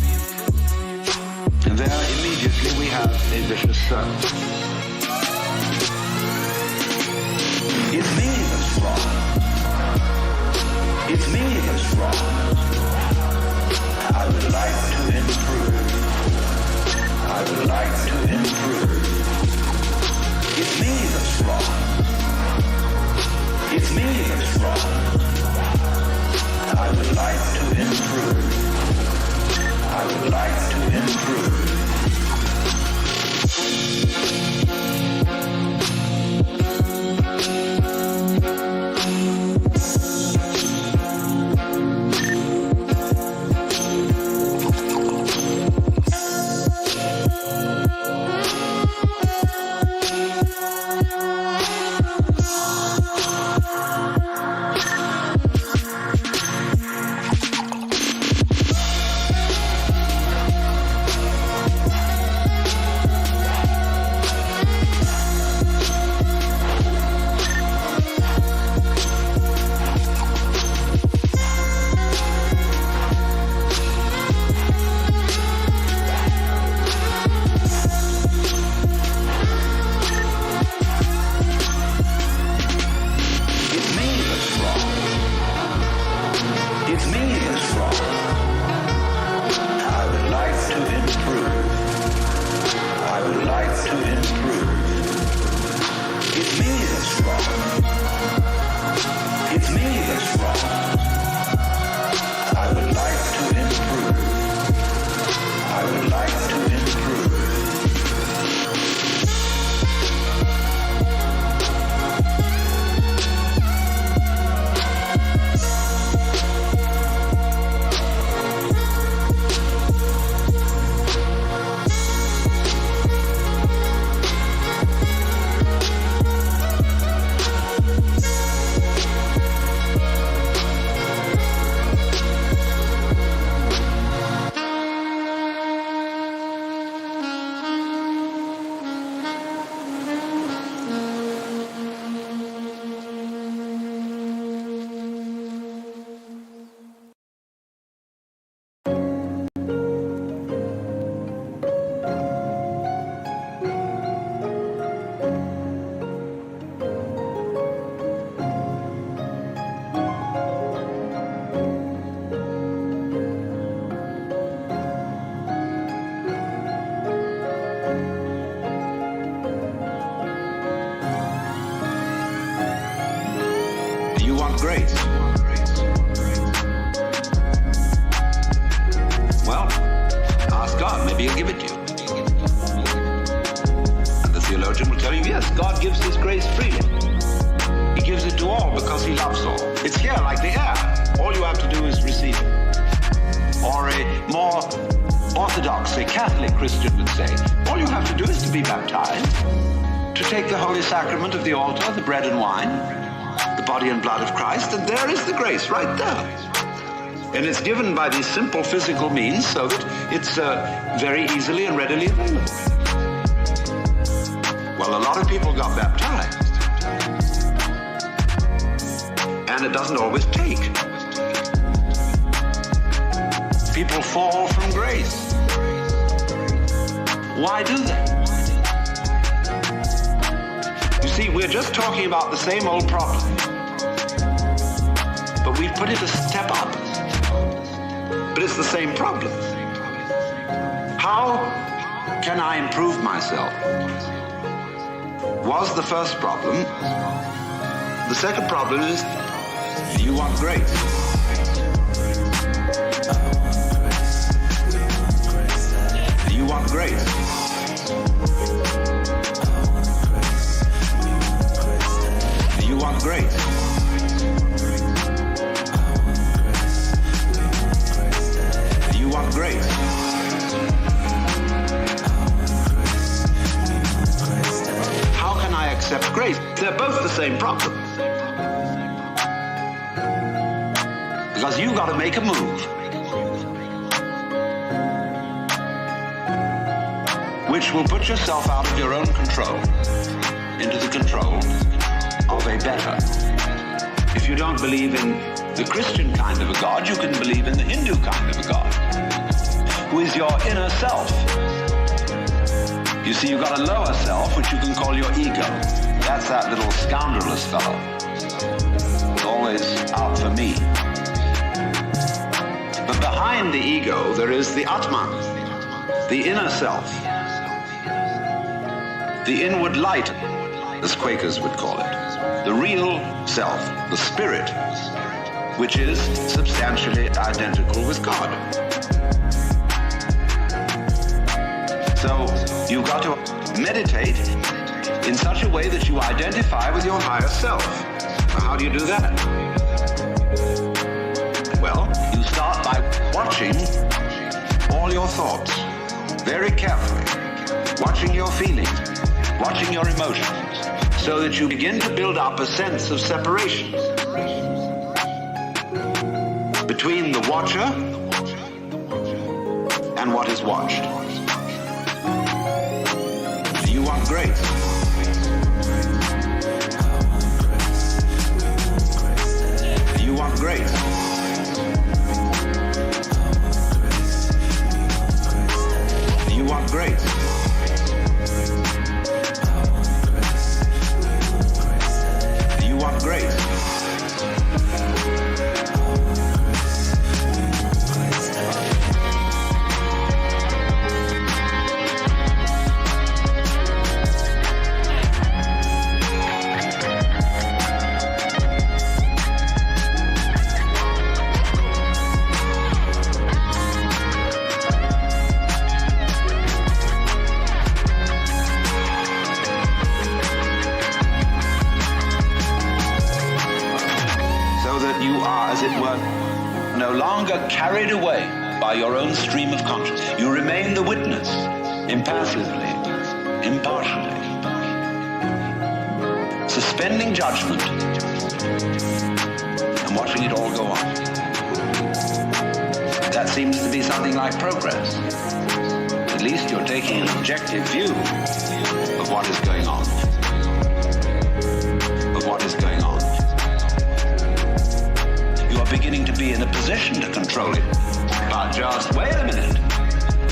And there immediately we have a vicious circle. It's me that's wrong. It's me that's wrong. I would like to improve. I would like to improve. It's me that's wrong. It's me that's wrong. I would like to improve. I would like to improve. Grace. Well, ask God, maybe he'll give it to you. And the theologian will tell you, yes, God gives his grace freely. He gives it to all because he loves all. It's here like the air. All you have to do is receive it. Or a more orthodox, a Catholic Christian would say, all you have to do is to be baptized, to take the holy sacrament of the altar, the bread and wine, the body and blood of Christ, and there is the grace right there. And it's given by these simple physical means so that it's very easily and readily available. Well, a lot of people got baptized. And it doesn't always take. People fall from grace. Why do they? You see, we're just talking about the same old problem. But we've put it a step up. But it's the same problem. How can I improve myself? Was the first problem. The second problem is, do you want grace? Do you want grace? Do you want grace? Do you want grace? How can I accept grace? They're both the same problem. Because you got to make a move, which will put yourself out of your own control into the control of a better. If you don't believe in the Christian kind of a God, you can believe in the Hindu kind of a God, who is your inner self. You see, you've got a lower self, which you can call your ego. That's that little scoundrelous fellow, always out for me. But behind the ego, there is the Atman, the inner self, the inward light, as Quakers would call it, the real self, the spirit, which is substantially identical with God. So you've got to meditate in such a way that you identify with your higher self. Now, how do you do that? Well, you start by watching all your thoughts very carefully, watching your feelings, watching your emotions, so that you begin to build up a sense of separation between the watcher and what is watched. Do you want grace? Do you want grace? Do you want grace? Do you want grace? No longer carried away by your own stream of consciousness. You remain the witness, impassively, impartially, suspending judgment and watching it all go on. That seems to be something like progress. At least you're taking an objective view of what is going on. Of what is going on. Beginning to be in a position to control it. But just wait a minute.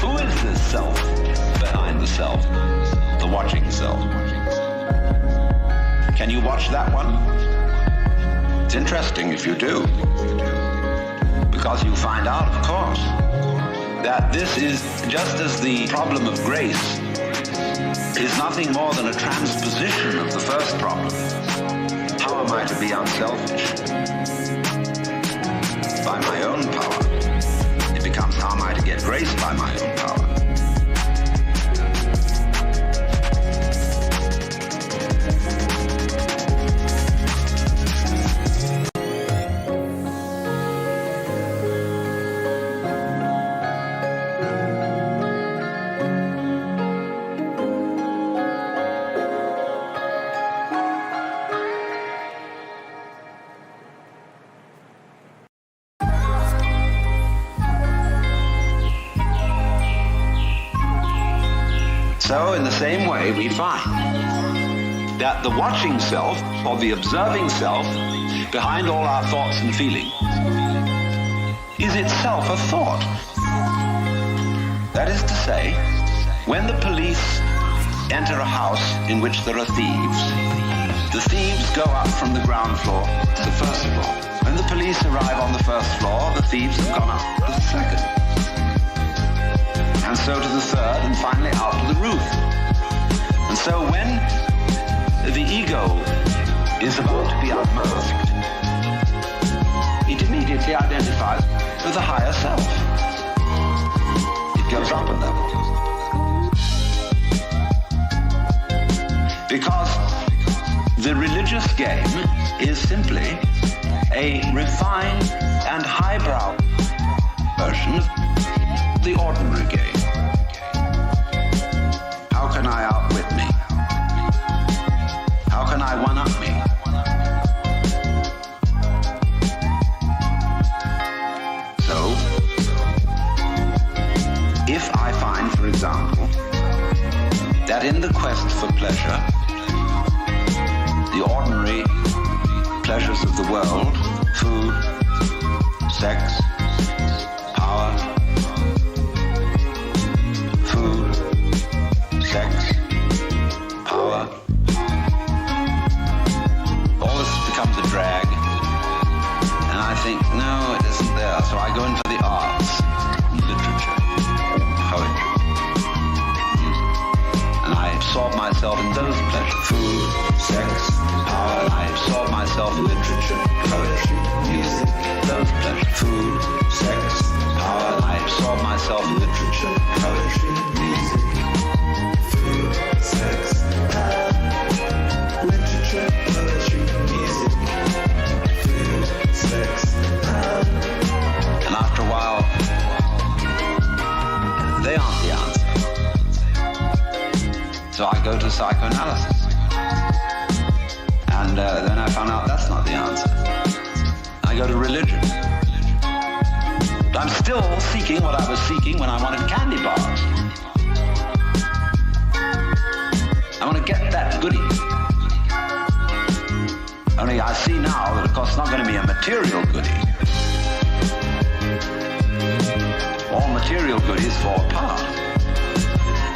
Who is this self behind the self? The watching self. Can you watch that one? It's interesting if you do. Because you find out, of course, that this is just as the problem of grace is nothing more than a transposition of the first problem. How am I to be unselfish? By my own power. It becomes how am I to get grace by my own power. So in the same way, we find that the watching self, or the observing self, behind all our thoughts and feelings, is itself a thought. That is to say, when the police enter a house in which there are thieves, the thieves go up from the ground floor to the first floor. When the police arrive on the first floor, the thieves have gone up to the second. And so to the third, and finally out to the roof. And so when the ego is about to be unmasked, it immediately identifies with the higher self. It goes up a level. Because the religious game is simply a refined and highbrow version of the ordinary game. How can I outwit me? How can I one-up me? So, if I find, for example, that in the quest for pleasure, the ordinary pleasures of the world, food, sex, power, food, sex, power, all this becomes a drag, and I think, no, it isn't there, so I go into the arts, literature, poetry, music, and I absorb myself in those pleasures, food, sex, power, and I absorb myself in literature, poetry, music, those pleasures, food, sex, power, and I absorb myself in literature, poetry, music, food, sex, power, literature, poetry, music, food, sex, power. And after a while, they aren't the answer. So I go to psychoanalysis. And then I found out that's not the answer. I go to religion. But I'm still seeking what I was seeking when I wanted candy bars. I want to get that goodie. Only I see now that, of course, it's not going to be a material goodie. All material goodies fall apart.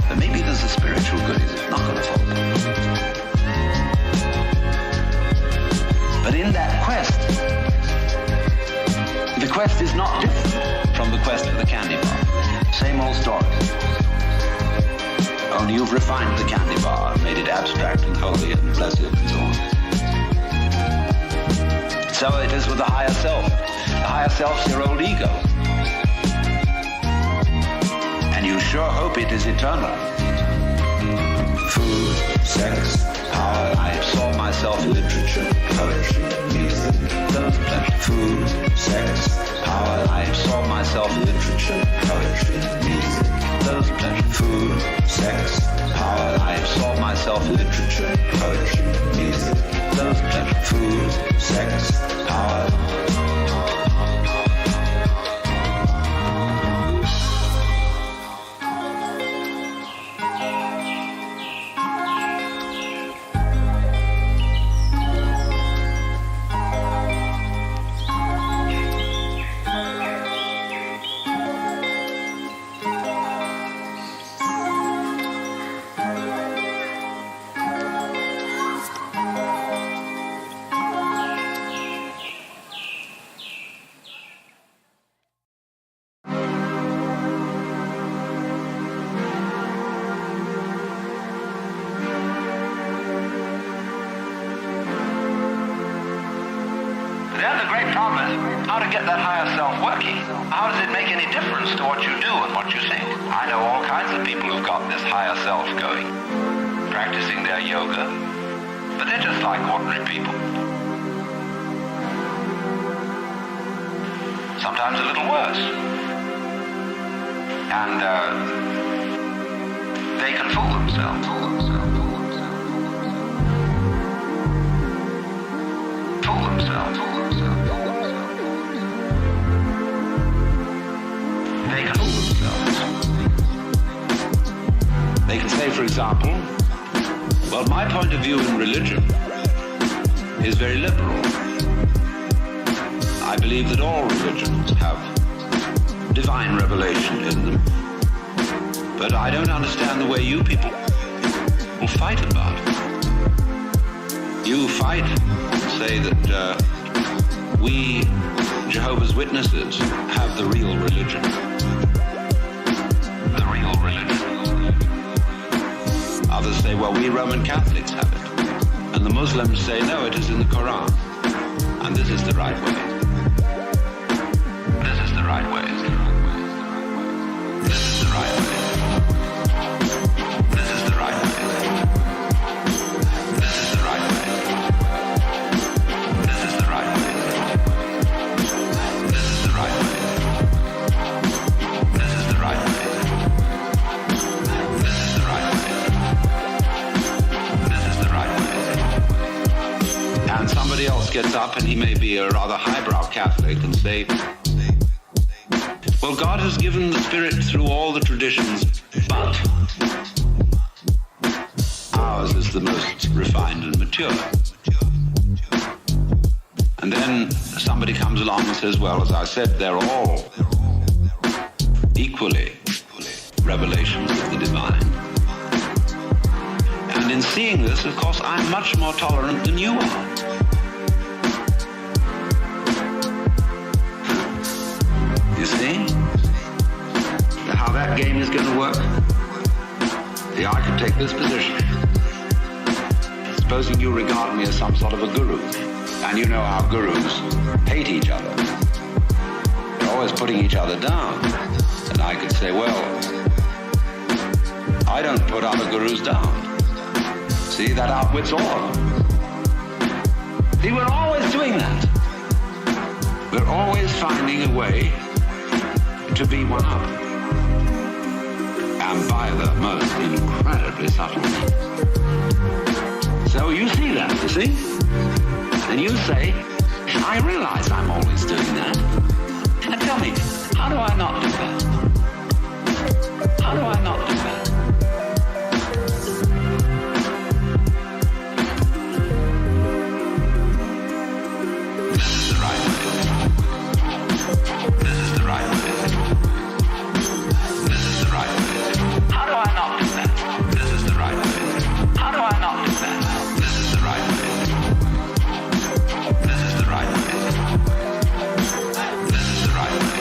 But maybe there's a spiritual goodie that's not going to fall apart. But in that quest, the quest is not different from the quest for the candy bar. Same old story. Only you've refined the candy bar, made it abstract and holy and blessed and so on. So it is with the higher self. The higher self's your old ego. And you sure hope it is eternal. Food, sex, power, I absorb myself in literature, poetry, music, those pleasures. Food, sex, power, I absorb myself in literature, poetry, music, those pleasures. Food, sex, power, I absorb myself in literature, poetry, music, those pleasures. Food, sex, power. Then the great problem is how to get that higher self working. How does it make any difference to what you do and what you think? I know all kinds of people who've got this higher self going, practicing their yoga, but they're just like ordinary people. Sometimes a little worse. And they can fool themselves. Fool themselves. They can fool themselves. They can say for example, well, my point of view in religion is very liberal. I believe that all religions have divine revelation in them. But I don't understand the way you people will fight about it. You fight and say that we, Jehovah's Witnesses, have the real religion. The real religion. Others say, well, we Roman Catholics have it. And the Muslims say, no, it is in the Quran. And this is the right way. This is the right way. This is the right way. This is the right way. This is the right way. This is the right way. This is the right way. This is the right way. This is the right way. This is the right way. And somebody else gets up, and he may be a rather highbrow Catholic, and say, well, God has given the Spirit through all the traditions, but ours is the most refined and mature. And then somebody comes along and says, well, as I said, they're all equally revelations of the divine. And in seeing this, of course, I'm much more tolerant than you are. You see how that game is going to work? See, I could take this position. Supposing you regard me as some sort of a guru, and you know how gurus hate each other. They're always putting each other down. And I could say, well, I don't put other gurus down. See, that outwits all of them. See, we're always doing that. We're always finding a way to be one up, and by the most incredibly subtle means. So you see that, you see? And you say, I realize I'm always doing that. And tell me, how do I not do that? How do I not do that? This is the right way. This is the right way. This is the right way. How do I not do that? This is the right way. How do I not do that? This is the right way. This is the right way. This is the right way.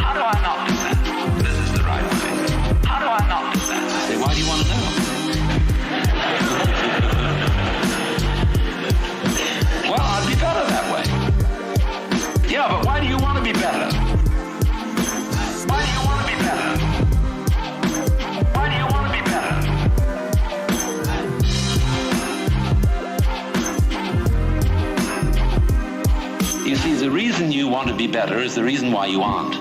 How do I not do that? This is the right way. How do I not do that? I say, why do you want to know? Well, I'd be better that way. Yeah, but why do you want to be better? Why do you want to be better? Why do you want to be better? You see, the reason you want to be better is the reason why you aren't.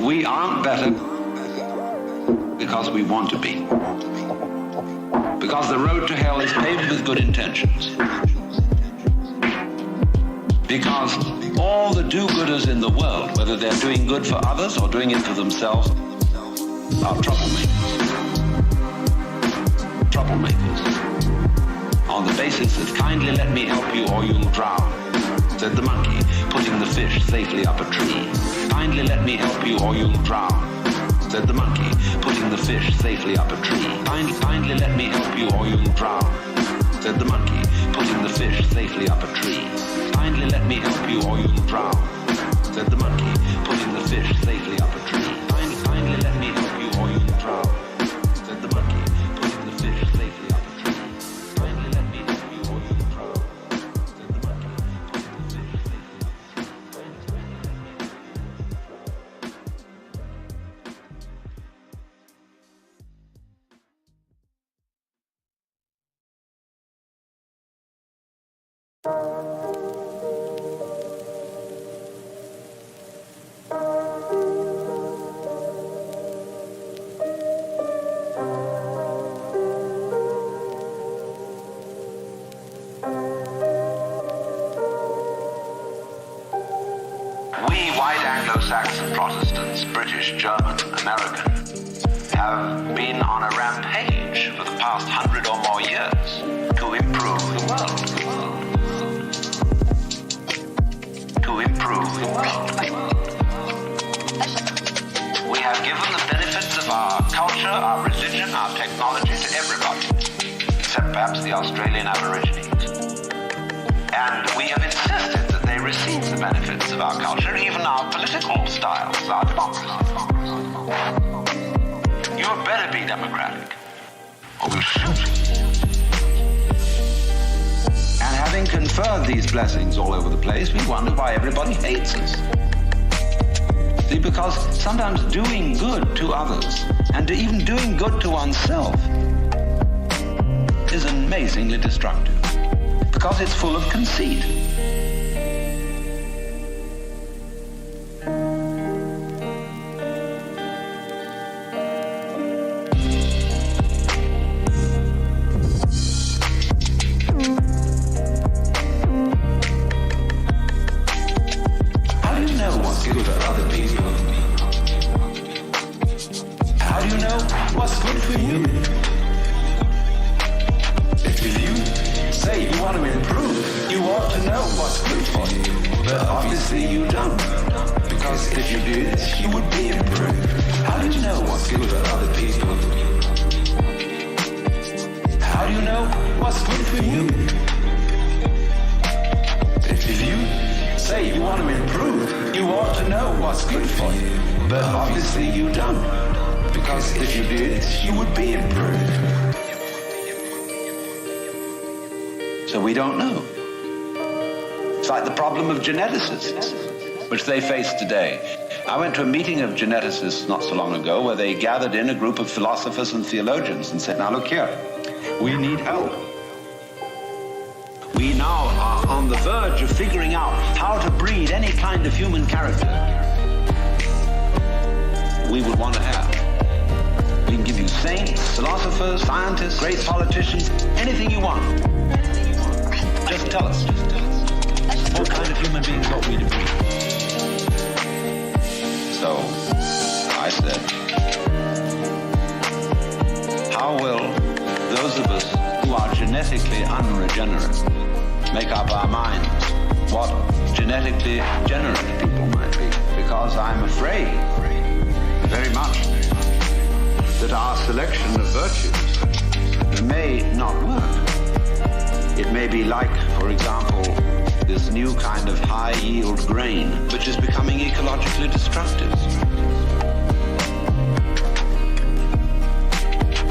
We aren't better because we want to be. Because the road to hell is paved with good intentions. Because all the do-gooders in the world, whether they're doing good for others or doing it for themselves, are troublemakers. Troublemakers. On the basis of kindly let me help you or you'll drown, said the monkey, putting the fish safely up a tree. Kindly let me help you or you'll drown, said the monkey, putting the fish safely up a tree. Kindly let me help you or you'll drown, said the monkey, putting the fish safely up a tree. Kindly let me help you or you'll drown, said the monkey, putting the fish safely up a tree. Kindly let me help you or you'll drown, said the monkey, putting the fish safely up a tree. Kindly let me help you or you'll drown, said the monkey, putting the fish safely up a Saxon Protestants, British, German, American, have have been on a rampage for the past 100 or more years to improve the world. To improve the world. We have given the benefits of our culture, our religion, our technology to everybody, except perhaps the Australian Aborigines. And we have insisted that they receive the benefits of our culture, even our political styles, our democracy. You had better be democratic, or we'll shoot you. And having conferred these blessings all over the place, we wonder why everybody hates us. See, because sometimes doing good to others, and even doing good to oneself, is amazingly destructive. Because it's full of conceit. How do you know what's good for other people? How do you know what's good for you? If you say you want to improve, you ought to know what's good for you. But obviously you don't. Because if you did, you would be improved. How do you know what's good for other people? How do you know what's good for you? If you say you want to improve, you ought to know what's good for you. But obviously you don't. Because if you did, you would be improved. So we don't know. It's like the problem of geneticists, which they face today. I went to a meeting of geneticists not so long ago where they gathered in a group of philosophers and theologians and said, now look here, we need help. We now are on the verge of figuring out how to breed any kind of human character we would want to have. We can give you saints, philosophers, scientists, great politicians, anything you want. Just tell us. What kind of human beings ought we to be? So, I said, how will those of us who are genetically unregenerate make up our minds what genetically generate people might be? Because I'm afraid, very much, that our selection of virtues may not work. It may be like, for example, this new kind of high-yield grain, which is becoming ecologically destructive.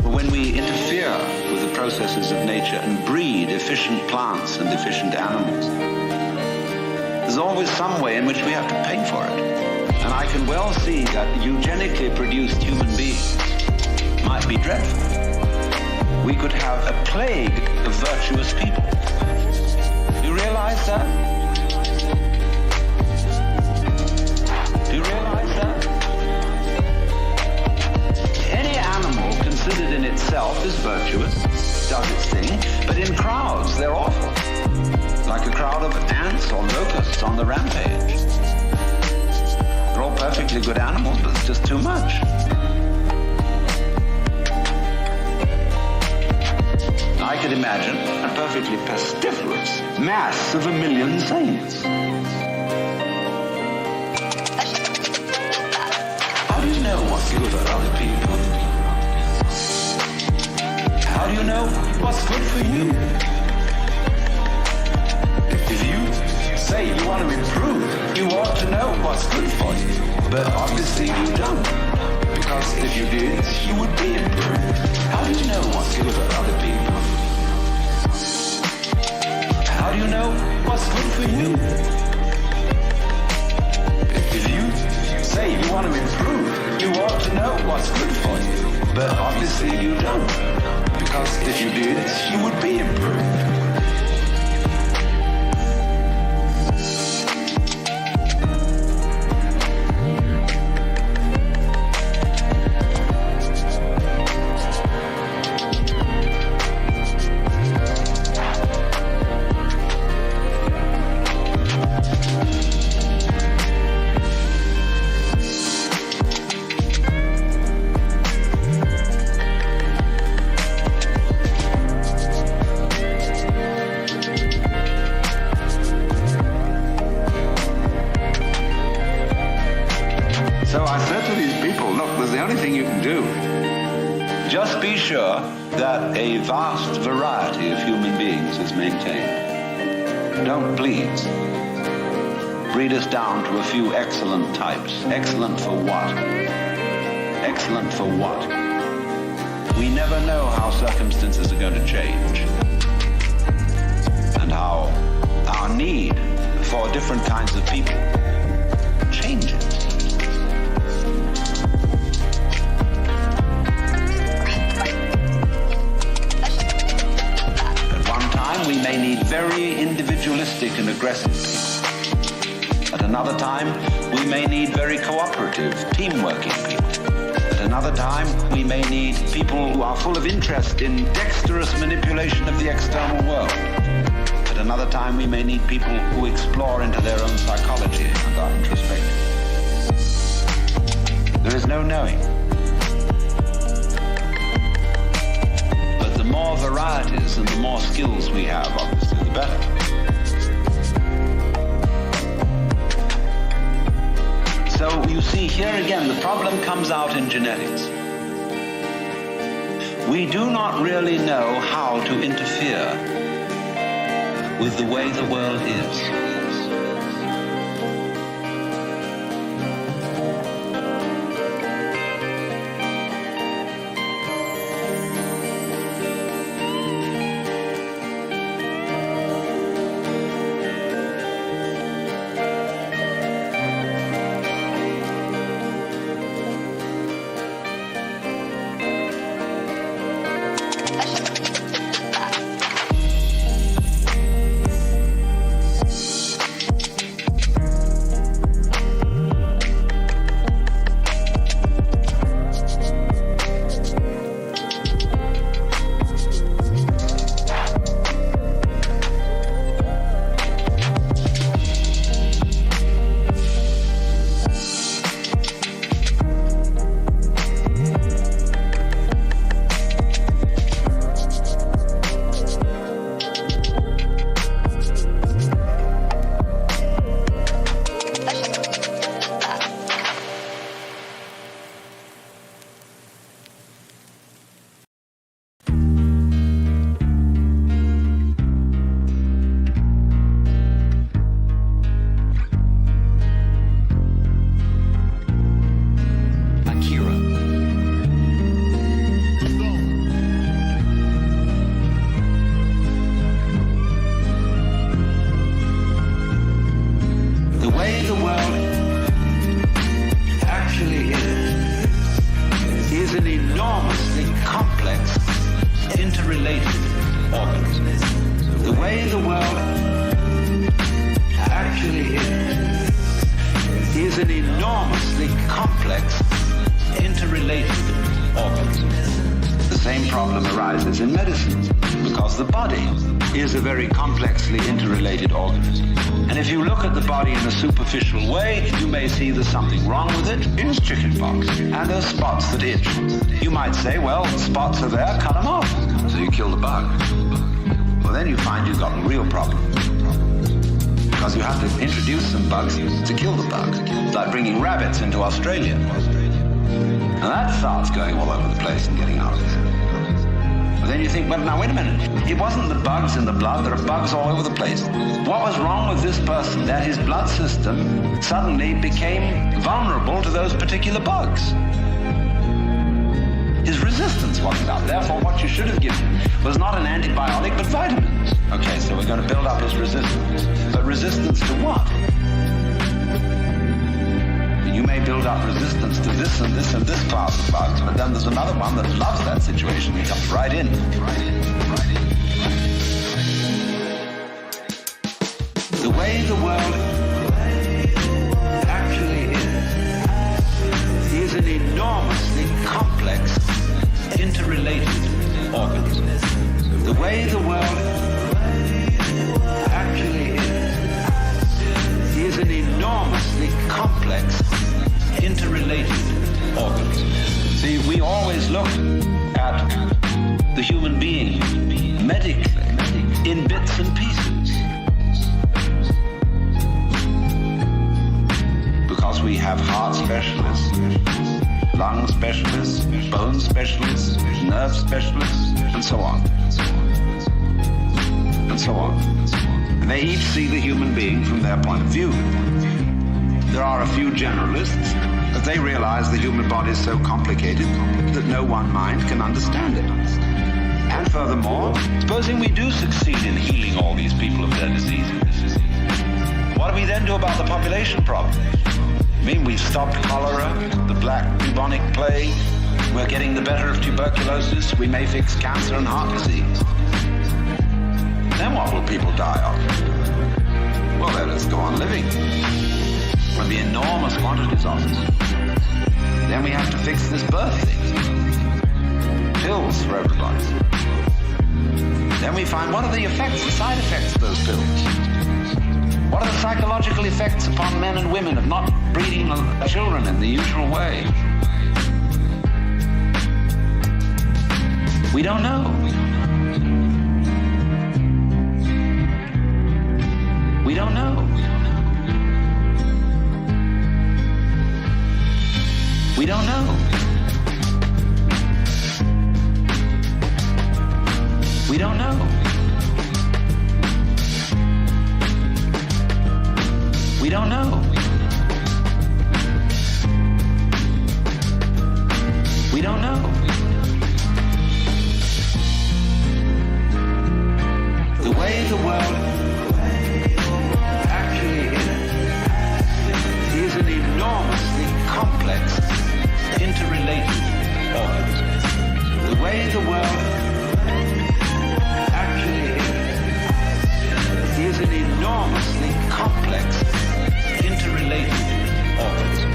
But when we interfere with the processes of nature and breed efficient plants and efficient animals, there's always some way in which we have to pay for it. And I can well see that eugenically produced human beings might be dreadful. We could have a plague of virtuous people. Do you realize that? Do you realize that? Any animal considered in itself is virtuous, does its thing, but in crowds they're awful. Like a crowd of ants or locusts on the rampage. They're all perfectly good animals, but it's just too much. I could imagine a perfectly pestiferous mass of 1 million saints. How do you know what's good for other people? How do you know what's good for you? If you say you want to improve, you ought to know what's good for you. But obviously you don't. Because if you did, you would be improved. How do you know what's good for other people? How do you know what's good for you? If you say you want to improve, you ought to know what's good for you. But obviously you don't. Because if you did, you would be improved. can do. Just be sure that a vast variety of human beings is maintained. Don't please breed us down to a few excellent types. Excellent for what? Excellent for what? We never know how circumstances are going to change and how our need for different kinds of people changes. At one time, we may need very individualistic and aggressive people. At another time, we may need very cooperative, team-working people. At another time, we may need people who are full of interest in dexterous manipulation of the external world. At another time, we may need people who explore into their own psychology and are introspective. There is no knowing. But the more varieties and the more skills we have, obviously, the better. So you see, here again, the problem comes out in genetics. We do not really know how to interfere with the way the world is. Say, well, spots are there, cut them off. So you kill the bug. Well, then you find you've got a real problem. Because you have to introduce some bugs to kill the bug. It's like bringing rabbits into Australia. And that starts going all over the place and getting out of there. But then you think, well, now wait a minute. It wasn't the bugs in the blood. There are bugs all over the place. What was wrong with this person? That his blood system suddenly became vulnerable to those particular bugs. His resistance wasn't up. Therefore, what you should have given was not an antibiotic, but vitamins. Okay, so we're going to build up his resistance. But resistance to what? You may build up resistance to this and this and this class of bugs, but then there's another one that loves that situation. He comes right in. The way the world actually is an enormously complex, interrelated organism. The way the world actually is an enormously complex, interrelated organism. See, we always look at the human being medically in bits and pieces. Because we have heart specialists, lung specialists, bone specialists, nerve specialists, and so on. And so on. And they each see the human being from their point of view. There are a few generalists, but they realize the human body is so complicated that no one mind can understand it. And furthermore, supposing we do succeed in healing all these people of their diseases, what do we then do about the population problem? I mean, we've stopped cholera, the black bubonic plague, we're getting the better of tuberculosis, we may fix cancer and heart disease. Then what will people die of? Well, let us go on living. There'll be enormous quantities of it. Then we have to fix this birth thing. Pills for everybody. Then we find what are the effects, the side effects of those pills? What are the psychological effects upon men and women of not breeding children in the usual way? We don't know. We don't know. We don't know. We don't know. We don't know. We don't know. The way the world actually is an enormously complex, interrelated organism. The way the world actually is an enormously complex, interrelated organism.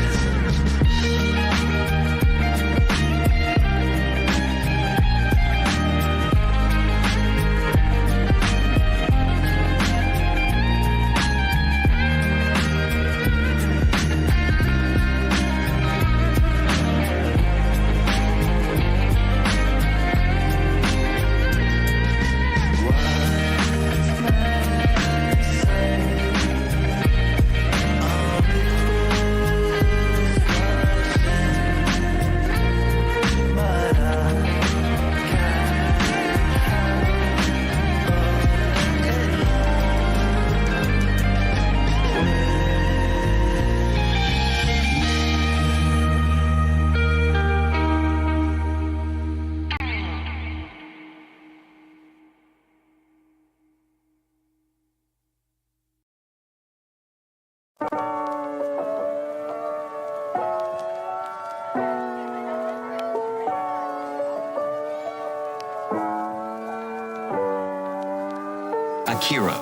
Akira.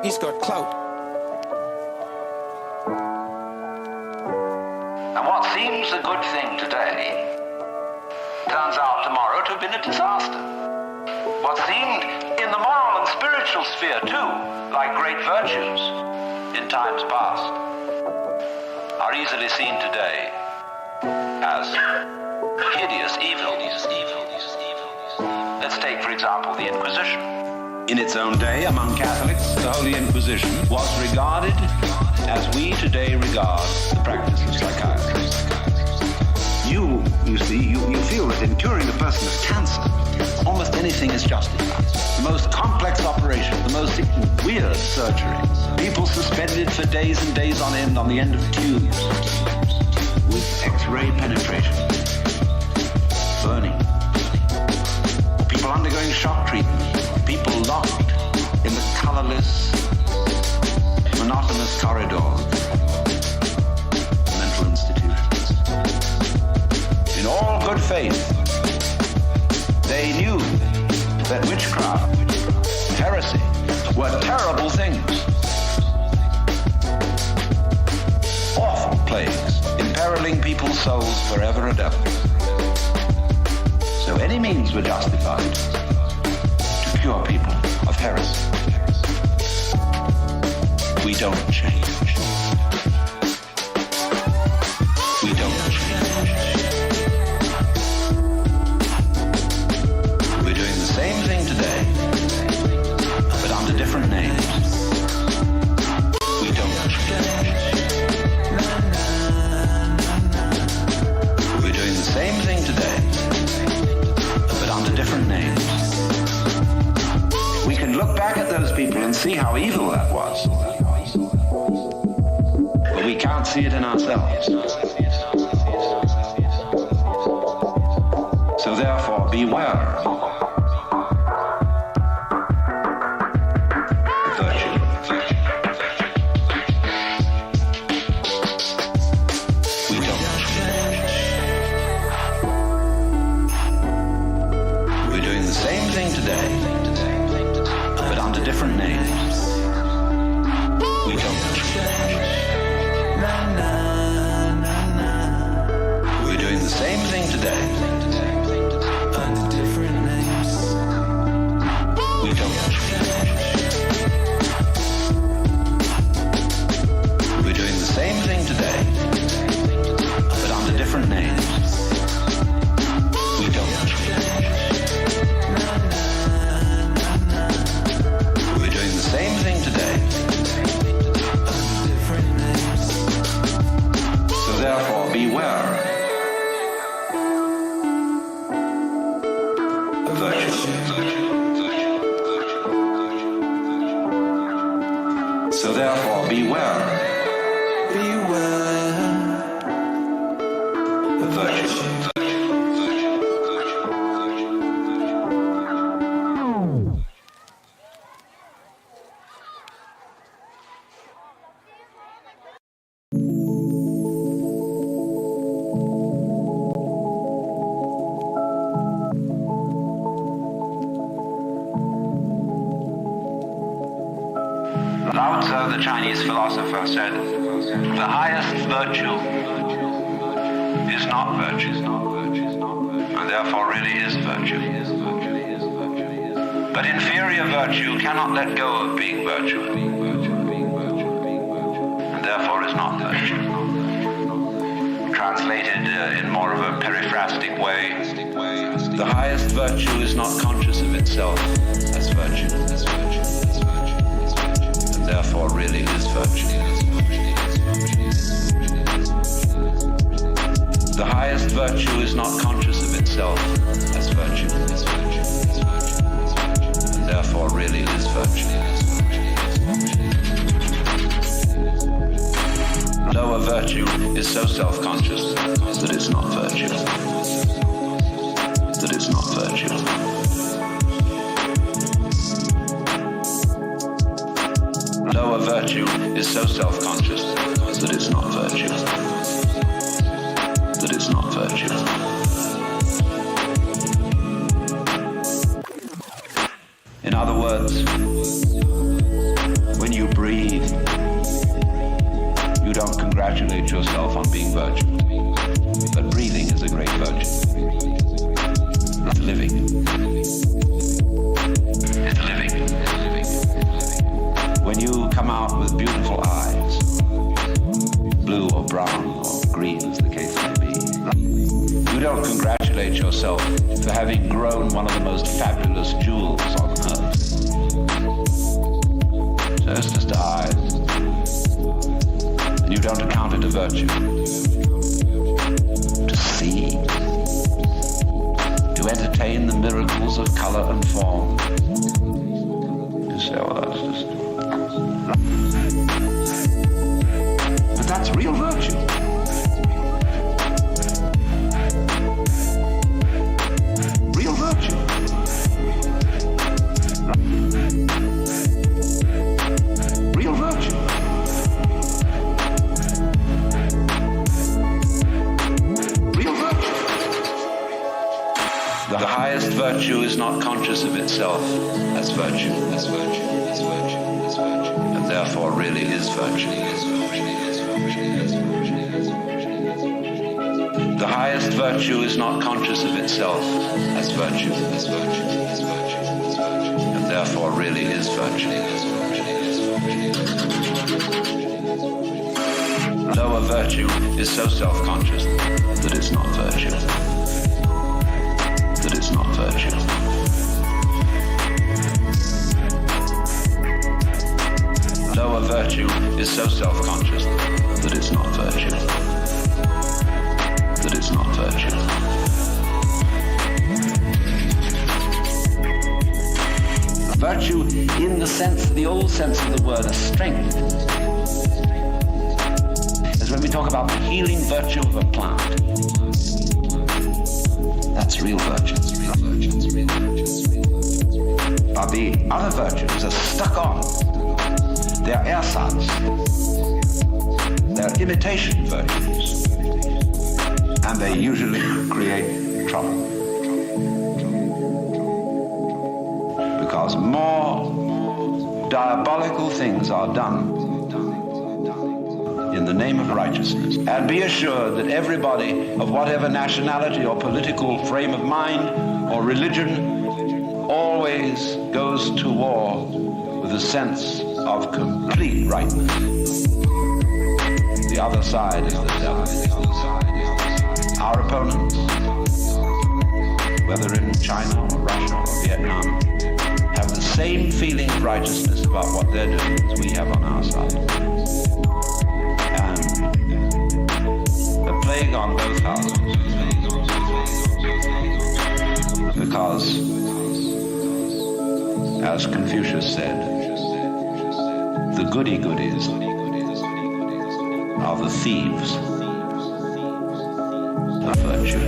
He's got clout. And what seems a good thing today turns out tomorrow to have been a disaster. What seemed in the moral and spiritual sphere too, like great virtues in times past, are easily seen today as hideous evil. Let's take, for example, the Inquisition. In its own day, among Catholics, the Holy Inquisition was regarded as we today regard the practice of psychiatry. You see, you feel that in curing a person of cancer, almost anything is justified. The most complex operation, the most weird surgery, people suspended for days and days on end on the end of tubes with X-ray penetration, burning. People undergoing shock treatment, people locked in the colorless, monotonous corridors, mental institutions. In all good faith, they knew that witchcraft, heresy, were terrible things. Awful plagues, imperiling people's souls forever and ever. So any means were justified to cure people of heresy. We don't change. We don't change. We're doing the same thing today, but under different names. We don't change. see how evil that was. But we can't see it in ourselves. So therefore, beware. Different names. We don't. We're doing the same thing today. Under different names. We don't. We're doing the same thing today, but under different names. We don't. Same thing today. Different names. So therefore, beware. Virtue. So therefore, beware. Beware. Virtue. The Chinese philosopher said, the highest virtue is not virtue, and therefore really is virtue. But inferior virtue cannot let go of being virtue, and therefore is not virtue. Translated in more of a periphrastic way, the highest virtue is not conscious of itself as virtue. Therefore really is virtue. The highest virtue is not conscious of itself as virtue. And therefore really is virtue. Lower virtue is so self-conscious that it's not virtue. That it's not virtue. Lower virtue is so self-conscious that it's not virtue. That it's not virtue. In other words, when you breathe, you don't congratulate yourself on being virtue. But breathing is a great virtue. It's living. It's living. When you come out with beautiful eyes, blue or brown or green as the case may be, you don't congratulate yourself for having grown one of the most fabulous jewels on earth. So it's just eyes. And you don't account it a virtue. To see, to entertain the miracles of color and form. You say, oh, that's just... But that's real virtue. Real virtue. Real virtue. Real virtue. The highest virtue is not conscious of itself as virtue. As virtue. As virtue. As virtue. And therefore really is virtue. The highest virtue is not conscious of itself as virtue. As virtue. As virtue. As virtue. And therefore really is virtue. Lower virtue is so self-conscious that it's not virtue. That it's not virtue. Lower virtue is so self-conscious that it's not virtue. That it's not virtue. Virtue in the sense, the the old sense of the word, a strength, is when we talk about the healing virtue of a plant. That's real virtue. But the other virtues are stuck on. They are ersatz. They are imitation virtues. And they usually create trouble. Because more diabolical things are done in the name of righteousness. And be assured that everybody of whatever nationality or political frame of mind or religion always goes to war with a sense of complete rightness. The other side is the devil. Our opponents, whether in China or Russia or Vietnam, have the same feeling of righteousness about what they're doing as we have on our side. And the plague on both houses. Because, as Confucius said, the goody-goodies are the thieves of virtue.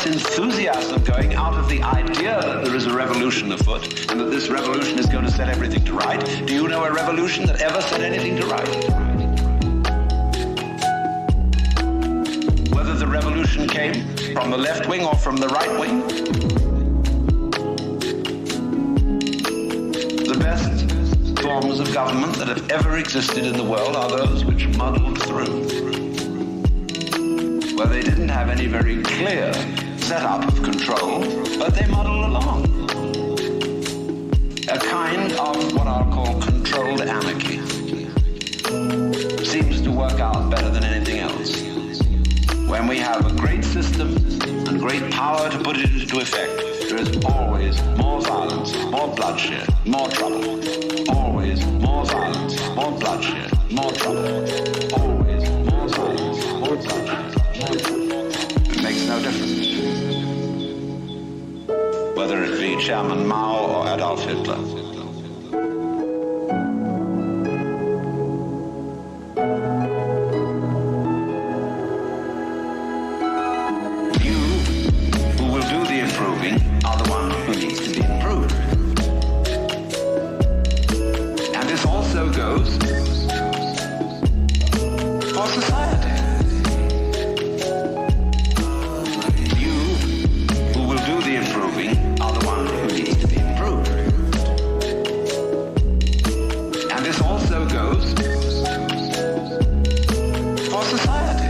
Enthusiasm going out of the idea that there is a revolution afoot and that this revolution is going to set everything to right. Do you know a revolution that ever set anything to right? Whether the revolution came from the left wing or from the right wing, the best forms of government that have ever existed in the world are those which muddled through, where they didn't have any very clear setup of control, but they muddle along. A kind of what I'll call controlled anarchy seems to work out better than anything else. When we have a great system and great power to put it into effect, there is always more violence, more bloodshed, more trouble. Always more violence, more bloodshed, more trouble. Always more violence, more bloodshed, more trouble. It makes no difference whether it be Chairman Mao or Adolf Hitler. You who will do the improving are the ones And this also goes for society.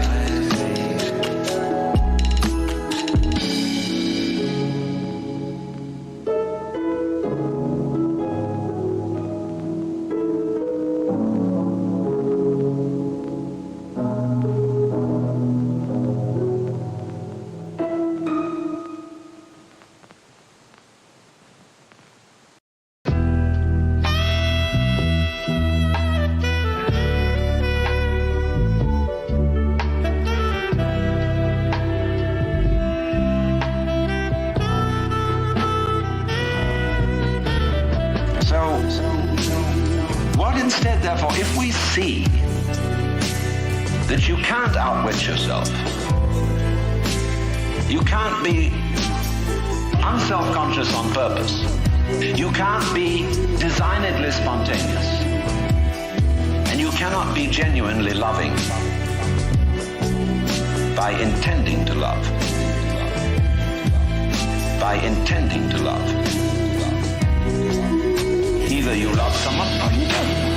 Therefore, if we see that you can't outwit yourself, you can't be unself-conscious on purpose, you can't be designedly spontaneous, and you cannot be genuinely loving by intending to love. By intending to love. Either you love someone or you don't.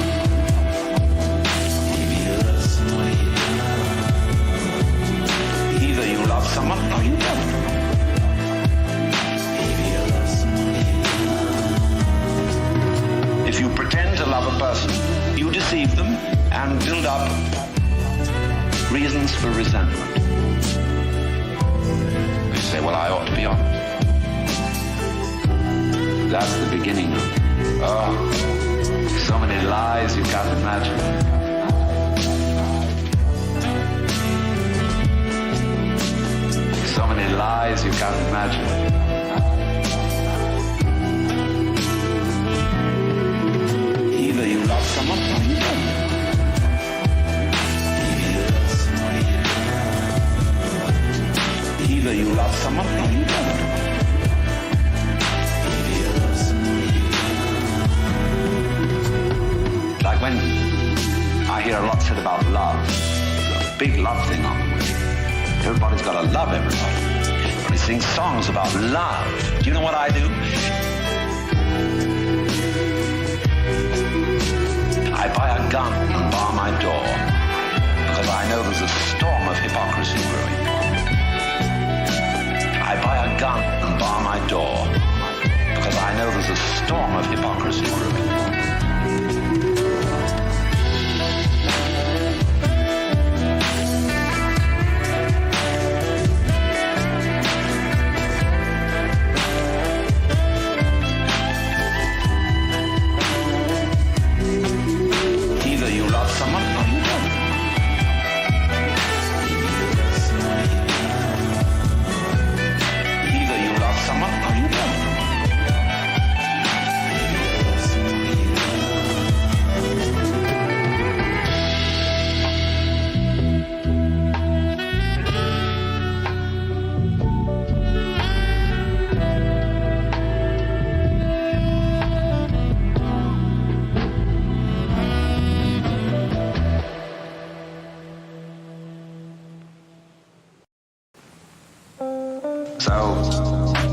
Either you love someone or you don't. If you pretend to love a person, you deceive them and build up reasons for resentment. You say, well, I ought to be honest. That's the beginning of it. Oh, so many lies you can't imagine. So many lies you can't imagine. Either you love someone or you don't. Either you love someone or you don't. Like when I hear a lot said about love, a big love thing on the way. Everybody's got to love everybody. Everybody sings songs about love. Do you know what I do? I buy a gun and bar my door because I know there's a storm of hypocrisy brewing. I buy a gun and bar my door because I know there's a storm of hypocrisy brewing.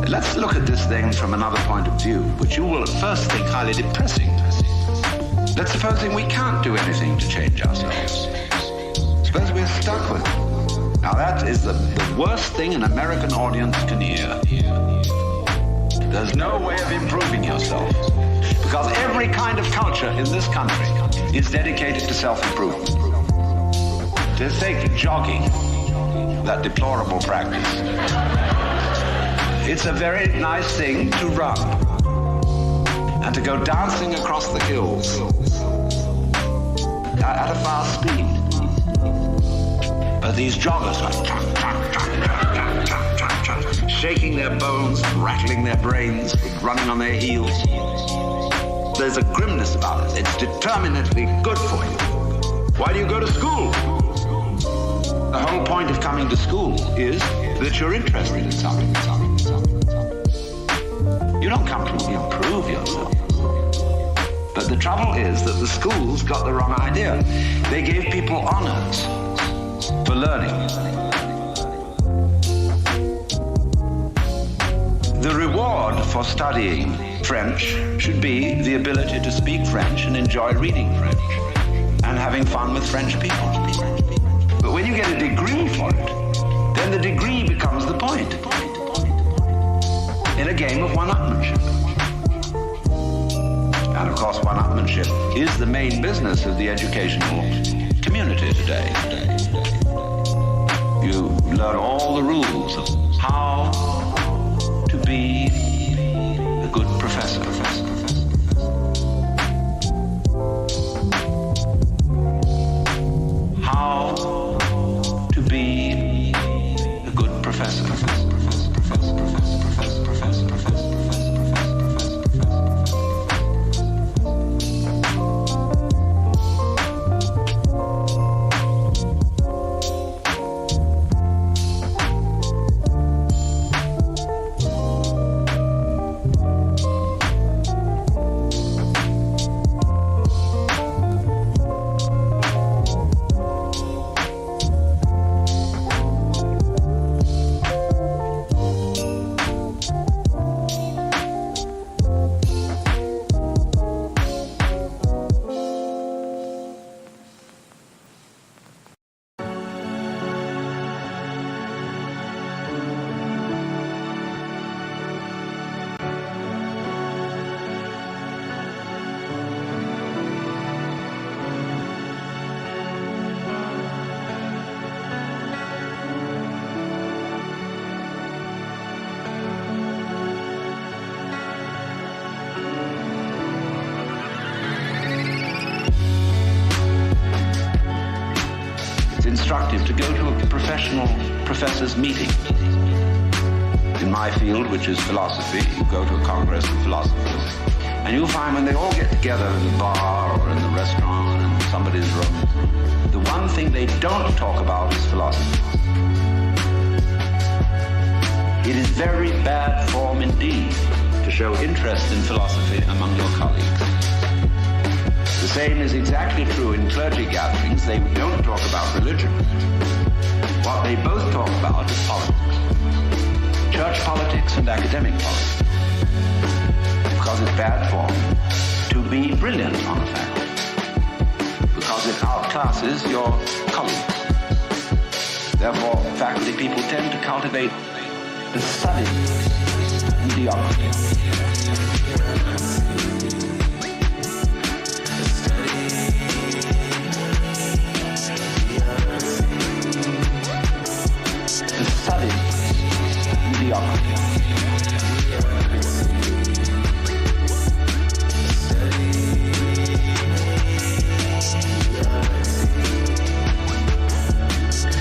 Let's look at this thing from another point of view, which you will at first think highly depressing. Let's supposing we can't do anything to change ourselves. Suppose we're stuck with it. Now that is the worst thing an American audience can hear. There's no way of improving yourself. Because every kind of culture in this country is dedicated to self-improvement. Just take jogging, that deplorable practice. It's a very nice thing to run and to go dancing across the hills at a fast speed. But these joggers are shaking their bones, rattling their brains, running on their heels. There's a grimness about it. It's determinately good for you. Why do you go to school? The whole point of coming to school is that you're interested in something. You don't come to improve yourself. But the trouble is that the schools got the wrong idea. They gave people honors for learning. The reward for studying French should be the ability to speak French and enjoy reading French and having fun with French people. But when you get a degree for it, then the degree becomes the point in a game of one-upmanship. And of course, one-upmanship is the main business of the educational community today. You learn all the rules of how to be a good professor. How to be a good professor. Instructive to go to a professional professor's meeting. In my field, which is philosophy, you go to a congress of philosophers, and you'll find when they all get together in the bar or in the restaurant in somebody's room, the one thing they don't talk about is philosophy. It is very bad form indeed to show interest in philosophy among your colleagues. The same is exactly true in clergy gatherings. They don't talk about religion. What they both talk about is politics. Church politics and academic politics. Because it's bad form to be brilliant on a faculty. Because it outclasses your colleagues. Therefore, faculty people tend to cultivate the study mediocrity.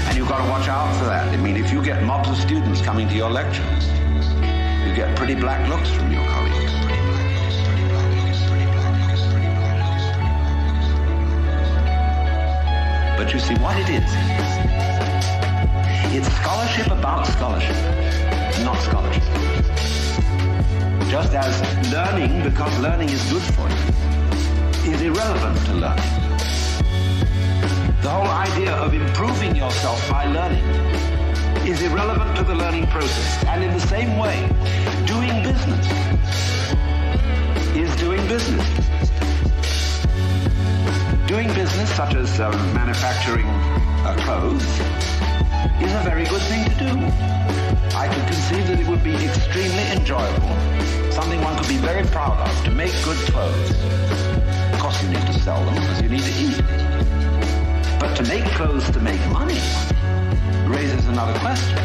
And you've got to watch out for that. I mean, if you get mobs of students coming to your lectures, you get pretty black looks from your colleagues. But you see what it is. It's scholarship about scholarship, not scholarship. Just as learning, because learning is good for you, is irrelevant to learning. The whole idea of improving yourself by learning is irrelevant to the learning process. And in the same way, doing business is doing business. Doing business, such as manufacturing clothes, is a very good thing to do. I could conceive that it would be extremely enjoyable, something one could be very proud of, to make good clothes. Of course you need to sell them because you need to eat. But to make clothes to make money raises another question.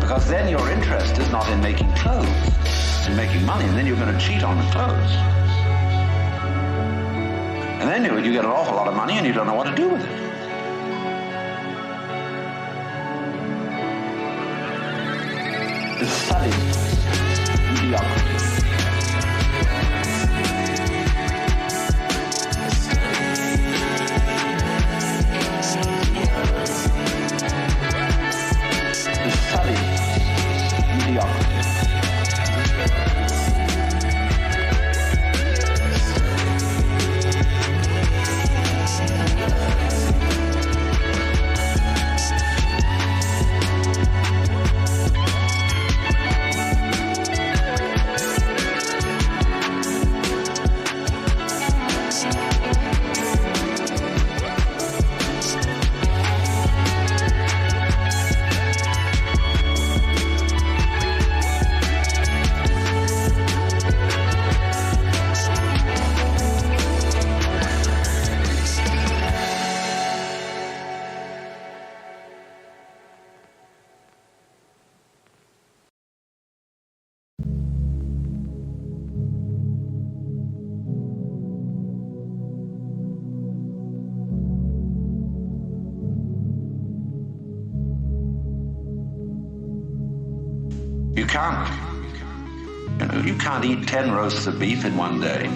Because then your interest is not in making clothes, it's in making money, and then you're going to cheat on the clothes. And then you get an awful lot of money and you don't know what to do with it. The study mediocrity. The study mediocrity. You can't. You can't eat 10 roasts of beef in one day.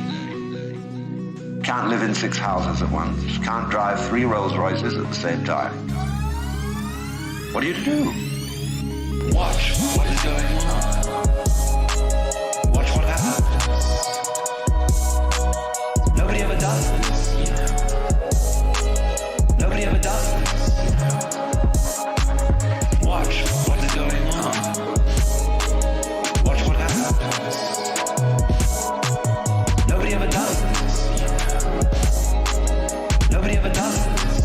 Can't live in 6 houses at once. Can't drive 3 Rolls Royces at the same time. What are you to do? Watch what is going on. Watch what happens. Nobody ever does this. Nobody ever does this. Watch what is going on. Watch what happens. Nobody ever does this. Nobody ever does this.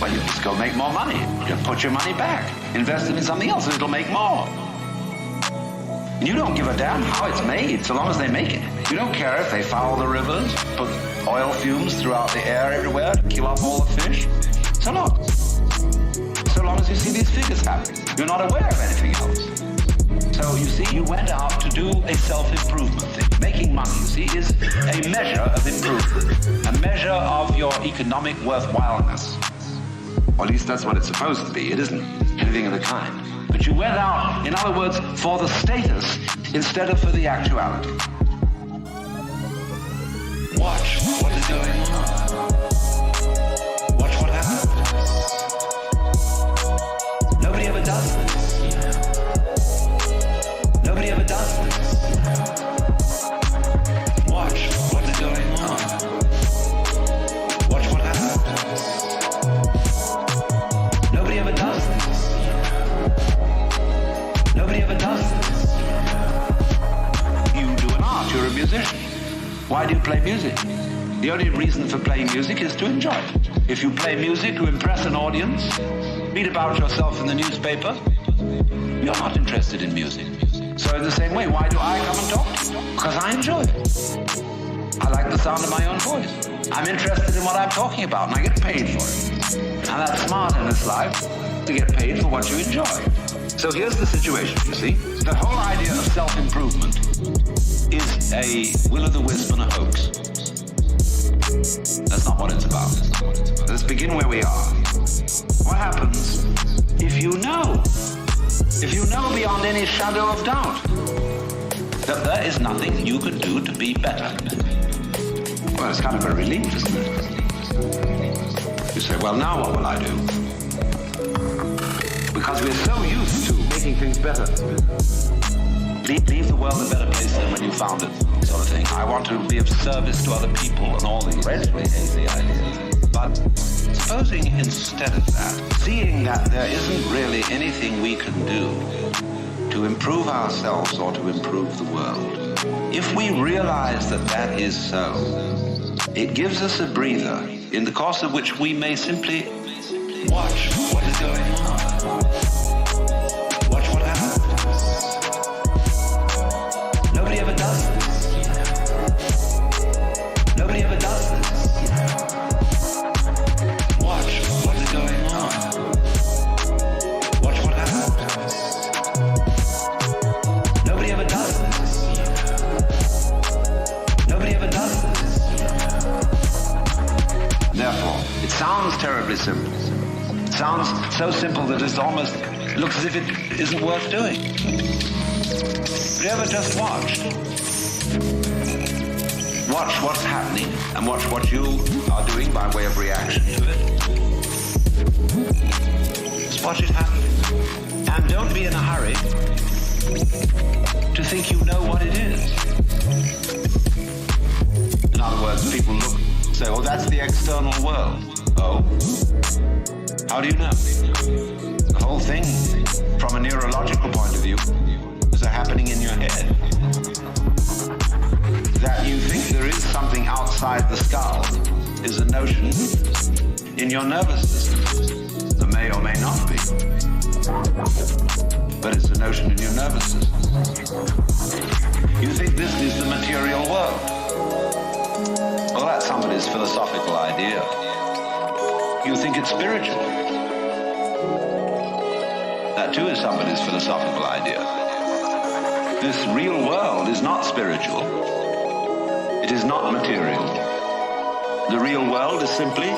Well, you just go make more money. You put your money back. Invest it in something else and it'll make more. And you don't give a damn how it's made, so long as they make it. You don't care if they foul the rivers, put oil fumes throughout the air everywhere to kill off all the fish. So long as you see these figures happening, you're not aware of anything else. So you see, you went out to do a self-improvement thing. Making money, you see, is a measure of improvement, a measure of your economic worthwhileness. Or at least that's what it's supposed to be. It isn't anything of the kind. But you went out, in other words, for the status instead of for the actuality. Watch what is going on. Watch what happens. Nobody ever does this. Nobody ever does this. Watch what is going on. Watch what happens. Nobody ever does this. Nobody ever does this. You do an art, you're a musician. Why do you play music? The only reason for playing music is to enjoy it. If you play music to impress an audience, read about yourself in the newspaper, you're not interested in music. So in the same way, why do I come and talk to you? Because I enjoy it. I like the sound of my own voice. I'm interested in what I'm talking about, and I get paid for it. And that's smart in this life, to get paid for what you enjoy. So here's the situation, you see. The whole idea of self-improvement is a will-o'-the-wisp and a hoax. That's not what it's about. Let's begin where we are. What happens if you know beyond any shadow of doubt that there is nothing you can do to be better? Well, it's kind of a relief, isn't it? You say, well, now what will I do? Because we're so used to making things better. Leave the world a better place than when you found it, sort of thing. I want to be of service to other people and all these incredibly hazy ideas. But supposing instead of that, seeing that there isn't really anything we can do to improve ourselves or to improve the world, if we realize that that is so, it gives us a breather in the course of which we may simply watch what is going on. Watch what happens. Nobody ever does this. Nobody ever does this. Watch what is going on. Watch what happens. Nobody ever does this. Nobody ever does this. Therefore, it sounds terribly simple. It sounds so simple that it almost looks as if it isn't worth doing. But you ever just watch? Watch what's happening and watch what you are doing by way of reaction to it. Just watch it happen. And don't be in a hurry to think you know what it is. In other words, people look, say, oh, that's the external world. Oh? How do you know? The whole thing, from a neurological point of view, is happening in your head. That you think there is something outside the skull is a notion in your nervous system. There may or may not be. But it's a notion in your nervous system. You think this is the material world. Well, that's somebody's philosophical idea. You think it's spiritual. That too is somebody's philosophical idea. This real world is not spiritual. It is not material. The real world is simply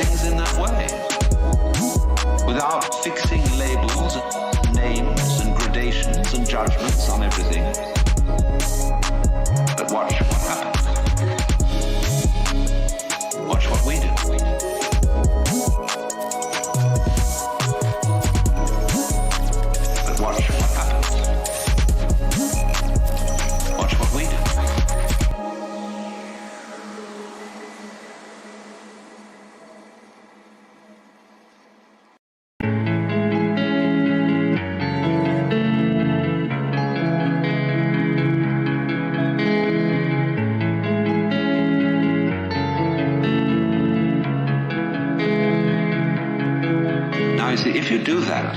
things in that way, without fixing labels, names, and gradations and judgments on everything. But watch what happens. Watch what we do. But watch what happens. Watch what we do. If you do that,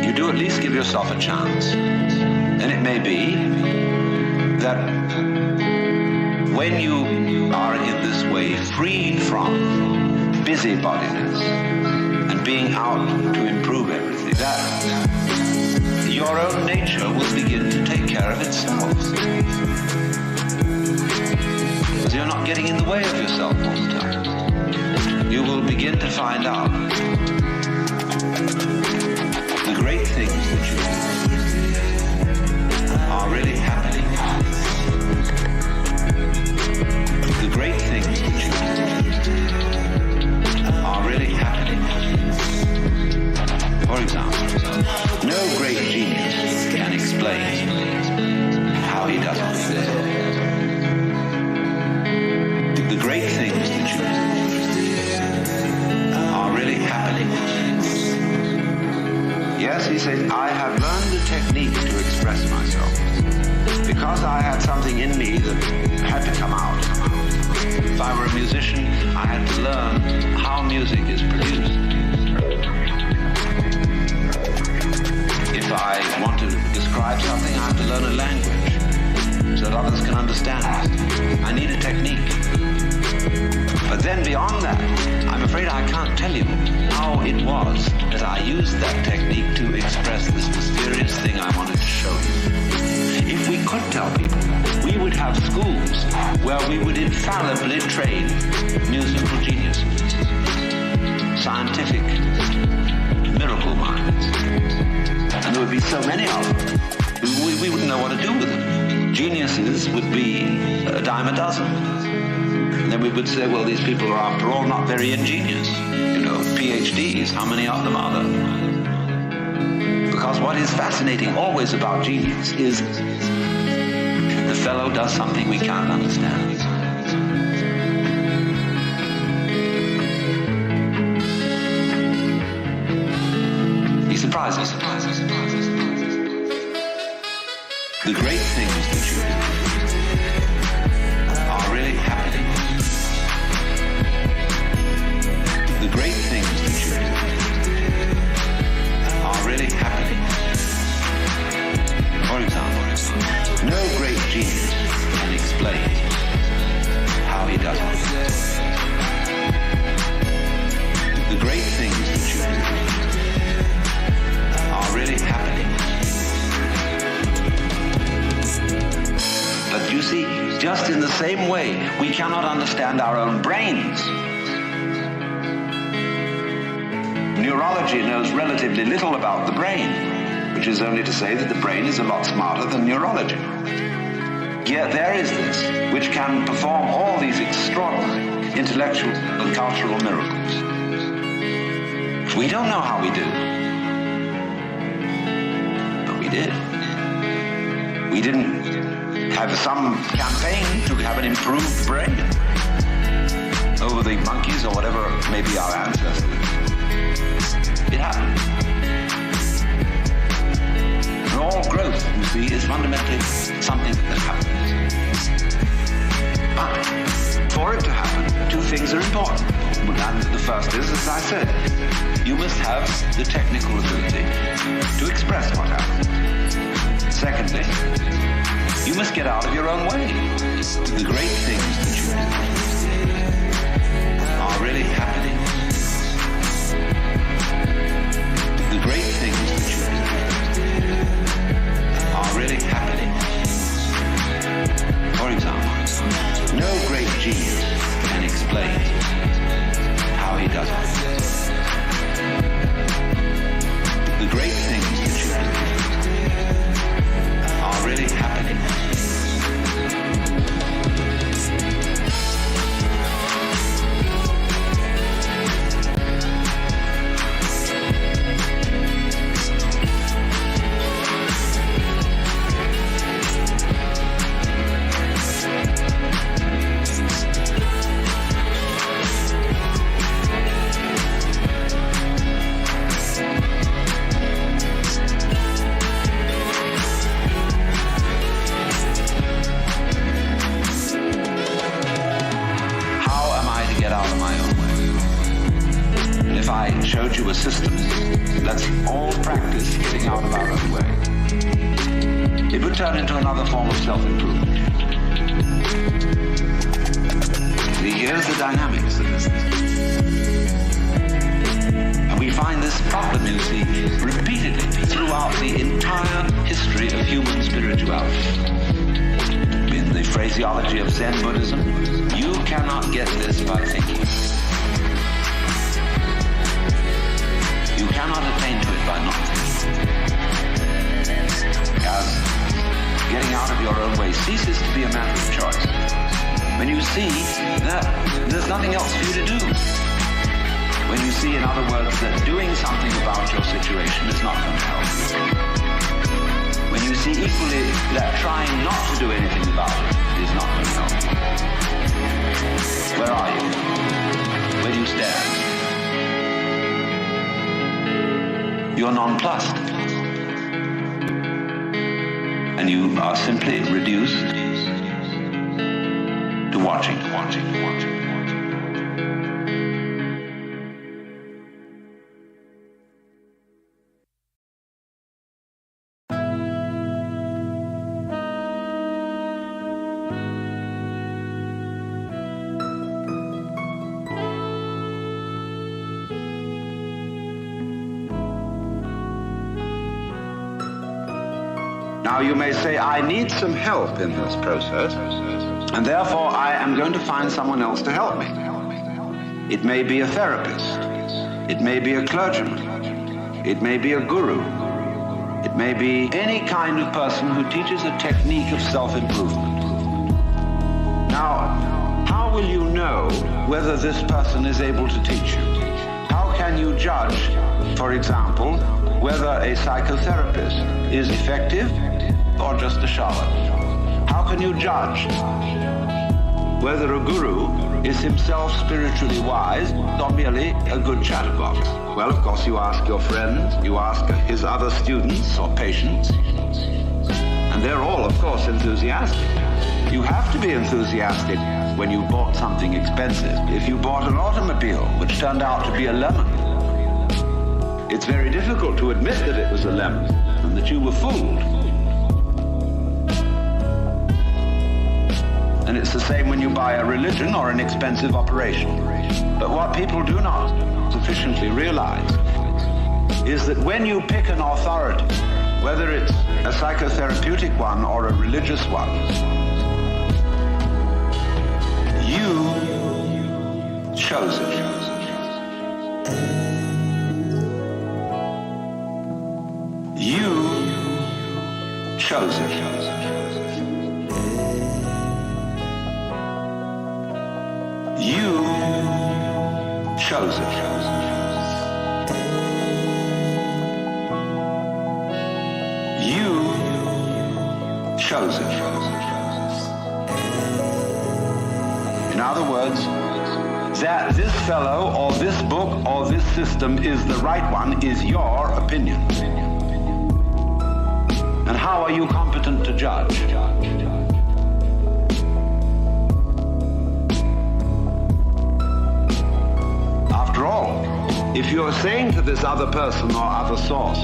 you do at least give yourself a chance. And it may be that when you are in this way freed from busybodiness and being out to improve everything, that your own nature will begin to take care of itself. Because you're not getting in the way of yourself all the time. You will begin to find out the great things that you do are really happening. The great things that you do are really happening. For example, no great genius can explain how he does it. The great things that you do are really happening. Yes, he said, I have learned a technique to express myself because I had something in me that had to come out. If I were a musician, I had to learn how music is produced. If I want to describe something, I have to learn a language so that others can understand it. I need a technique. But then beyond that, I'm afraid I can't tell you how it was that I used that technique to express this mysterious thing I wanted to show you. If we could tell people, we would have schools where we would infallibly train musical geniuses, scientific miracle minds. And there would be so many of them, we wouldn't know what to do with them. Geniuses would be a dime a dozen. And then we would say, well, these people are after all not very ingenious. You know, PhDs, how many of them are there? Because what is fascinating always about genius is the fellow does something we can't understand. He surprises us. The great things that you do are really happening. The great things that you do are really happening. For example, no great genius can explain how he does it. The great things that you do are really happening. But you see, just in the same way, we cannot understand our own brains. Neurology knows relatively little about the brain, which is only to say that the brain is a lot smarter than neurology. Yet there is this, which can perform all these extraordinary intellectual and cultural miracles. We don't know how we do, but we did. We didn't have some campaign to have an improved brain over the monkeys or whatever may be our ancestors. It happened. And all growth, you see, is fundamentally something that happens. But for it to happen, two things are important. And the first is, as I said, you must have the technical ability to express what happens. Secondly, you must get out of your own way. The great things that you do are really happening. The great things that you do are really happening. For example, no great genius can explain how he does it. turn into another form of self-improvement. Here's the dynamics of this. And we find this problem, you see, repeatedly throughout the entire history of human spirituality. In the phraseology of Zen Buddhism, you cannot get this by thinking. You cannot attain to it by not thinking. As getting out of your own way ceases to be a matter of choice when you see that there's nothing else for you to do. When you see, in other words, that doing something about your situation is not going to help you. When you see equally that trying not to do anything about it is not going to help you. Where are you? Where do you stand? You're nonplussed. And you are simply reduced to watching. Now you may say, I need some help in this process, and therefore I am going to find someone else to help me. It may be a therapist. It may be a clergyman. It may be a guru. It may be any kind of person who teaches a technique of self-improvement. Now, how will you know whether this person is able to teach you? How can you judge, for example, whether a psychotherapist is effective or just a charlatan? How can you judge whether a guru is himself spiritually wise or merely a good chatterbox? Well, of course, you ask your friends, you ask his other students or patients, and they're all, of course, enthusiastic. You have to be enthusiastic when you bought something expensive. If you bought an automobile which turned out to be a lemon, it's very difficult to admit that it was a lemon and that you were fooled. And it's the same when you buy a religion or an expensive operation. But what people do not sufficiently realize is that when you pick an authority, whether it's a psychotherapeutic one or a religious one, you chose it. You chose it. You chose it. You chose it. In other words, that this fellow or this book or this system is the right one is your opinion. And how are you competent to judge? After all, if you're saying to this other person or other source,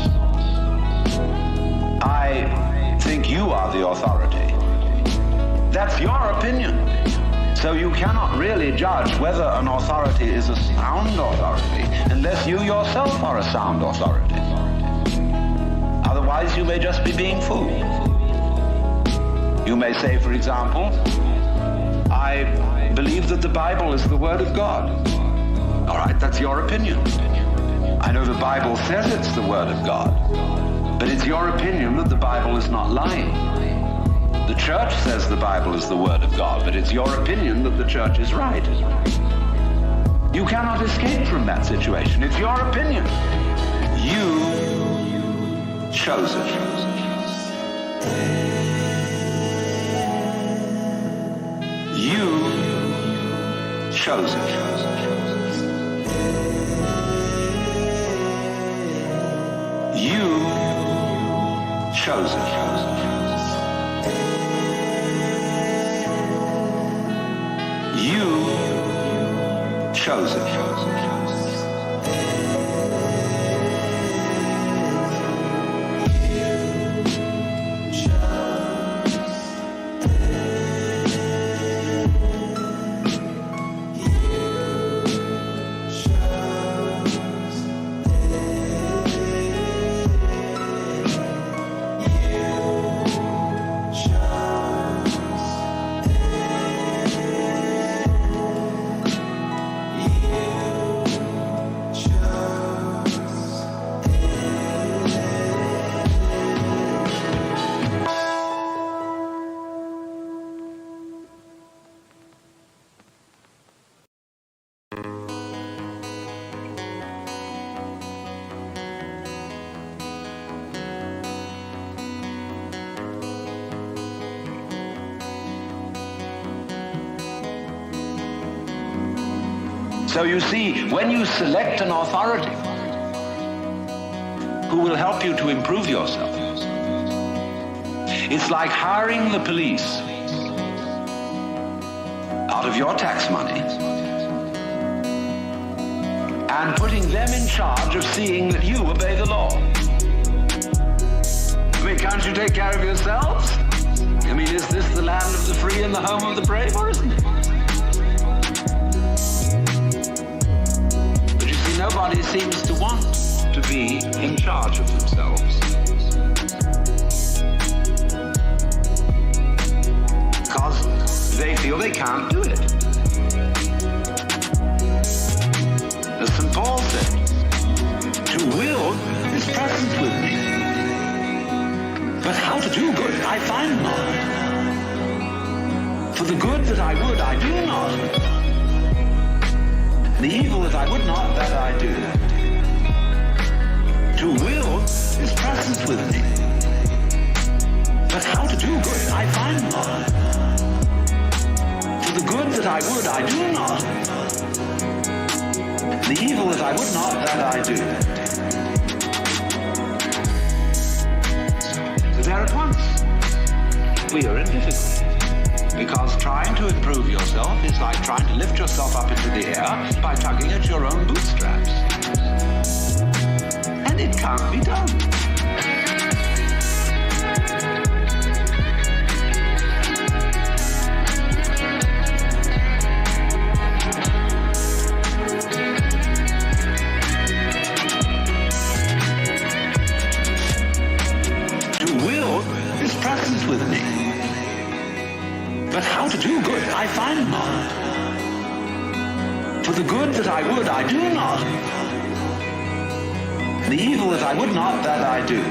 I think you are the authority, that's your opinion. So you cannot really judge whether an authority is a sound authority unless you yourself are a sound authority. Otherwise, you may just be being fooled. You may say, for example, I believe that the Bible is the Word of God. All right, that's your opinion. I know the Bible says it's the Word of God, but it's your opinion that the Bible is not lying. The church says the Bible is the Word of God, but it's your opinion that the church is right. You cannot escape from that situation. It's your opinion. You chose it. You chose it. You chose it. You chose it. So you see, when you select an authority who will help you to improve yourself, it's like hiring the police out of your tax money and putting them in charge of seeing that you obey the law. I mean, can't you take care of yourselves? I mean, is this the land of the free and the home of the brave, or isn't it? But you see, nobody seems to want to be in charge of themselves. Because they feel they can't do it. As St. Paul said, to will is present with me, but how to do good I find not. For the good that I would, I do not. The evil that I would not, that I do. To will is present with me, but how to do good I find not. For the good that I would, I do not. The evil that I would not, that I do. So there at once, we are in difficulty. Because trying to improve yourself is like trying to lift yourself up into the air by tugging at your own bootstraps. And it can't be done. Present with me, but how to do good I find not. For the good that I would, I do not. The evil that I would not, that I do.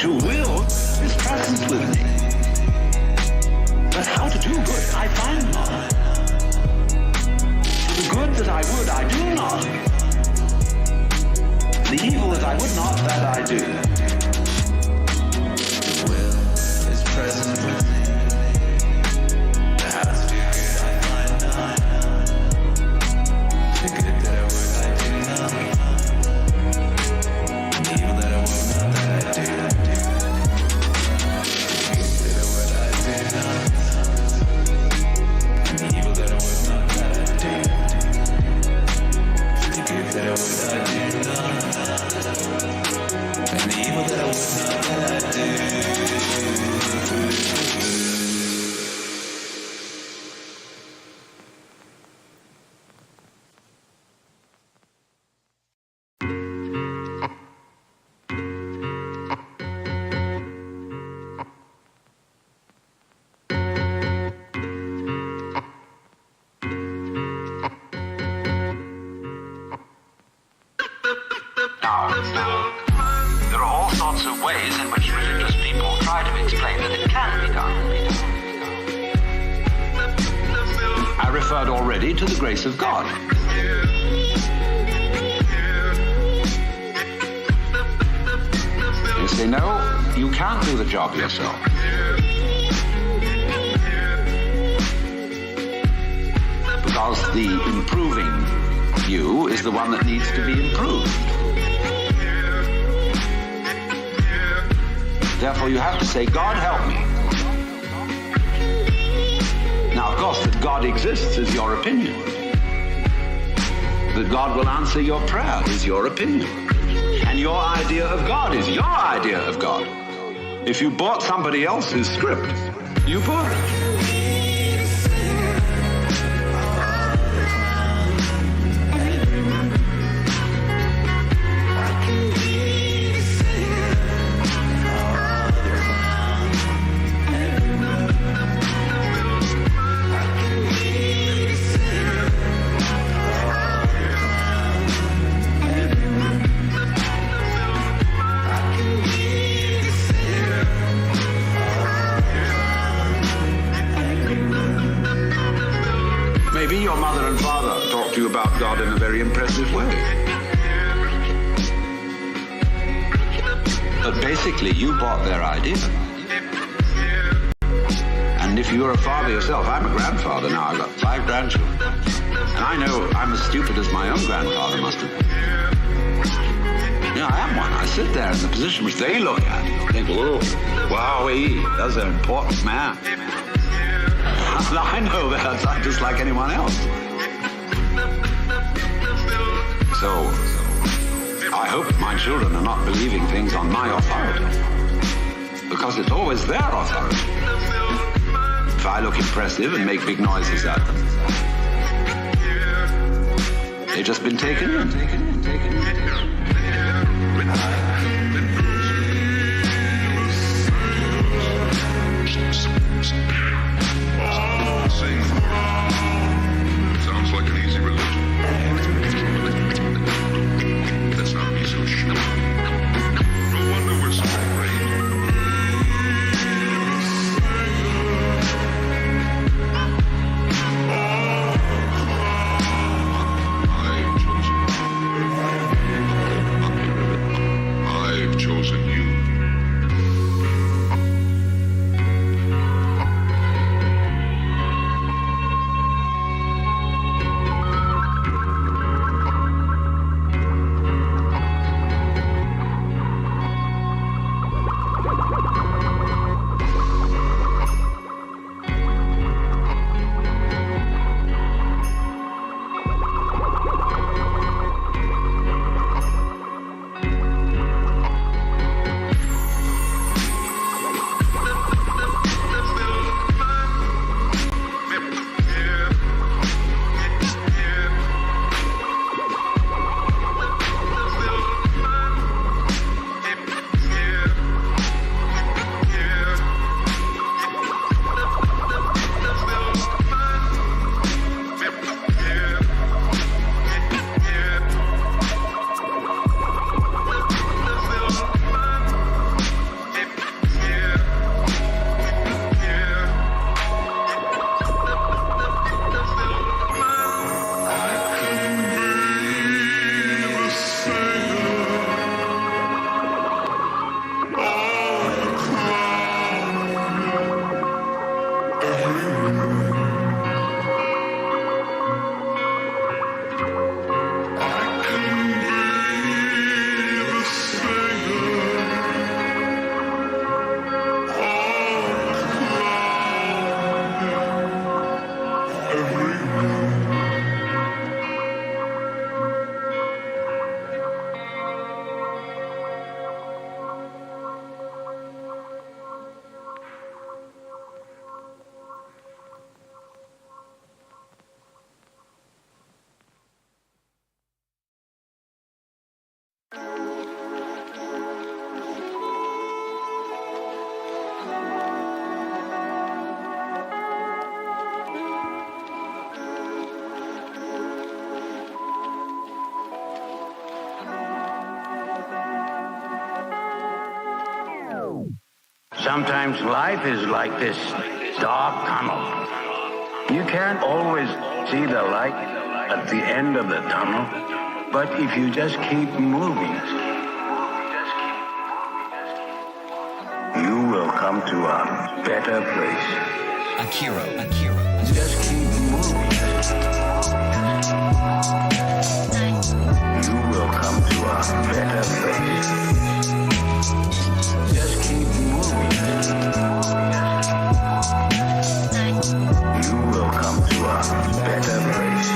To will is present with me, but how to do good I find not. For the good that I would, I do not. The evil that I would not, that I do. Present with me. The how to do good I find not. The good that I would, I do not. The evil that I would not, that I do. The good that I would, I do not. And the evil that I would not, that I do. The good that I would, I do not. And the evil that I would not, that I do. There are all sorts of ways in which religious people try to explain that it can be done. I referred already to the grace of God. You say, no, you can't do the job yourself. Because the improving you is the one that needs to be improved. Therefore, you have to say, God, help me. Now, of course, that God exists is your opinion. That God will answer your prayer is your opinion. And your idea of God is your idea of God. If you bought somebody else's script, you bought it. Your mother and father talked to you about God in a very impressive way. But basically, you bought their idea. And if you're a father yourself, I'm a grandfather now, I've got 5 grandchildren. I know I'm as stupid as my own grandfather must have been. Yeah, I am one. I sit there in the position which they look at and think, whoa, wowee, that's an important man. I know that. I'm just like anyone else. So, I hope my children are not believing things on my authority. Because it's always their authority. If I look impressive and make big noises at them, they've just been taken in. Sounds like an easy religion. Let's not be so sure. No wonder we're so afraid. I've chosen you. Sometimes life is like this dark tunnel. You can't always see the light at the end of the tunnel, but if you just keep moving, you will come to a better place. Akira. Just keep moving. You will come to a better place. Just keep moving. You will come to a better place.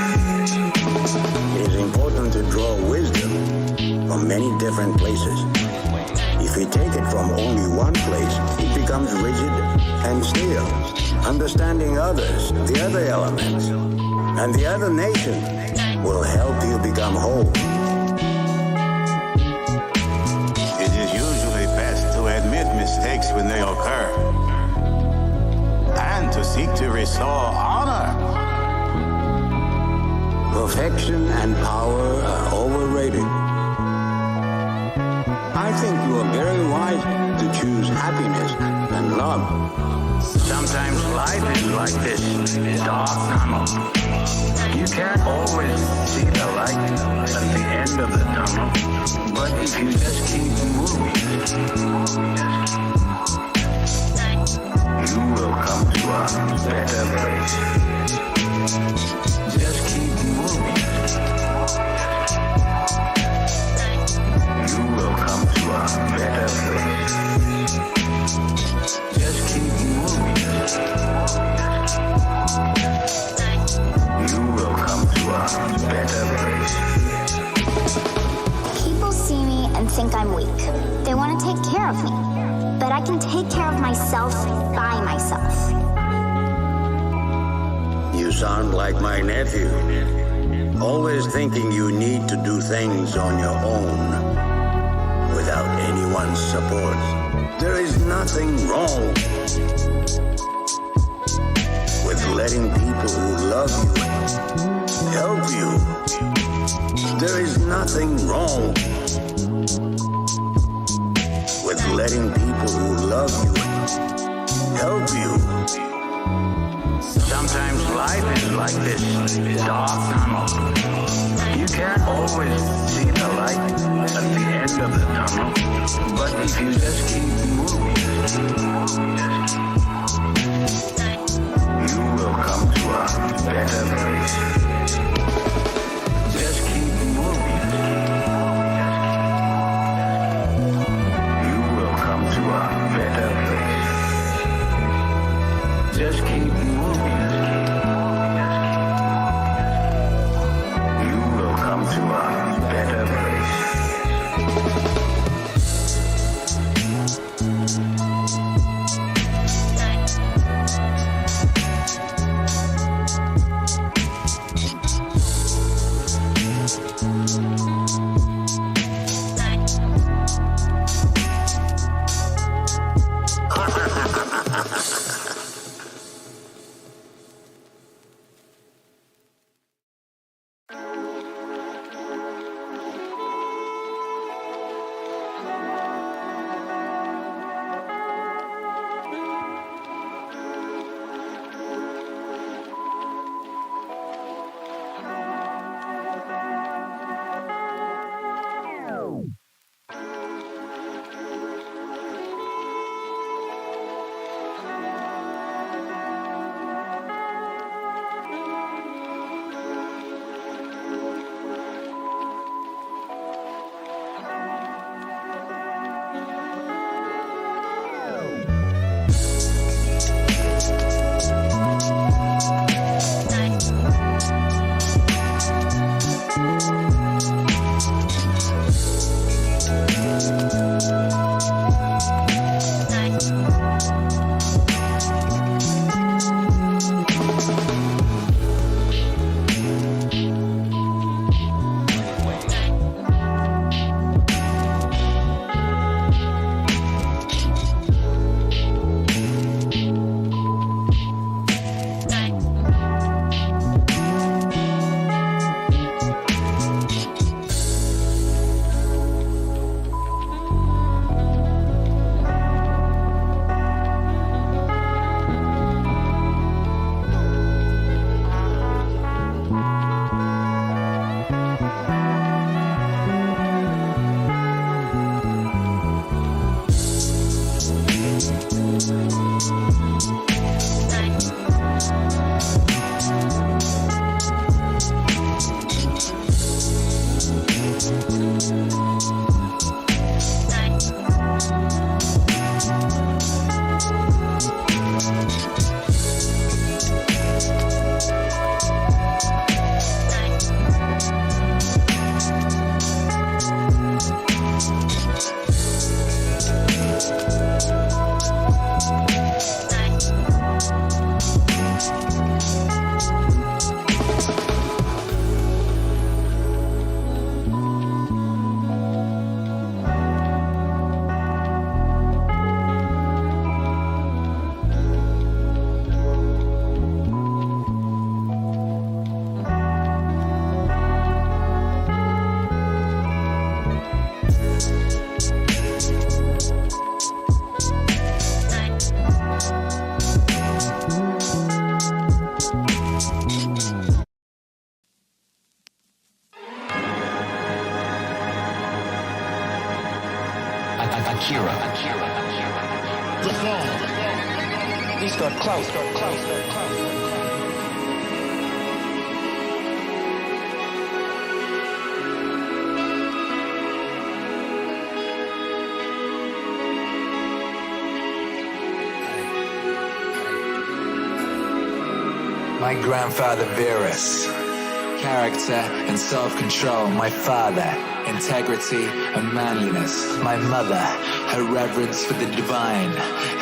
It is important to draw wisdom from many different places. If we take it from only one place, it becomes rigid and stale. Understanding others, the other elements, and the other nation will help you become whole. It is usually best to admit mistakes when they occur, and to seek to restore honor. Perfection and power are overrated. I think you are very wise to choose happiness and love. Sometimes life is like this dark tunnel. You can't always see the light at the end of the tunnel, but if you just keep moving, you will come to a better place. Just keep moving. I'm weak. They want to take care of me. But I can take care of myself by myself. You sound like my nephew. Always thinking you need to do things on your own without anyone's support. There is nothing wrong with letting people who love you help you. There is nothing wrong with letting people who love you help you. Sometimes life is like this dark tunnel. You can't always see the light at the end of the tunnel, but if you just keep moving, you will come to a better place. Just keep moving. You will come to a better place. Just keep moving. You will come to a better place. He's got clout. My grandfather Virus. Character and self-control. My father integrity, and manliness. My mother, her reverence for the divine,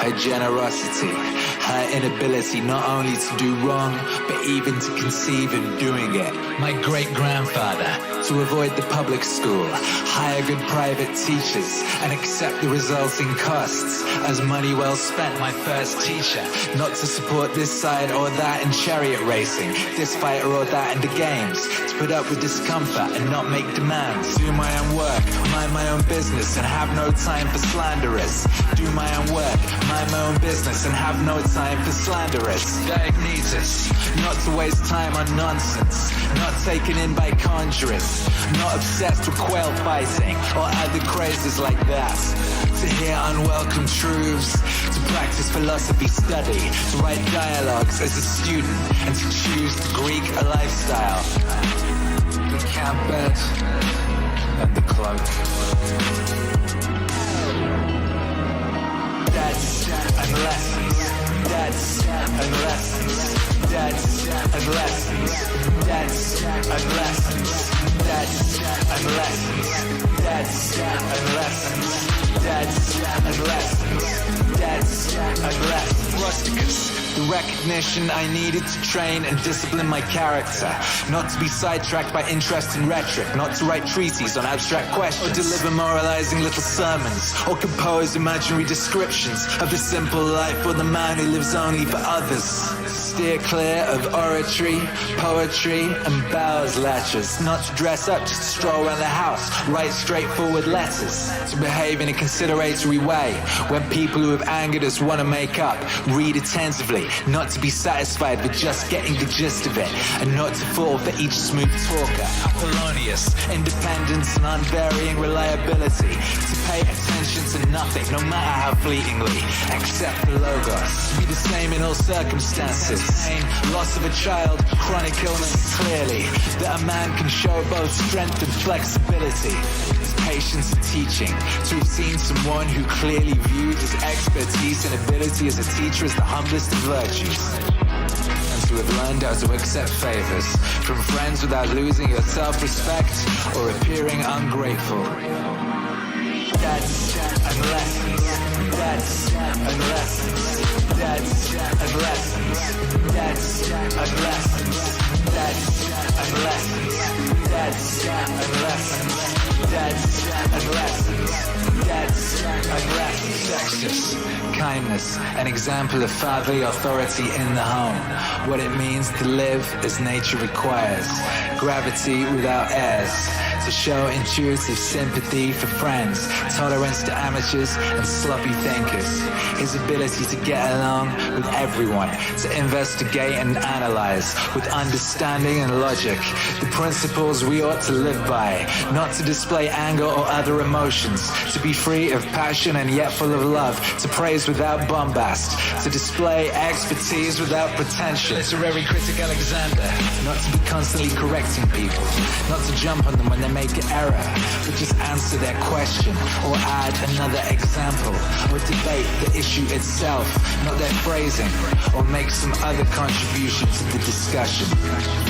her generosity, her inability not only to do wrong, but even to conceive of doing it. My great-grandfather, to avoid the public school, hire good private teachers, and accept the resulting costs as money well spent. My first teacher, not to support this side or that in chariot racing, this fighter or that in the games, to put up with discomfort and not make demands. Do my own work, mind my own business, and have no time for slanderers. Do my own work, mind my own business, and have no time for slanderers. Diagnosis, not to waste time on nonsense, not taken in by conjurers, not obsessed with quail fighting or other crazes like that. To hear unwelcome truths, to practice philosophy study, to write dialogues as a student, and to choose the Greek lifestyle. The camp bed and the cloak. Debts and lessons, debts and lessons, debts and lessons, debts and lessons, debts and lessons, debts and lessons, debts and lessons, debts and lessons. Rusticus, the recognition I needed to train and discipline my character, not to be sidetracked by interest in rhetoric, not to write treatises on abstract questions, or deliver moralizing little sermons, or compose imaginary descriptions of the simple life or the man who lives only for others. Steer clear of oratory, poetry, and bowels lectures, not to dress up just to stroll around the house, write straightforward letters, to behave in a consideratory way when people who have angered us want to make up, read attentively, not to be satisfied with just getting the gist of it, and not to fall for each smooth talker. Apollonius, independence and unvarying reliability, to pay attention to nothing, no matter how fleetingly, except the logos, to be the same in all circumstances. Loss of a child, chronic illness, clearly that a man can show both strength and flexibility. His patience in teaching, to have seen someone who clearly viewed his expertise and ability as a teacher as the humblest of virtues, and to have learned how to accept favors from friends without losing your self-respect or appearing ungrateful. Debts and lessons, debts and lessons, debts and lessons, debts and lessons, debts and lessons, debts and lessons, debts and lessons, debts and lessons. Sextus, kindness, an example of fatherly authority in the home, what it means to live as nature requires, gravity without airs, to show intuitive sympathy for friends, tolerance to amateurs and sloppy thinkers, his ability to get along with everyone, to investigate and analyze with understanding and logic the principles we ought to live by, not to display anger or other emotions, to be free of passion and yet full of love, to praise without bombast, to display expertise without pretension. Literary critic Alexander, not to be constantly correcting people, not to jump on them when they make an error, but just answer their question or add another example or debate the issue itself, not their phrasing, or make some other contribution to the discussion.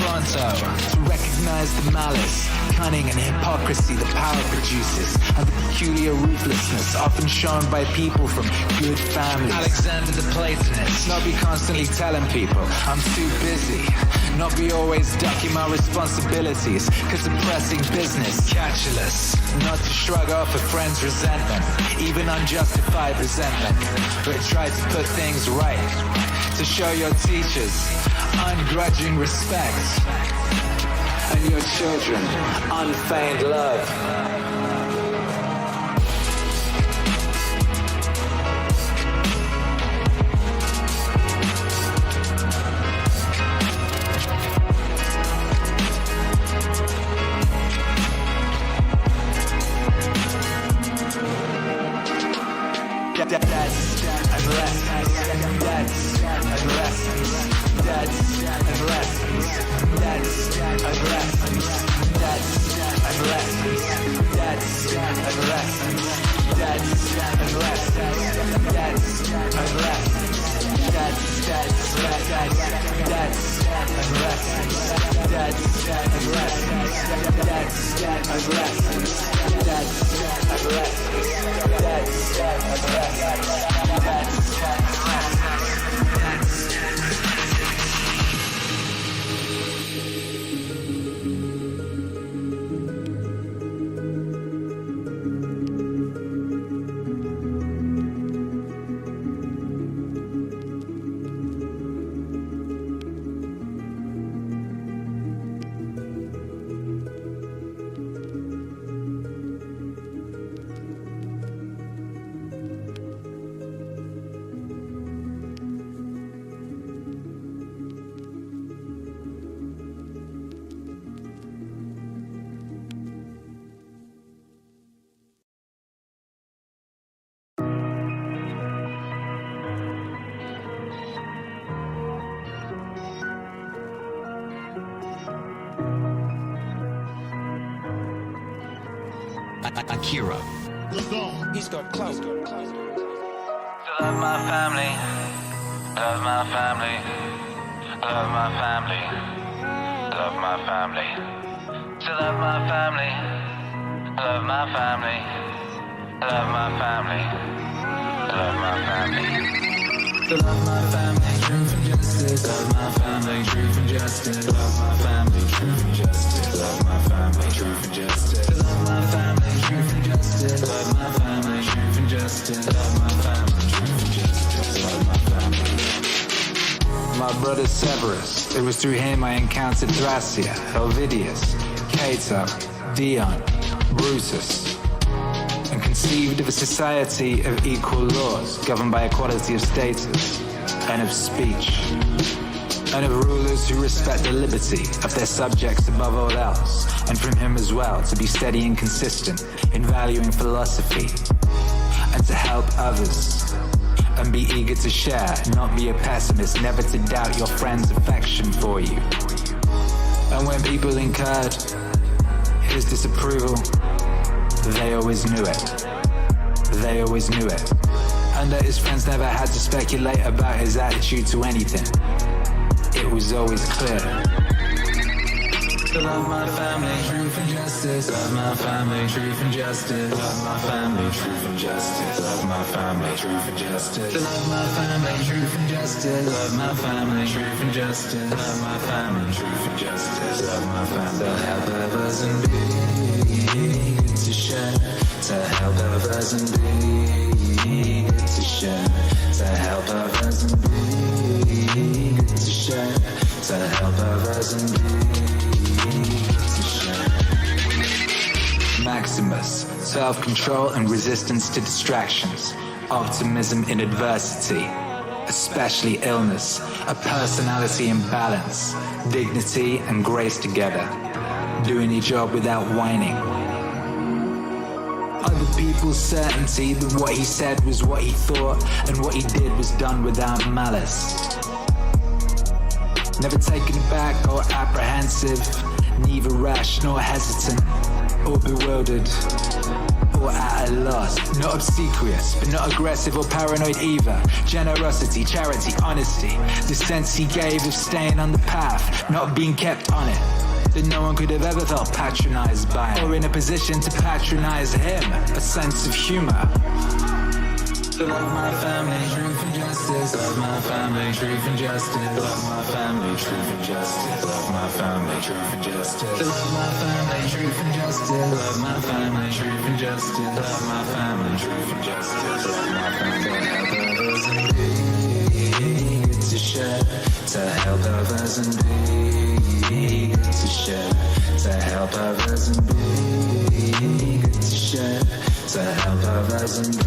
Pronto, to recognize the malice, cunning and hypocrisy that power produces, and the peculiar ruthlessness often shown by people from good families. Alexander the Platonist, not be constantly telling people I'm too busy, not be always ducking my responsibilities cause of pressing business. Catulous, not to shrug off a friend's resentment, even unjustified resentment, but try to put things right, to show your teachers ungrudging respect, and your children unfeigned love. Debts and lessons, debts and lessons, debts and lessons, debts and lessons, debts and lessons, debts and lessons, debts and lessons, debts and lessons, debts and lessons, debts and lessons, debts and lessons, debts and lessons. Akira. He's got clout. Love my family. Love my family. Love my family. Love my family. To love my family. Love my family. Love my family. Love my family. To love my family, truth and justice. Love my family, truth and justice. Love my family, truth and justice. Love my family, truth and justice. To love my family, truth and justice. Love my family, truth and justice. Love my family, truth and justice. Love my family. My brother Severus. It was through him I encountered Thracia, Helvidius, Cato, Dion, Brutus, and conceived of a society of equal laws, governed by equality of status and of speech, and of rulers who respect the liberty of their subjects above all else, and from him as well to be steady and consistent in valuing philosophy, and to help others, and be eager to share, not be a pessimist, never to doubt your friend's affection for you. And when people incurred his disapproval, they always knew it. They always knew it. And that his friends never had to speculate about his attitude to anything. It was always clear. To love my family, truth and justice. Love my family, truth and justice. Love my family, truth and justice. Love my family, truth and justice. To love my family, truth and justice. Love my family, truth and justice. Love my family, truth and justice. Love my family. To help others and be good to share. To help others and be good to share. To help others and be good to share. To help others and be. Maximus, self-control and resistance to distractions, optimism in adversity, especially illness, a personality in balance, dignity and grace together, doing your job without whining. Other people's certainty that what he said was what he thought and what he did was done without malice. Never taken aback or apprehensive, neither rash nor hesitant, or bewildered, or at a loss. Not obsequious, but not aggressive or paranoid either. Generosity, charity, honesty, the sense he gave of staying on the path, not being kept on it. That no one could have ever felt patronized by him, or in a position to patronize him. A sense of humor. To love my family, truth and justice. Love my family, truth and justice. Love my family, truth and justice. Love my family, truth and justice. To love my family, truth and justice. Love my family, truth and justice. Love my family, truth and justice. Love my family. To help others and be good to share. To help others and be good to share. To help others and be good to share. To help others and be.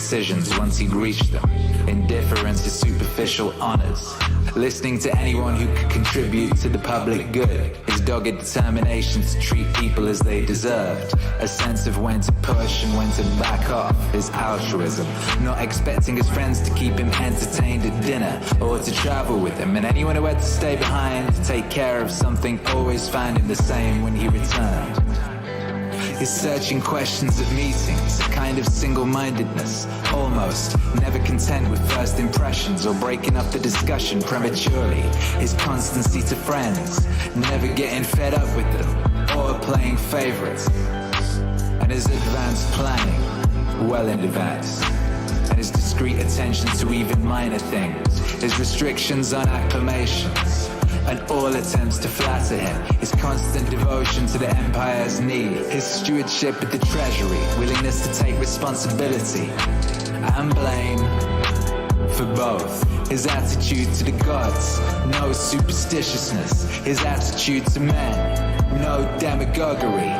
decisions once he'd reached them. Indifference is superficial honors. Listening to anyone who could contribute to the public good. His dogged determination to treat people as they deserved. A sense of when to push and when to back off. His altruism. Not expecting his friends to keep him entertained at dinner or to travel with him. And anyone who had to stay behind to take care of something always found him the same when he returned. His searching questions at meetings, a kind of single-mindedness, almost never content with first impressions or breaking up the discussion prematurely. His constancy to friends, never getting fed up with them or playing favorites. And his advanced planning, well in advance. And his discreet attention to even minor things. His restrictions on acclamations. And all attempts to flatter him, his constant devotion to the empire's need, his stewardship at the treasury, willingness to take responsibility and blame for both. His attitude to the gods, no superstitiousness. His attitude to men, no demagoguery,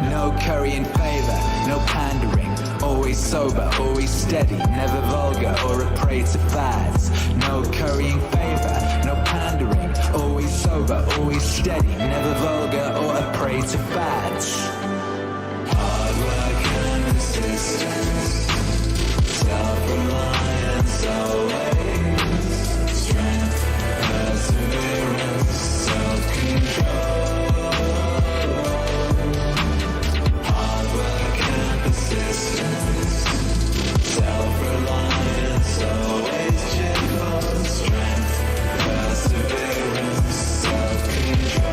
no currying favor, no pandering. Always sober, always steady, never vulgar or a prey to fads. No currying favor, no pandering. Always sober, always steady, never vulgar or a prey to fads. Hard work and persistence, self-reliance always, strength, perseverance, self-control. Hard work and persistence, self-reliance always, cheerful, strength, perseverance, self-control.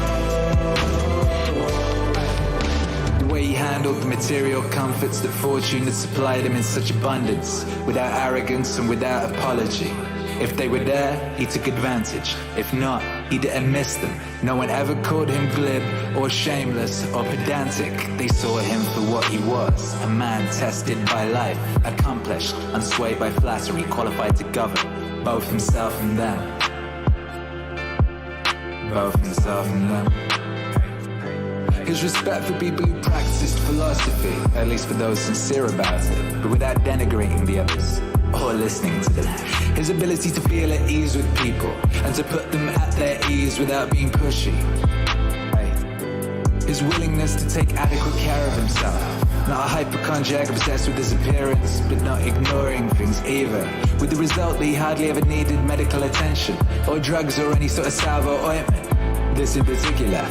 The way he handled the material comforts that fortune had supplied him in such abundance, without arrogance and without apology. If they were there, he took advantage. If not, he didn't miss them. No one ever called him glib or shameless or pedantic. They saw him for what he was, a man tested by life, accomplished, unswayed by flattery, qualified to govern, both himself and them. Both himself and them. His respect for people who practiced philosophy, at least for those sincere about it, but without denigrating the others or listening to them. His ability to feel at ease with people and to put them at their ease without being pushy. His willingness to take adequate care of himself. Not a hypochondriac obsessed with his appearance, but not ignoring things either. With the result that he hardly ever needed medical attention, or drugs or any sort of salve or ointment. This in particular.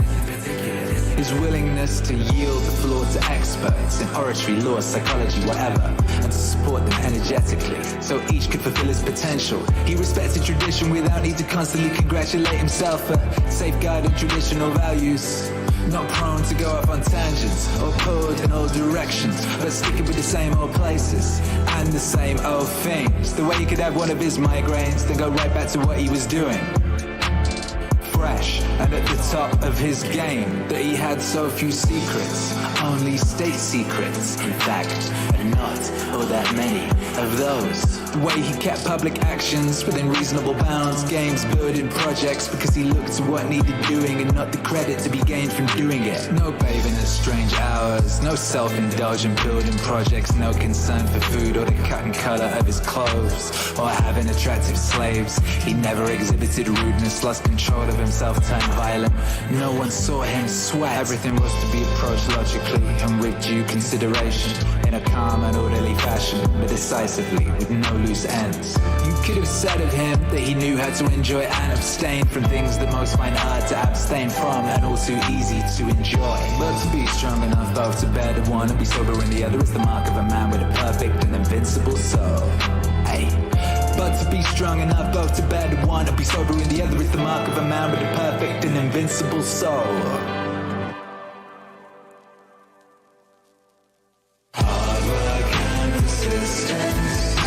His willingness to yield the floor to experts in oratory, law, psychology, whatever, and to support them energetically, so each could fulfill his potential. He respected tradition without need to constantly congratulate himself for safeguarding traditional values. Not prone to go off on tangents or pulled in all directions, but sticking with the same old places and the same old things. The way he could have one of his migraines, then go right back to what he was doing. Fresh and at the top of his game, that he had so few secrets, only state secrets, in fact, and not all that many of those. The way he kept public actions within reasonable bounds, games, building projects, because he looked to what needed doing and not the credit to be gained from doing it. No bathing at strange hours, no self-indulgent building projects, no concern for food or the cut and color of his clothes, or having attractive slaves. He never exhibited rudeness, lost control of himself, turned violent. No one saw him sweat. Everything was to be approached logically and with due consideration, in a calm and orderly fashion, but decisively, with no loose ends. You could have said of him that he knew how to enjoy and abstain from things that most find hard to abstain from and all too easy to enjoy. But to be strong enough both to bear the one and be sober in the other is the mark of a man with a perfect and invincible soul. Hey. But to be strong enough both to bear the one and be sober in the other is the mark of a man with a perfect and invincible soul. Hard work and persistence,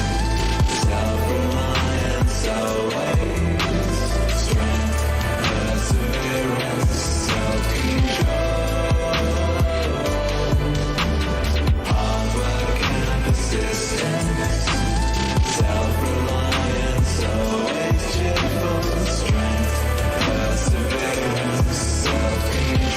self-reliance always, strength, perseverance, self-control. Hard work and persistence, self-reliance always, cheerful, strength, perseverance, self-control.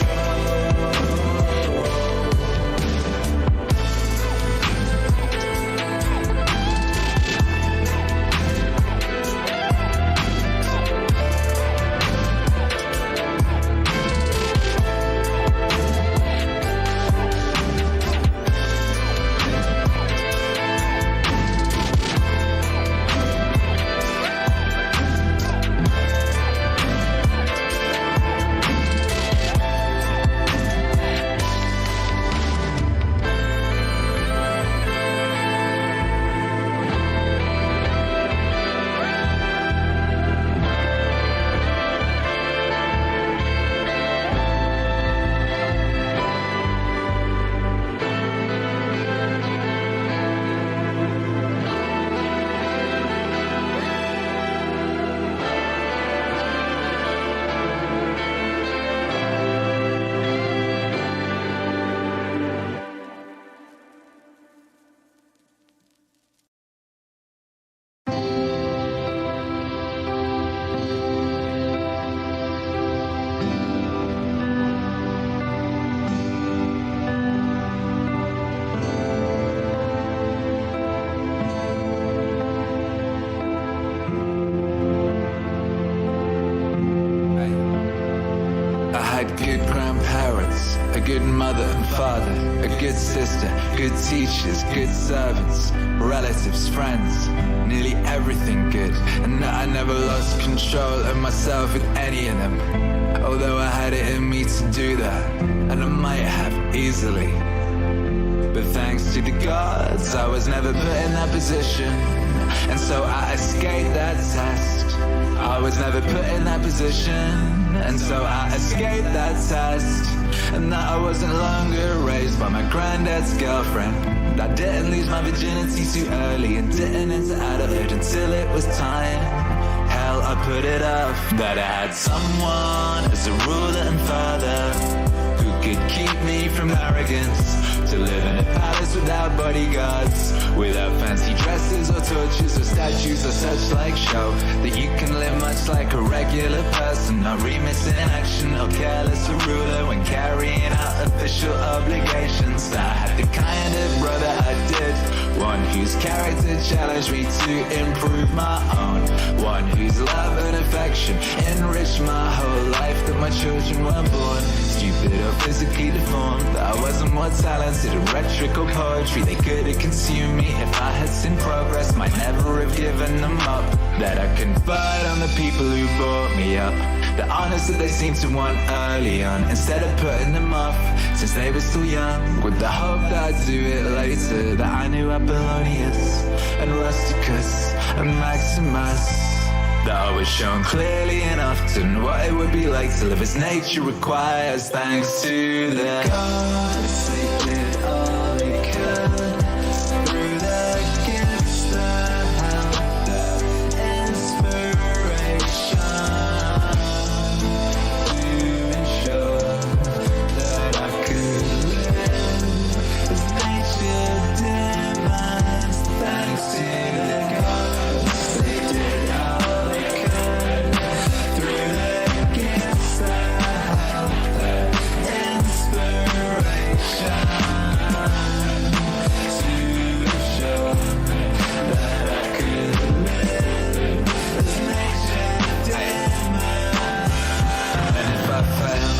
a good mother and father, a good sister, good teachers, good servants, relatives, friends, nearly everything good. And that I never lost control of myself with any of them, although I had it in me to do that, and I might have easily. But thanks to the gods, I was never put in that position, and so I escaped that test. I was never put in that position, and so I escaped that test. And that I wasn't longer raised by my granddad's girlfriend. I didn't lose my virginity too early and didn't enter adulthood until it was time. Hell, I put it off. That I had someone as a ruler and father who could keep me from arrogance, to live in a palace without bodyguards, without fancy dresses or torches or statues or such like show, that you can live much like a regular person, not remiss in action or careless or ruler when carrying out official obligations. That I had the kind of brother I did, one whose character challenged me to improve my own, one whose love and affection enriched my whole life, that my children were born stupid or physically deformed, that I wasn't more talented in rhetoric or poetry, they could have consumed me if I had seen progress, might never have given them up. That I confide on the people who brought me up, the honors that they seemed to want early on, instead of putting them off since they were still young, with the hope that I'd do it later. That I knew Apollonius and Rusticus and Maximus, that I was shown clearly and often what it would be like to live as nature requires. Thanks to the gods, they did all they could through the gifts, the help, the inspiration, to ensure that I could live as nature demands. Thanks to the gods, they did all they could through the gifts, the help, the inspiration, to ensure that I could live as nature demands. And if I fail,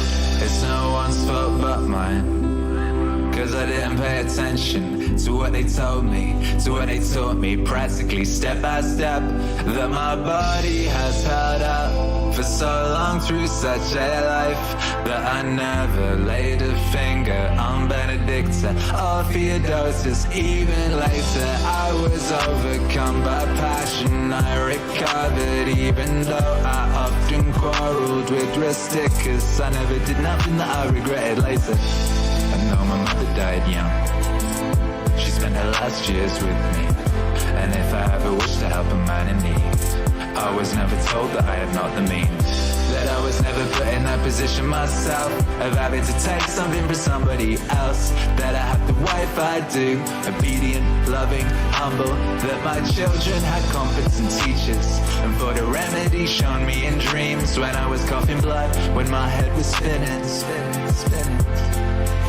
it's no one's fault but mine, 'cause I didn't pay attention to what they told me, to what they taught me, practically step by step, that my body has held up for so long through such a life, that I never laid a finger on Benedicta or Theodotus. Even later I was overcome by passion, I recovered, even though I often quarreled with Rusticus. I never did nothing that I regretted later. I know my mother died young, she spent her last years with me, and if I ever wished to help a man in need, I was never told that I had not the means, that I was never put in that position myself, of having to take something from somebody else, that I have the wife I do, obedient, loving, humble, that my children had competent teachers, and for the remedy shown me in dreams, when I was coughing blood, when my head was spinning,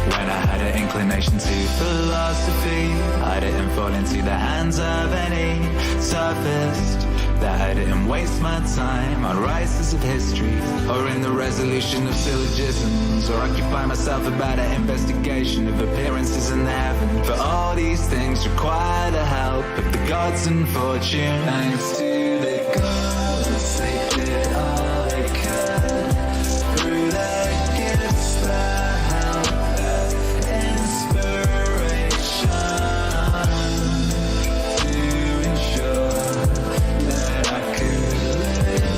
when I had an inclination to philosophy, I didn't fall into the hands of any sophist, that I didn't waste my time on rises of history, or in the resolution of syllogisms, or occupy myself about an investigation of appearances in heaven. For all these things require the help of the gods and fortune. Thanks to the gods, they did all they could through the gifts, the help, the inspiration, to ensure that I could live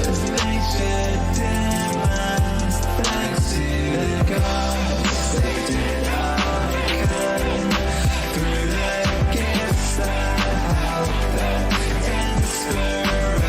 as nature demands. Thanks to the gods, they did all they could through the gifts, the help, the inspiration.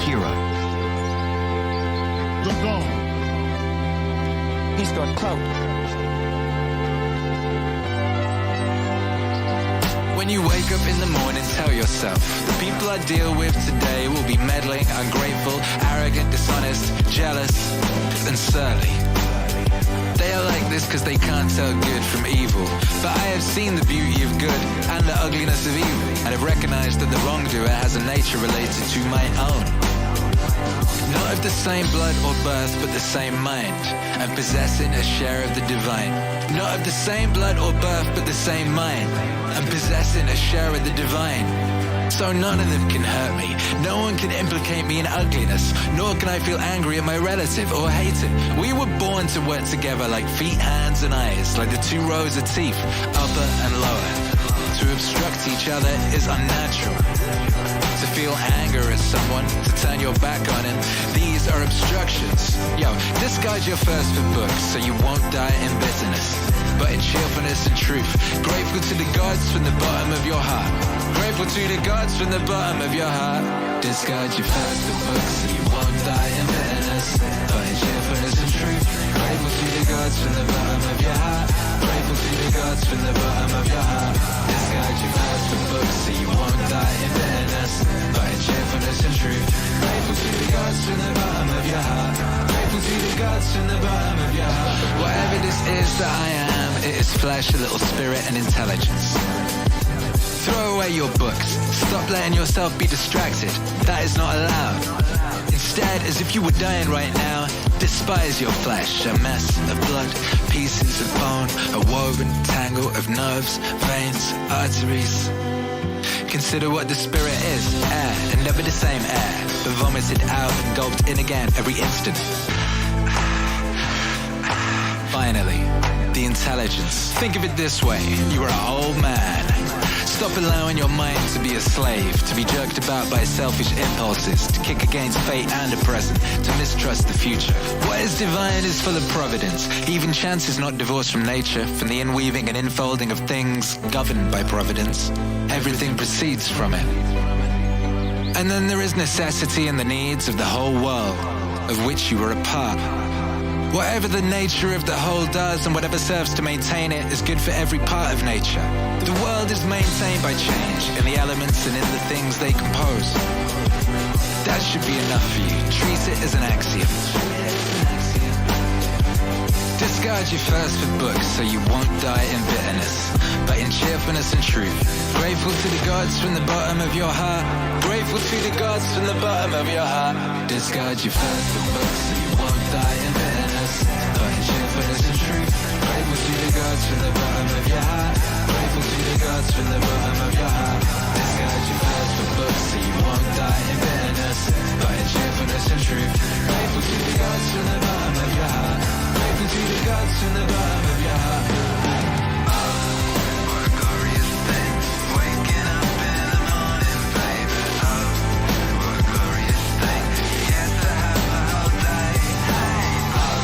Akira. You're gone. He's got clout. When you wake up in the morning, tell yourself, the people I deal with today will be meddling, ungrateful, arrogant, dishonest, jealous, and surly. They are like this because they can't tell good from evil. But I have seen the beauty of good and the ugliness of evil, and have recognized that the wrongdoer has a nature related to my own. Not of the same blood or birth, but the same mind, and possessing a share of the divine. Not of the same blood or birth, but the same mind, and possessing a share of the divine. So none of them can hurt me. No one can implicate me in ugliness, nor can I feel angry at my relative or hate it. We were born to work together like feet, hands, and eyes, like the two rows of teeth, upper and lower. To obstruct each other is unnatural. To feel anger at someone, to turn your back on him, these are obstructions. Yo, discard your thirst for books so you won't die in bitterness, but in cheerfulness and truth. Grateful to the gods from the bottom of your heart. Grateful to the gods from the bottom of your heart. Discard your thirst for books so you won't die in bitterness, but in cheerfulness and truth. Grateful to the gods from the bottom of your heart. Grateful to the gods from the bottom of your heart. Discard your thirst for books so you won't die in bitterness, but in cheerfulness and truth. Grateful to the gods from the bottom of your heart. Grateful to the gods from the bottom of your heart. Whatever this is that I am, it is flesh, a little spirit, and intelligence. Throw away your books. Stop letting yourself be distracted. That is not allowed. Instead, as if you were dying right now, despise your flesh, a mess of blood, pieces of bone, a woven tangle of nerves, veins, arteries. Consider what the spirit is, air, and never the same air, but vomited out and gulped in again every instant. Finally, the intelligence. Think of it this way, you are an old man. Stop allowing your mind to be a slave, to be jerked about by selfish impulses, to kick against fate and the present, to mistrust the future. What is divine is full of providence. Even chance is not divorced from nature, from the inweaving and infolding of things governed by providence. Everything proceeds from it. And then there is necessity and the needs of the whole world, of which you are a part. Whatever the nature of the whole does and whatever serves to maintain it is good for every part of nature. The world is maintained by change in the elements and in the things they compose. That should be enough for you. Treat it as an axiom. Discard your thirst for books so you won't die in bitterness, but in cheerfulness and truth. Grateful to the gods from the bottom of your heart. Grateful to the gods from the bottom of your heart. Discard your thirst for books so you won't die in bitterness, but in cheerfulness and truth. Grateful to the gods from the bottom of your heart. Grateful to the gods from the bottom of your heart. Discard your thirst for books so you won't die in bitterness, but in cheerfulness and truth. Grateful to the gods from the bottom of your heart. Grateful to the gods from the bottom of your heart. What a glorious thing, waking up in the morning, baby. Oh, what a glorious thing, yes, to have a whole day. Hey, oh,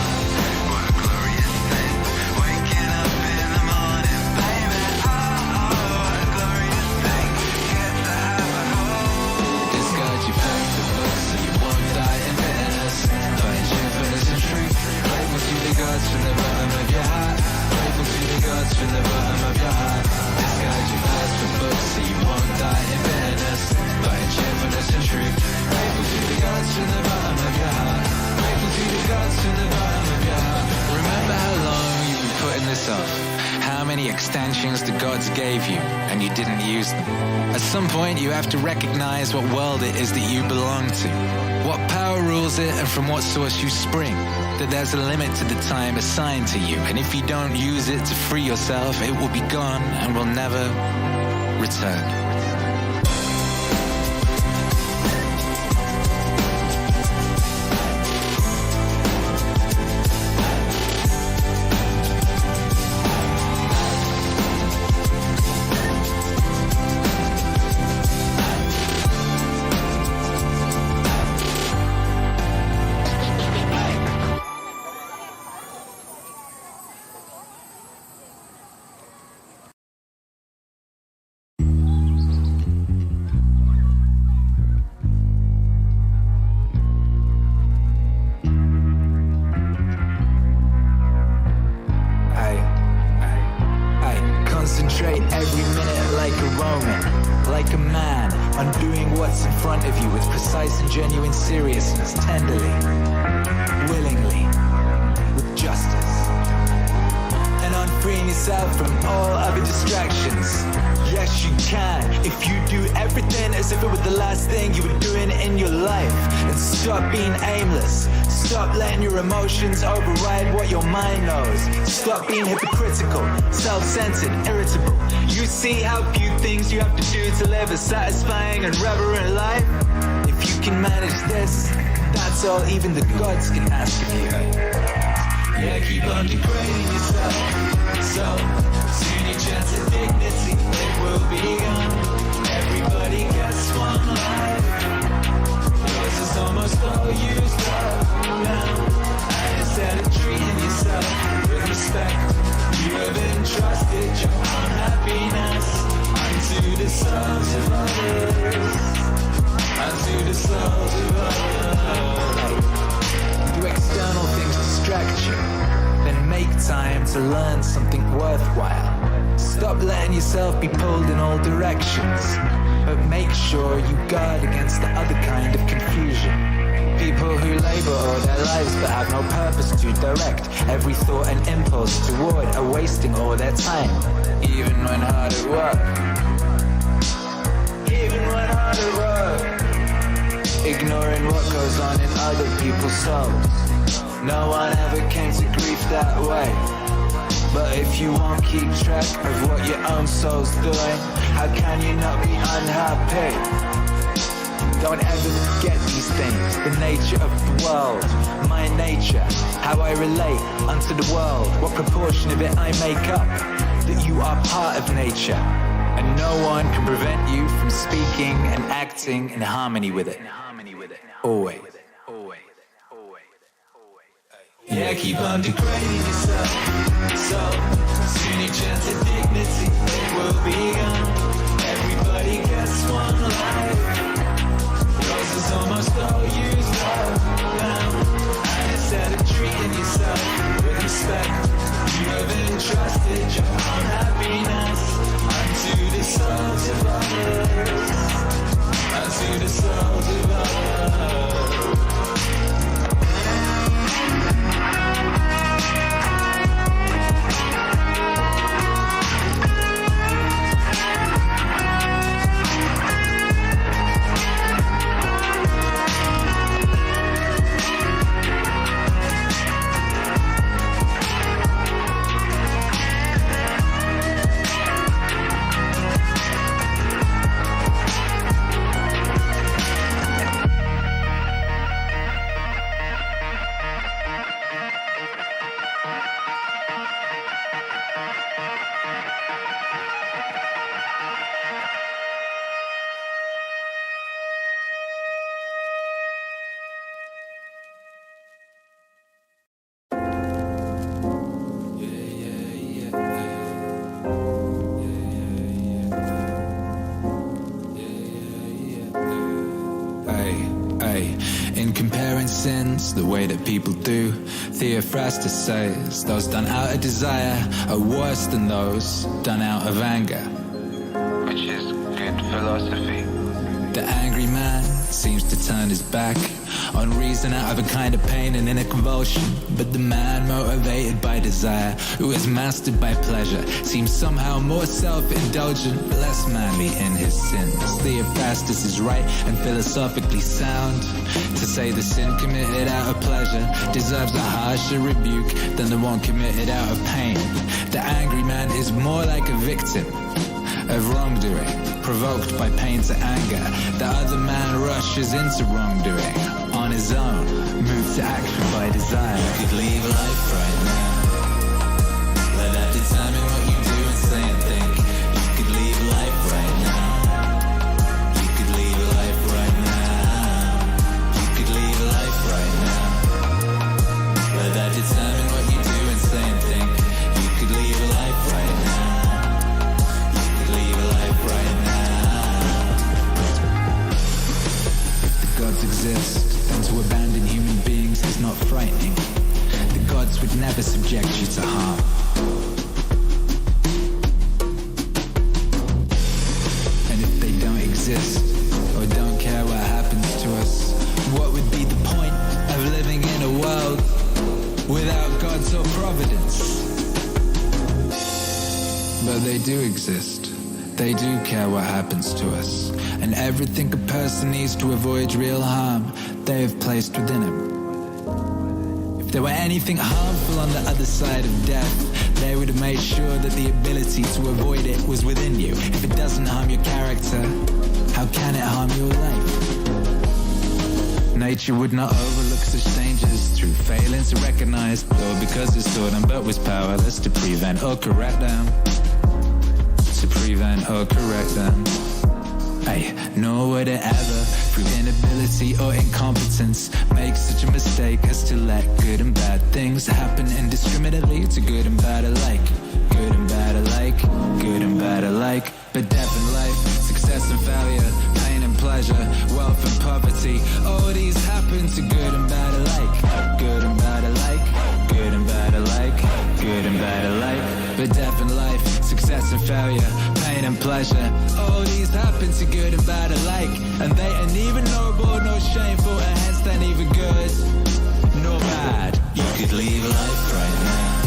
what a glorious thing, waking up in the morning, baby. Oh, what a glorious thing, yes, to have a whole. Discard your thirst for books so you won't die in bitterness, but in cheerfulness and truth. Grateful to the gods from the bottom of your heart. Grateful to the gods from the bottom of your heart. Discard your thirst for books so you won't die in bitterness, but in cheerfulness and truth. Grateful to the gods from the bottom of your heart. Grateful to the gods from the bottom of your heart. Remember how long you've been putting this off. How many extensions the gods gave you and you didn't use them. At some point you have to recognize what world it is that you belong to, what power rules it and from what source you spring, that there's a limit to the time assigned to you, and if you don't use it to free yourself, it will be gone and will never return. moment, like a man, undoing what's in front of you with precise and genuine seriousness, tenderly, willingly, with justice. And unfreeing yourself from all other distractions. Yes, you can, if you do everything as if it was the last thing you were doing in your life. And stop being aimless. Stop letting your emotions override what your mind knows. Stop being hypocritical, self-centered, irritable. You see how few things you have to do to live a satisfying and reverent life? If you can manage this, that's all even the gods can ask of you. Yeah, keep on degrading yourself. So soon your chance of dignity, it will be gone. Everybody gets one life. Yours is almost all used up now. And instead of treating yourself with respect, you have entrusted your own happiness unto the souls of others. Unto the souls of others. Do external things distract you? Then make time to learn something worthwhile. Stop letting yourself be pulled in all directions, but make sure you guard against the other kind of confusion. People who labor all their lives but have no purpose to direct every thought and impulse toward are wasting all their time, even when hard at work. Even when hard at work. Ignoring what goes on in other people's souls. No one ever came to grief that way. But if you won't keep track of what your own soul's doing, how can you not be unhappy? Don't ever forget these things. The nature of the world, my nature, how I relate unto the world, what proportion of it I make up. That you are part of nature, and no one can prevent you from speaking and acting in harmony with it. Always. Yeah, keep on degrading yourself. So soon your chance of dignity, it will be gone. Everybody gets one life. Yours is almost all used up now. And instead of treating yourself with respect, you have entrusted your own happiness unto the souls of others. Unto the souls of others. Sins, the way that people do, Theophrastus says those done out of desire are worse than those done out of anger. Which is good philosophy. The angry man seems to turn his back on reason out of a kind of pain and in a convulsion. But the man motivated by desire, who is mastered by pleasure, seems somehow more self-indulgent, less manly in his sins. Theophrastus is right and philosophically sound to say the sin committed out of pleasure deserves a harsher rebuke than the one committed out of pain. The angry man is more like a victim of wrongdoing, provoked by pain to anger. The other man rushes into wrongdoing on his own, moved to action by desire. You could leave life right now. Let that determine what you do and say and think. You could leave life right now. You could leave life right now. You could leave life right now. Let that determine what you do and say and think. You could leave life right now. Right now. If the gods exist, then to abandon human beings is not frightening. The gods would never subject you to harm. exist or don't care what happens to us. What would be the point of living in a world without God's or providence? But they do exist. They do care what happens to us. And everything a person needs to avoid real harm, they have placed within him. If there were anything harmful on the other side of death, they would have made sure that the ability to avoid it was within you. If it doesn't harm your character, how can it harm your life? Nature would not overlook such dangers through failing to recognize, or because it's taught them but was powerless to prevent or correct them. To prevent or correct them. Hey, nor would it ever, through inability or incompetence, make such a mistake as to let good and bad things happen indiscriminately to good and bad alike. Good and bad alike, good and bad alike. But death and life, success and failure, pain and pleasure, wealth and poverty, all these happen to good and bad alike. Good and bad alike, good and bad alike, good and bad alike. But death and life, success and failure, pain and pleasure, all these happen to good and bad alike. And they ain't neither noble nor shameful, and hence they're neither good nor bad. You could leave life right now.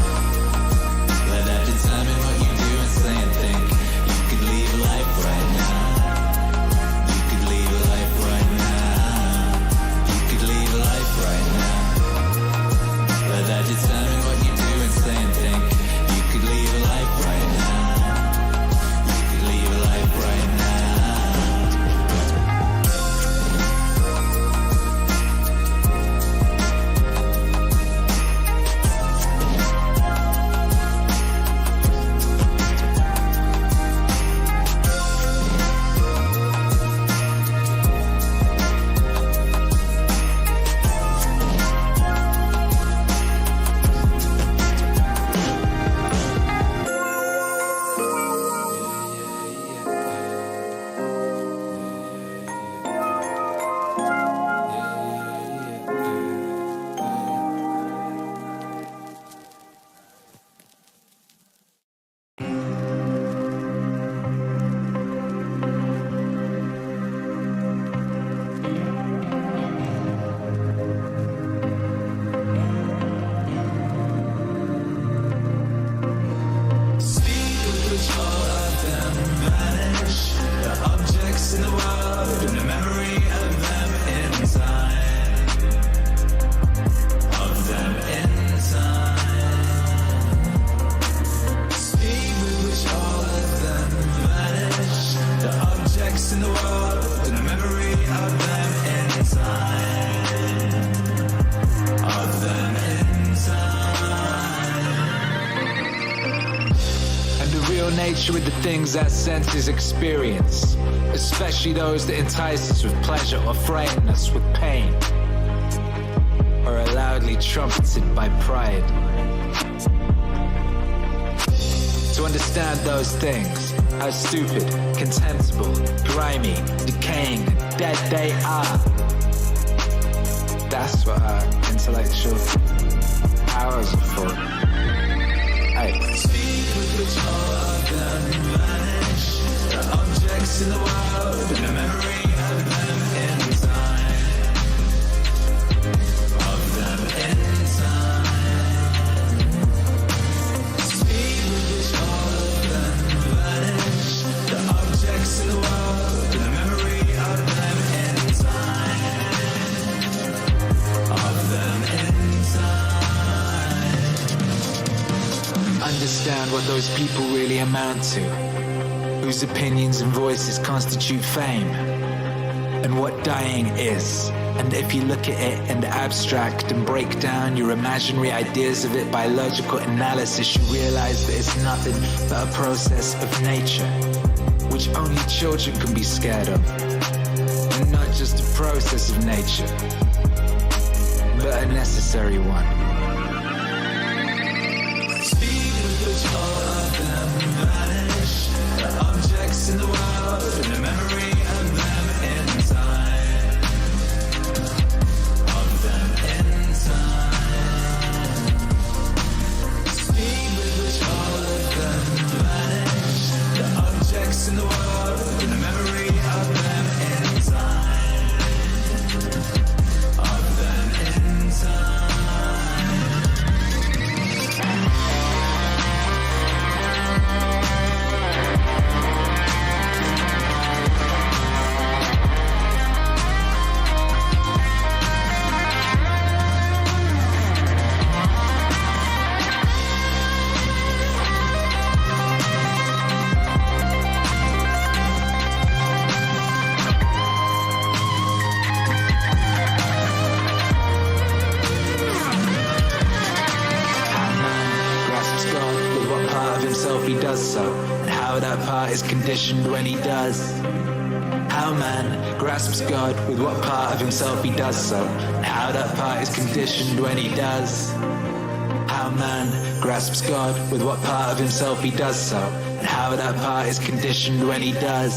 Let that determine what you do and say and think. You could leave life right now. You could leave life right now. You could leave life right now. Let that determine what you do and say and think. You could leave life right now. You could leave life right now. With the things our senses experience, especially those that entice us with pleasure or frighten us with pain, or are loudly trumpeted by pride. To understand those things, how stupid, contemptible, grimy, decaying, dead they are, that's what our intellectual powers are for. Hey. Speak with which all of them vanish. The objects in the world, and the memory of them in time. Of them in time. Speak with which all of them vanish. The objects in the world, and the memory of them in time. Of them in time. Understand what those people really amount to, whose opinions and voices constitute fame, and what dying is. And if you look at it in the abstract and break down your imaginary ideas of it by logical analysis, you realize that it's nothing but a process of nature, which only children can be scared of. And not just a process of nature, but a necessary one. All of them vanish. The objects in the world, and the memory of them in time. Of them in time. Speed with which all of them vanish. The objects in the world, and the memory of them does so, and how that part is conditioned when he does. How man grasps God with what part of himself he does so, and how that part is conditioned when he does. How man grasps God with what part of himself he does so, and how that part is conditioned when he does.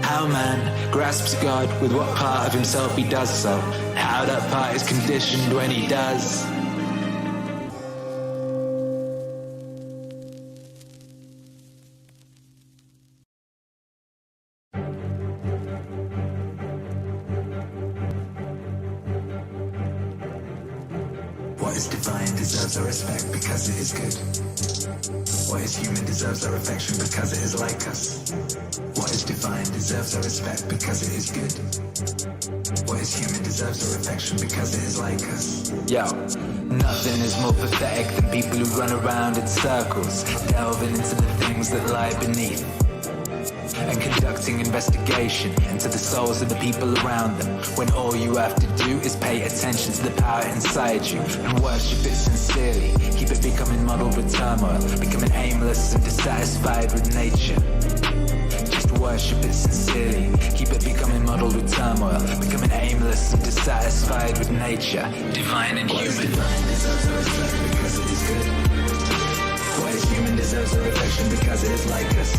How man grasps God with what part of himself he does so, and how that part is conditioned when he does. What is divine deserves our respect because it is good. What is human deserves our affection because it is like us. What is divine deserves our respect because it is good. What is human deserves our affection because it is like us. Yo, nothing is more pathetic than people who run around in circles, delving into the things that lie beneath, and conducting investigation into the souls of the people around them, when all you have to do is pay attention to the power inside you and worship it sincerely. Keep it becoming muddled with turmoil, becoming aimless and dissatisfied with nature. Just worship it sincerely. Keep it becoming muddled with turmoil, becoming aimless and dissatisfied with nature. Divine and human. Divine deserves our respect because it is good. What is human deserves our affection because it is like us.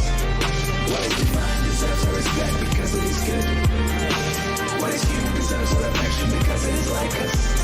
What is divine deserves our respect because it is good. What is human deserves our affection because it is like us.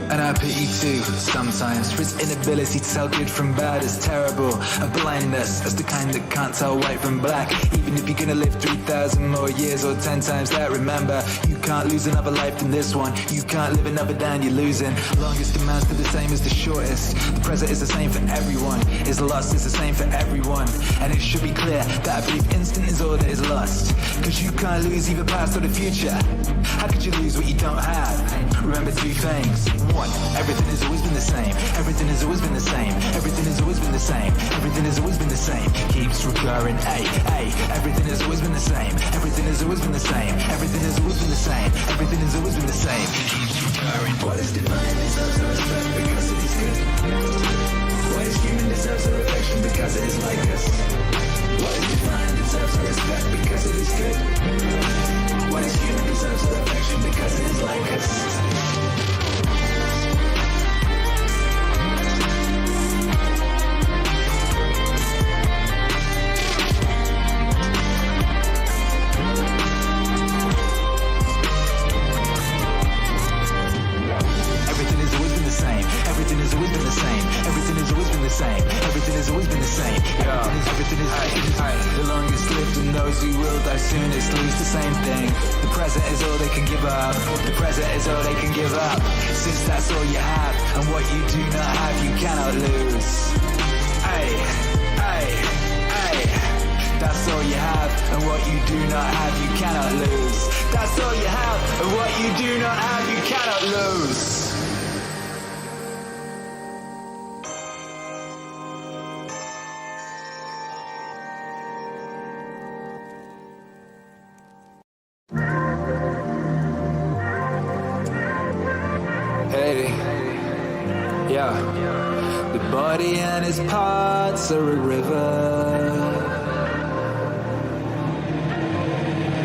And I pity too, sometimes, for its inability to tell good from bad is terrible. A blindness, that's the kind that can't tell white from black. Even if you're gonna live 3,000 more years or 10 times that, remember, you can't lose another life than this one. You can't live another down, you're losing. Longest amounts to the same as the shortest. The present is the same for everyone. Is lost is the same for everyone. And it should be clear that a brief instant is all that is lost. Cause you can't lose either past or the future. How could you lose what you don't have? Remember two things. One, everything has always been the same. Everything has always been the same. Everything has always been the same. Everything has always been the same. Keeps recurring. Hey, everything has always been the same. Everything has always been the same. Everything has always been the same. Everything has always been the same. Keeps recurring. What is divine deserves our respect because it is good. What is human deserves our affection because it is like us. What is divine deserves our respect because it is good. What is human deserves our affection because it is like us. Everything has always been the same. Everything has always been the same. Everything has always been the same. Everything is the longest lived and those who will die soonest lose the same thing. The present is all they can give up. The present is all they can give up. Since that's all you have, and what you do not have, you cannot lose. That's all you have, and what you do not have, you cannot lose. That's all you have, and what you do not have, you cannot lose. The body and its parts are a river.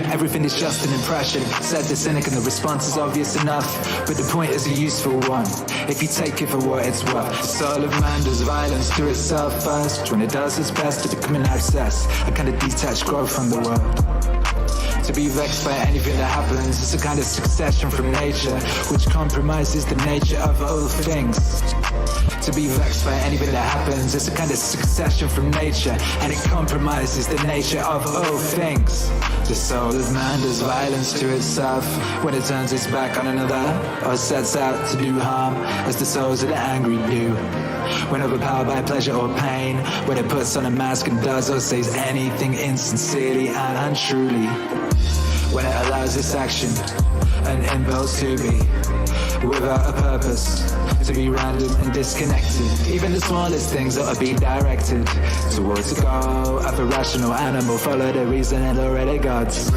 Everything is just an impression, said the cynic, and the response is obvious enough. But the point is a useful one, if you take it for what it's worth. The soul of man does violence to itself first, when it does its best to become an abscess, a kind of detached growth from the world. To be vexed by anything that happens is a kind of succession from nature, which compromises the nature of all things. To be vexed by anything that happens, it's a kind of succession from nature, and it compromises the nature of all things. The soul of man does violence to itself when it turns its back on another, or sets out to do harm, as the souls of the angry do. When overpowered by pleasure or pain, when it puts on a mask and does or says anything insincerely and untruly. When it allows its action, an impulse to be without a purpose, to be random and disconnected. Even the smallest things ought to be directed towards the goal of a rational animal. Follow the reason and already God's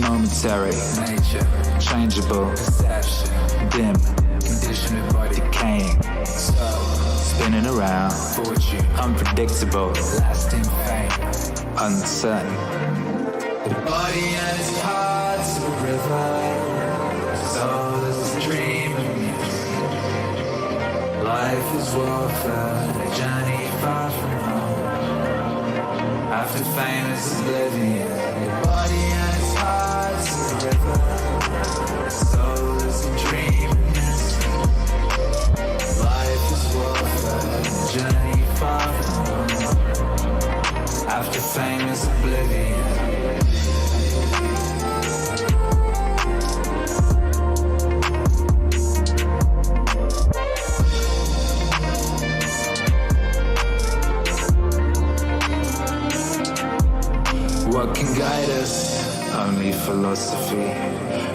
momentary, nature, changeable, perception, dim, conditioned body, decaying, spinning around, fortune, unpredictable, lasting fame, uncertain. The body and its parts of a river, soul is a dream of music. Life is warfare, a journey far from home. After fame is oblivion. The body and its parts of a river, soul is a dream of music. Life is warfare, a journey far from home. After fame is oblivion. What can guide us? Only philosophy,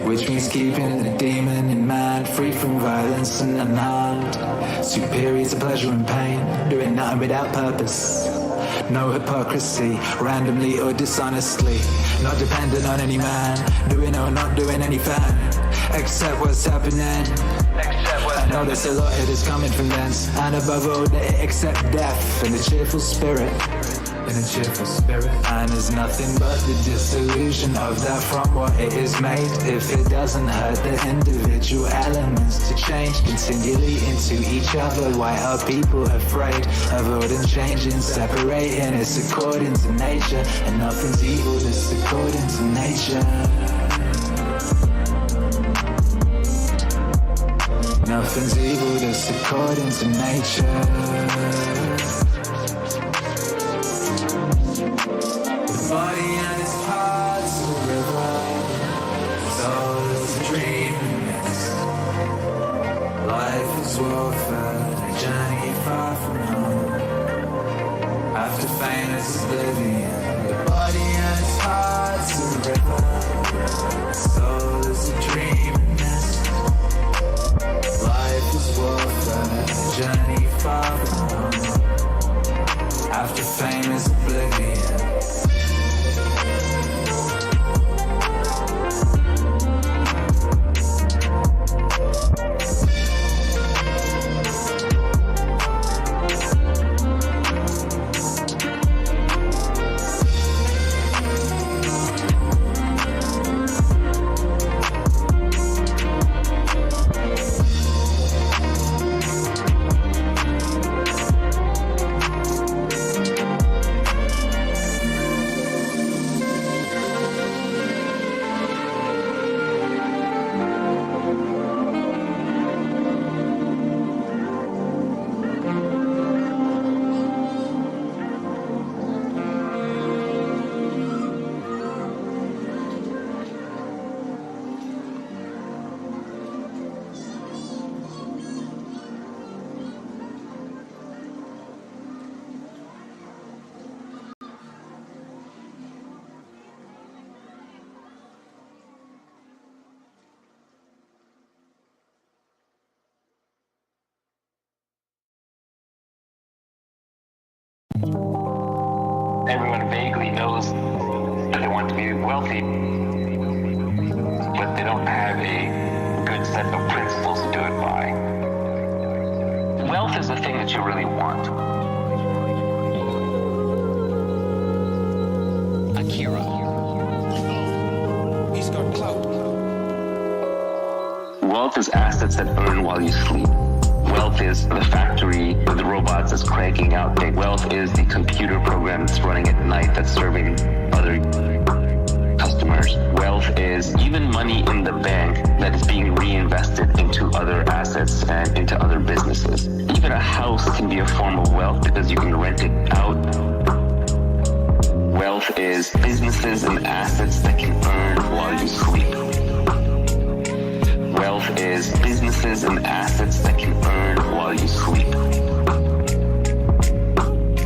which means keeping the demon in mind, free from violence and unharmed, superior to pleasure and pain, doing nothing without purpose. No hypocrisy, randomly or dishonestly, not dependent on any man, doing or not doing anything, except what's happening. I know there's a lot it is coming from thence, and above all that it accept death and a cheerful spirit. In a cheerful spirit. And there's nothing but the disillusion of that from what it is made. If it doesn't hurt the individual elements to change continually into each other, why are people afraid of avoiding changing, separating? It's according to nature, and nothing's evil, it's according to nature. Nothing's evil, it's according to nature. Body and its parts of a river, soul is a dream in mist. Life is warfare, a journey far from home. After fame is oblivion. The body and its parts of a river, soul is a dream in mist. Life is warfare, a journey far from home. After fame is oblivion. Everyone vaguely knows that they want to be wealthy, but they don't have a good set of principles to do it by. Wealth is the thing that you really want. Akira. He's got clout. Wealth is assets that earn while you sleep. Wealth is the factory with the robots that's cranking out data. Wealth is the computer program that's running at night that's serving other customers. Wealth Wealth is even money in the bank that is being reinvested into other assets and into other businesses. Even a house can be a form of wealth because you can rent it out. Wealth is businesses and assets that can earn while you sleep. Wealth is businesses and assets that can earn while you sleep.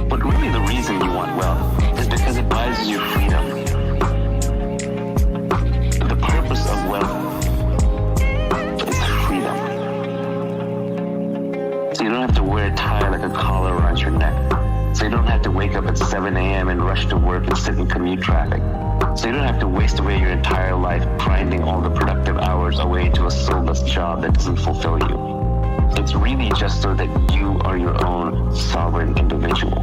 But really the reason you want wealth is because it buys you freedom. The purpose of wealth is freedom. So you don't have to wear a tie like a collar around your neck. So you don't have to wake up at 7 a.m. and rush to work and sit in commute traffic. So you don't have to waste away your entire life grinding all the productive hours away to a soulless job that doesn't fulfill you. It's really just so that you are your own sovereign individual.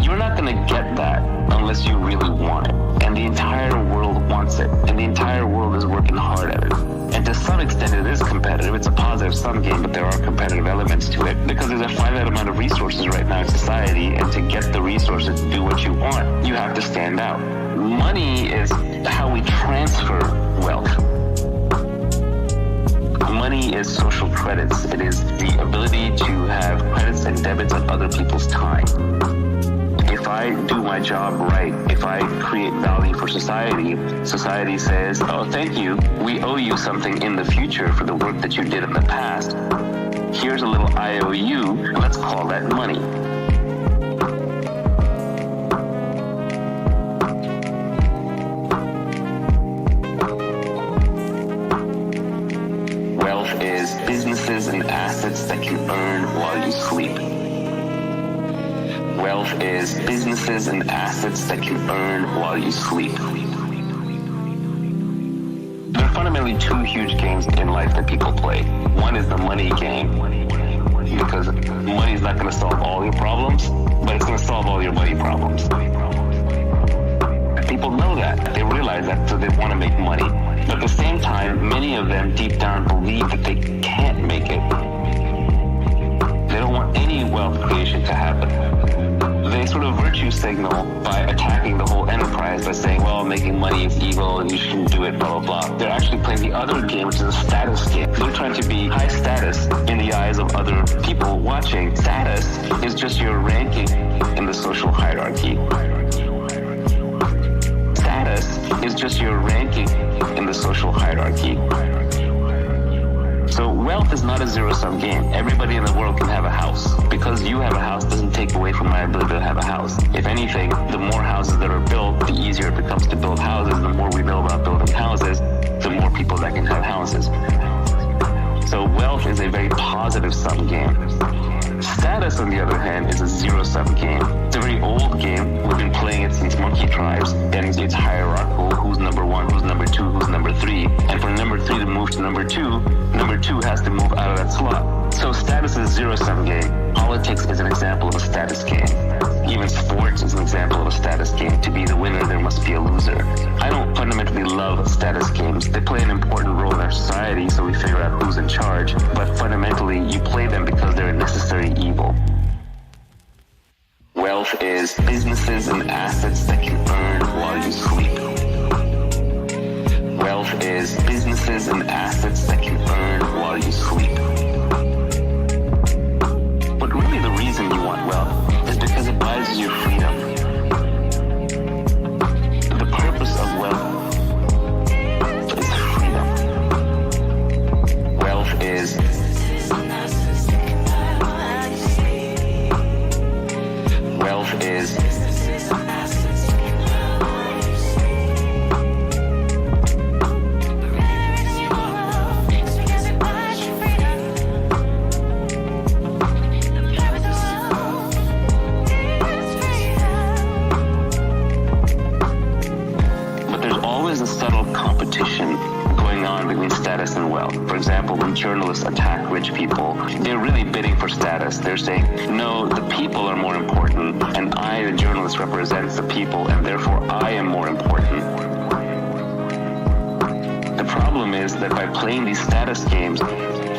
You're not going to get that unless you really want it. And the entire world wants it. And the entire world is working hard at it. And to some extent it is competitive. It's a positive sum game, but there are competitive elements to it because there's a finite amount of resources right now in society, and to get the resources to do what you want, you have to stand out. Money is how we transfer wealth. Money is social credits. It is the ability to have credits and debits on other people's time. If I do my job right, if I create value for society, society says, oh, thank you. We owe you something in the future for the work that you did in the past. Here's a little IOU. Let's call that money. Wealth is businesses and assets that can earn while you sleep. Wealth is businesses and assets that can earn while you sleep. There are fundamentally two huge games in life that people play. One is the money game, because money is not going to solve all your problems, but it's going to solve all your money problems. People know that. They realize that, so they want to make money. But at the same time, many of them deep down believe that they can't make it. They don't want any wealth creation to happen. They sort of virtue signal by attacking the whole enterprise by saying, well, making money is evil and you shouldn't do it, blah, blah, blah. They're actually playing the other game, which is a status game. They're trying to be high status in the eyes of other people watching. Status is just your ranking in the social hierarchy. Status is just your ranking in the social hierarchy. So wealth is not a zero-sum game. Everybody in the world can have a house. Because you have a house doesn't take away from my ability to have a house. If anything, the more houses that are built, the easier it becomes to build houses. The more we know about building houses, the more people that can have houses. So wealth is a very positive sum game. Status, on the other hand, is a zero-sum game. It's a very old game. We've been playing it since monkey tribes, and it's hierarchical. Who's number one, who's number two, who's number three. And for number three to move to number two has to move out of that slot. So status is a zero-sum game. Politics is an example of a status game. Even sports is an example of a status game. To be the winner, there must be a loser. I don't fundamentally love status games. They play an important role in our society, so we figure out who's in charge. But fundamentally, you play them because they're a necessary evil. Wealth is businesses and assets that can earn while you sleep. Wealth is businesses and assets that can earn while you sleep. But really the reason you want wealth is because it buys you freedom. The purpose of wealth is freedom. Wealth is status and wealth. For example, when journalists attack rich people, they're really bidding for status. They're saying, no, the people are more important, and I, the journalist, represents the people, and therefore I am more important. The problem is that by playing these status games,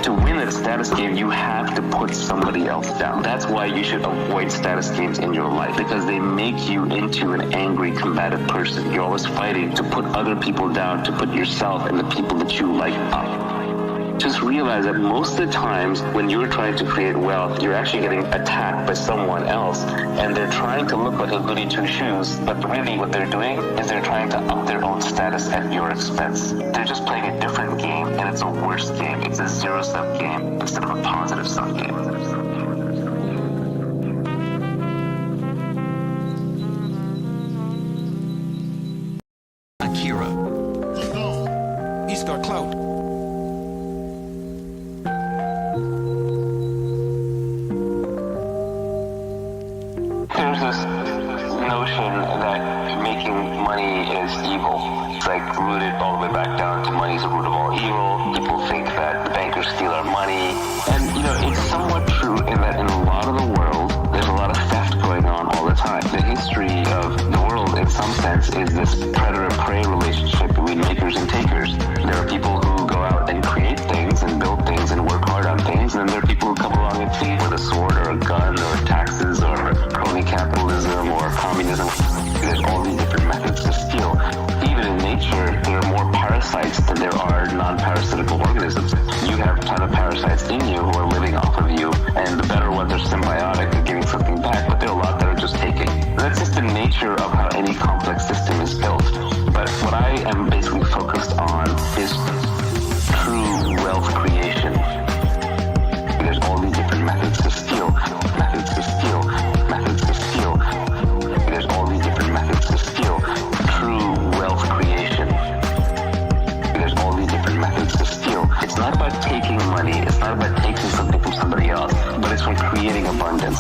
to win at a status game, you have to put somebody else down. That's why you should avoid status games in your life, because they make you into an angry, combative person. You're always fighting to put other people down, to put yourself and the people that you like up. Just realize that most of the times when you're trying to create wealth, you're actually getting attacked by someone else, and they're trying to look like a goody two-shoes, but really what they're doing is they're trying to up their own status at your expense. They're just playing a different game, and it's a worse game. It's a zero-sum game instead of a positive-sum game. Akira. He's got clout. There's this notion that making money is evil. It's like rooted all the way back down to money's the root of all evil. People think that the bankers steal our money. And, it's somewhat true in that in a lot of the world, there's a lot of theft going on all the time. The history of the world, in some sense, is this predator-prey relationship between makers and takers. There are people who go out and create things and build things and work hard on things, and then there are people who come along and thieve with a sword or a gun or taxes or crony capitalism or communism. There's all these different methods to steal. Even in nature, there are more parasites than there are non-parasitical organisms. You have a ton of parasites in you who are living off of you, and the better ones are symbiotic and giving something back, but there are a lot that are just taking. That's just the nature of how any complex system is built. But what I am basically focused on is true wealth creation. There's all these different methods to steal, methods to steal, methods to steal. There's all these different methods to steal. True wealth creation. There's all these different methods to steal. It's not about taking money. It's not about taking something from somebody else, but it's from creating abundance.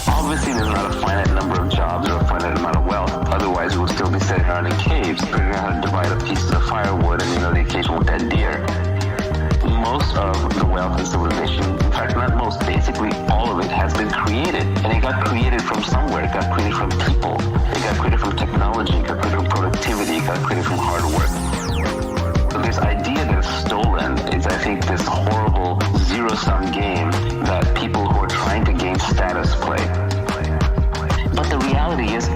Obviously, there's not a finite number of jobs or a finite amount of wealth. Otherwise, we would still be sitting around in caves, figuring out how to divide up pieces of firewood and, the occasional dead deer. Most of the wealth in civilization, in fact, not most, basically all of it has been created. And it got created from somewhere. It got created from people. It got created from technology. It got created from productivity. It got created from hard work. But this idea that it's stolen is, I think, this horrible zero-sum game that people who are trying to gain status play. But the reality is,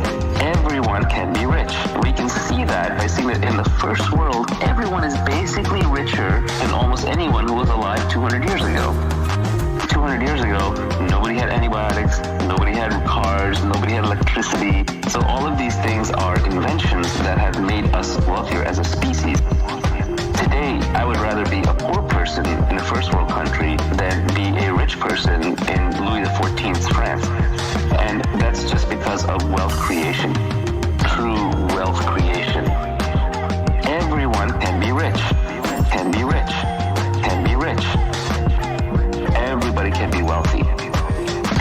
everyone can be rich. We can see that by seeing that in the first world, everyone is basically richer than almost anyone who was alive 200 years ago. 200 years ago, nobody had antibiotics, nobody had cars, nobody had electricity. So all of these things are inventions that have made us wealthier as a species. Today, I would rather be a poor person in a first world country than be a rich person in Louis XIV's France. And that's just because of wealth creation. True wealth creation. Everyone can be rich. Can be rich. Can be rich. Everybody can be wealthy.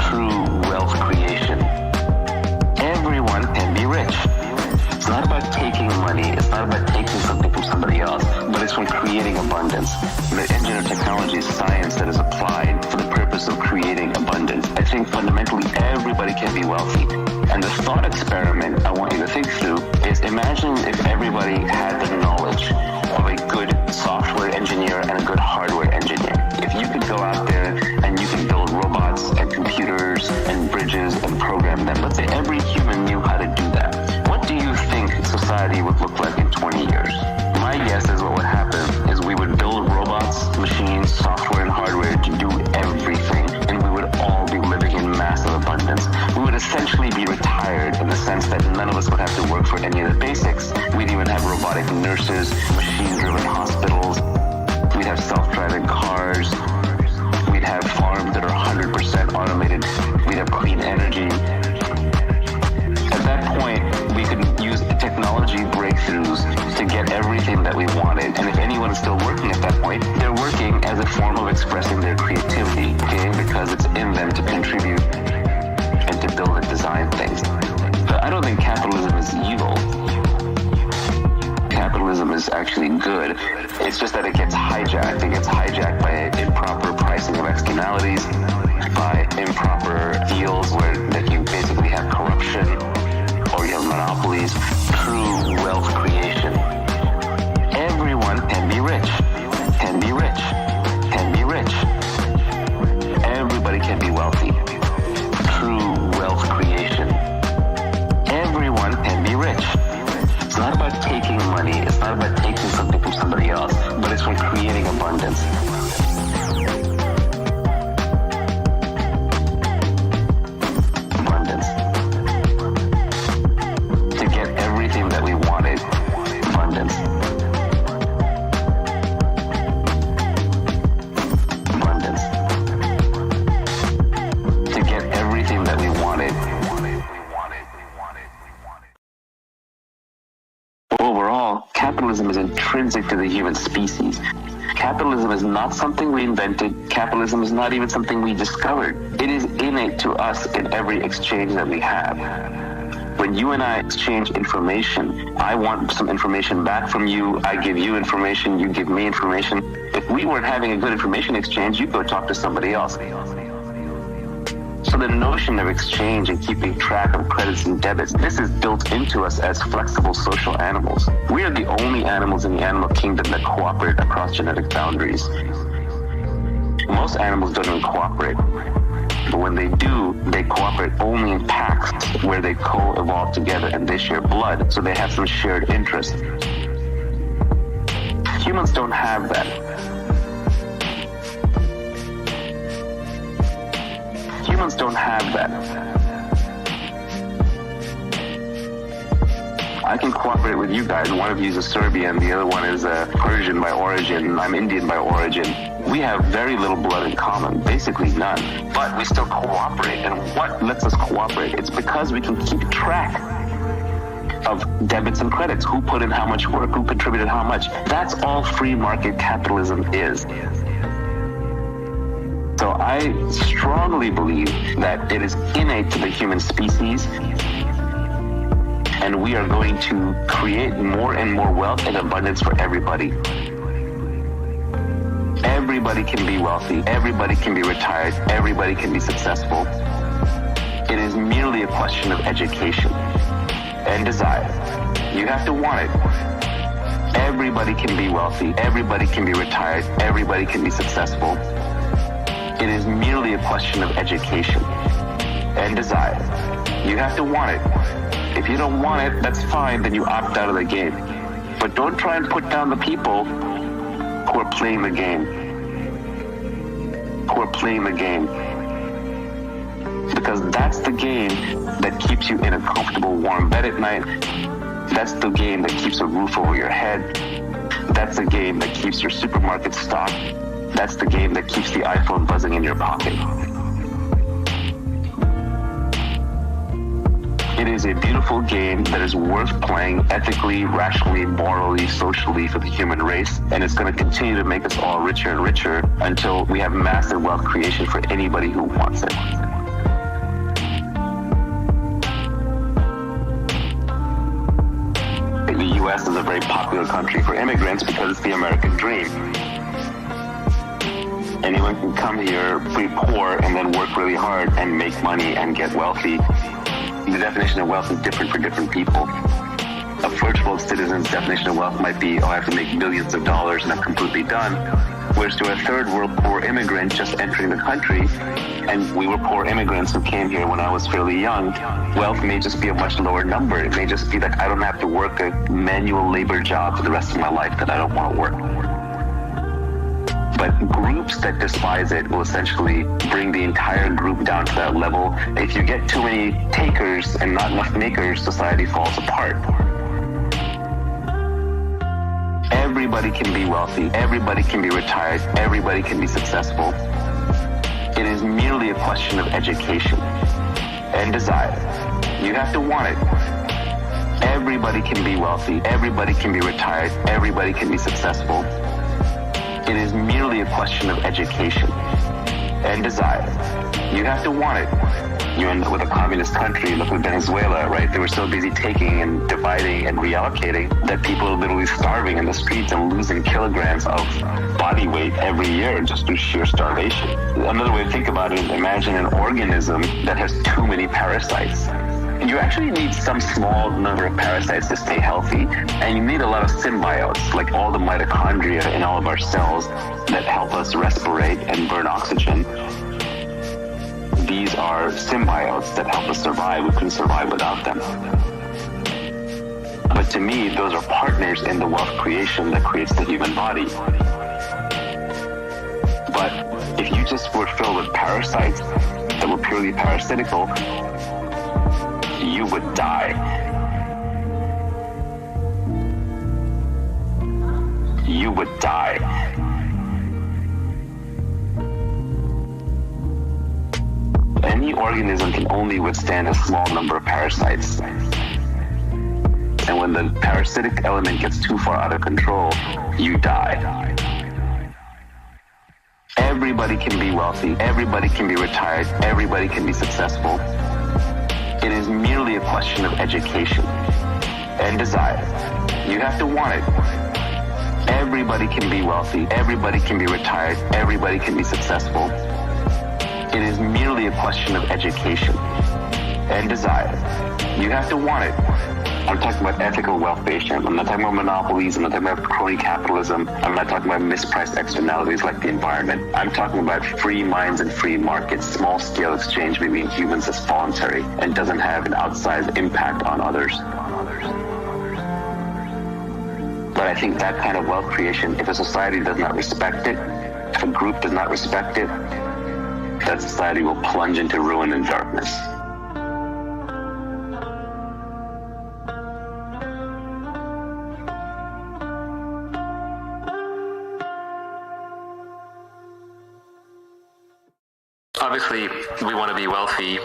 True wealth creation. Everyone can be rich. It's not about taking money. It's not about taking something from somebody else, but it's from creating abundance. The engine of technology is science that is applied for the purpose of creating abundance. I think fundamentally everybody can be wealthy. And the thought experiment I want you to think through is, imagine if everybody had the knowledge of a good software engineer and a good hardware engineer. If you could go out there and you could build robots and computers and bridges and program them, let's say every human knew how to do that. What do you think society would look like in 20 years? My guess is what would happen is we would build robots, machines, software, and hardware to do everything, and we would all be living in massive abundance. We would essentially be retired in the sense that none of us would have to work for any of the basics. We'd even have robotic nurses, machine-driven hospitals. We'd have self-driving cars. We'd have farms that are 100% automated. We'd have clean energy. At that point, we could use technology breakthroughs to get everything that we wanted. And if anyone is still working at that point, they're working as a form of expressing their creativity, okay? Because it's in them to contribute and to build and design things. But I don't think capitalism is evil. Capitalism is actually good. It's just that it gets hijacked. It gets hijacked by improper pricing of externalities, by improper deals where that you basically have corruption or you have monopolies. True wealth creation. Everyone can be rich. Can be rich. Can be rich. intrinsic to the human species. Capitalism is not something we invented. Capitalism is not even something we discovered. It is innate to us in every exchange that we have. When you and I exchange information, I want some information back from you, I give you information, you give me information. If we weren't having a good information exchange, you'd go talk to somebody else. So the notion of exchange and keeping track of credits and debits, this is built into us as flexible social animals. We are the only animals in the animal kingdom that cooperate across genetic boundaries. Most animals don't even cooperate. But when they do, they cooperate only in packs where they co-evolve together and they share blood, so they have some shared interest. Humans don't have that. Humans don't have that. I can cooperate with you guys. One of you is a Serbian, the other one is a Persian by origin, I'm Indian by origin. We have very little blood in common, basically none, but we still cooperate. And what lets us cooperate? It's because we can keep track of debits and credits, who put in how much work, who contributed how much. That's all free market capitalism is. So I strongly believe that it is innate to the human species, and we are going to create more and more wealth and abundance for everybody. Everybody can be wealthy, everybody can be retired, everybody can be successful. It is merely a question of education and desire. You have to want it. Everybody can be wealthy, everybody can be retired, everybody can be successful. It is merely a question of education and desire. You have to want it. If you don't want it, that's fine, then you opt out of the game. But don't try and put down the people who are playing the game. Who are playing the game. Because that's the game that keeps you in a comfortable, warm bed at night. That's the game that keeps a roof over your head. That's the game that keeps your supermarket stocked. That's the game that keeps the iPhone buzzing in your pocket. It is a beautiful game that is worth playing ethically, rationally, morally, socially for the human race, and it's going to continue to make us all richer and richer until we have massive wealth creation for anybody who wants it. The U.S. is a very popular country for immigrants because it's the American dream. Anyone can come here pretty poor and then work really hard and make money and get wealthy. The definition of wealth is different for different people. A first world citizen's definition of wealth might be, I have to make millions of dollars and I'm completely done. Whereas to a third world poor immigrant just entering the country, and we were poor immigrants who came here when I was fairly young, wealth may just be a much lower number. It may just be that I don't have to work a manual labor job for the rest of my life that I don't want to work. But groups that despise it will essentially bring the entire group down to that level. If you get too many takers and not enough makers, society falls apart. Everybody can be wealthy, everybody can be retired, everybody can be successful. It is merely a question of education and desire. You have to want it. Everybody can be wealthy, everybody can be retired, everybody can be successful. It is merely a question of education and desire. You have to want it. You end up with a communist country. Look at Venezuela, right? They were so busy taking and dividing and reallocating that people are literally starving in the streets and losing kilograms of body weight every year just through sheer starvation. Another way to think about it is imagine an organism that has too many parasites. You actually need some small number of parasites to stay healthy, and you need a lot of symbiotes, like all the mitochondria in all of our cells that help us respirate and burn oxygen. These are symbiotes that help us survive. We couldn't survive without them. But to me, those are partners in the wealth creation that creates the human body. But if you just were filled with parasites that were purely parasitical, you would die. You would die. Any organism can only withstand a small number of parasites. And when the parasitic element gets too far out of control, you die. Everybody can be wealthy. Everybody can be retired. Everybody can be successful. It is merely a question of education and desire. You have to want it. Everybody can be wealthy. Everybody can be retired. Everybody can be successful. It is merely a question of education and desire. You have to want it. I'm talking about ethical wealth creation. I'm not talking about monopolies. I'm not talking about crony capitalism. I'm not talking about mispriced externalities like the environment. I'm talking about free minds and free markets. Small-scale exchange between humans is voluntary and doesn't have an outsized impact on others. But I think that kind of wealth creation, if a society does not respect it, if a group does not respect it, that society will plunge into ruin and darkness. Obviously, we want to be wealthy,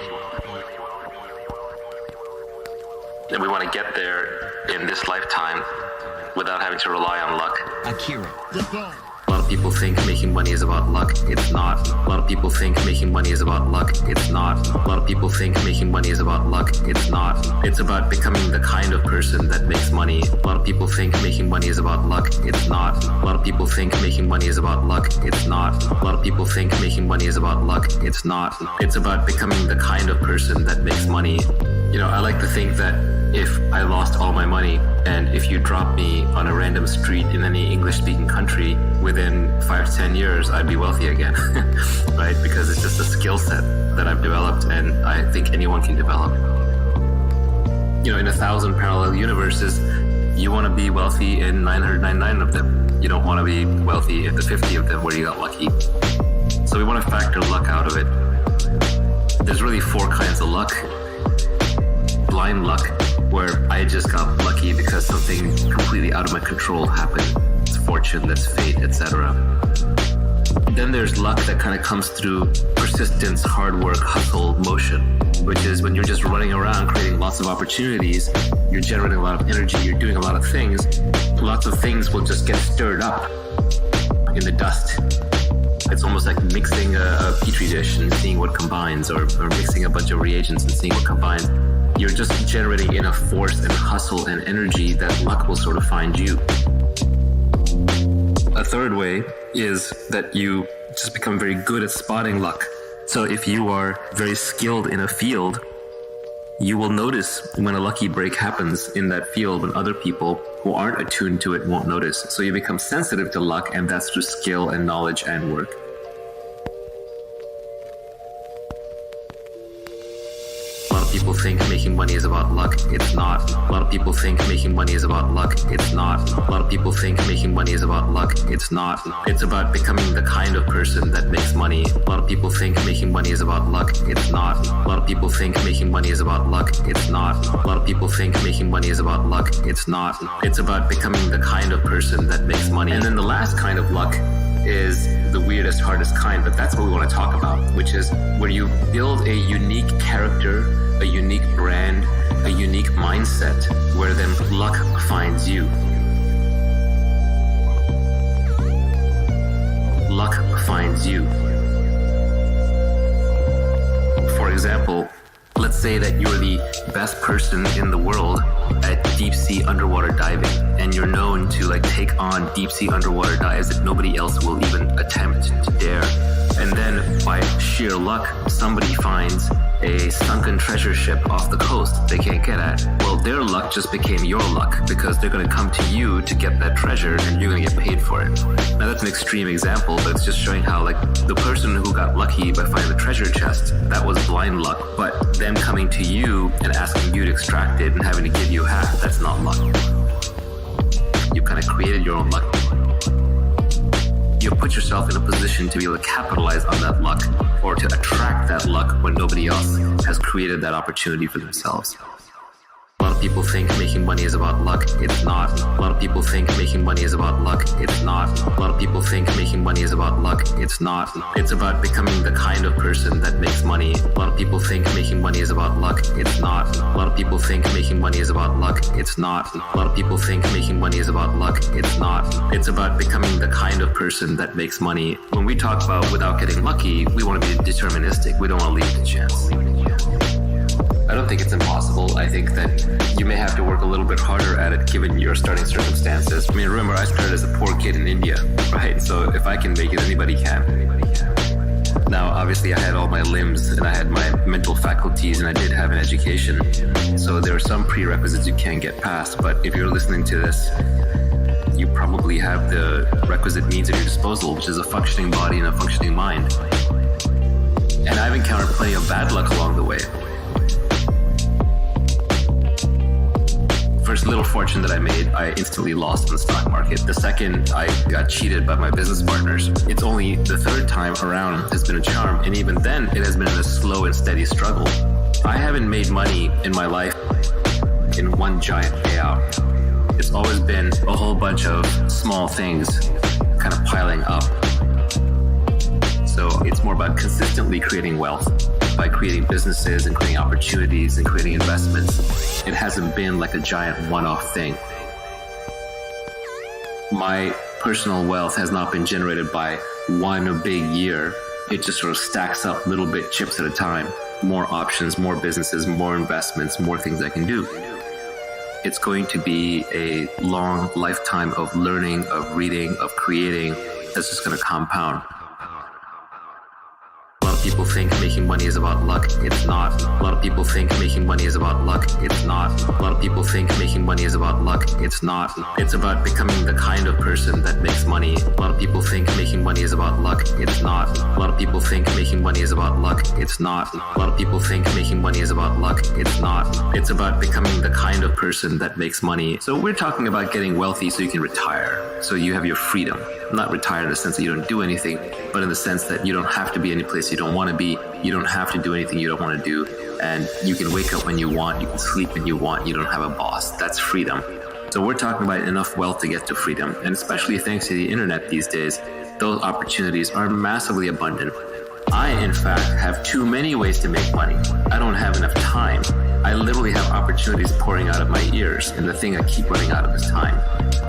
and we want to get there in this lifetime without having to rely on luck. Akira. A lot of people think making money is about luck. It's not. A lot of people think making money is about luck. It's not. A lot of people think making money is about luck. It's not. It's about becoming the kind of person that makes money. A lot of people think making money is about luck. It's not. A lot of people think making money is about luck. It's not. A lot of people think making money is about luck. It's not. It's about becoming the kind of person that makes money. You know, I like to think that if I lost all my money and if you dropped me on a random street in any English-speaking country, within 5 to 10 years, I'd be wealthy again, right? Because it's just a skill set that I've developed and I think anyone can develop. You know, in 1,000 parallel universes, you want to be wealthy in 999 of them. You don't want to be wealthy in the 50 of them where you got lucky. So we want to factor luck out of it. There's really 4 kinds of luck. Blind luck, where I just got lucky because something completely out of my control happened. It's fortune, that's fate, etc. Then there's luck that kind of comes through persistence, hard work, hustle, motion, which is when you're just running around creating lots of opportunities, you're generating a lot of energy, you're doing a lot of things. Lots of things will just get stirred up in the dust. It's almost like mixing a petri dish and seeing what combines, or mixing a bunch of reagents and seeing what combines. You're just generating enough force and hustle and energy that luck will sort of find you. A third way is that you just become very good at spotting luck. So if you are very skilled in a field, you will notice when a lucky break happens in that field when other people who aren't attuned to it won't notice. So you become sensitive to luck, and that's through skill and knowledge and work. People think making money is about luck. It's not. A lot of people think making money is about luck. It's not. A lot of people think making money is about luck. It's not. It's about becoming the kind of person that makes money. A lot of people think making money is about luck. It's not. A lot of people think making money is about luck. It's not. A lot of people think making money is about luck. It's not. It's about becoming the kind of person that makes money. And then the last kind of luck is the weirdest, hardest kind, but that's what we want to talk about, which is where you build a unique character, a unique brand, a unique mindset, where then luck finds you. Luck finds you. For example, let's say that you're the best person in the world at deep sea underwater diving, and you're known to take on deep sea underwater dives that nobody else will even attempt to dare. And then by sheer luck, somebody finds a sunken treasure ship off the coast they can't get at. Well, their luck just became your luck, because they're going to come to you to get that treasure and you're going to get paid for it. Now that's an extreme example, but it's just showing how the person who got lucky by finding the treasure chest, that was blind luck. But them coming to you and asking you to extract it and having to give you half, that's not luck. You kind of created your own luck. You put yourself in a position to be able to capitalize on that luck, or to attract that luck when nobody else has created that opportunity for themselves. A lot of of people think making money is about luck. It's not. A lot of people think making money is about luck. It's not. A lot of people think making money is about luck. It's not. It's about becoming the kind of person that makes money. A lot of people think making money is about luck. It's not. A lot of people think making money is about luck. It's not. A lot of people think making money is about luck. It's not. It's about becoming the kind of person that makes money. When we talk about without getting lucky, we want to be deterministic. We don't want to leave it to chance. I don't think it's impossible. I think that you may have to work a little bit harder at it given your starting circumstances. I mean, remember, I started as a poor kid in India, right? So if I can make it, anybody can. Now, obviously, I had all my limbs and I had my mental faculties and I did have an education. So there are some prerequisites you can't get past. But if you're listening to this, you probably have the requisite means at your disposal, which is a functioning body and a functioning mind. And I've encountered plenty of bad luck along the way. First little fortune that I made, I instantly lost in the stock market. The second, I got cheated by my business partners. It's only the third time around has been a charm, and even then, it has been a slow and steady struggle. I haven't made money in my life in one giant payout. It's always been a whole bunch of small things kind of piling up. So it's more about consistently creating wealth by creating businesses and creating opportunities and creating investments. It hasn't been like a giant one-off thing. My personal wealth has not been generated by one big year. It just sort of stacks up little bit chips at a time. More options, more businesses, more investments, more things I can do. It's going to be a long lifetime of learning, of reading, of creating that's just going to compound. A lot of people think making money is about luck. It's not. A lot of people think making money is about luck. It's not. A lot of people think making money is about luck. It's not. It's about becoming the kind of person that makes money. A lot of people think making money is about luck. It's not. A lot of people think making money is about luck. It's not. A lot of people think making money is about luck. It's not. It's about becoming the kind of person that makes money. So we're talking about getting wealthy so you can retire. So you have your freedom. Not retire in the sense that you don't do anything, but in the sense that you don't have to be any place you don't want to be. You don't have to do anything you don't want to do. And you can wake up when you want. You can sleep when you want. You don't have a boss. That's freedom. So we're talking about enough wealth to get to freedom. And especially thanks to the internet these days, those opportunities are massively abundant. I, in fact, have too many ways to make money. I don't have enough time. I literally have opportunities pouring out of my ears, and the thing I keep running out of is time.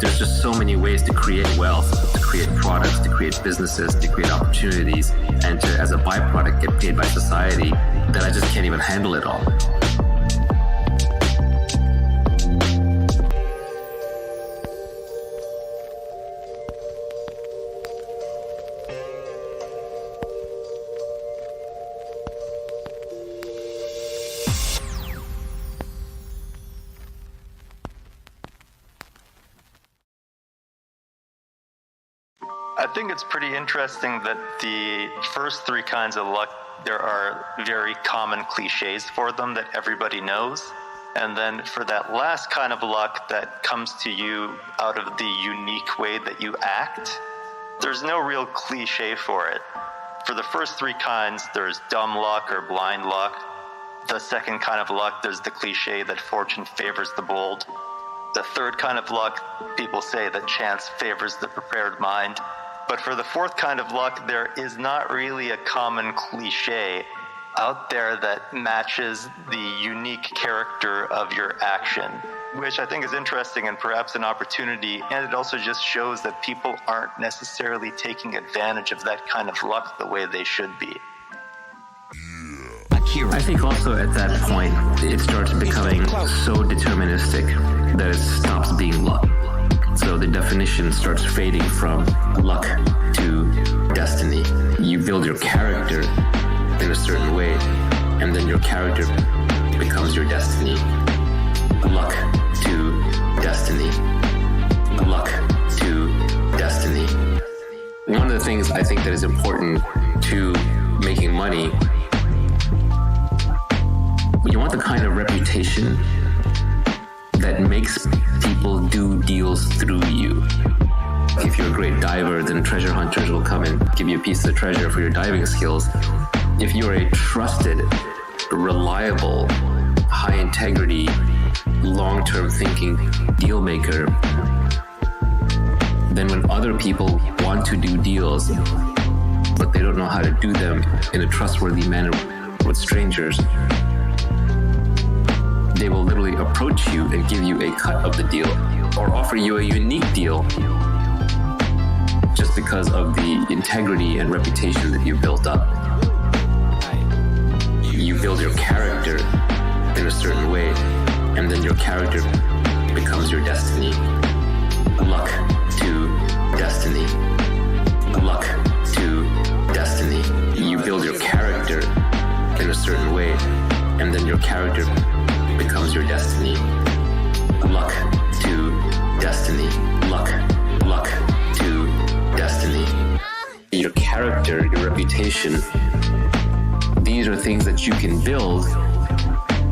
There's just so many ways to create wealth, to create products, to create businesses, to create opportunities, and to, as a byproduct, get paid by society that I just can't even handle it all. I think it's pretty interesting that the first three kinds of luck, there are very common cliches for them that everybody knows. And then for that last kind of luck that comes to you out of the unique way that you act, there's no real cliche for it. For the first three kinds, there's dumb luck or blind luck. The second kind of luck, there's the cliche that fortune favors the bold. The third kind of luck, people say that chance favors the prepared mind. But for the fourth kind of luck, there is not really a common cliche out there that matches the unique character of your action, which I think is interesting and perhaps an opportunity. And it also just shows that people aren't necessarily taking advantage of that kind of luck the way they should be. I think also at that point, it starts becoming so deterministic that it stops being luck. So the definition starts fading from luck to destiny. You build your character in a certain way, and then your character becomes your destiny. Luck to destiny. Luck to destiny. One of the things I think that is important to making money, you want the kind of reputation that makes people do deals through you. If you're a great diver, then treasure hunters will come and give you a piece of treasure for your diving skills. If you're a trusted, reliable, high integrity long-term thinking deal maker, then when other people want to do deals, but they don't know how to do them in a trustworthy manner with strangers, they will literally approach you and give you a cut of the deal or offer you a unique deal just because of the integrity and reputation that you've built up. You build your character in a certain way, and then your character becomes your destiny. Luck to destiny. Luck to destiny. You build your character in a certain way, and then your character becomes your destiny. Luck to destiny. Luck to destiny. Your character, your reputation, these are things that you can build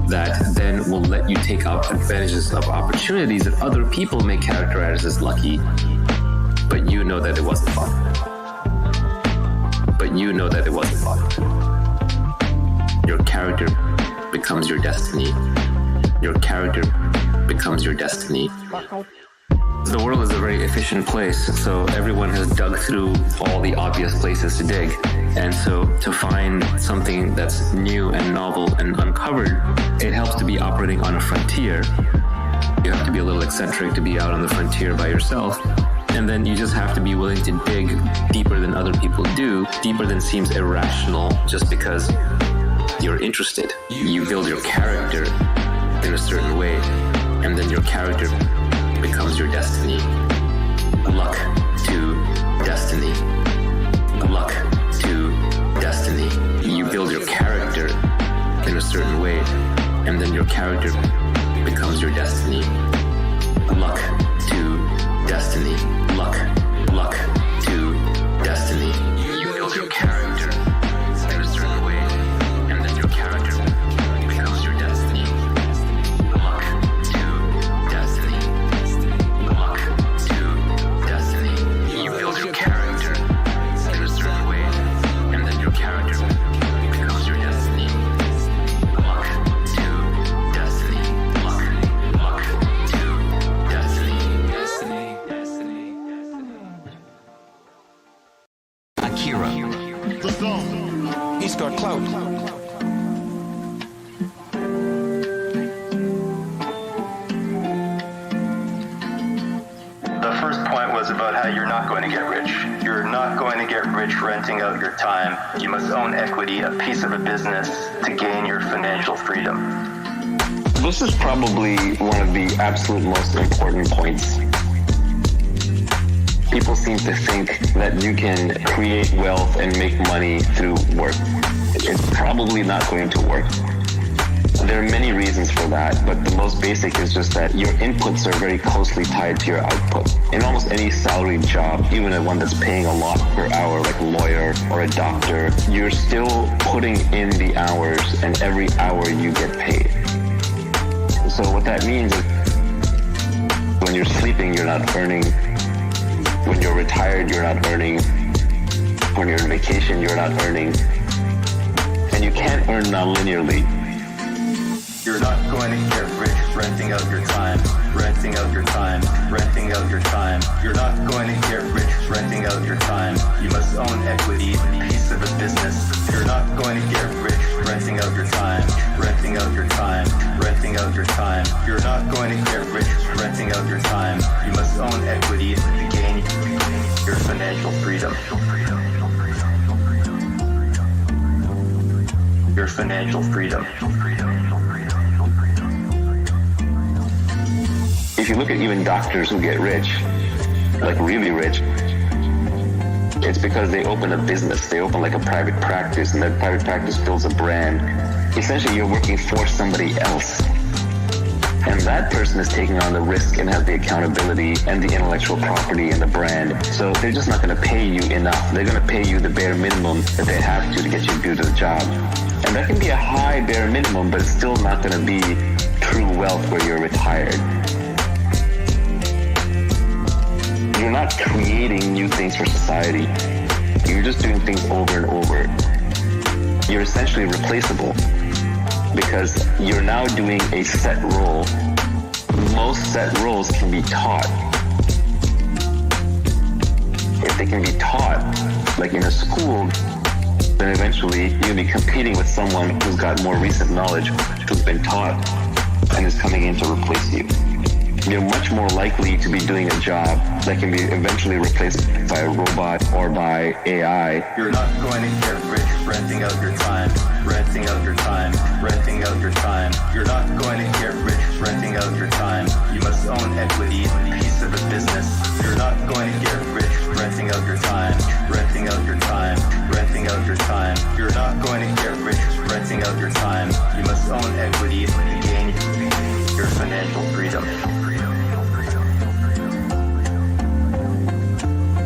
that then will let you take out advantages of opportunities that other people may characterize as lucky, but you know that it wasn't fun. But you know that it wasn't fun. Your character becomes your destiny. Your character becomes your destiny. The world is a very efficient place, so everyone has dug through all the obvious places to dig. And so to find something that's new and novel and uncovered, it helps to be operating on a frontier. You have to be a little eccentric to be out on the frontier by yourself. And then you just have to be willing to dig deeper than other people do, deeper than seems irrational just because you're interested. You build your character in a certain way, and then your character becomes your destiny. Luck to destiny. Luck to destiny. You build your character in a certain way, and then your character becomes your destiny. Luck to destiny. Luck to destiny. You build your character in a certain way, and then your character becomes your destiny. Luck to destiny. Luck to destiny. You build your character in a certain way, and then your character becomes your destiny. Luck to destiny. Luck to destiny. Akira. He's got clout. The first point was about how you're not going to get rich. You're not going to get rich renting out your time. You must own equity, a piece of a business, to gain your financial freedom. This is probably one of the absolute most important points. People seem to think that you can create wealth and make money through work. It's probably not going to work. There are many reasons for that, but the most basic is just that your inputs are very closely tied to your output. In almost any salaried job, even a one that's paying a lot per hour, like a lawyer or a doctor, you're still putting in the hours, and every hour you get paid. So what that means is when you're sleeping, you're not earning. When you're retired, you're not earning. When you're on vacation, you're not earning. And you can't earn non-linearly. You're not going to get rich renting out your time, renting out your time, renting out your time. You're not going to get rich renting out your time. You must own equity, a piece of a business. You're not going to get rich renting out your time, renting out your time, renting out your time. You're not going to get rich renting out your time. You must own equity to gain your financial freedom. Your financial freedom. If you look at even doctors who get rich, like really rich, it's because they open a business. They open like a private practice, and that private practice builds a brand. Essentially, you're working for somebody else. And that person is taking on the risk and has the accountability and the intellectual property and the brand. So they're just not going to pay you enough. They're going to pay you the bare minimum that they have to get you to do the job. And that can be a high bare minimum, but it's still not going to be true wealth where you're retired. You're not creating new things for society. You're just doing things over and over. You're essentially replaceable because you're now doing a set role most set rules can be taught. If they can be taught, like in a school, then eventually you'll be competing with someone who's got more recent knowledge, who's been taught, and is coming in to replace you. You're much more likely to be doing a job that can be eventually replaced by a robot or by AI. You're not going to get rich renting out your time, renting out your time, renting out your time. You're not going to get rich renting out your time. You must own equity, piece of a business. You're not going to get rich renting out your time, renting out your time, renting out your time. You're not going to get rich renting out your time. You must own equity to gain your financial freedom.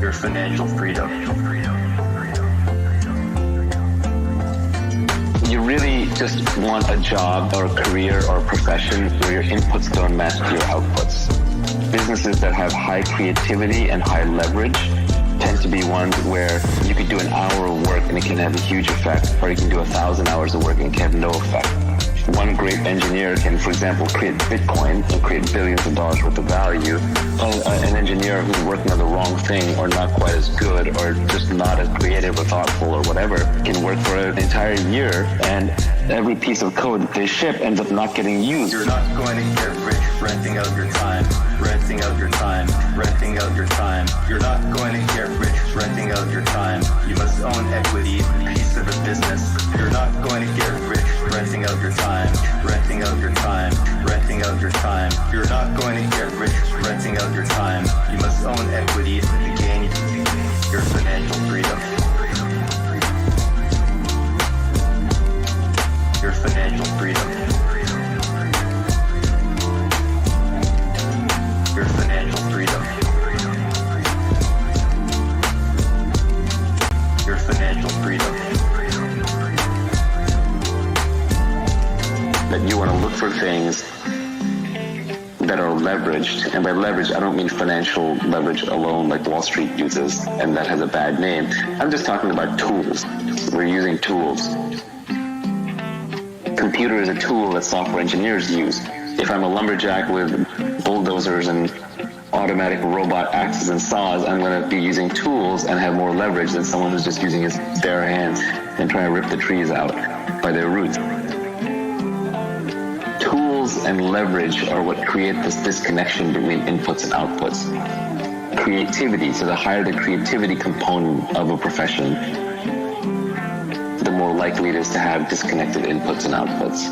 Your financial freedom. You really just want a job or a career or a profession where your inputs don't match to your outputs. Businesses that have high creativity and high leverage tend to be ones where you could do an hour of work and it can have a huge effect, or you can do 1,000 hours of work and it can have no effect. One great engineer can, for example, create Bitcoin and create billions of dollars worth of value. An engineer who's working on the wrong thing or not quite as good or just not as creative or thoughtful or whatever can work for an entire year, and every piece of code they ship ends up not getting used. You're not going to get rich renting out your time, renting out your time, renting out your time. You're not going to get rich renting out your time. You must own equity, piece of a business. You're not going to get rich renting out your time, renting out your time, renting out your time. You're not going to get rich renting out your time. You must own equity to gain your financial freedom. Your financial freedom. Your financial freedom. Your financial freedom. That you want to look for things that are leveraged, and by leverage I don't mean financial leverage alone like Wall Street uses, and that has a bad name. I'm just talking about tools. We're using tools. Computer is a tool that software engineers use. If I'm a lumberjack with bulldozers and automatic robot axes and saws, I'm going to be using tools and have more leverage than someone who's just using his bare hands and trying to rip the trees out by their roots. Tools and leverage are what create this disconnection between inputs and outputs. Creativity, so the higher the creativity component of a profession, the more likely it is to have disconnected inputs and outputs.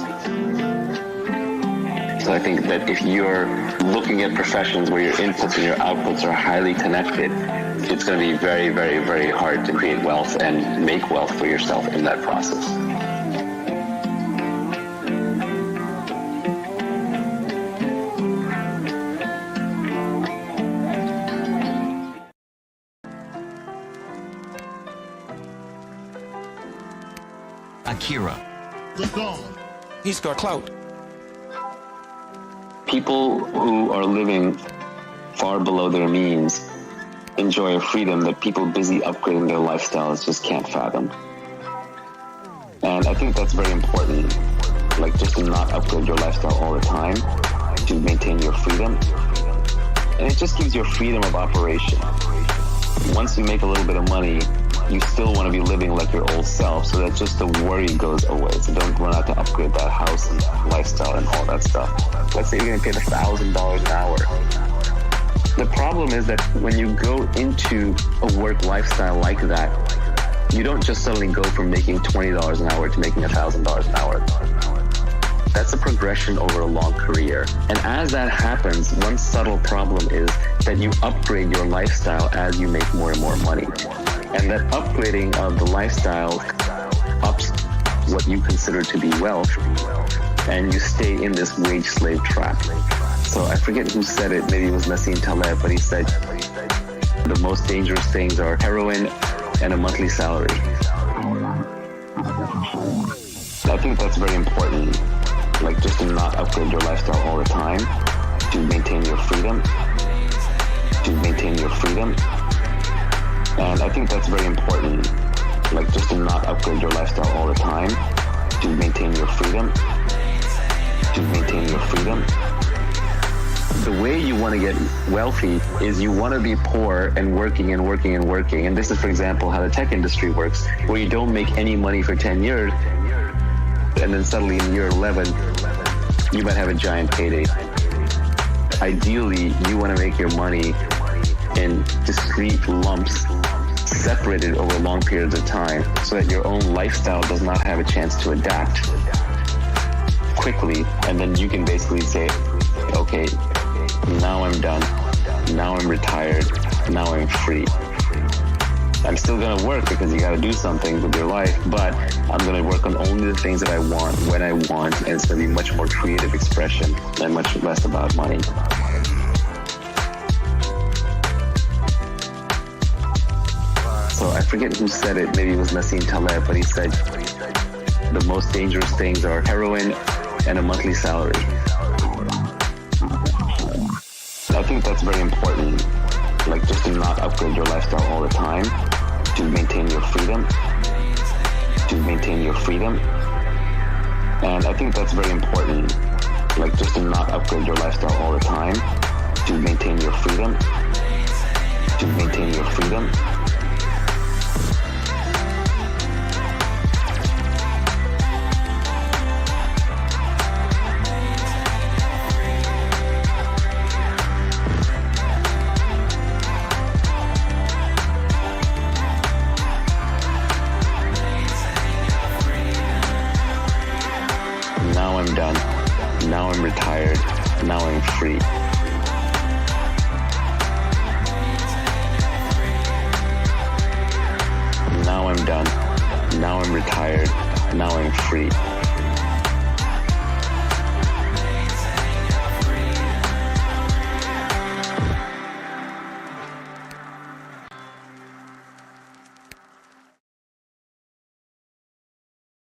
So I think that if you're looking at professions where your inputs and your outputs are highly connected, it's going to be very, very, very hard to create wealth and make wealth for yourself in that process. Akira. He's got clout. People who are living far below their means enjoy a freedom that people busy upgrading their lifestyles just can't fathom. And I think that's very important, like just to not upgrade your lifestyle all the time, to maintain your freedom. And it just gives you freedom of operation. Once you make a little bit of money, you still want to be living like your old self, so that just the worry goes away. So don't run out to upgrade that house and lifestyle and all that stuff. Let's say you're going to pay $1,000 an hour. The problem is that when you go into a work lifestyle like that, you don't just suddenly go from making $20 an hour to making $1,000 an hour. That's a progression over a long career. And as that happens, one subtle problem is that you upgrade your lifestyle as you make more and more money. And that upgrading of the lifestyle ups what you consider to be wealth, and you stay in this wage slave trap. So I forget who said it, maybe it was Nassim Taleb, but he said the most dangerous things are heroin and a monthly salary. I think that's very important, like just to not upgrade your lifestyle all the time, to maintain your freedom, And I think that's very important, like just to not upgrade your lifestyle all the time, to maintain your freedom, The way you want to get wealthy is you want to be poor and working and working and working. And this is, for example, how the tech industry works, where you don't make any money for 10 years, and then suddenly in year 11, you might have a giant payday. Ideally, you want to make your money in discrete lumps, separated over long periods of time, so that your own lifestyle does not have a chance to adapt quickly. And then you can basically say, okay, now I'm done. Now I'm retired. Now I'm free. I'm still going to work because you got to do something with your life, but I'm going to work on only the things that I want, when I want, and it's going to be much more creative expression and much less about money. So I forget who said it, maybe it was Nassim Taleb, but he said the most dangerous things are heroin and a monthly salary. I think that's very important, like just to not upgrade your lifestyle all the time, to maintain your freedom, And I think that's very important, like just to not upgrade your lifestyle all the time, to maintain your freedom. Now I'm done. Now I'm retired. Now I'm free. Now I'm done. Now I'm retired. Now I'm free.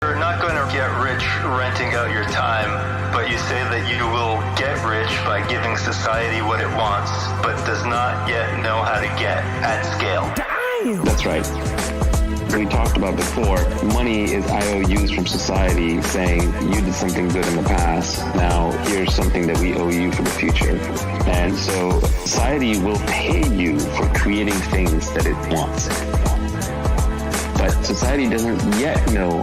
You're not going to get rich renting out your time, but you say that you will get rich by giving society what it wants, but does not yet know how to get at scale. That's right. We talked about before, money is IOUs from society saying you did something good in the past, now here's something that we owe you for the future. And so society will pay you for creating things that it wants. But society doesn't yet know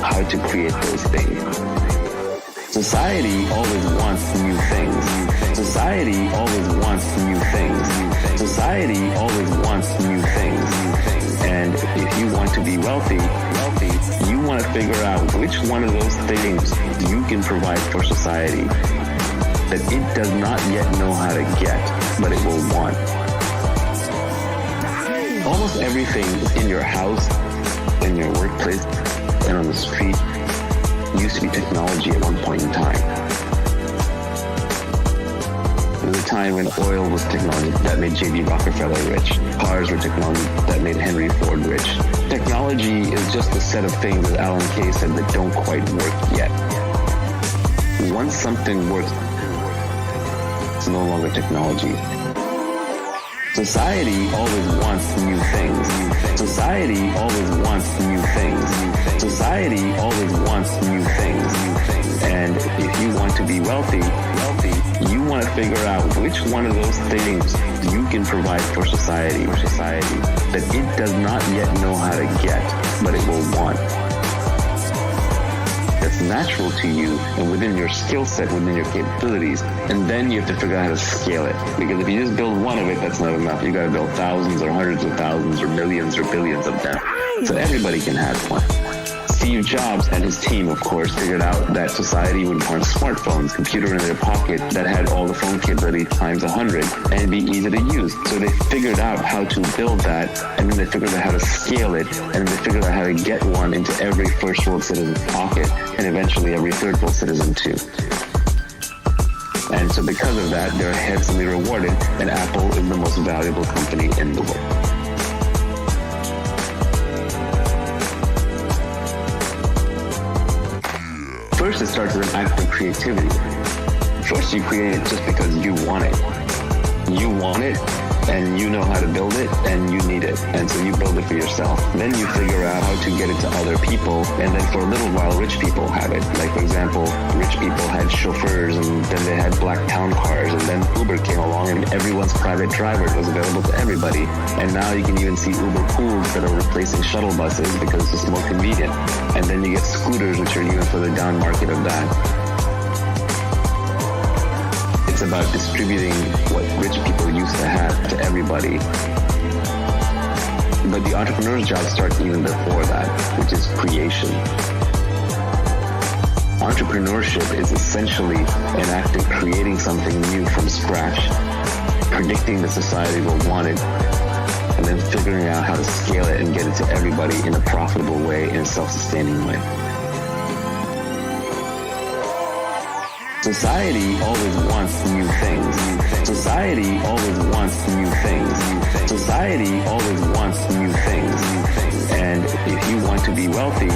how to create those things. Society always wants new things. Society always wants new things. Society always wants new things. And if you want to be wealthy, you want to figure out which one of those things you can provide for society that it does not yet know how to get, but it will want. Almost everything in your house, in your workplace, and on the street used to be technology at one point in time. There was a time when oil was technology that made J.D. Rockefeller rich. Cars were technology that made Henry Ford rich. Technology is just a set of things, as Alan Kay said, that don't quite work yet. Once something works, it's no longer technology. Society always wants new things. Society always wants new things. Society always wants new things. And if you want to be wealthy, you want to figure out which one of those things you can provide for society that it does not yet know how to get, but it will want. That's natural to you and within your skill set, within your capabilities, and then you have to figure out how to scale it. Because if you just build one of it, that's not enough. You got to build thousands or hundreds of thousands or millions or billions of them, so everybody can have one. Steve Jobs and his team, of course, figured out that society would want smartphones, computer in their pocket that had all the phone capability times 100 and be easy to use. So they figured out how to build that, and then they figured out how to scale it, and then they figured out how to get one into every first world citizen's pocket, and eventually every third world citizen too. And so because of that, they're handsomely rewarded, and Apple is the most valuable company in the world. First, it starts with an act of creativity. First, you create it just because you want it. You want it, and you know how to build it, and you need it, and so you build it for yourself. Then you figure out how to get it to other people, and then for a little while, rich people have it. Like, for example, rich people had chauffeurs, and then they had black town cars, and then Uber came along, and everyone's private driver was available to everybody. And now you can even see Uber pools that are replacing shuttle buses because it's just more convenient. And then you get scooters, which are even further down market of that. It's about distributing what rich people used to have to everybody. But the entrepreneur's job starts even before that, which is creation. Entrepreneurship is essentially an act of creating something new from scratch, predicting that society will want it, and then figuring out how to scale it and get it to everybody in a profitable way, in a self-sustaining way. Society always wants new things. Society always wants new things. Society always wants new things. And if you want to be wealthy,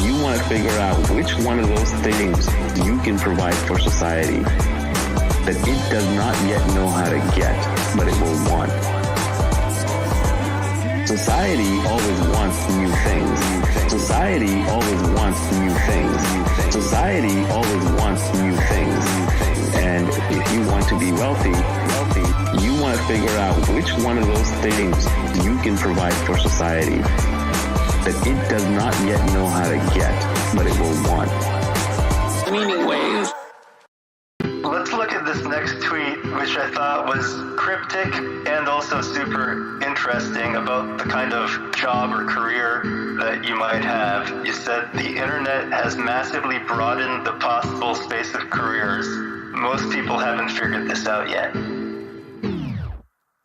you want to figure out which one of those things you can provide for society that it does not yet know how to get, but it will want. Society always wants new things. Society always wants new things. Society always wants new things. And if you want to be wealthy, you want to figure out which one of those things you can provide for society that it does not yet know how to get, but it will want. Meaning ways. Let's look at this next tweet, which I thought was cryptic and also super interesting about the kind of job or career that you might have. You said the internet has massively broadened the possible space of careers. Most people haven't figured this out yet.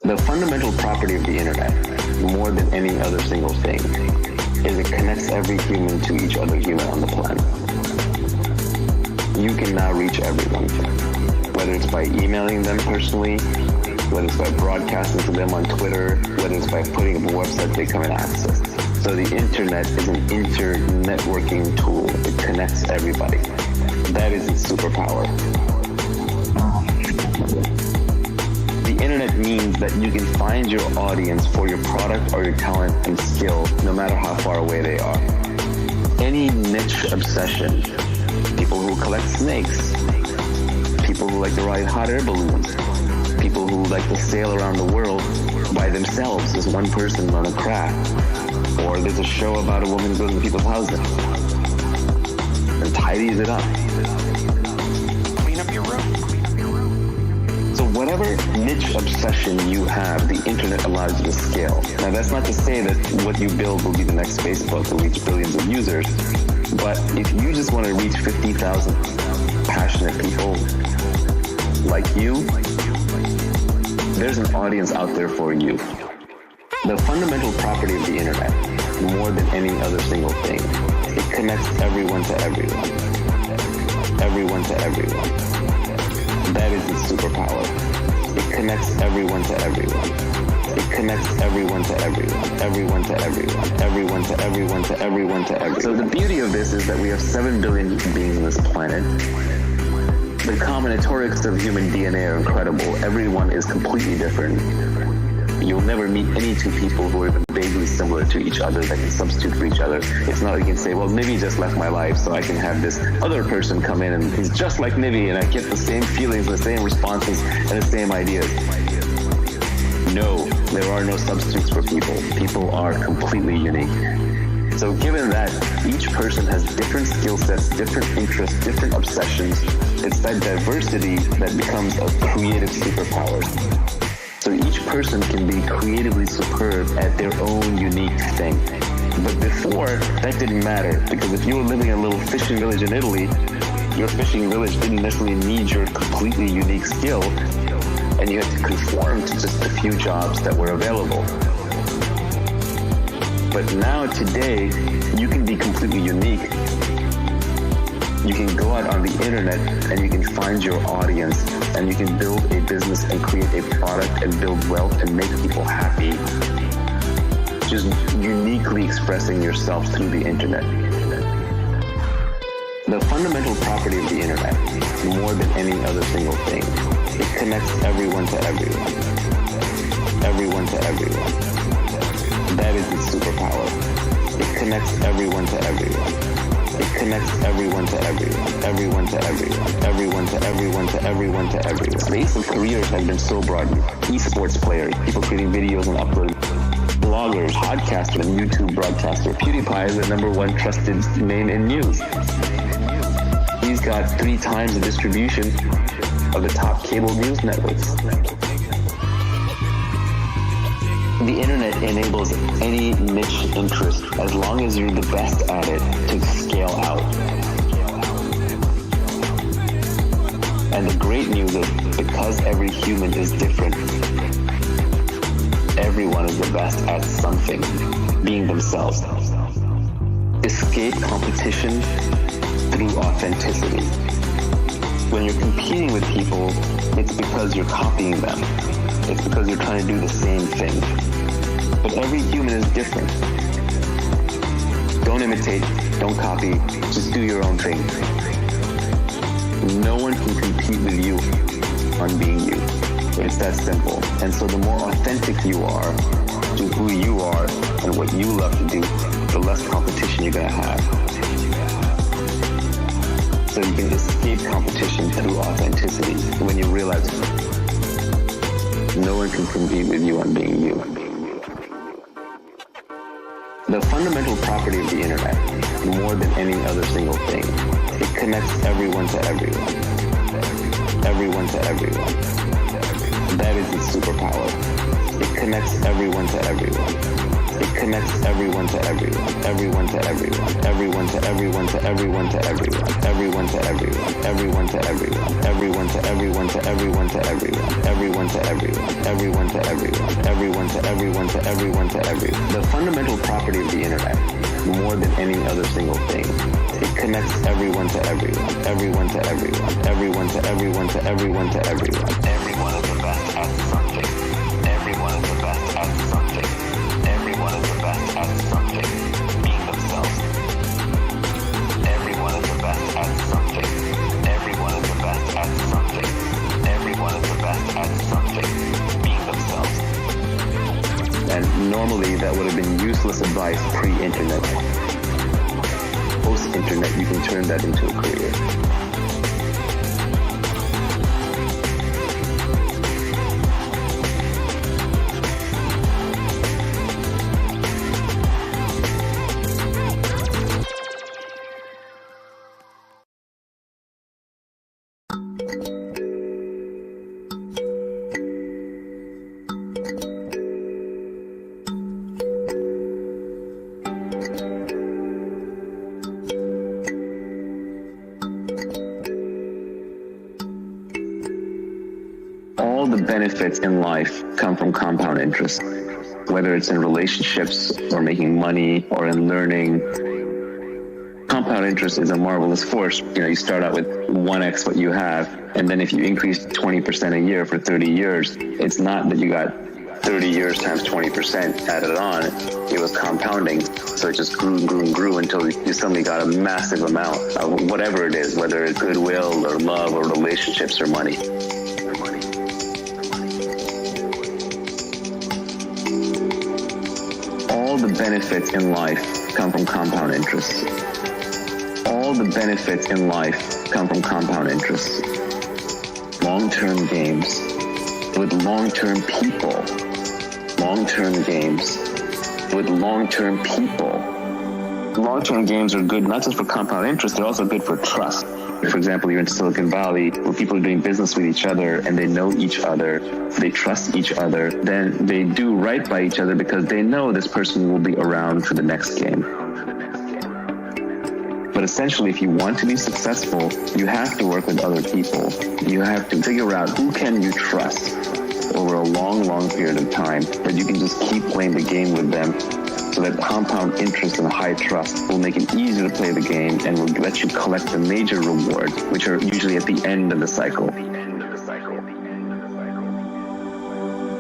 The fundamental property of the internet, more than any other single thing, is it connects every human to each other human on the planet. You can now reach everyone, whether it's by emailing them personally, whether it's by broadcasting to them on Twitter, whether it's by putting up a website they come and access. So the internet is an inter-networking tool. It connects everybody. That is its superpower. The internet means that you can find your audience for your product or your talent and skill, no matter how far away they are. Any niche obsession, people who collect snakes, people who like to ride hot air balloons, people who like to sail around the world by themselves as one person on a craft, or there's a show about a woman who goes to people's houses and tidies it up. Clean up your room. So whatever niche obsession you have, the internet allows you to scale. Now that's not to say that what you build will be the next Facebook, will reach billions of users, but if you just want to reach 50,000 passionate people like you, there's an audience out there for you. The fundamental property of the internet, more than any other single thing, it connects everyone to everyone. Everyone to everyone. That is its superpower. It connects everyone to everyone. It connects everyone to everyone. Everyone to everyone. Everyone to everyone to everyone to everyone. So the beauty of this is that we have 7 billion beings on this planet. The combinatorics of human DNA are incredible. Everyone is completely different. You'll never meet any two people who are even vaguely similar to each other that can substitute for each other. It's not like you can say, well, Nivi just left my life, so I can have this other person come in and he's just like Nivi, and I get the same feelings, the same responses, and the same ideas. No, there are no substitutes for people. People are completely unique. So given that each person has different skill sets, different interests, different obsessions, it's that diversity that becomes a creative superpower. So each person can be creatively superb at their own unique thing. But before, that didn't matter, because if you were living in a little fishing village in Italy, your fishing village didn't necessarily need your completely unique skill, and you had to conform to just a few jobs that were available. But now, today, you can be completely unique. You can go out on the internet and you can find your audience, and you can build a business and create a product and build wealth and make people happy, just uniquely expressing yourself through the internet. The fundamental property of the internet, more than any other single thing, it connects everyone to everyone. everyone to everyone. That is its superpower. It connects everyone to everyone. It connects everyone to everyone. Everyone to everyone. Everyone to everyone to everyone to everyone. The base of careers has been so broad. Esports players, people creating videos and uploading, bloggers, podcasters, and YouTube broadcaster. PewDiePie is the #1 trusted name in news. He's got 3 times the distribution of the top cable news networks. The internet enables any niche interest, as long as you're the best at it, to scale out. And the great news is, because every human is different, everyone is the best at something, being themselves. Escape competition through authenticity. When you're competing with people, it's because you're copying them. It's because you're trying to do the same thing. But every human is different. Don't imitate, don't copy, just do your own thing. No one can compete with you on being you. It's that simple. And so the more authentic you are to who you are and what you love to do, the less competition you're going to have. So you can escape competition through authenticity when you realize no one can compete with you on being you. The fundamental property of the internet, more than any other single thing, it connects everyone to everyone. Everyone to everyone. That is its superpower. It connects everyone to everyone. It connects everyone to everyone. Everyone to everyone. Everyone to everyone to everyone to everyone. Everyone to everyone. Everyone to everyone. Everyone to everyone to everyone to everyone. Everyone to everyone. Everyone to everyone. Everyone to everyone to everyone to everyone. The fundamental property of the internet, more than any other single thing, it connects everyone to everyone. Everyone to everyone. Everyone to everyone to everyone to everyone. Everyone is the best at something. Everyone is the best at something. Everyone is the best at something. Being themselves. Everyone is the best at something. Everyone is the best at something. Everyone is the best at something. Being themselves. And normally that would have been useless advice pre-internet. Post-internet, you can turn that into a career. All the benefits in life come from compound interest, whether it's in relationships or making money or in learning. Compound interest is a marvelous force. You start out with 1x what you have, and then if you increase 20% a year for 30 years, it's not that you got 30 years times 20% added on. It was compounding, so it just grew and grew and grew until you suddenly got a massive amount of whatever it is, whether it's goodwill or love or relationships or money. All the benefits in life come from compound interest. All the benefits in life come from compound interest. Long-term games with long-term people. Long-term games with long-term people. Long-term games are good not just for compound interest, they're also good for trust. For example, you're in Silicon Valley where people are doing business with each other and they know each other, they trust each other, then they do right by each other because they know this person will be around for the next game. But essentially, if you want to be successful, you have to work with other people. You have to figure out who can you trust over a long, long period of time that you can just keep playing the game with them, so that compound interest and high trust will make it easier to play the game and will let you collect the major rewards, which are usually at the end of the cycle.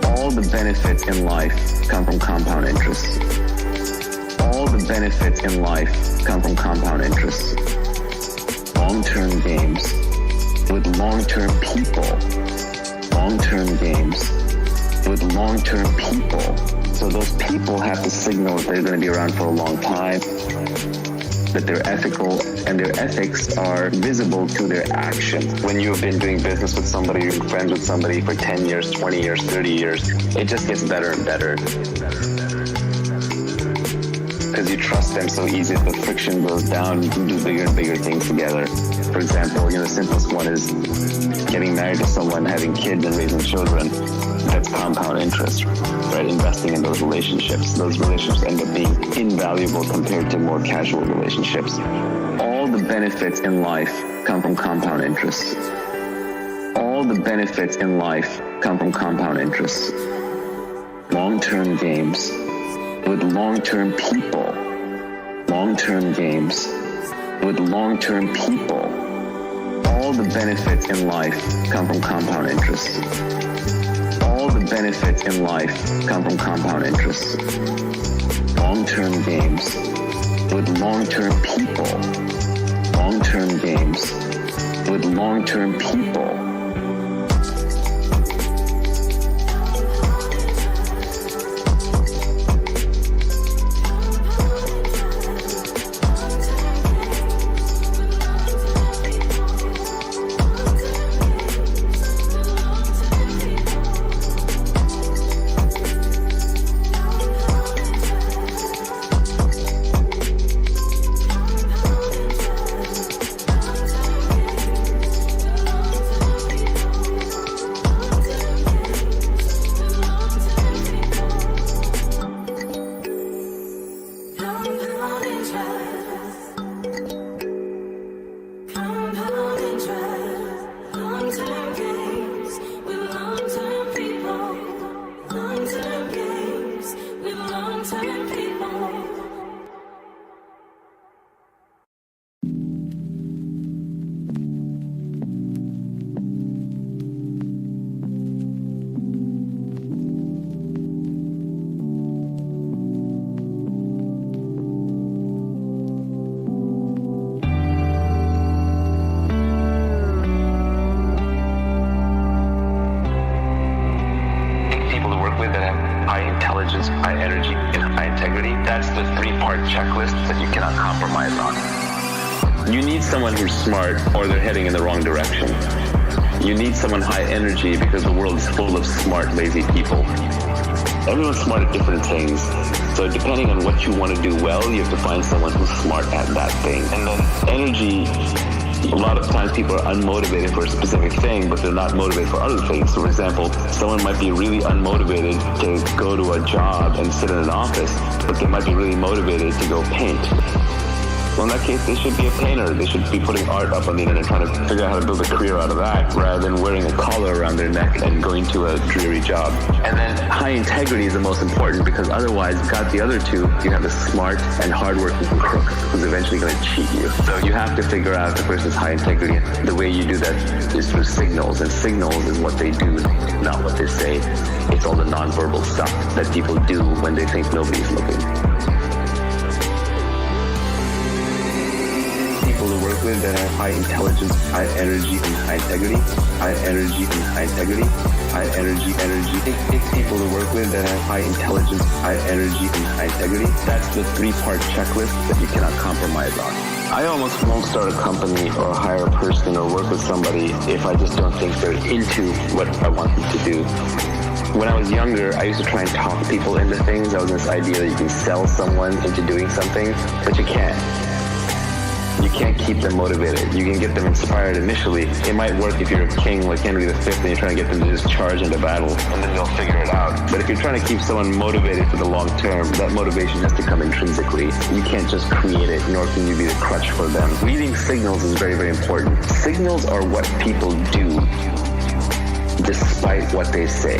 All the benefits in life come from compound interest. All the benefits in life come from compound interest. Long-term games with long-term people. Long-term games with long-term people. So those people have to signal that they're going to be around for a long time, that they're ethical, and their ethics are visible to their actions. When you have been doing business with somebody, you're friends with somebody for 10 years, 20 years, 30 years, it just gets better and better. Because you trust them so easy, if the friction goes down, you can do bigger and bigger things together. For example, the simplest one is getting married to someone, having kids and raising children. That's compound interest, right? Investing in those relationships. Those relationships end up being invaluable compared to more casual relationships. All the benefits in life come from compound interest. All the benefits in life come from compound interest. Long-term games with long-term people. Long-term games with long-term people. All the benefits in life come from compound interest. All the benefits in life come from compound interest. Long-term games with long-term people. Long-term games with long-term people. High energy, and high integrity. That's the three-part checklist that you cannot compromise on. You need someone who's smart, or they're heading in the wrong direction. You need someone high energy because the world is full of smart, lazy people. Everyone's smart at different things. So depending on what you want to do well, you have to find someone who's smart at that thing. And then energy, a lot of times people are unmotivated for a specific thing, but they're not motivated for other things. So for example, someone might be really unmotivated to go to a job and sit in an office, but they might be really motivated to go paint. Well, in that case, they should be a painter. They should be putting art up on the internet, trying to figure out how to build a career out of that, rather than wearing a collar around their neck and going to a dreary job. And then high integrity is the most important, because otherwise, you've got the other two. You have the smart and hardworking crook who's eventually going to cheat you. So you have to figure out if the person's high integrity. The way you do that is through signals, and signals is what they do, not what they say. It's all the nonverbal stuff that people do when they think nobody's looking. People to work with that have high intelligence, high energy, and high integrity. High energy and high integrity. High energy. Pick people to work with that have high intelligence, high energy, and high integrity. That's the three-part checklist that you cannot compromise on. I almost won't start a company or hire a person or work with somebody if I just don't think they're into what I want them to do. When I was younger, I used to try and talk people into things. I was in this idea that you can sell someone into doing something, but you can't. You can't keep them motivated. You can get them inspired initially. It might work if you're a king like Henry V and you're trying to get them to just charge into battle, and then they'll figure it out. But if you're trying to keep someone motivated for the long term, that motivation has to come intrinsically. You can't just create it, nor can you be the crutch for them. Reading signals is very, very important. Signals are what people do despite what they say.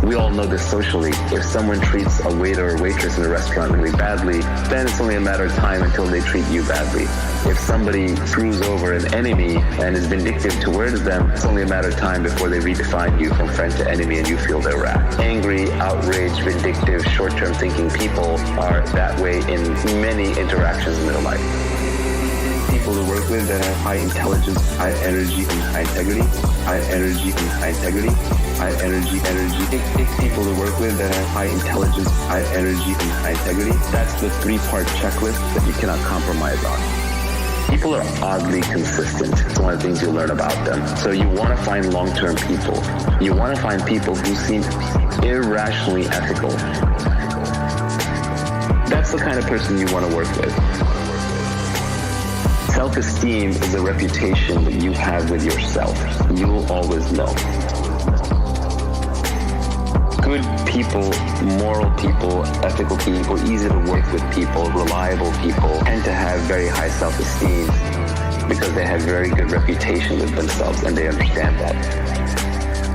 We all know this socially. If someone treats a waiter or waitress in a restaurant really badly, then it's only a matter of time until they treat you badly. If somebody screws over an enemy and is vindictive towards them, it's only a matter of time before they redefine you from friend to enemy and you feel their wrath. Angry, outraged, vindictive, short-term thinking people are that way in many interactions in their life. people to work with that have high intelligence, high energy, and high integrity. High energy and high integrity. High energy. Pick people to work with that have high intelligence, high energy, and high integrity. That's the 3-part checklist that you cannot compromise on. People are oddly consistent. It's one of the things you learn about them. So you want to find long-term people. You want to find people who seem irrationally ethical. That's the kind of person you want to work with. Self-esteem is a reputation that you have with yourself. You will always know. Good people, moral people, ethical people, easy to work with people, reliable people tend to have very high self-esteem because they have very good reputation with themselves and they understand that.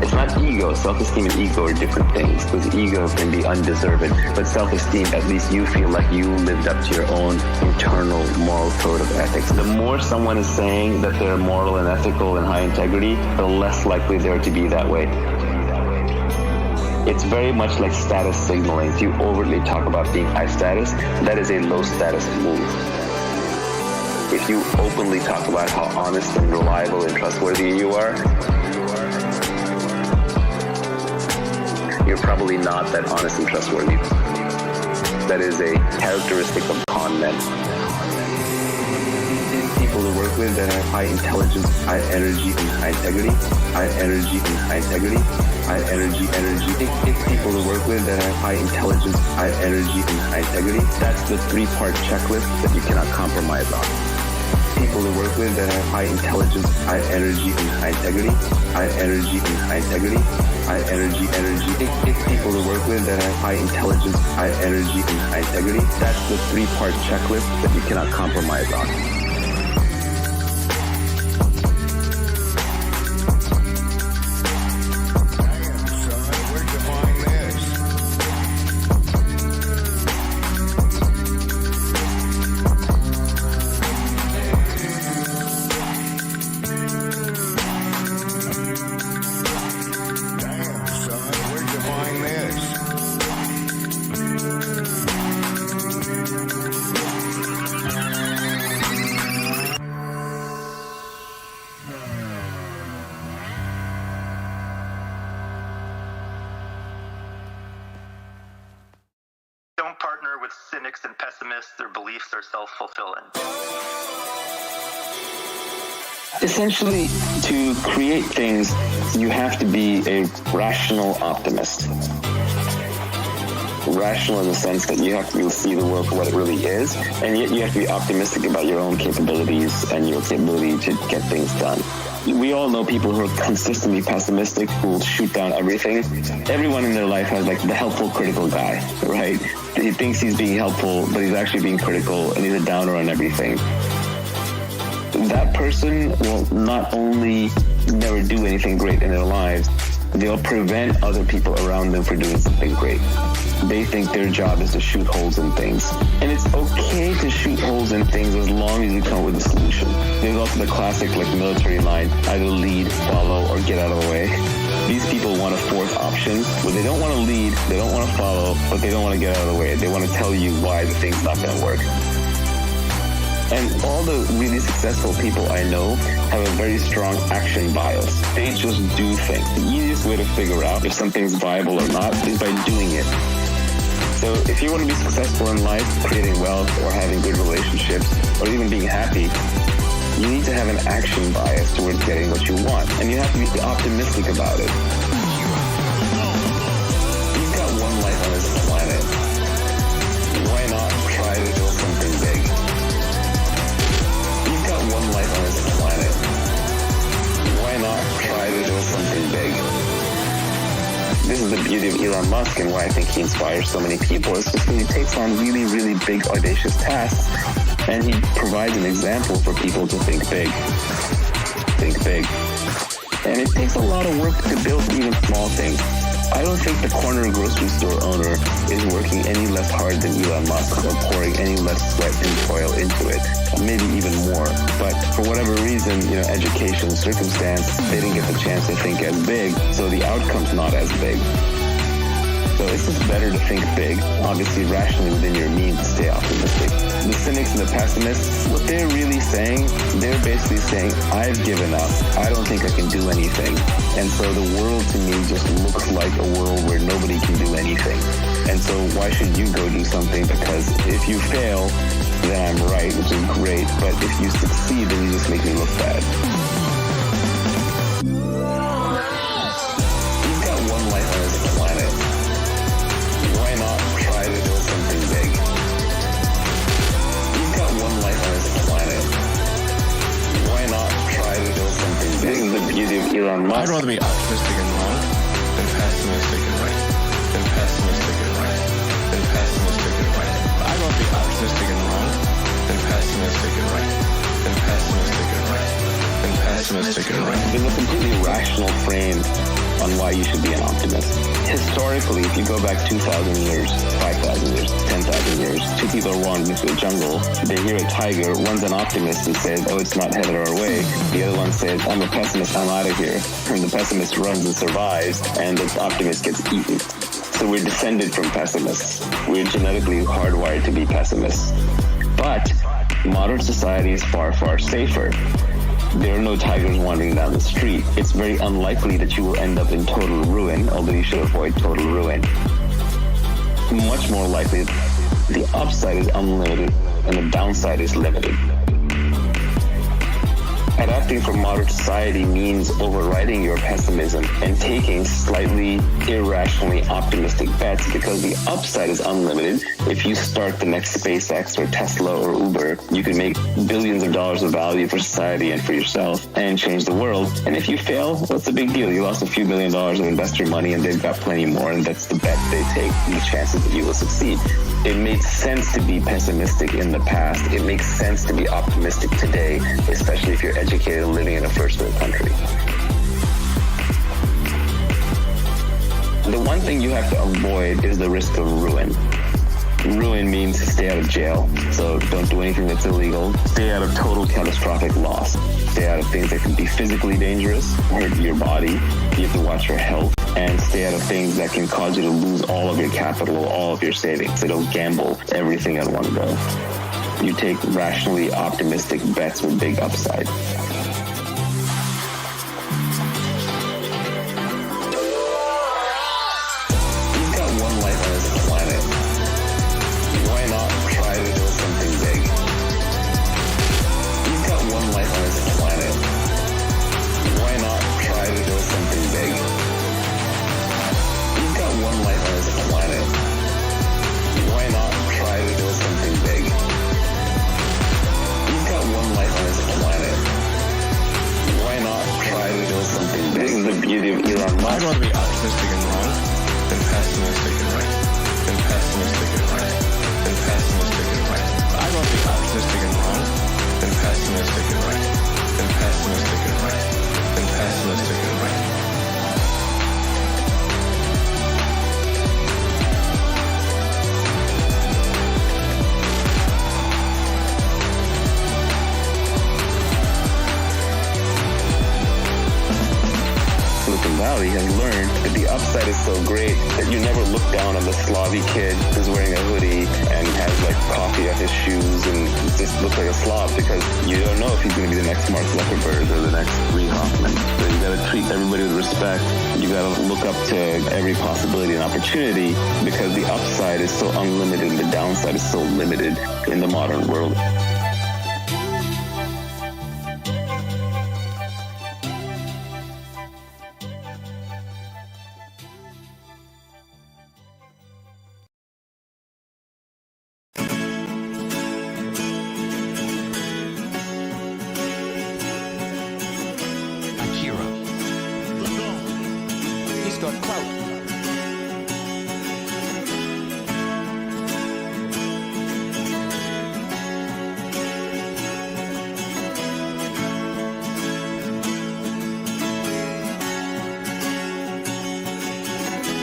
It's not ego. Self-esteem and ego are different things because ego can be undeserved, but self-esteem, at least you feel like you lived up to your own internal moral code of ethics. The more someone is saying that they're moral and ethical and high integrity, the less likely they are to be that way. It's very much like status signaling. If you overtly talk about being high status, that is a low status move. If you openly talk about how honest and reliable and trustworthy you are, you're probably not that honest and trustworthy. That is a characteristic of con men. People to work with that have high intelligence, high energy, and high integrity. High energy and high integrity. High energy. Pick people to work with that have high intelligence, high energy, and high integrity. That's the 3-part checklist that you cannot compromise on. People to work with that have high intelligence, high energy, and high integrity. High energy and high integrity. High energy. Pick people to work with that have high intelligence, high energy, and high integrity. That's the 3-part checklist that you cannot compromise on. Don't partner with cynics and pessimists. Their beliefs are self-fulfilling. Essentially, to create things, you have to be a rational optimist. Rational in the sense that you have to see the world for what it really is, and yet you have to be optimistic about your own capabilities and your capability to get things done. We all know people who are consistently pessimistic, who will shoot down everything. Everyone in their life has like the helpful, critical guy, right? He thinks he's being helpful, but he's actually being critical, and he's a downer on everything. That person will not only never do anything great in their lives, they'll prevent other people around them from doing something great. They think their job is to shoot holes in things. And it's okay to shoot holes in things as long as you come up with a solution. There's also the classic military line, either lead, follow, or get out of the way. These people want a fourth option where they don't want to lead, they don't want to follow, but they don't want to get out of the way. They want to tell you why the thing's not going to work. And all the really successful people I know have a very strong action bias. They just do things. The easiest way to figure out if something's viable or not is by doing it. So if you want to be successful in life, creating wealth or having good relationships or even being happy, you need to have an action bias towards getting what you want. And you have to be optimistic about it. You've got one life on this planet. Why not try to build something big? You've got one life on this planet. Why not try to do something big? This is the beauty of Elon Musk and why I think he inspires so many people. It's just that he takes on really, really big, audacious tasks, and he provides an example for people to think big. Think big. And it takes a lot of work to build even small things. I don't think the corner grocery store owner is working any less hard than Elon Musk or pouring any less sweat and toil into it. Maybe even more. But for whatever reason, education, circumstance, they didn't get the chance to think as big, so the outcome's not as big. So it's just better to think big, obviously rationally within your means to stay optimistic. The cynics and the pessimists, what they're really saying, they're basically saying, I've given up. I don't think I can do anything. And so the world to me just looks like a world where nobody can do anything. And so why should you go do something? Because if you fail, then I'm right, which is great. But if you succeed, then you just make me look bad. You've got one life on this planet. Why not try to build something big? You've got one life on this planet. Why not try to build something big? This is the beauty of Elon Musk. I'd rather be optimistic and wrong than pessimistic and right. Than pessimistic and right. Than pessimistic and right. I'd rather be optimistic and wrong than pessimistic and right. Than pessimistic and right. Than pessimistic and right. There's a completely rational frame on why you should be an optimist. Historically, if you go back 2,000 years, 5,000 years, 10,000 years, two people are wandering through a jungle, they hear a tiger, one's an optimist and says, oh, it's not headed our way. The other one says, I'm a pessimist, I'm out of here. And the pessimist runs and survives, and the optimist gets eaten. So we're descended from pessimists. We're genetically hardwired to be pessimists. But modern society is far, far safer. There are no tigers wandering down the street. It's very unlikely that you will end up in total ruin, although you should avoid total ruin. Much more likely, the upside is unlimited and the downside is limited. Adapting for modern society means overriding your pessimism and taking slightly irrationally optimistic bets because the upside is unlimited. If you start the next SpaceX or Tesla or Uber, you can make billions of dollars of value for society and for yourself and change the world. And if you fail, what's the big deal? You lost a few $1 million of investor money and they've got plenty more, and that's the bet they take, the chances that you will succeed. It made sense to be pessimistic in the past. It makes sense to be optimistic today, especially if you're educated and living in a first world country. The one thing you have to avoid is the risk of ruin. Ruin means stay out of jail, so don't do anything that's illegal. Stay out of total catastrophic loss. Stay out of things that can be physically dangerous, hurt your body. You have to watch your health. And stay out of things that can cause you to lose all of your capital, all of your savings. So don't gamble everything at one go. You take rationally optimistic bets with big upside. You've got one life on this planet. Why not try to build something big? You've got one life on this planet. Why not try to build something big? You've got one life on this planet. Why not try to build something big? You've got one life on this planet. Why not try to build something big? This is the beauty of Elon Musk. I'd rather be optimistic and wrong than pessimistic and right. Than pessimistic and right. Than pessimistic and right. I'd rather be optimistic and wrong than pessimistic and right. Than pessimistic and right. Than pessimistic and right. Valley has learned that the upside is so great that you never look down on the Slavy kid who's wearing a hoodie and has like coffee off his shoes and just looks like a Slav, because you don't know if he's going to be the next Mark Zuckerberg or the next Reid Hoffman. So you got to treat everybody with respect. You got to look up to every possibility and opportunity, because the upside is so unlimited and the downside is so limited in the modern world.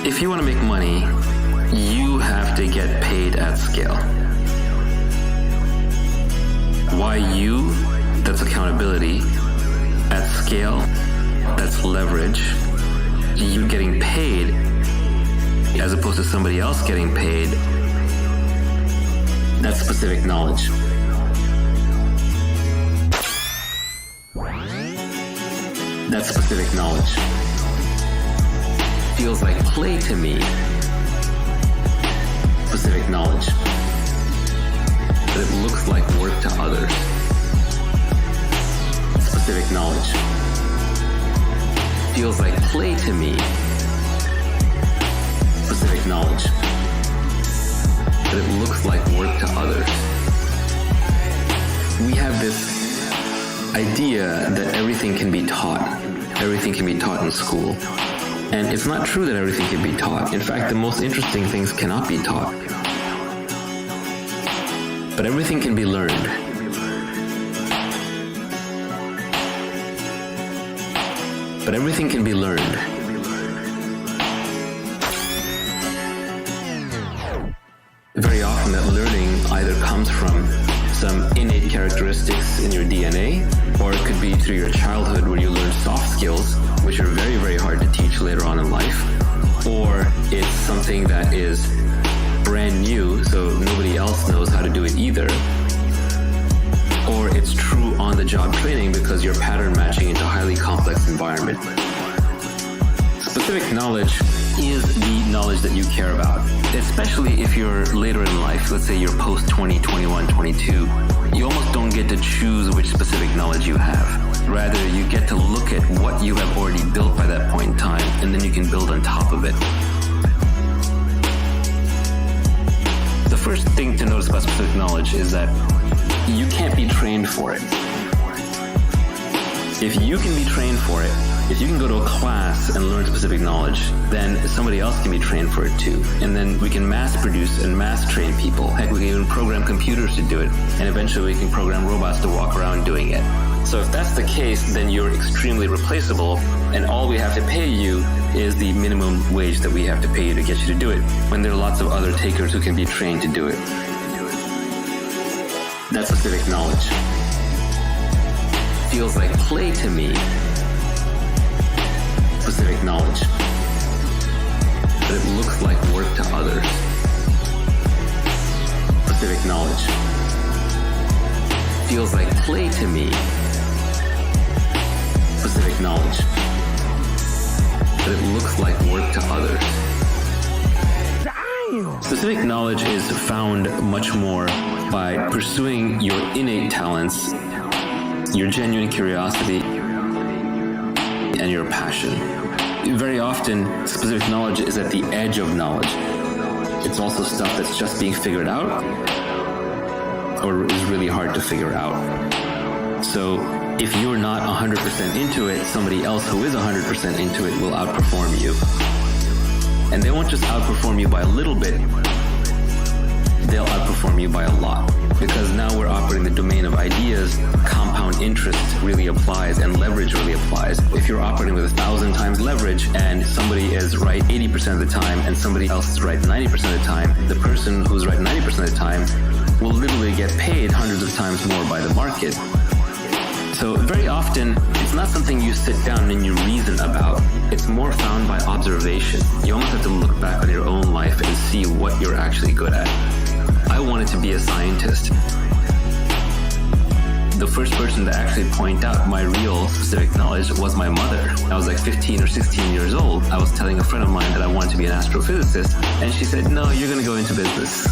If you want to make money, you have to get paid at scale. Why you? That's accountability. At scale, that's leverage. You getting paid as opposed to somebody else getting paid, that's specific knowledge. That's specific knowledge. Feels like play to me. Specific knowledge. But it looks like work to others. Specific knowledge. Feels like play to me. Specific knowledge. But it looks like work to others. We have this idea that everything can be taught. Everything can be taught in school. And it's not true that everything can be taught. In fact, the most interesting things cannot be taught. But everything can be learned. But everything can be learned. Very often that learning either comes from some innate characteristics in your DNA, or it could be through your childhood where you learn soft skills, which are very, very hard to teach later on in life, or it's something that is brand new, so nobody else knows how to do it either, or it's true on-the-job training because you're pattern matching into a highly complex environment. Specific knowledge is the knowledge that you care about, especially if you're later in life. Let's say you're post 20, 21, 22. You almost don't get to choose which specific knowledge you have. Rather, you get to look at what you have already built by that point in time, and then you can build on top of it. The first thing to notice about specific knowledge is that you can't be trained for it. If you can be trained for it, if you can go to a class and learn specific knowledge, then somebody else can be trained for it too. And then we can mass produce and mass train people. Heck, we can even program computers to do it. And eventually we can program robots to walk around doing it. So if that's the case, then you're extremely replaceable, and all we have to pay you is the minimum wage that we have to pay you to get you to do it, when there are lots of other takers who can be trained to do it. That's specific knowledge. Feels like play to me. Specific knowledge. But it looks like work to others. Specific knowledge. Feels like play to me. Specific knowledge. But it looks like work to others. Specific knowledge is found much more by pursuing your innate talents, your genuine curiosity, and your passion. Very often, specific knowledge is at the edge of knowledge. It's also stuff that's just being figured out, or is really hard to figure out. So, if you're not 100% into it, somebody else who is 100% into it will outperform you. And they won't just outperform you by a little bit, they'll outperform you by a lot. Because now we're operating the domain of ideas, compound interest really applies and leverage really applies. If you're operating with 1,000 times leverage and somebody is right 80% of the time and somebody else is right 90% of the time, the person who's right 90% of the time will literally get paid hundreds of times more by the market. So very often, it's not something you sit down and you reason about. It's more found by observation. You almost have to look back on your own life and see what you're actually good at. I wanted to be a scientist. The first person to actually point out my real specific knowledge was my mother. I was like 15 or 16 years old. I was telling a friend of mine that I wanted to be an astrophysicist, and she said, "No, you're going to go into business."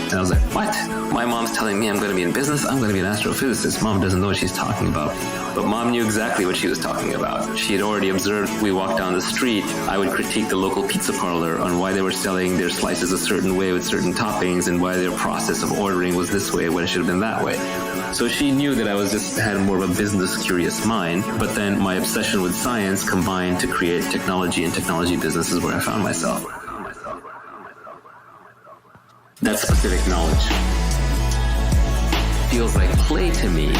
And I was like, "What? My mom's telling me I'm going to be in business? I'm going to be an astrophysicist. Mom doesn't know what she's talking about." But Mom knew exactly what she was talking about. She had already observed. We walked down the street. I would critique the local pizza parlor on why they were selling their slices a certain way with certain toppings and why their process of ordering was this way when it should have been that way. So she knew that I was had more of a business curious mind, but then my obsession with science combined to create technology and technology businesses where I found myself. That's specific knowledge. Feels like play to me.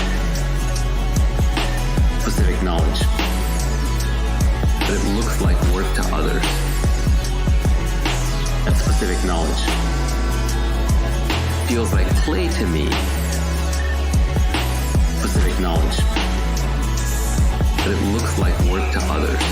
Specific knowledge. But it looks like work to others. That's specific knowledge. Feels like play to me. Specific knowledge. But it looks like work to others.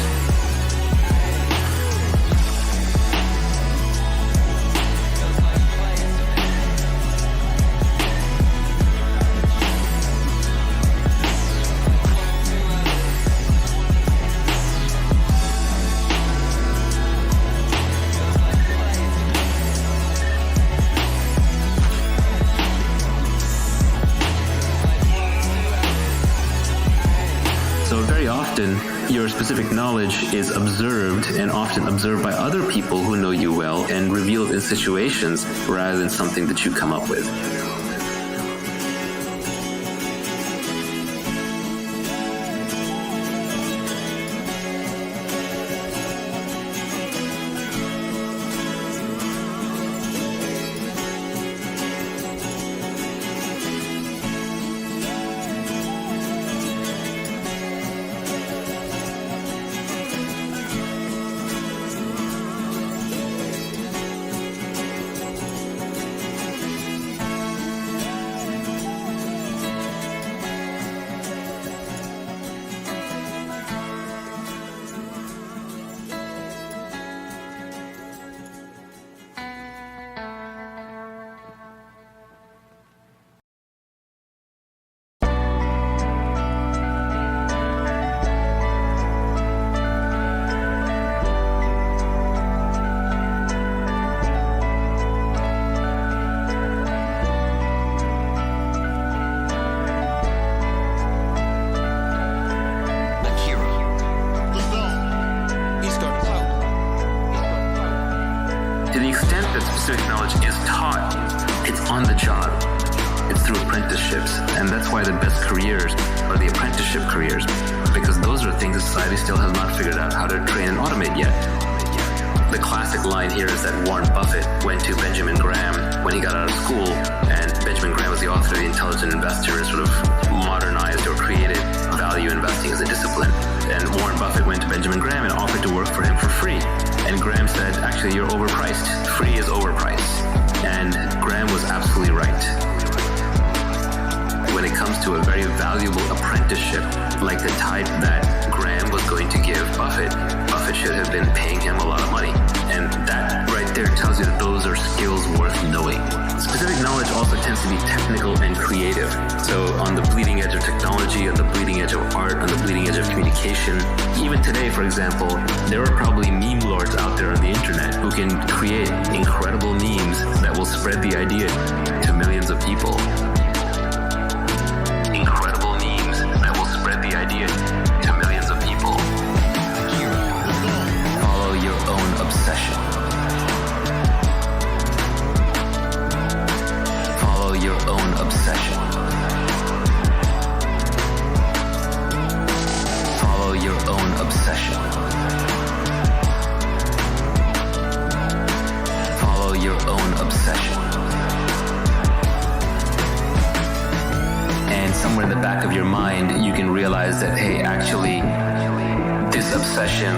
Your specific knowledge is observed and often observed by other people who know you well and revealed in situations rather than something that you come up with. To the extent that specific knowledge is taught, it's on the job. It's through apprenticeships, and that's why the best careers are the apprenticeship careers, because those are things that society still has not figured out how to train and automate yet. The classic line here is that Warren Buffett went to Benjamin Graham when he got out of school, and Benjamin Graham was the author of The Intelligent Investor and sort of modernized or created value investing as a discipline. And Warren Buffett went to Benjamin Graham and offered to work for him for free. And Graham said, actually, you're overpriced. Free is overpriced. And Graham was absolutely right. When it comes to a very valuable apprenticeship, like the type that Graham was going to give Buffett, Buffett should have been paying him a lot of money. And that right there tells you that those are skills worth knowing. Specific knowledge also tends to be technical and creative. So on the bleeding edge of technology, on the bleeding edge of art, on the bleeding edge of communication, even today, for example, there are probably meme lords out there on the internet who can create incredible memes that will spread the idea to millions of people. Incredible memes that will spread the idea to millions of people. Follow your own obsession. Follow your own obsession. Follow your own obsession. Follow your own obsession. And somewhere in the back of your mind, you can realize that, hey, actually, this obsession,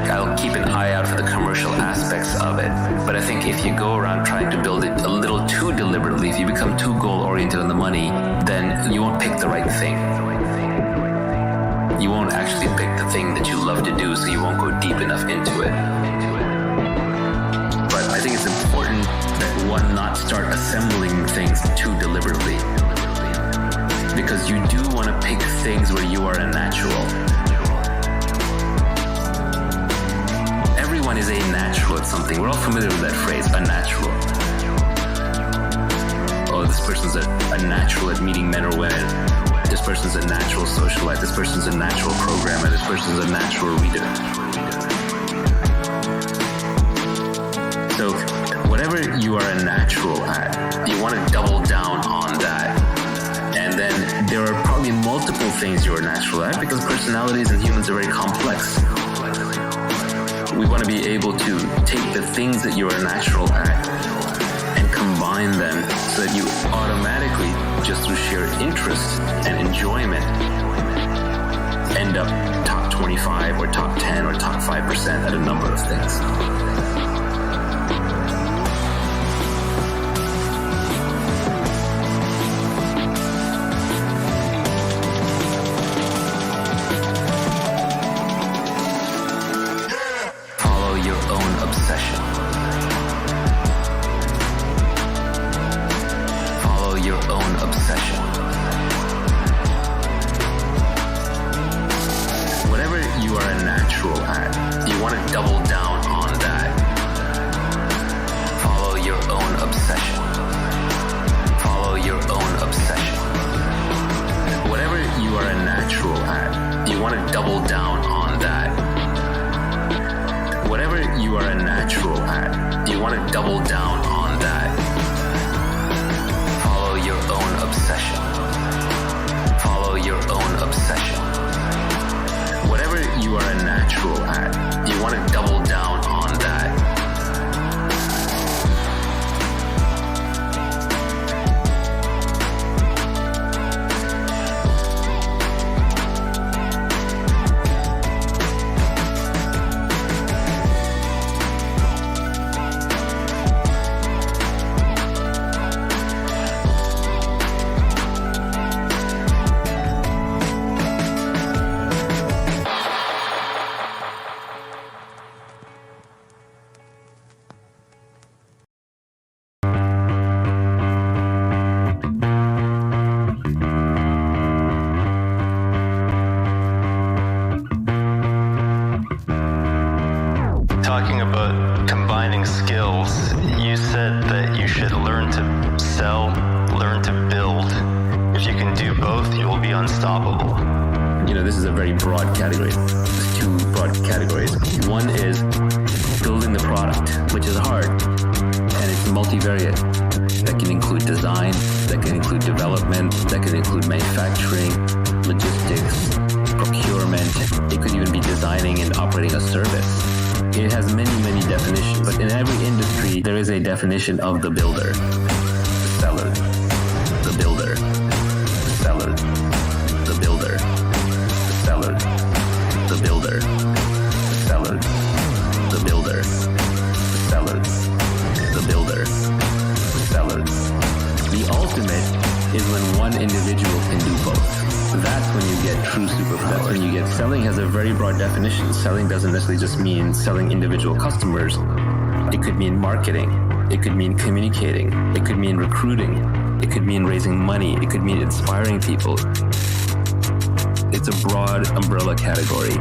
I'll keep an eye out for the commercial aspects of it. But I think if you go around trying to build it a little too deliberately, if you become too goal-oriented on the money, then you won't pick the right thing. You won't actually pick the thing that you love to do, so you won't go deep enough into it. But I think it's important that one not start assembling things too deliberately. Because you do want to pick things where you are a natural. Everyone is a natural at something. We're all familiar with that phrase, a natural. Oh, this person's a natural at meeting men or women. This person's a natural socialite. This person's a natural programmer. This person's a natural reader. So, whatever you are a natural at, you want to double down on that. And then there are probably multiple things you're natural at, because personalities and humans are very complex. We want to be able to take the things that you're natural at and combine them so that you automatically, just through sheer interest and enjoyment, end up top 25 or top 10 or top 5% at a number of things. Whatever you are a natural at, you want to double down on that. double down on that. Follow your own obsession. Follow your own obsession. Whatever you are a natural at, you want to double down on that. Talking about combining skills, you said that you should learn to sell, learn to build. If you can do both, you will be unstoppable. You know, this is a very broad category. There's two broad categories. One is building the product, which is hard, and it's multivariate. That can include design, that can include development, that can include manufacturing, logistics, procurement. It could even be designing and operating a service. It has many, many definitions, but in every industry, there is a definition of the builder, the seller, the builder, the seller, the builder, the seller, the builder, the seller, the builder, the seller, the builder, the seller. The ultimate is when one individual can do both. That's when you get true superpower. That's when you get selling has a very broad definition. Selling doesn't necessarily just mean selling individual customers. It could mean marketing. It could mean communicating. It could mean recruiting. It could mean raising money. It could mean inspiring people. It's a broad umbrella category.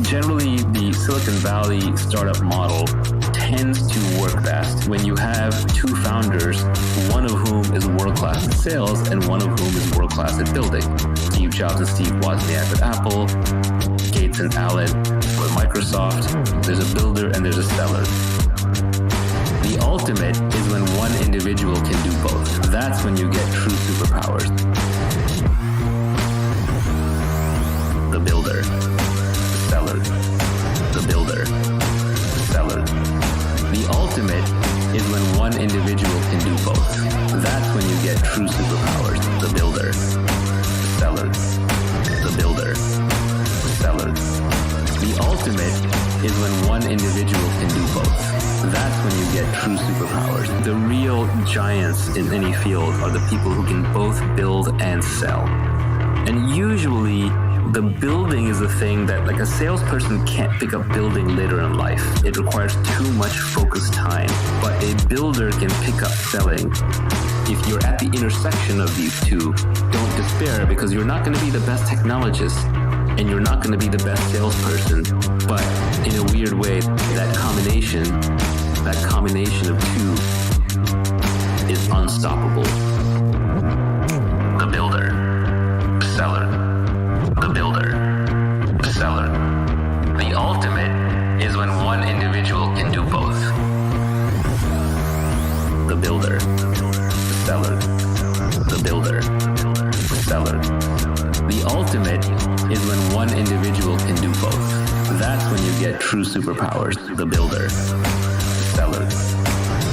Generally, the Silicon Valley startup model tends to work best when you have two founders, one of whom is world-class at sales and one of whom is world-class at building. Steve Jobs and Steve Wozniak at Apple, Gates and Allen with Microsoft. There's a builder and there's a seller. The ultimate is when one individual can do both. That's when you get true superpowers. The builder, the seller, the builder, the seller. The ultimate is when one individual can do both. That's when you get true superpowers. The builder, the seller, the builder, the seller. The ultimate is when one individual can do both. That's when you get true superpowers. The real giants in any field are the people who can both build and sell. And usually, the building is a thing that, like, a salesperson can't pick up building later in life. It requires too much focused time. But a builder can pick up selling. If you're at the intersection of these two, don't despair, because you're not going to be the best technologist and you're not going to be the best salesperson. But in a weird way, that combination of two is unstoppable. The builder, the seller, the builder, the seller. The ultimate is when one individual can do both. The builder, the seller, the builder, the seller. The ultimate is when one individual can do both. That's when you get true superpowers. The builder, the seller,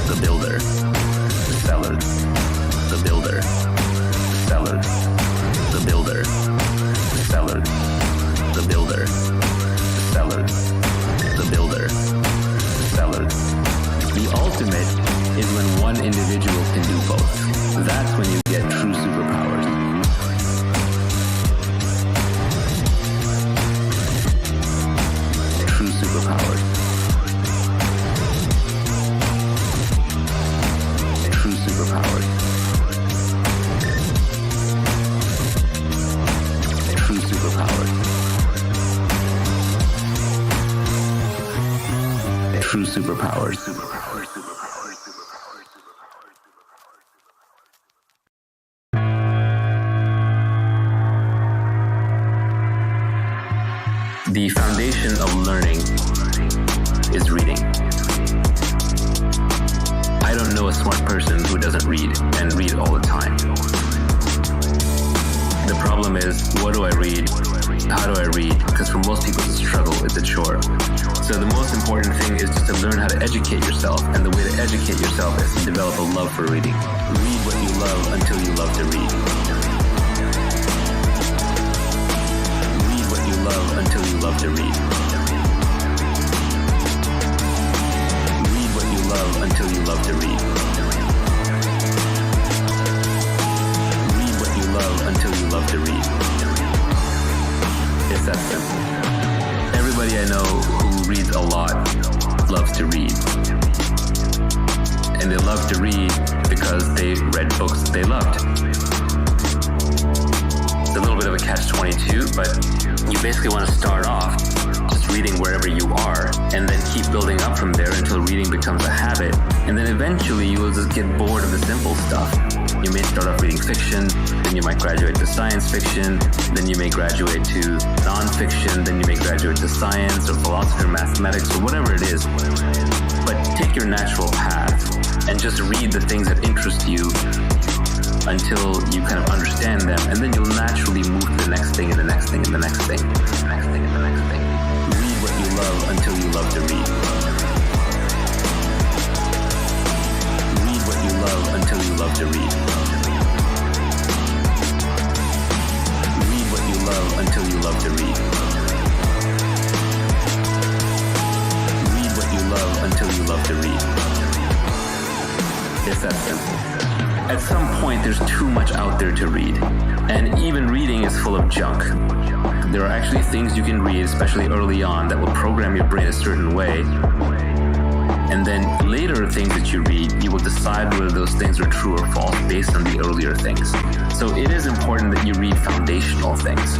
the builder, the seller, the builder, the seller, the builder, the seller, the builder, the seller, the builder, the seller. The ultimate is when one individual can do both. That's when you get true superpowers. True superpowers. True superpowers. True superpowers. True superpowers. The foundation of learning is reading. know a smart person who doesn't read and read all the time. The problem is, what do I read? How do I read? Because for most people it's a struggle, it's a chore. So the most important thing is just to learn how to educate yourself, and the way to educate yourself is to develop a love for reading. Read what you love until you love to read. Read what you love until you love to read. Read what you love until you love to read. Read what you love until you love to read. It's that simple. Everybody I know who reads a lot loves to read. And they love to read because they read books they loved. It's a little bit of a catch-22, but you basically want to start off just reading wherever you are and then keep building up from there until reading becomes a habit. And then eventually you will just get bored of the simple stuff. You may start off reading fiction, then you might graduate to science fiction, then you may graduate to non-fiction, then you may graduate to science or philosophy or mathematics or whatever it is. But take your natural path and just read the things that interest you until you kind of understand them, and then you'll naturally move to the next thing and the next thing and the next thing. Read what you love until you love to read. Read what you love until you love to read. Read what you love until you love to read. Read what you love until you love to read. It's that simple. At some point, there's too much out there to read. And even reading is full of junk. There are actually things you can read, especially early on, that will program your brain a certain way. And then later things that you read, you will decide whether those things are true or false based on the earlier things. So it is important that you read foundational things.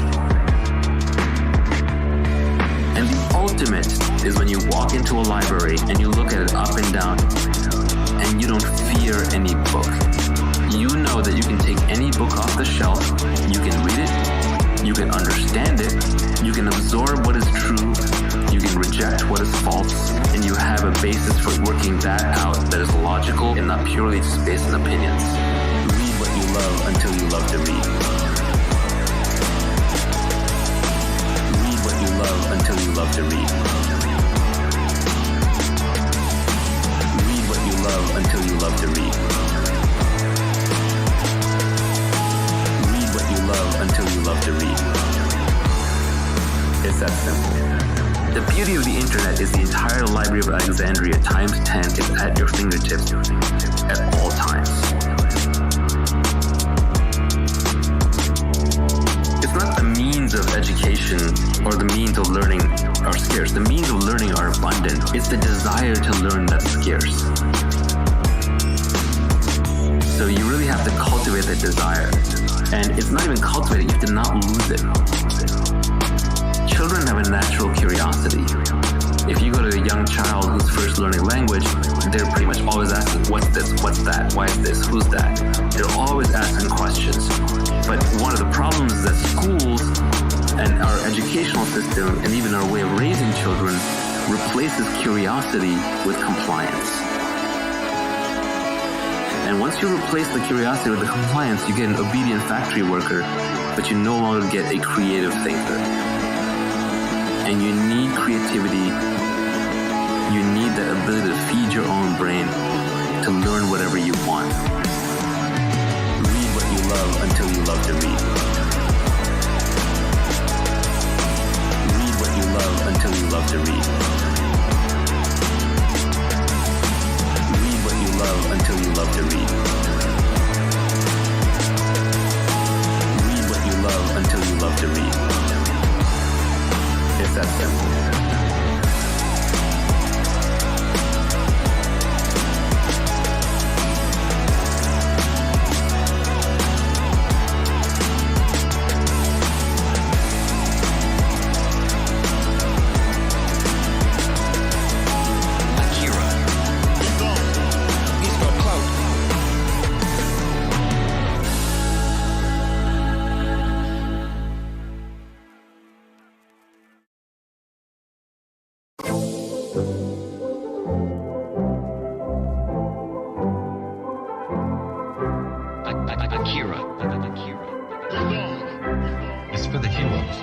And the ultimate is when you walk into a library and you look at it up and down and you don't fear any book. You know that you can take any book off the shelf, you can read it, you can understand it, you can absorb what is true, you can reject what is false, and you have a basis for working that out that is logical and not purely just based on opinions. Read what you love until you love to read. Read what you love until you love to read. Read what you love until you love to read. Love until you love to read. It's that simple. The beauty of the internet is the entire Library of Alexandria times 10 is at your fingertips at all times. It's not the means of education or the means of learning are scarce. The means of learning are abundant. It's the desire to learn that's scarce. So you really have to cultivate that desire. And it's not even cultivated, you have to not lose it. Children have a natural curiosity. If you go to a young child who's first learning language, they're pretty much always asking, what's this, what's that, why is this, who's that? They're always asking questions. But one of the problems is that schools and our educational system and even our way of raising children replaces curiosity with compliance. And once you replace the curiosity with the compliance, you get an obedient factory worker, but you no longer get a creative thinker. And you need creativity. You need the ability to feed your own brain to learn whatever you want. Read what you love until you love to read. Read what you love until you love to read. Love until you love to read. Read what you love until you love to read. It's that simple. Akira. It's for the heroes.